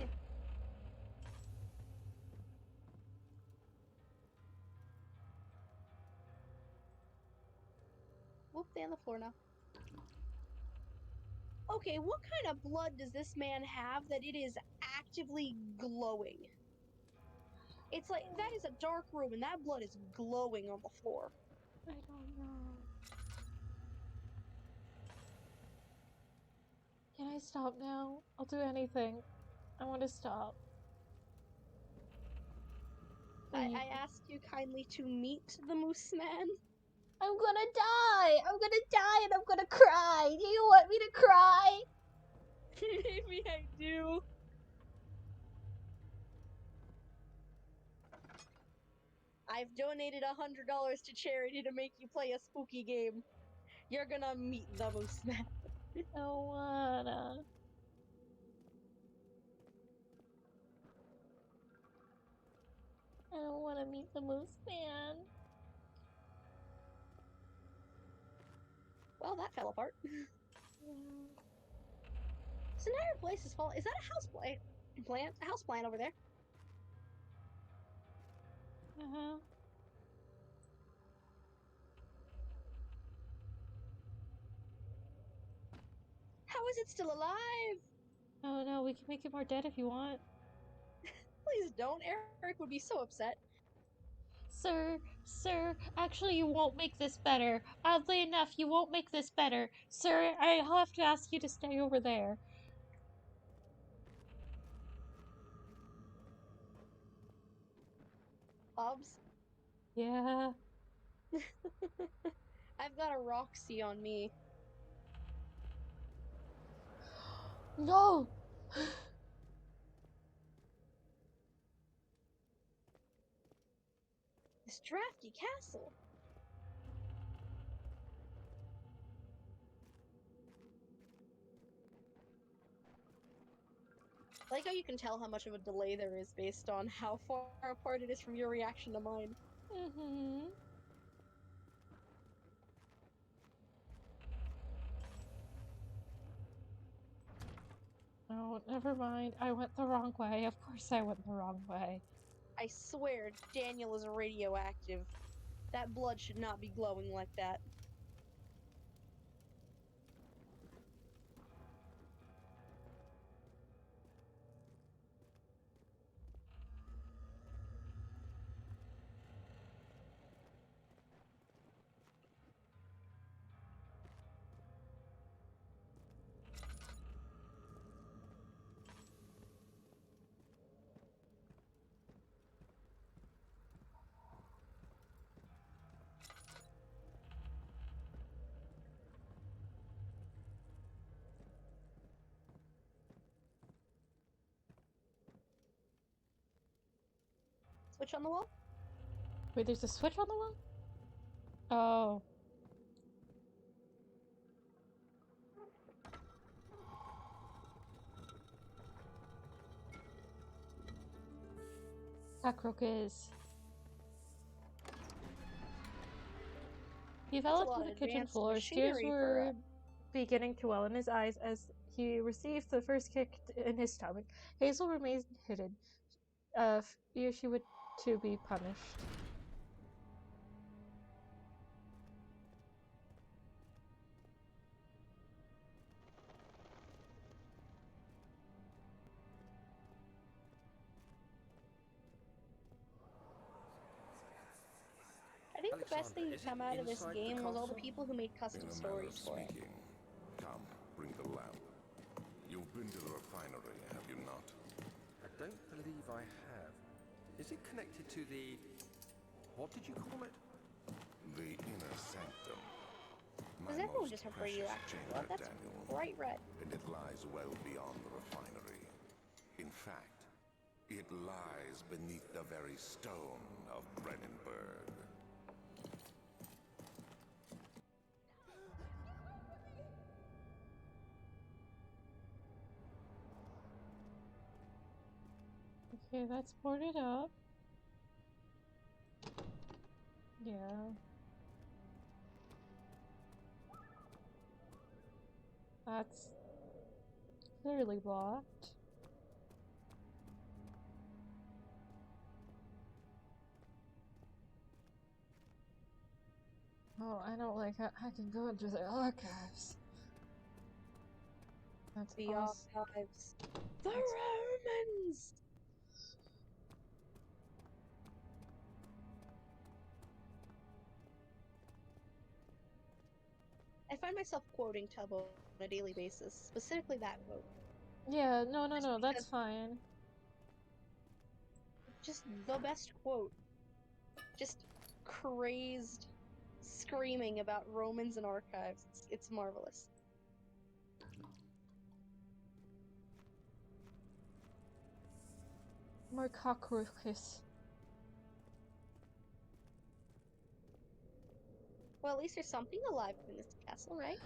Whoop, they on the floor now. Okay, what kind of blood does this man have that it is actively glowing? It's like, that is a dark room and that blood is glowing on the floor. I don't know. Can I stop now? I'll do anything. I want to stop. I asked you kindly to meet the Moose Man. I'm gonna die! I'm gonna die and I'm gonna cry! Do you want me to cry? Maybe I do. I've donated $100 to charity to make you play a spooky game. You're gonna meet the Moose Man. I don't wanna. I don't wanna meet the Moose Man. Well, that fell apart. This entire place is falling. Is that a house plant? A house plant over there? Uh-huh. How is it still alive? Oh no, we can make it more dead if you want. Please don't. Eric would be so upset. Sir, actually you won't make this better. Oddly enough, you won't make this better. Sir, I'll have to ask you to stay over there. Hobbs? Yeah. I've got a Roxy on me. No! This drafty castle. I like how you can tell how much of a delay there is based on how far apart it is from your reaction to mine. Mm-hmm. Oh, never mind. I went the wrong way. Of course I went the wrong way. I swear, Daniel is radioactive. That blood should not be glowing like that. switch on the wall? Wait, there's a switch on the wall? Oh. Cockroaches. He fell That's a to lot the of kitchen advanced floor. Tears machinery were for beginning to well in his eyes as he received the first kick in his stomach. Hazel remained hidden. Fear she would too be punished. I think the best thing to Alexander, is come it out of this inside the game was all the console? people who made custom In a manner stories of for it. speaking. Come, bring the lamp. You've been to the refinery, have you not? I don't believe I have. Is it connected to the... what did you call it? The inner sanctum. Does everyone just have radioactive blood? That's Daniel, bright red. and it lies well beyond the refinery. In fact, it lies beneath the very stone of Brennenburg. Okay, that's boarded up. Yeah. That's clearly locked. Oh, I don't like how I can go into the archives. That's The awesome. archives. The Romans! I find myself quoting Tubbo on a daily basis, specifically that quote. Yeah, no, that's fine. Just the best quote. Just crazed screaming about Romans and archives. It's marvelous. More cockroaches. Well, at least there's something alive in this castle, right?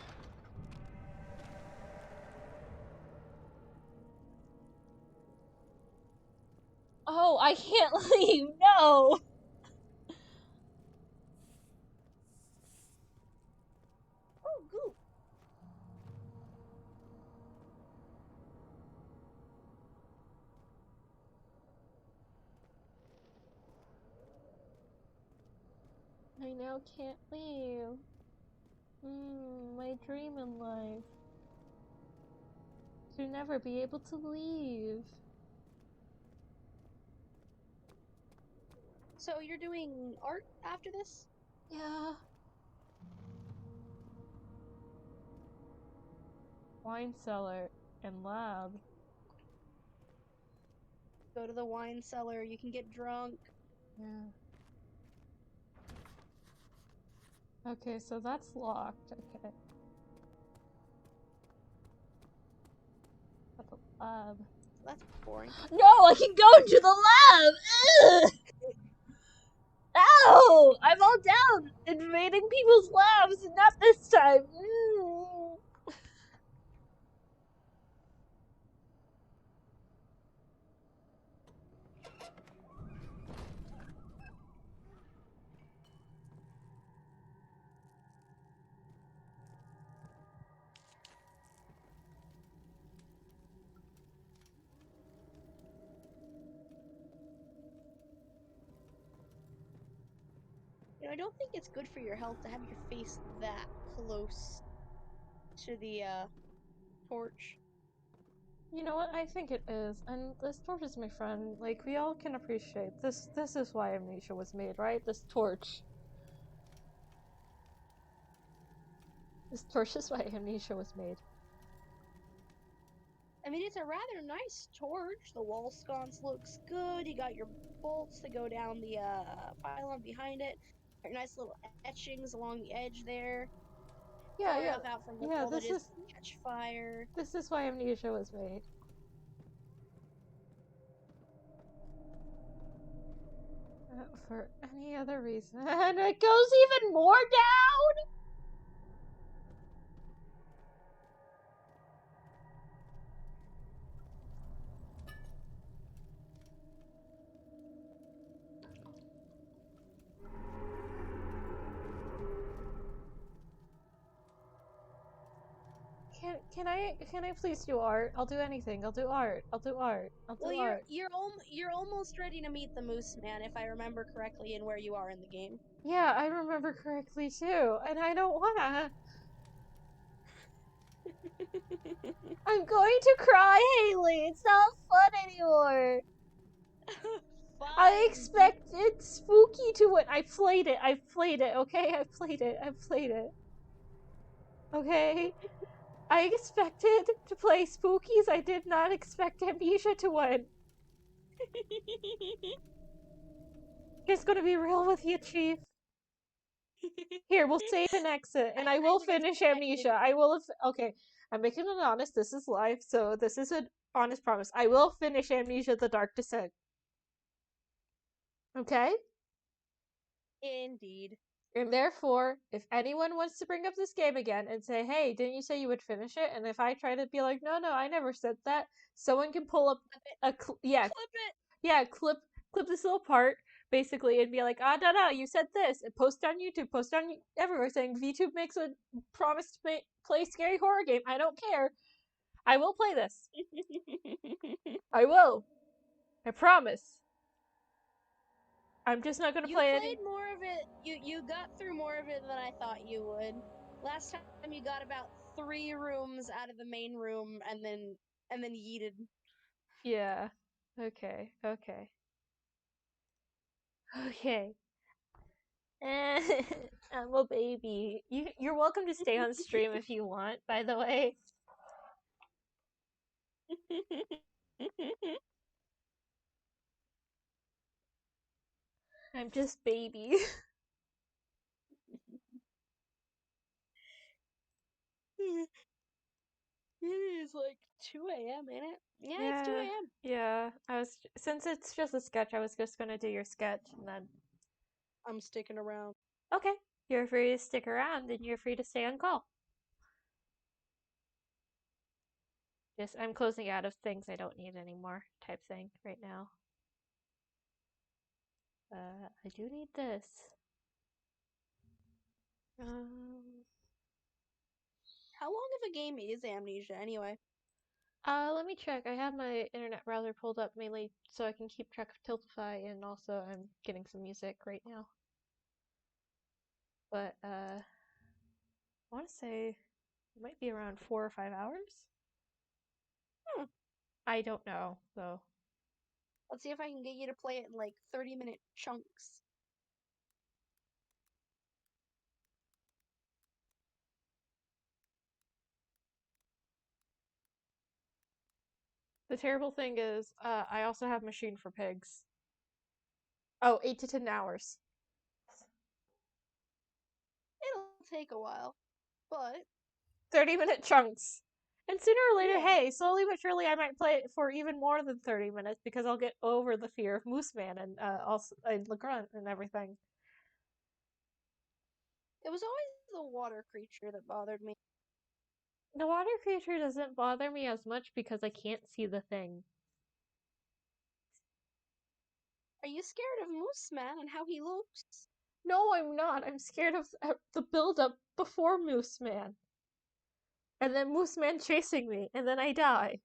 Oh, I can't leave! No! Oh, goop! I now can't leave. My dream in life. To never be able to leave. So you're doing art after this? Yeah. Wine cellar and lab. Go to the wine cellar, you can get drunk. Yeah. Okay, so that's locked. Okay. At the lab. That's boring. No, I can go into the lab! Ugh! Ow! I'm all down invading people's labs, and not this time. You know, I don't think it's good for your health to have your face that close to the torch. You know what? I think it is, and this torch is my friend. Like, we all can appreciate this. This is why Amnesia was made, right? This torch. This torch is why Amnesia was made. I mean, it's a rather nice torch. The wall sconce looks good. You got your bolts to go down the pylon behind it. Your nice little etchings along the edge there. Yeah, yeah. Out from the Yeah, wall this that is catch fire. This is why Amnesia was made. for any other reason. And it goes even more down? Can I please do art? I'll do anything. I'll do art. I'll do art. I'll do Well, art. you're almost ready to meet the Moose Man, if I remember correctly, and where you are in the game. Yeah, I remember correctly too, and I don't wanna. I'm going to cry, Haley. It's not fun anymore. I expected Spooky to win. I played it. I played it. Okay, I played it. I played it. Okay. I expected to play Spookies. I did not expect Amnesia to win. Just gonna be real with you, Chief. Here, we'll save and exit, and I will finish Amnesia. I will have. Okay, I'm making it honest. This is live, so this is an honest promise. I will finish Amnesia: The Dark Descent. Okay? Indeed. And therefore, if anyone wants to bring up this game again and say, hey, didn't you say you would finish it? And if I try to be like, no, I never said that, someone can pull up clip it. Yeah, clip this little part, basically, and be like, no, you said this. And post on YouTube, post on everywhere saying VTube makes a promise to play scary horror game. I don't care. I will play this. I will. I promise. I'm just not gonna play it. You played more of it. You got through more of it than I thought you would. Last time you got about 3 rooms out of the main room and then yeeted. Yeah. Okay. I'm a baby. You're welcome to stay on stream if you want, by the way. I'm just baby. It is like 2 a.m., ain't it? Yeah, it's 2 a.m. Yeah, since it's just a sketch, I was just gonna do your sketch and then I'm sticking around. Okay. You're free to stick around and you're free to stay on call. Just I'm closing out of things I don't need anymore type thing right now. I do need this. How long of a game is Amnesia anyway? Let me check. I have my internet browser pulled up mainly so I can keep track of Tiltify, and also I'm getting some music right now. But, I want to say it might be around 4 or 5 hours? I don't know, though. Let's see if I can get you to play it in like 30-minute chunks. The terrible thing is, I also have Machine for Pigs. Oh, 8 to 10 hours. It'll take a while, but 30-minute chunks. And sooner or later, hey, slowly but surely I might play it for even more than 30 minutes because I'll get over the fear of Moose Man and also LeGrunt and everything. It was always the water creature that bothered me. The water creature doesn't bother me as much because I can't see the thing. Are you scared of Moose Man and how he looks? No, I'm not. I'm scared of the build-up before Moose Man. And then Moose Man chasing me, and then I die.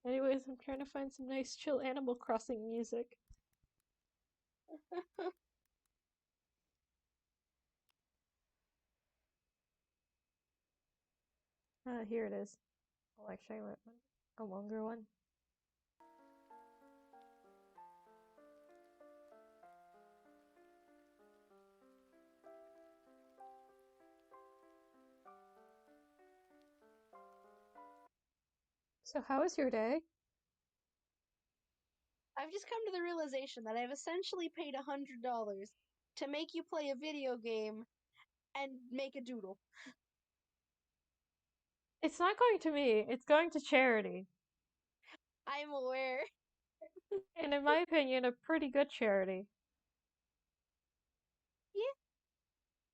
Anyways, I'm trying to find some nice chill Animal Crossing music. Here it is. Oh, actually, I wrote a longer one. So how was your day? I've just come to the realization that I've essentially paid $100 to make you play a video game and make a doodle. It's not going to me. It's going to charity. I'm aware. And in my opinion, a pretty good charity. Yeah.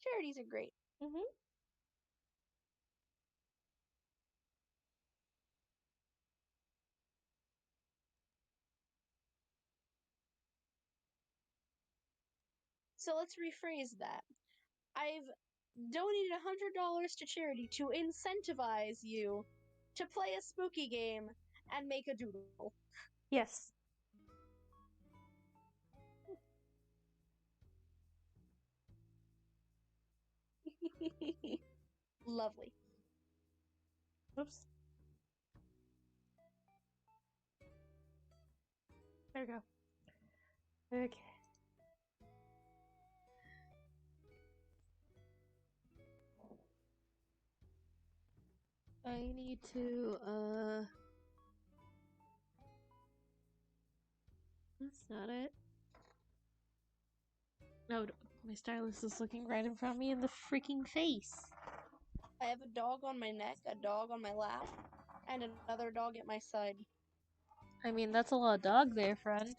Charities are great. Mm-hmm. So let's rephrase that. I've donated $100 to charity to incentivize you to play a spooky game and make a doodle. Yes. Lovely. Oops. There we go. Okay. I need to, That's not it. No, my stylus is looking right in front of me in the freaking face. I have a dog on my neck, a dog on my lap, and another dog at my side. I mean, that's a lot of dog there, friend.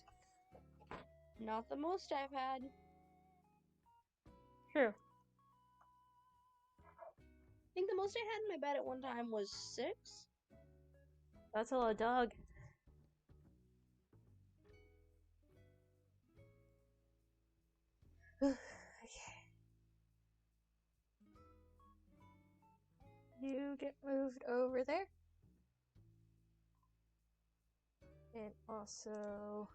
Not the most I've had. True. I think the most I had in my bed at one time was 6. That's a lot of dog. Okay. You get moved over there. And also...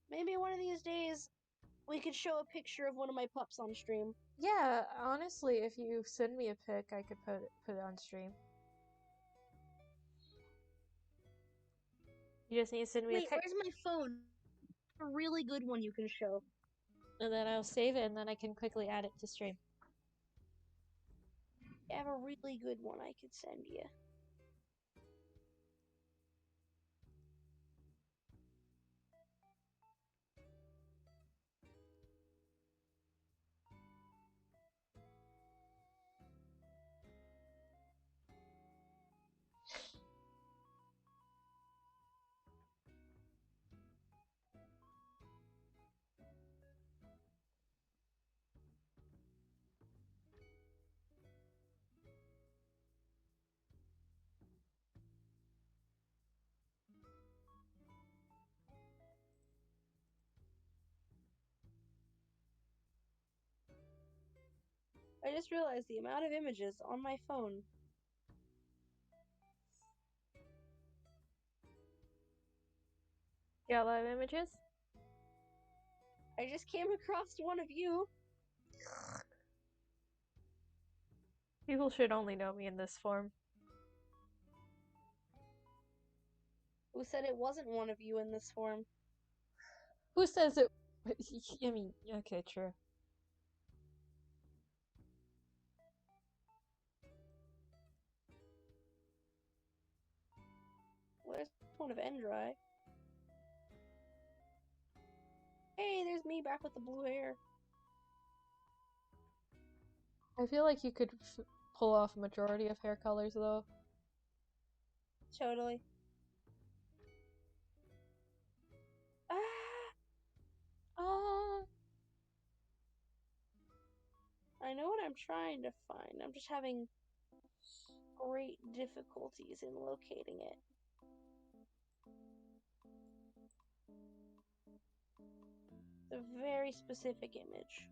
Maybe one of these days we could show a picture of one of my pups on stream. Yeah, honestly, if you send me a pic, I could put it on stream. You just need to send me Wait, a pic. where's my phone? A really good one you can show. And then I'll save it, and then I can quickly add it to stream. I have a really good one I could send you. I just realized the amount of images on my phone. You got a lot of images? I just came across one of you. People should only know me in this form. Who said it wasn't one of you in this form? Who says it? I mean, okay, true. Where's one of Endrai? Hey, there's me back with the blue hair. I feel like you could pull off a majority of hair colors, though. Totally. I know what I'm trying to find. I'm just having great difficulties in locating it. It's a very specific image.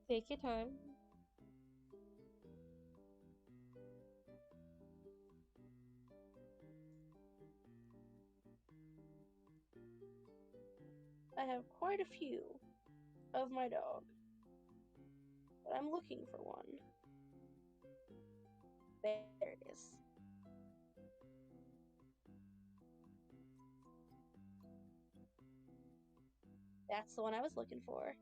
Take your time. I have quite a few of my dog, but I'm looking for one. There it is. That's the one I was looking for.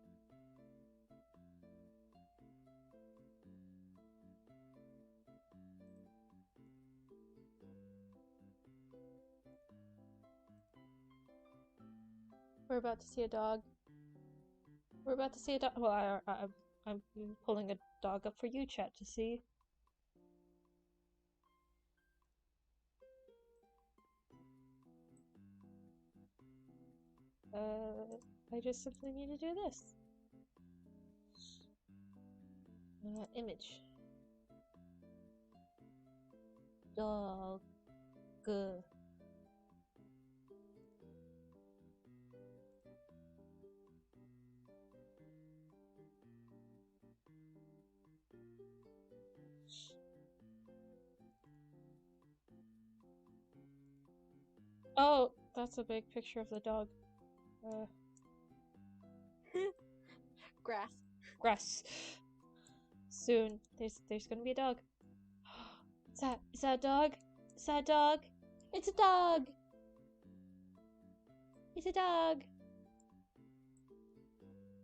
We're about to see a dog. We're about to see a dog. Well, I'm pulling a dog up for you, chat, to see. I just simply need to do this. Image. Dog. Oh, that's a big picture of the dog. Grass. Grass. Soon, there's gonna be a dog. Is that a dog? Is that a dog? It's a dog! It's a dog!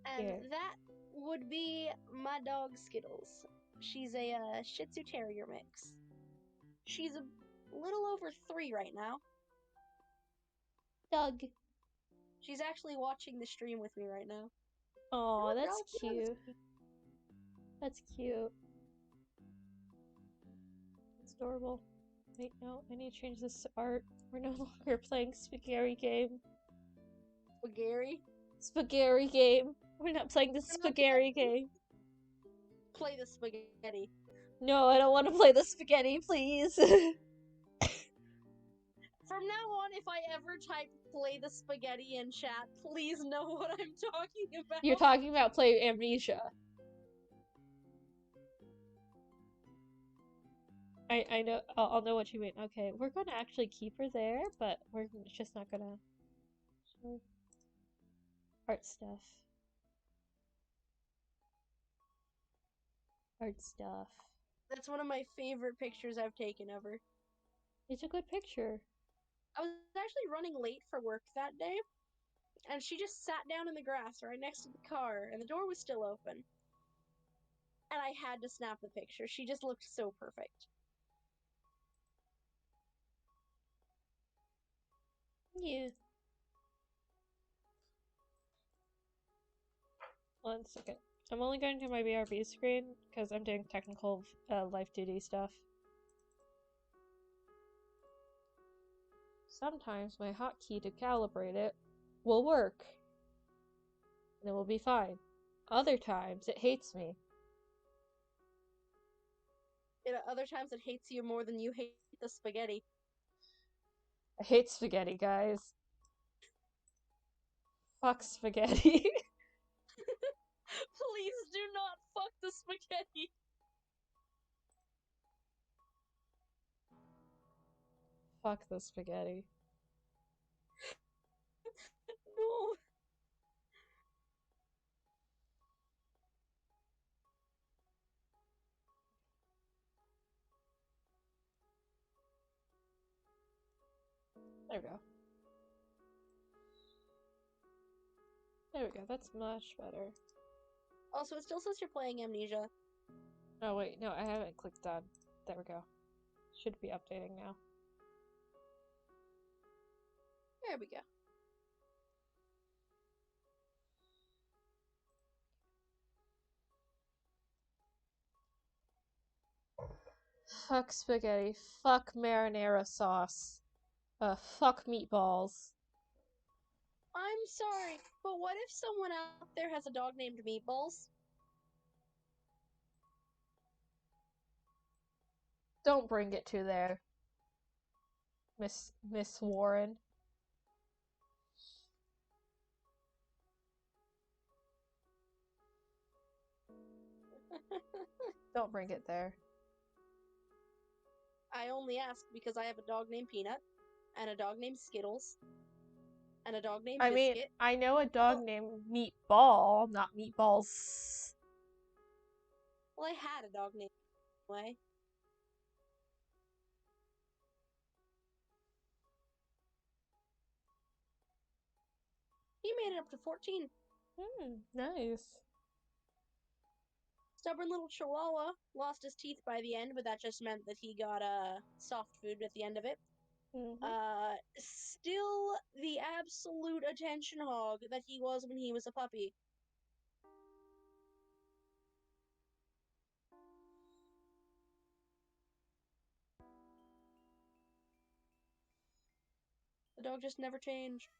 And Here. that would be my dog Skittles. She's a Shih Tzu Terrier mix. She's a little over 3 right now. Dog. She's actually watching the stream with me right now. Oh, that's girl, cute. That's cute. It's adorable. Wait, no, I need to change this to art. We're no longer playing spaghetti game. Spaghetti? Spaghetti game. We're not playing the spaghetti game. Play the spaghetti. No, I don't want to play the spaghetti, please. From now on, if I ever type play the spaghetti in chat, please know what I'm talking about. You're talking about play Amnesia. I know, I'll know what you mean. Okay, we're gonna actually keep her there, but we're just not gonna show art stuff. Art stuff. That's one of my favorite pictures I've taken ever. It's a good picture. I was actually running late for work that day, and she just sat down in the grass right next to the car, and the door was still open. And I had to snap the picture. She just looked so perfect. Yeah. 1 second. I'm only going to my BRB screen because I'm doing technical life duty stuff. Sometimes my hotkey to calibrate it will work. And it will be fine. Other times it hates me. Other times it hates you more than you hate the spaghetti. I hate spaghetti, guys. Fuck spaghetti. Please do not fuck the spaghetti. Fuck the spaghetti. No. There we go. There we go, that's much better. Also, it still says you're playing Amnesia. Oh wait, no, I haven't clicked done. There we go. Should be updating now. There we go. Fuck spaghetti. Fuck marinara sauce. Fuck meatballs. I'm sorry, but what if someone out there has a dog named Meatballs? Don't bring it to there, Miss Warren. Don't bring it there. I only ask because I have a dog named Peanut, and a dog named Skittles, and a dog named Biscuit. I mean, I know a dog named Meatball, not Meatballs. Well, I had a dog named anyway. He made it up to 14. Nice. Stubborn little chihuahua lost his teeth by the end, but that just meant that he got soft food at the end of it. Still the absolute attention hog that he was when he was a puppy. The dog just never changed.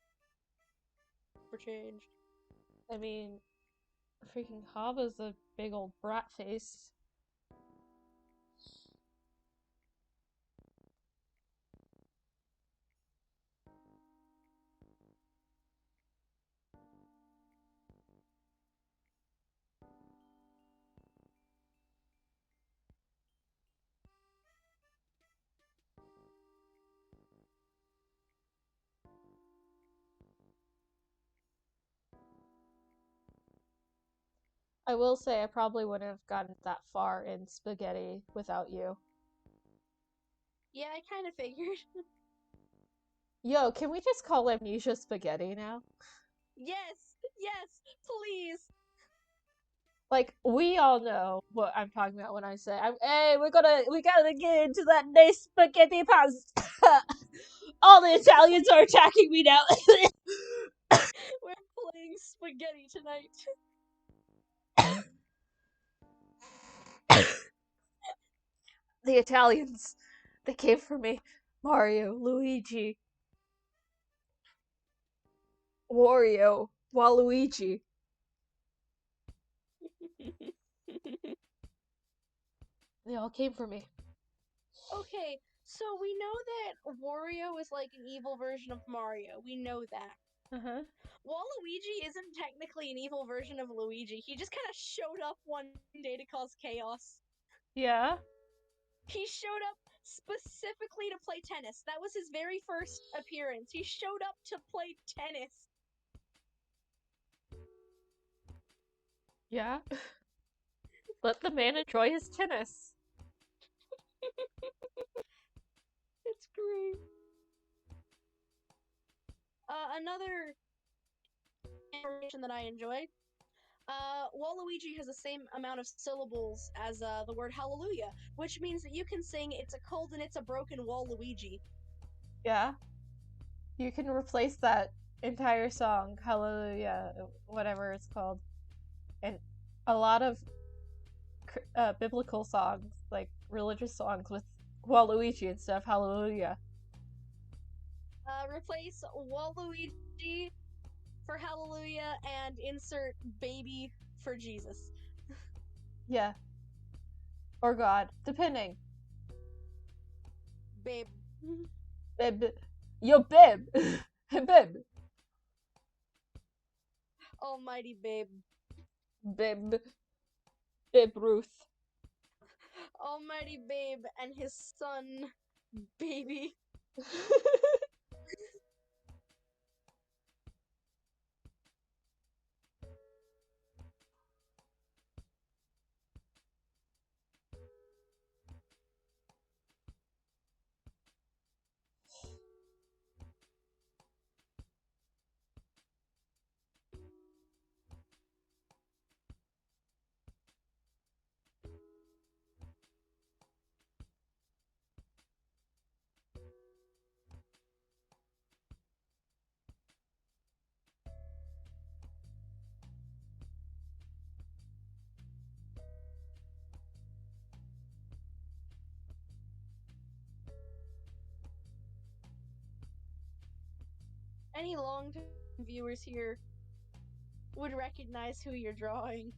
Never changed. I mean, freaking Hava's a big old brat face. I will say I probably wouldn't have gotten that far in spaghetti without you. Yeah, I kind of figured. Yo, can we just call Amnesia spaghetti now? Yes! Yes! Please! Like, we all know what I'm talking about when I say, hey, we gotta get into that nice spaghetti pasta. All the Italians are attacking me now. We're playing spaghetti tonight. The Italians, they came for me. Mario, Luigi, Wario, Waluigi. They all came for me. Okay, so we know that Wario is like an evil version of Mario. We know that. Uh-huh. Waluigi isn't technically an evil version of Luigi. He just kind of showed up one day to cause chaos. Yeah? He showed up specifically to play tennis. That was his very first appearance. He showed up to play tennis. Yeah? Let the man enjoy his tennis. It's great. Another information that I enjoyed. Waluigi has the same amount of syllables as the word hallelujah, which means that you can sing "It's a cold and it's a broken Waluigi." Yeah? You can replace that entire song, Hallelujah, whatever it's called, and a lot of biblical songs, like religious songs, with Waluigi instead of Hallelujah. Replace Waluigi for hallelujah and insert baby for Jesus. Yeah. Or God, depending. Babe. Bib. Yo, Bib! Bib! Almighty babe. Bib. Bib Ruth. Almighty babe and his son, baby. Any long-term viewers here would recognize who you're drawing.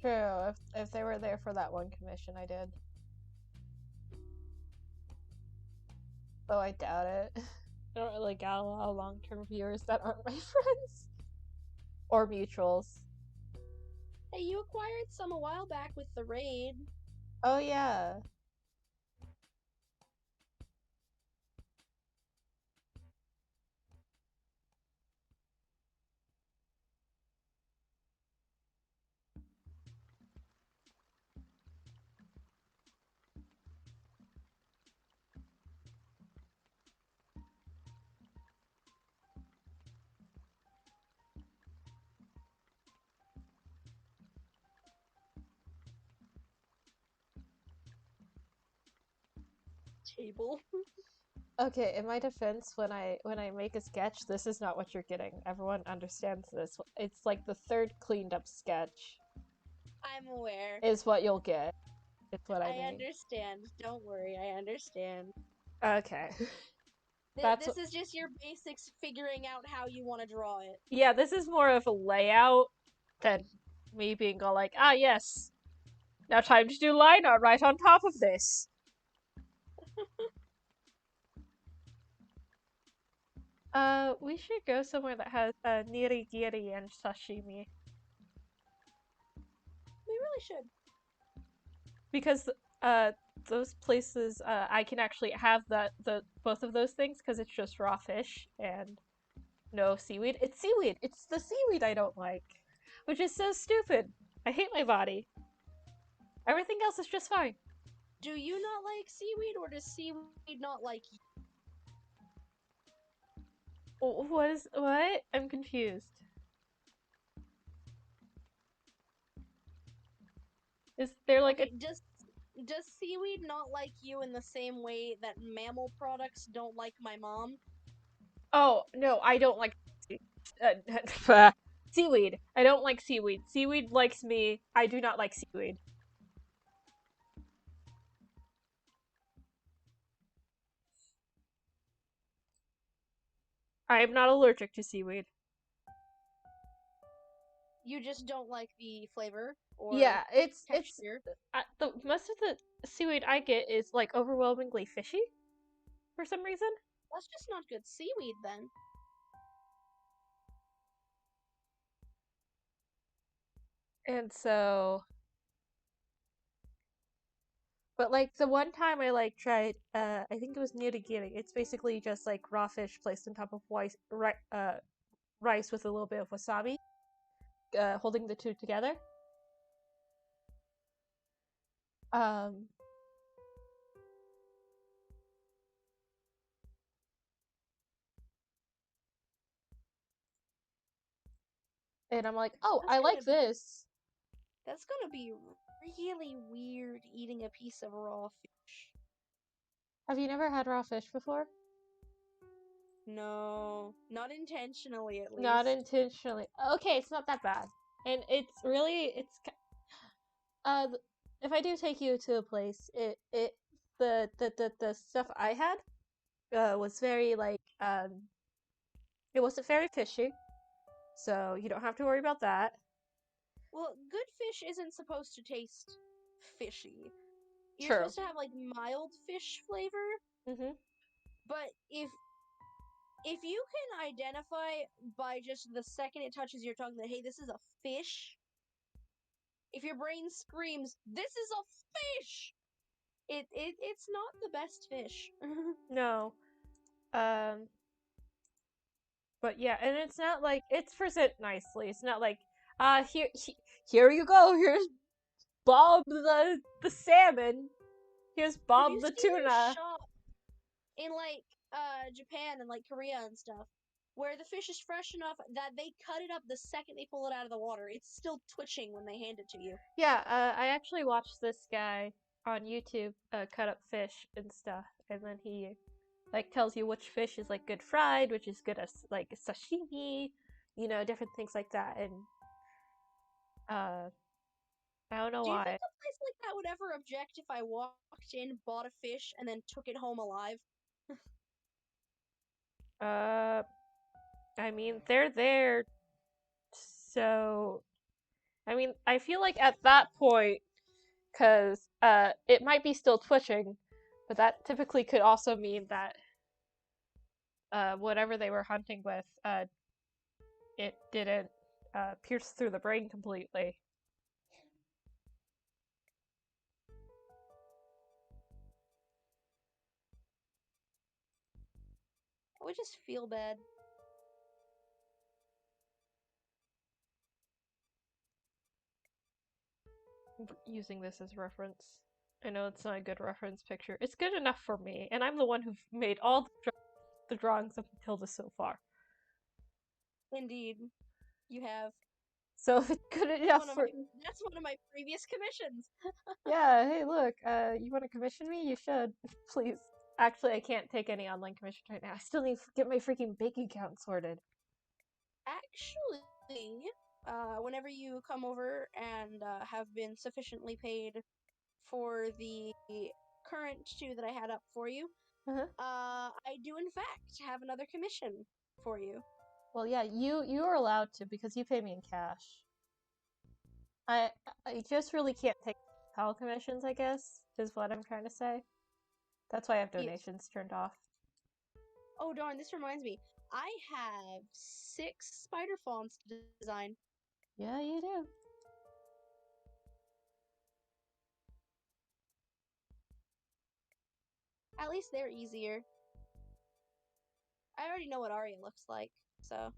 True, if they were there for that one commission I did. Though I doubt it. I don't really got a lot of long-term viewers that aren't my friends. Or mutuals. Hey, you acquired some a while back with the raid. Oh yeah. Table. Okay, in my defense, when I make a sketch, this is not what you're getting. Everyone understands this. It's like the third cleaned up sketch. I'm aware. Is what you'll get. It's what I mean. understand. Don't worry, I understand. Okay. That's This is just your basics figuring out how you want to draw it. yeah, this is more of a layout than me being all like, ah, yes, now time to do line art right on top of this. We should go somewhere that has nirigiri and sashimi. We really should. Because those places I can actually have the both of those things because it's just raw fish and no seaweed. It's seaweed. It's the seaweed I don't like, which is so stupid. I hate my body. Everything else is just fine. Do you not like seaweed, or does seaweed not like you? What? I'm confused. Is there like okay, does seaweed not like you in the same way that mammal products don't like my mom? Oh no, I don't like seaweed. I don't like seaweed. Seaweed likes me. I do not like seaweed. I am not allergic to seaweed. You just don't like the flavor or Yeah, it's texture. the most of the seaweed I get is like overwhelmingly fishy for some reason. That's just not good seaweed then. And so but like the one time I like tried I think it was nirigiri. It's basically just like raw fish placed on top of rice with a little bit of wasabi, holding the two together. Um and I'm like, "Oh, I like this." That's gonna be really weird eating a piece of raw fish. Have you never had raw fish before? No, not intentionally at least. Not intentionally. Okay, it's not that bad. And it's really if I do take you to a place, the stuff I had was very like it wasn't very fishy. So you don't have to worry about that. Well, good fish isn't supposed to taste fishy. You're True. supposed to have like mild fish flavor. Mm-hmm. But if you can identify by just the second it touches your tongue that hey, this is a fish. If your brain screams, "This is a fish!" It's not the best fish. No. But yeah, and it's not like it's present nicely. It's not like here you go. Here's Bob the salmon. Here's Bob the tuna. Shop in like Japan and like Korea and stuff, where the fish is fresh enough that they cut it up the second they pull it out of the water. It's still twitching when they hand it to you. Yeah, I actually watched this guy on YouTube cut up fish and stuff, and then he like tells you which fish is like good fried, which is good as like sashimi, you know, different things like that. And I don't know Do you why. think a place like that would ever object if I walked in, bought a fish, and then took it home alive? I mean, they're there, so I mean, I feel like at that point, because it might be still twitching, but that typically could also mean that whatever they were hunting with, it didn't pierce through the brain completely. I would just feel bad. Using this as reference. I know it's not a good reference picture. It's good enough for me, and I'm the one who made all the drawings up until this so far. Indeed, you have. So if it's good enough for that's one of my previous commissions. yeah, hey, look, you want to commission me? You should, please. Actually, I can't take any online commissions right now. I still need to get my freaking bank account sorted. Actually, whenever you come over and have been sufficiently paid for the current two that I had up for you, I do in fact have another commission for you. Well, yeah, you are allowed to because you pay me in cash. I just really can't take PayPal commissions, I guess, is what I'm trying to say. That's why I have donations turned off. Oh darn, this reminds me. I have 6 spider fonts to design. Yeah, you do. At least they're easier. I already know what Arya looks like, so.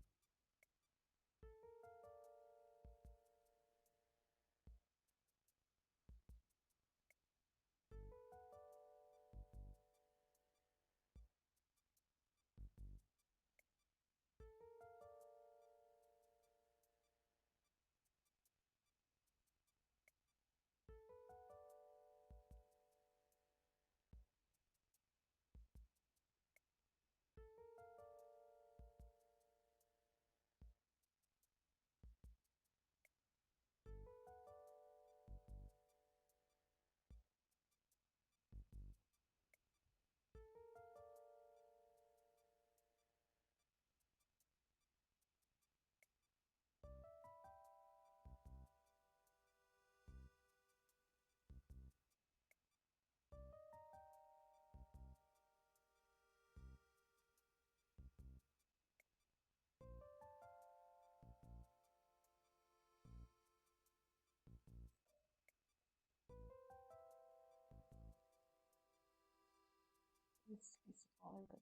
This is all good.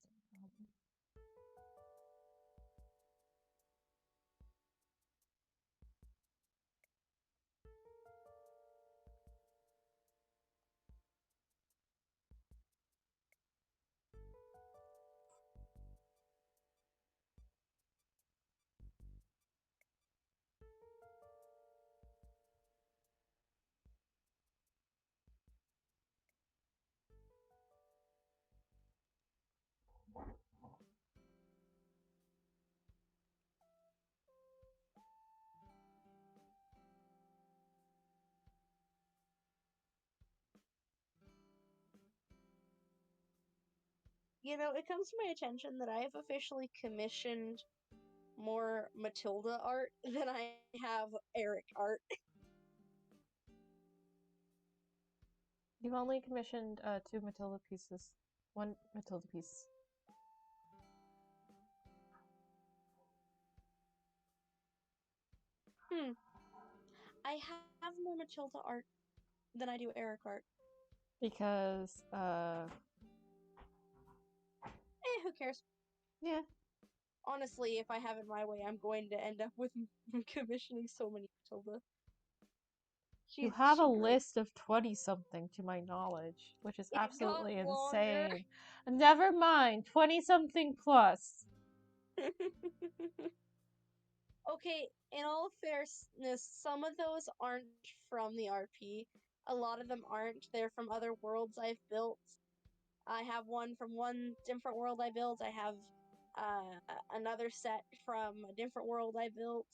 You know, it comes to my attention that I have officially commissioned more Matilda art than I have Eric art. You've only commissioned 2 Matilda pieces. 1 Matilda piece. I have more Matilda art than I do Eric art. Because, who cares? Yeah. Honestly, if I have it my way, I'm going to end up with commissioning so many Matilda. You have a list of 20-something to my knowledge, which is absolutely insane. Never mind, 20-something plus. Okay, in all fairness, some of those aren't from the RP. A lot of them aren't. They're from other worlds I've built. I have one from one different world I built. I have another set from a different world I built.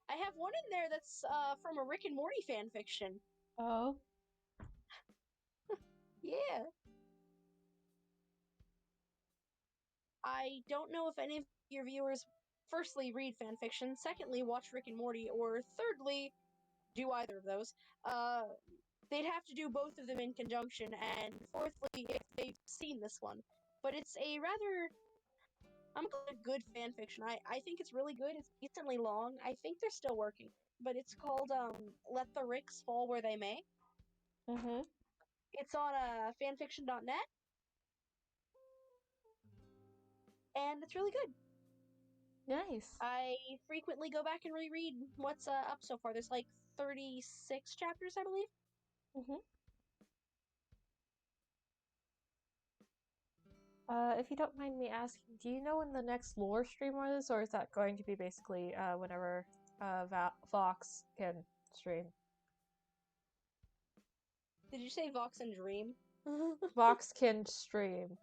I have one in there that's from a Rick and Morty fanfiction. Oh? Yeah. I don't know if any of your viewers, firstly, read fanfiction, secondly, watch Rick and Morty, or thirdly, do either of those. They'd have to do both of them in conjunction, and fourthly, if they've seen this one. But it's a rather, I'm gonna call it good fanfiction. I think it's really good. It's decently long. I think they're still working. But it's called, Let the Ricks Fall Where They May. Mm-hmm. It's on fanfiction.net. And it's really good. Nice. I frequently go back and reread what's up so far. There's like 36 chapters, I believe. Mm-hmm. If you don't mind me asking, do you know when the next lore stream is, or is that going to be basically whenever Vox can stream? Did you say Vox and Dream? Vox can stream.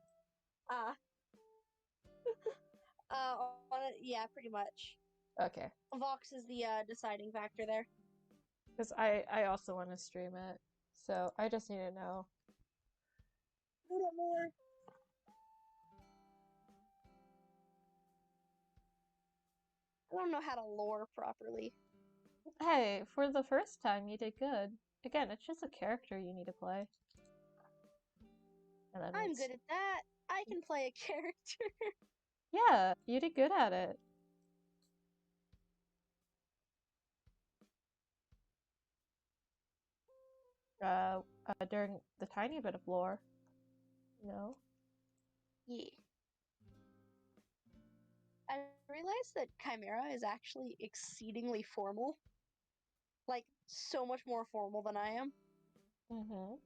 Yeah, pretty much. Okay. Vox is the deciding factor there. Because I also want to stream it. So I just need to know. A little more. I don't know how to lore properly. Hey, for the first time, you did good. Again, it's just a character you need to play. And then I'm good at that. I can play a character. Yeah, you did good at it. During the tiny bit of lore, you know? Yeah. I realized that Chimera is actually exceedingly formal. Like, so much more formal than I am. Mm-hmm.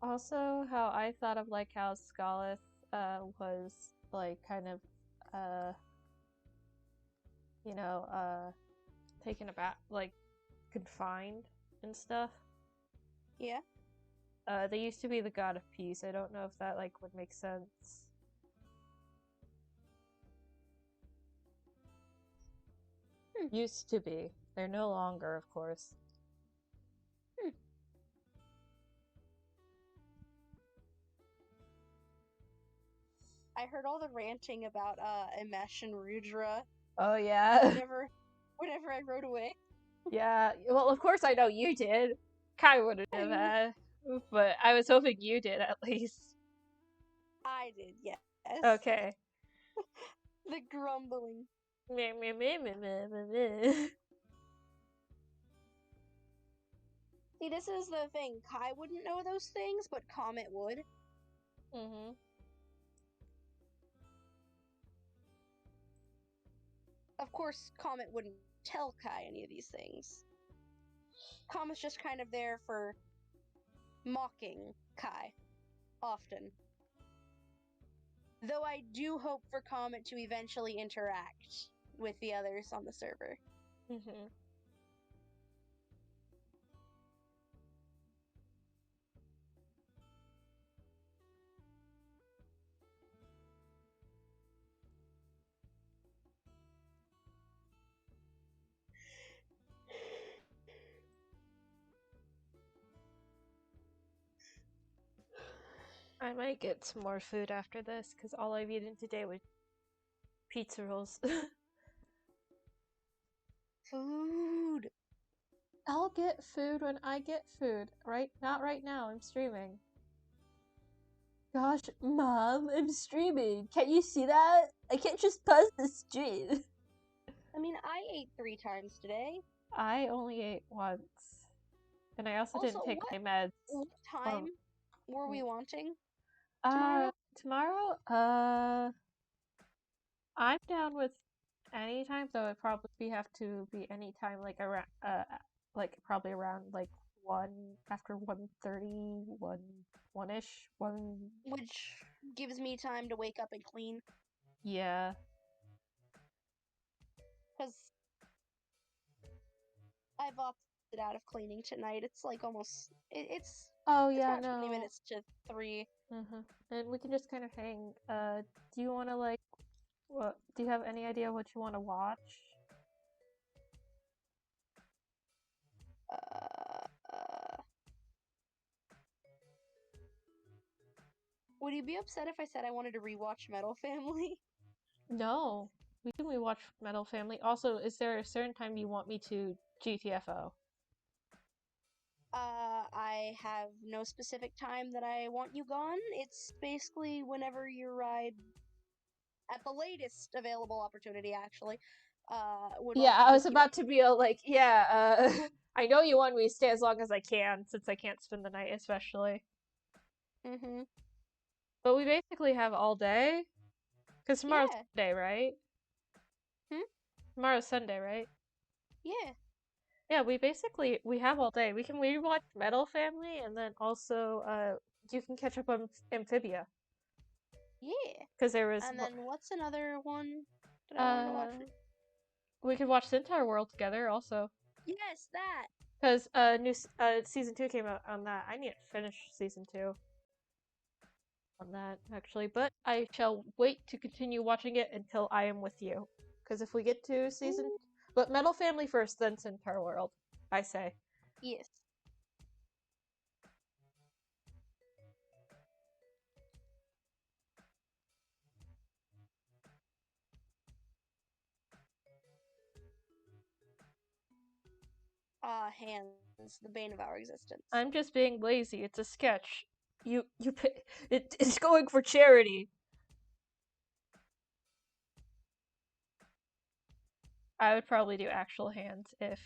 Also, how I thought of like how Scarlett was like kind of you know, taken aback, like confined and stuff. Yeah. They used to be the god of peace. I don't know if that like would make sense. Used to be. They're no longer, of course. I heard all the ranting about Imesh and Rudra. Oh yeah. whenever I rode away. Yeah. Well, of course I know you did. Kai wouldn't have, but I was hoping you did at least. I did, yes. Okay. The grumbling. Meh, meh, meh, meh, meh, meh, meh. See, this is the thing. Kai wouldn't know those things, but Comet would. Mm-hmm. Of course, Comet wouldn't tell Kai any of these things. Comet's just kind of there for mocking Kai, often. Though I do hope for Comet to eventually interact with the others on the server. Mm-hmm. I might get some more food after this, because all I've eaten today was pizza rolls. Food! I'll get food when I get food. Right? Not right now, I'm streaming. Gosh, Mom, I'm streaming. Can't you see that? I can't just pause the stream. I mean, I ate 3 times today. I only ate once. And I also didn't take my meds. What time were we wanting? Tomorrow, I'm down with any time, though it'd probably have to be any time like around like probably around like 1 after 1:30, 1-ish, 1. Which gives me time to wake up and clean. Yeah. Because I've opted out of cleaning tonight. It's like almost it's Oh it's yeah, about 20 no. minutes to 3. And we can just kind of hang. Do you want to like what do you have any idea what you want to watch? Would you be upset if I said I wanted to rewatch Metal Family? No. We can rewatch Metal Family. Also, is there a certain time you want me to GTFO? I have no specific time that I want you gone. It's basically whenever your ride, at the latest available opportunity, actually, would Yeah, like to I was pick you about to be like, yeah, I know you want me to stay as long as I can, since I can't spend the night, especially. Mm-hmm. But we basically have all day. Because tomorrow's Sunday, right? Tomorrow's Sunday, right? Yeah. Yeah, we have all day. We can rewatch Metal Family, and then also, you can catch up on Amphibia. Yeah. Because there was. And then what's another one that I wanted to watch? We could watch Centaur World together also. Yes, that. Because season 2 came out on that. I need to finish season 2 on that actually, but I shall wait to continue watching it until I am with you. Because if we get to season, but Metal Family first, then Centaur World, I say. Yes. Hands, the bane of our existence. I'm just being lazy. It's a sketch. It's going for charity. I would probably do actual hands if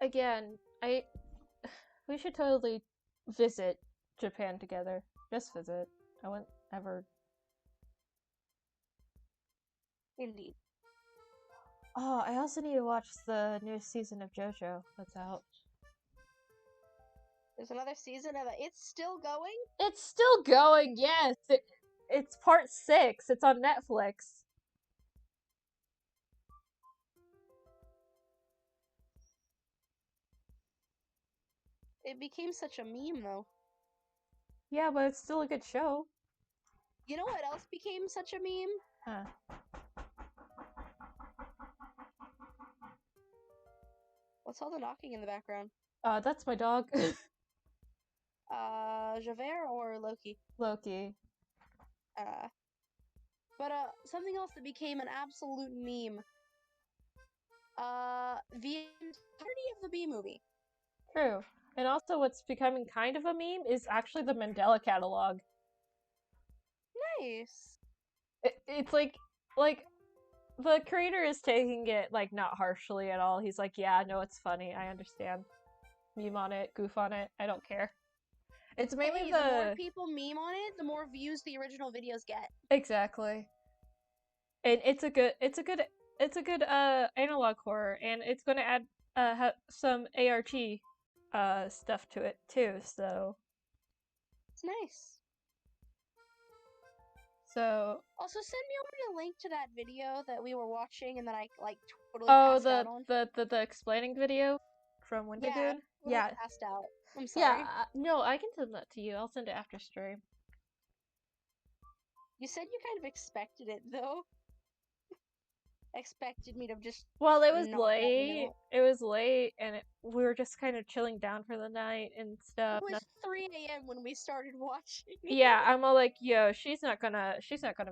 again, we should totally visit Japan together. Just visit. I wouldn't ever. Indeed. Oh, I also need to watch the newest season of JoJo that's out. There's another season of it. It's still going? It's still going, yes! It's part 6. It's on Netflix. It became such a meme, though. Yeah, but it's still a good show. You know what else became such a meme? Huh. What's all the knocking in the background? That's my dog. Javert or Loki? Loki. But something else that became an absolute meme. The entirety of the Bee Movie. True. And also what's becoming kind of a meme is actually the Mandela catalog. Nice. It's like the creator is taking it like not harshly at all. He's like, yeah, no, it's funny. I understand. Meme on it, goof on it. I don't care. It's mainly the more people meme on it, the more views the original videos get. Exactly. And it's a good analog horror, and it's going to add some ART stuff to it too. So it's nice. So also send me over the link to that video that we were watching and that I like totally passed out on. the explaining video from Wintergoon. Yeah, passed out. I'm sorry. Yeah, no, I can send that to you. I'll send it after stream. You said you kind of expected it though. Expected me to just. Well, it was late. It was late, and we were just kind of chilling down for the night and stuff. It was 3 a.m. when we started watching. Yeah, I'm all like, yo, she's not gonna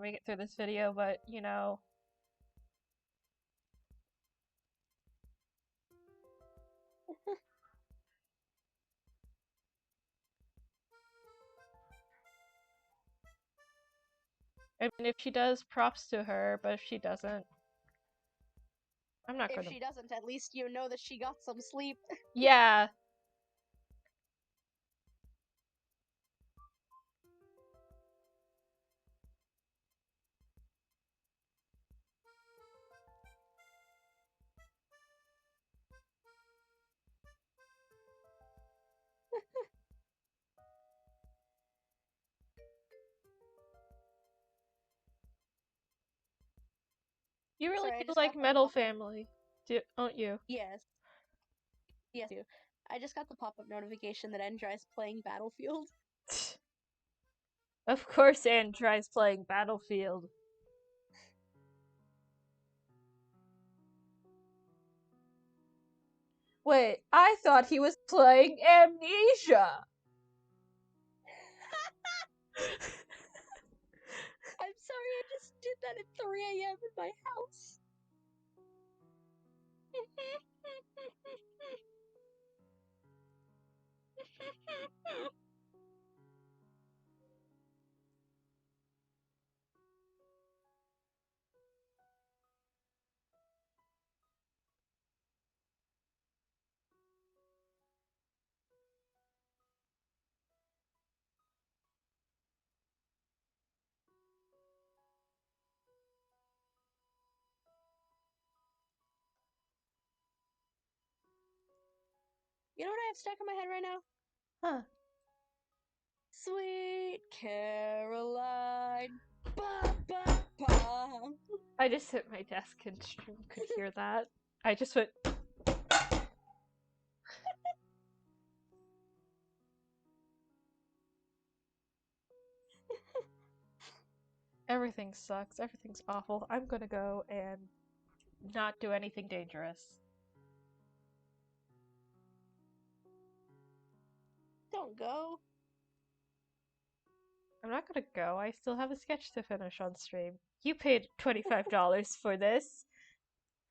make it through this video, but you know. I mean, if she does, props to her, but if she doesn't, I'm not gonna. If she doesn't, at least you know that she got some sleep. Yeah. You really do like Metal Family, don't you? Yes. Yes, you. I just got the pop-up notification that Endry's playing Battlefield. Of course Endry's playing Battlefield. Wait, I thought he was playing Amnesia! I'm sorry, I just did that at 3 a.m. in my house. You know what I have stuck in my head right now? Huh. Sweet Caroline. Ba, ba, ba. I just hit my desk and stream could hear that. I just went. Everything sucks. Everything's awful. I'm gonna go and not do anything dangerous. Don't go. I'm not gonna go. I still have a sketch to finish on stream. You paid $25 for this.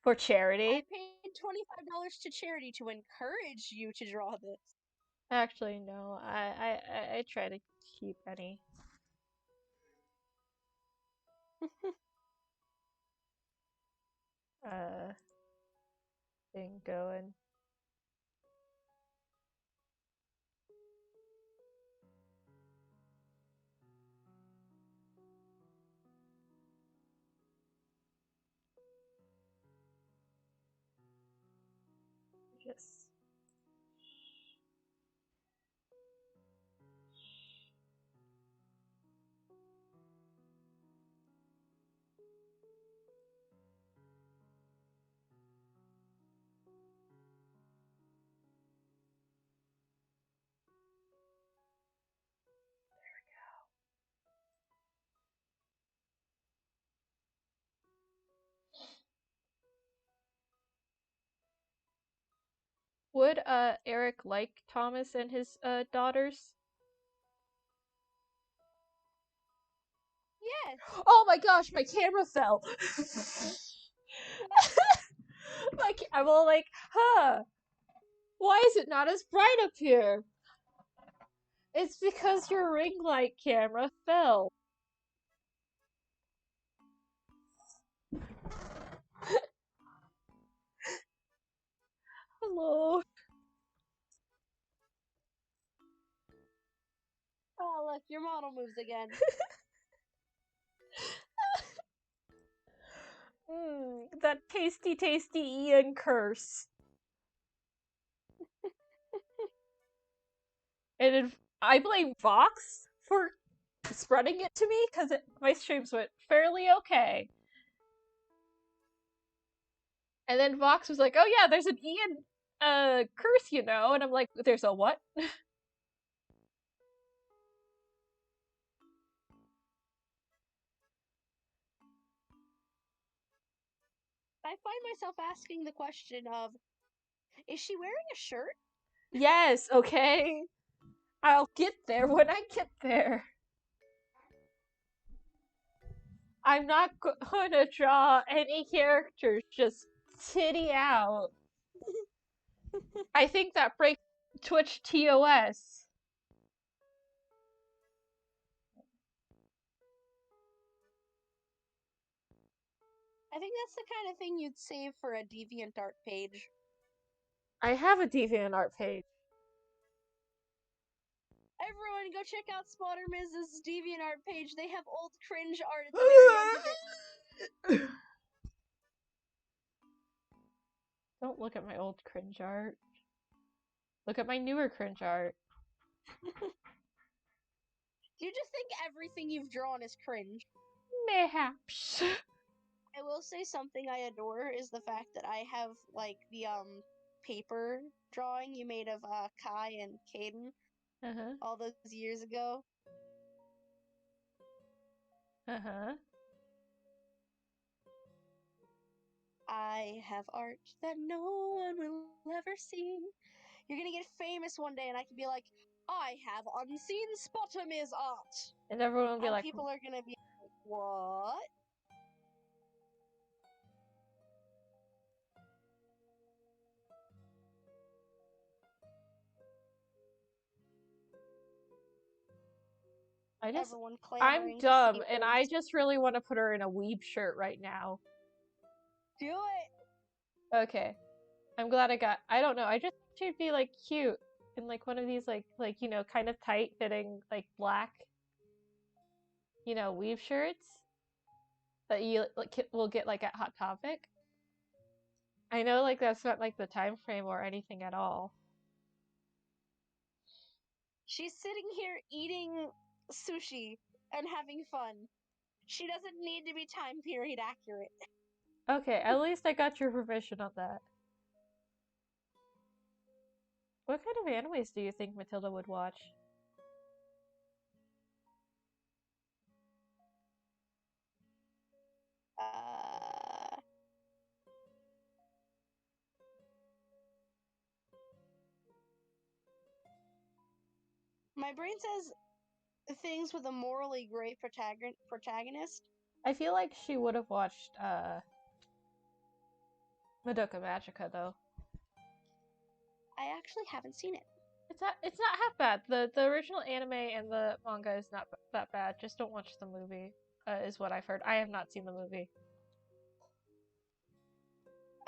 For charity. I paid $25 to charity to encourage you to draw this. Actually, no. I try to keep any. Thing going. Yes. Would Eric like Thomas and his daughters? Yes. Oh my gosh, my camera fell. I'm all like, huh? Why is it not as bright up here? It's because your ring light camera fell. Hello. Oh, look, your model moves again. That tasty Ian curse. And I blame Vox for spreading it to me because my streams went fairly okay. And then Vox was like, "Oh yeah, there's an Ian curse, you know," and I'm like, "There's a what?" I find myself asking the question of, is she wearing a shirt? Yes, okay. I'll get there when I get there. I'm not gonna draw any characters just titty out. I think that breaks Twitch TOS. I think that's the kind of thing you'd save for a DeviantArt page. I have a DeviantArt page. Everyone, go check out Spotter Miz's DeviantArt page. They have old cringe art at the very end of it. Don't look at my old cringe art. Look at my newer cringe art. Do you just think everything you've drawn is cringe? Mayhaps. I will say something I adore is the fact that I have, like, the, paper drawing you made of, Kai and Caden all those years ago. I have art that no one will ever see. You're gonna get famous one day and I can be like, I have unseen Spotter Miz art. And everyone will be like, people are gonna be like, what? I'm dumb, and I just really want to put her in a weeb shirt right now. Do it! Okay. I'm glad I don't know, I just think she'd be, like, cute in, like, one of these, like, you know, kind of tight-fitting, like, black, you know, weave shirts that you will get, like, at Hot Topic. I know, like, that's not, like, the time frame or anything at all. She's sitting here eating sushi and having fun. She doesn't need to be time period accurate. Okay, at least I got your permission on that. What kind of animes do you think Matilda would watch? My brain says things with a morally great protagonist. I feel like she would have watched Madoka Magica though. I actually haven't seen it. It's not half bad. The original anime and the manga is not that bad. Just don't watch the movie. Is what I've heard. I have not seen the movie.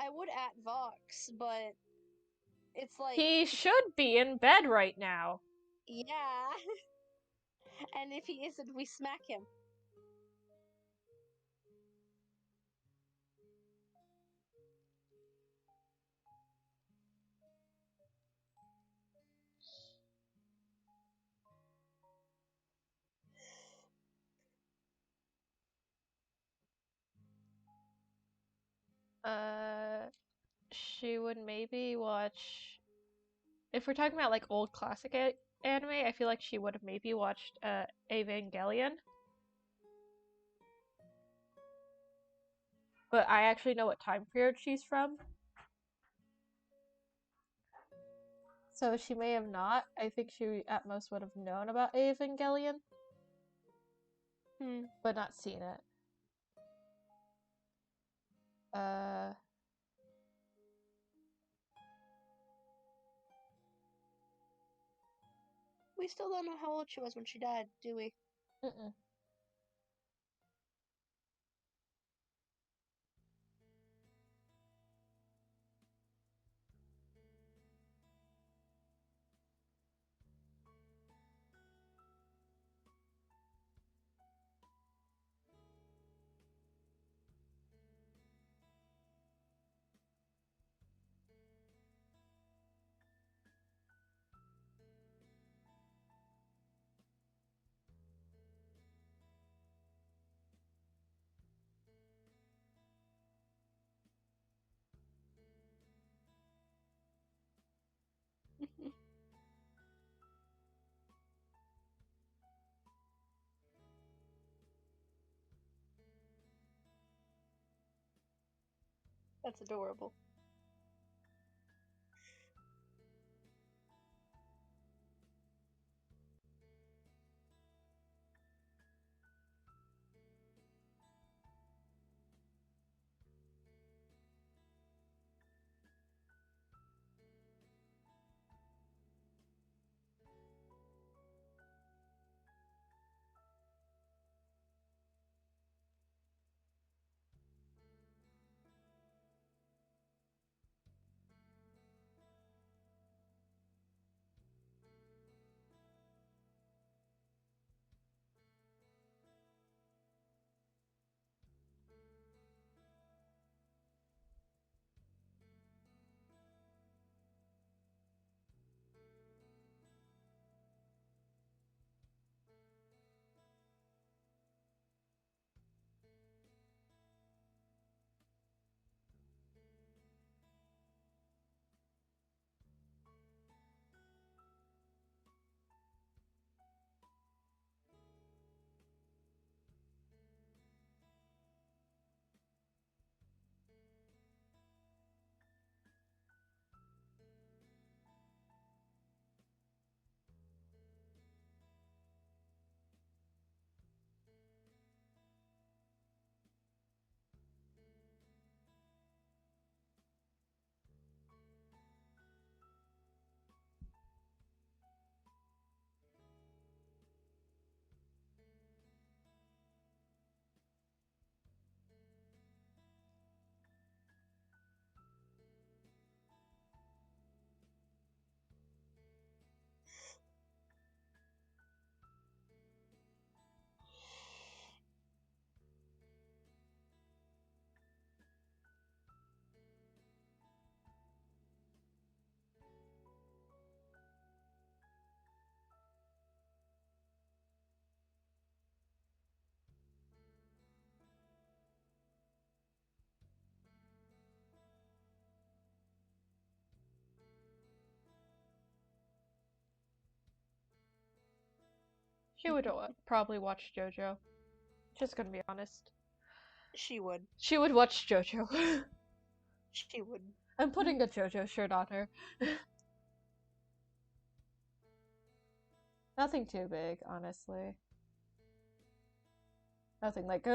I would at Vox, but it's like he should be in bed right now. Yeah. And if he isn't, we smack him. She would maybe watch. If we're talking about like old classic anime, I feel like she would have maybe watched Evangelion. But I actually know what time period she's from. So she may have not. I think she at most would have known about Evangelion. But not seen it. We still don't know how old she was when she died, do we? Mm-mm. That's adorable. She would probably watch JoJo. Just gonna be honest. She would. She would watch JoJo. She would. I'm putting a JoJo shirt on her. Nothing too big, honestly. Nothing like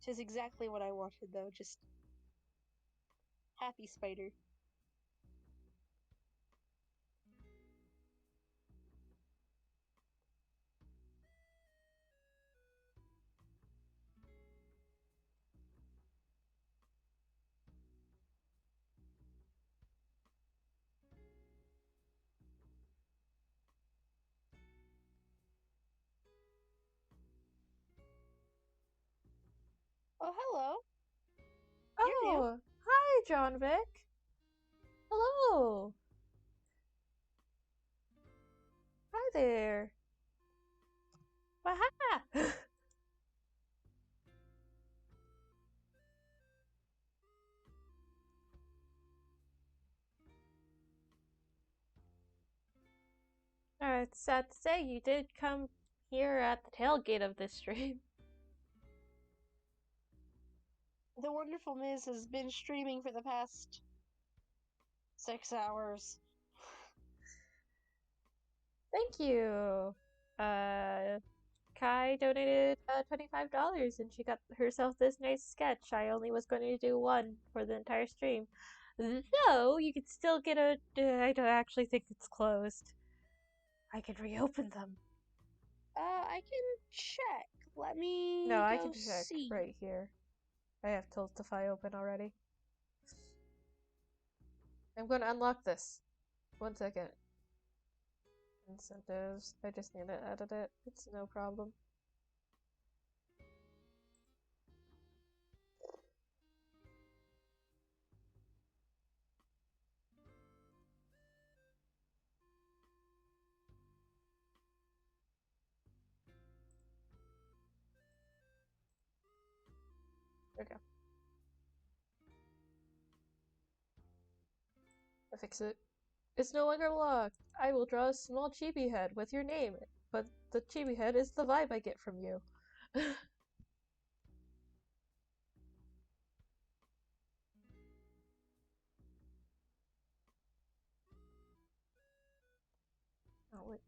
Which is exactly what I wanted, though. Just happy spider. Oh, hello. You're new. Oh, hi, John Vic. Hello. Hi there. Waha! It's sad to say you did come here at the tailgate of this stream. The wonderful Ms. has been streaming for the past 6 hours. Thank you. Kai donated $25 and she got herself this nice sketch. I only was going to do one for the entire stream. Though, you could still get a... I don't actually think it's closed. I could reopen them. I can check. Let me No, I go can check see. right here. I have Tiltify open already. I'm going to unlock this. 1 second. Incentives. I just need to edit it. It's no problem. There we go. I fix it. It's no longer locked. I will draw a small chibi head with your name, but the chibi head is the vibe I get from you. Oh, wait.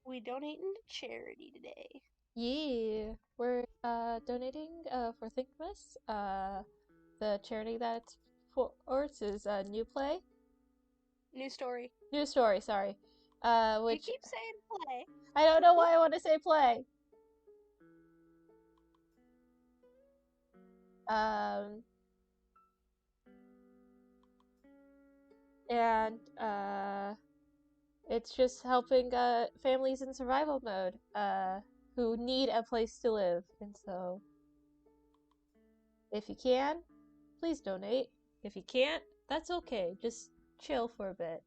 We donating to charity today. Yeah, we're donating for Thankmas. The charity that supports is New Play. New story. New Story, sorry. Which You keep saying play. I don't know why I want to say play. And it's just helping families in survival mode who need a place to live. And so if you can, please donate. If you can't, that's okay. Just chill for a bit.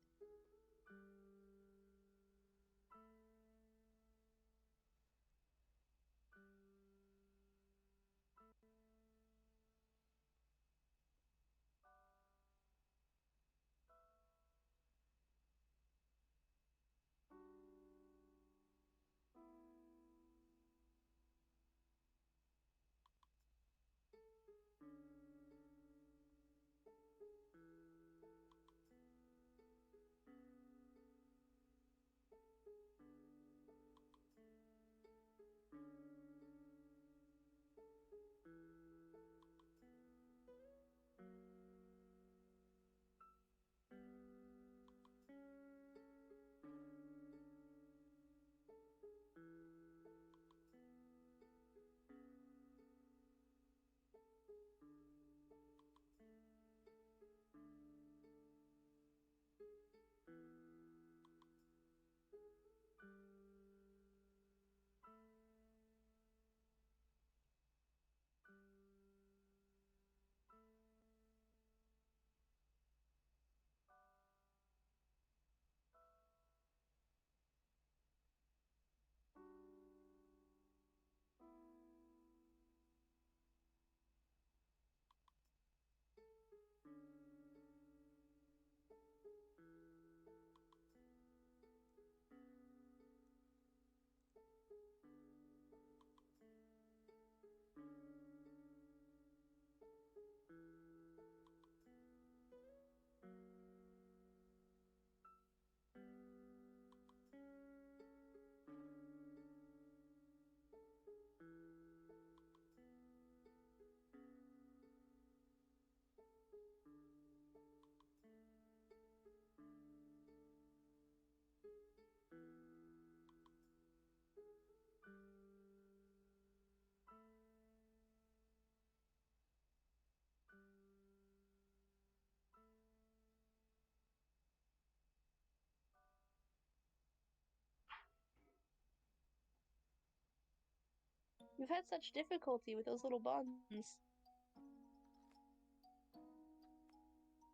You've had such difficulty with those little buttons.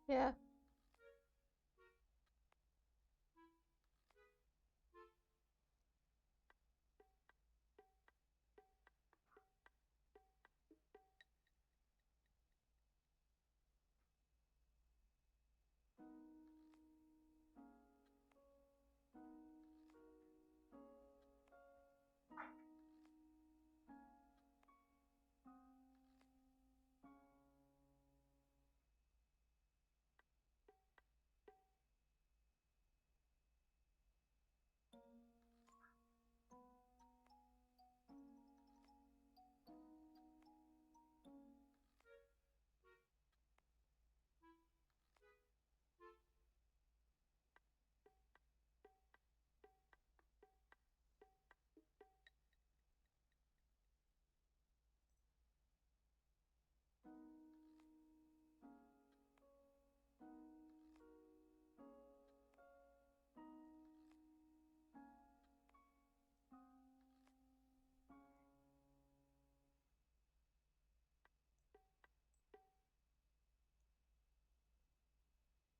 Yeah.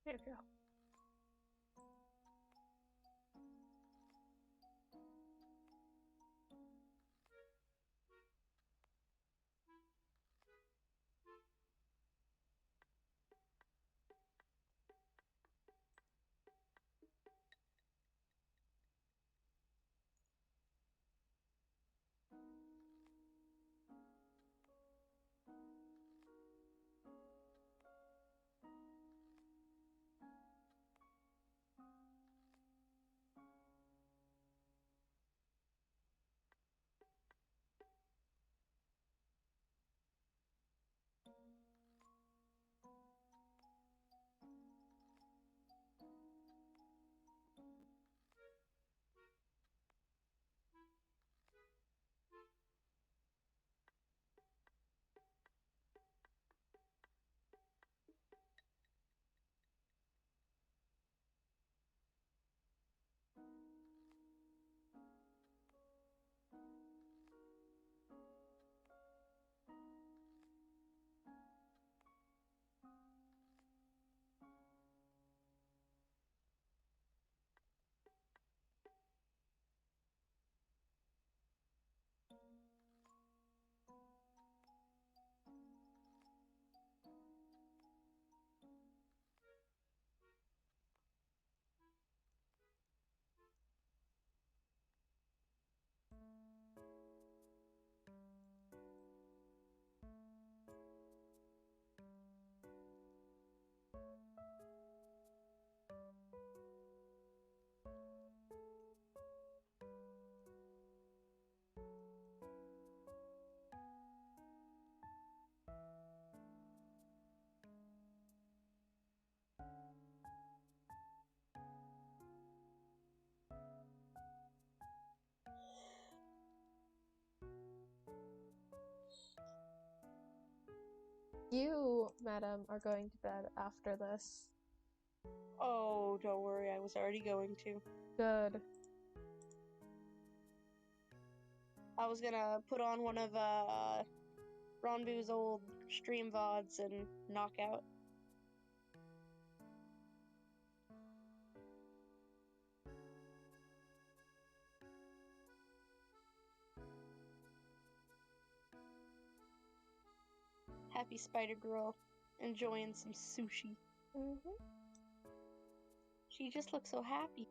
There we go. You, madam, are going to bed after this. Oh, don't worry, I was already going to. Good. I was gonna put on one of Ronbu's old stream VODs and knock out. Happy Spider Girl, enjoying some sushi. Mm-hmm. She just looks so happy.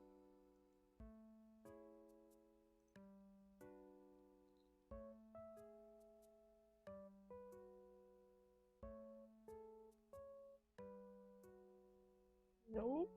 Nope.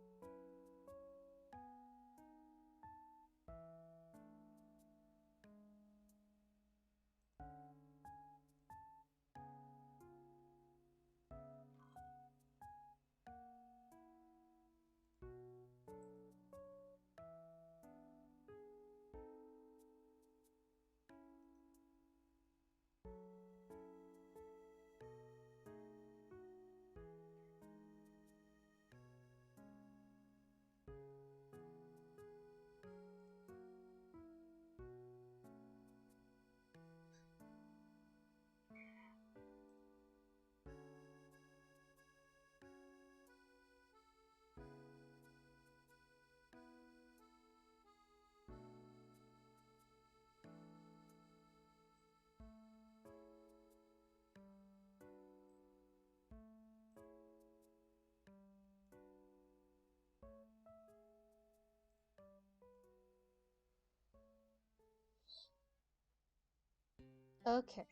Okay.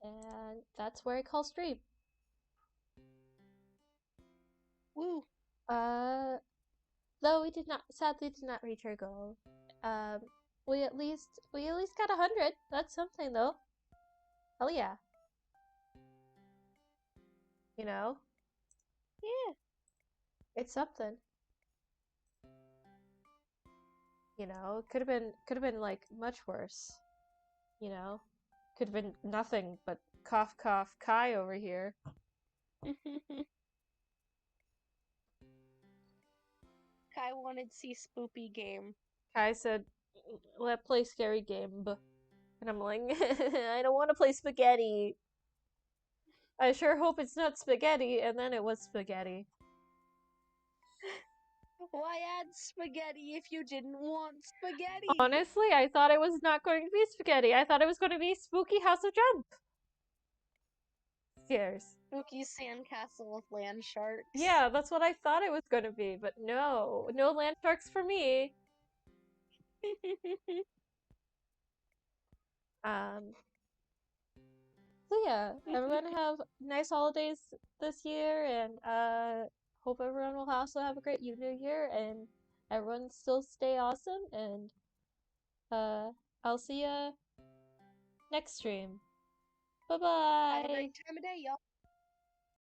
And that's where I call stream. Woo. Though we sadly did not reach our goal. We at least got 100. That's something though. Hell yeah. You know? Yeah. It's something. You know, could have been like much worse. You know? Could have been nothing but cough cough Kai over here. Kai wanted to see Spoopy game. Kai said, "Let's play scary game." And I'm like, I don't want to play spaghetti. I sure hope it's not spaghetti. And then it was spaghetti. Why add spaghetti if you didn't want spaghetti? Honestly, I thought it was not going to be spaghetti. I thought it was going to be Spooky House of Jump. Scares. Spooky sandcastle with land sharks. Yeah, that's what I thought it was going to be. But no. No land sharks for me. So yeah, everyone have nice holidays this year, and hope everyone will also have a great New Year, and everyone still stay awesome, and I'll see ya next stream. Bye bye. Have a great time of day, y'all.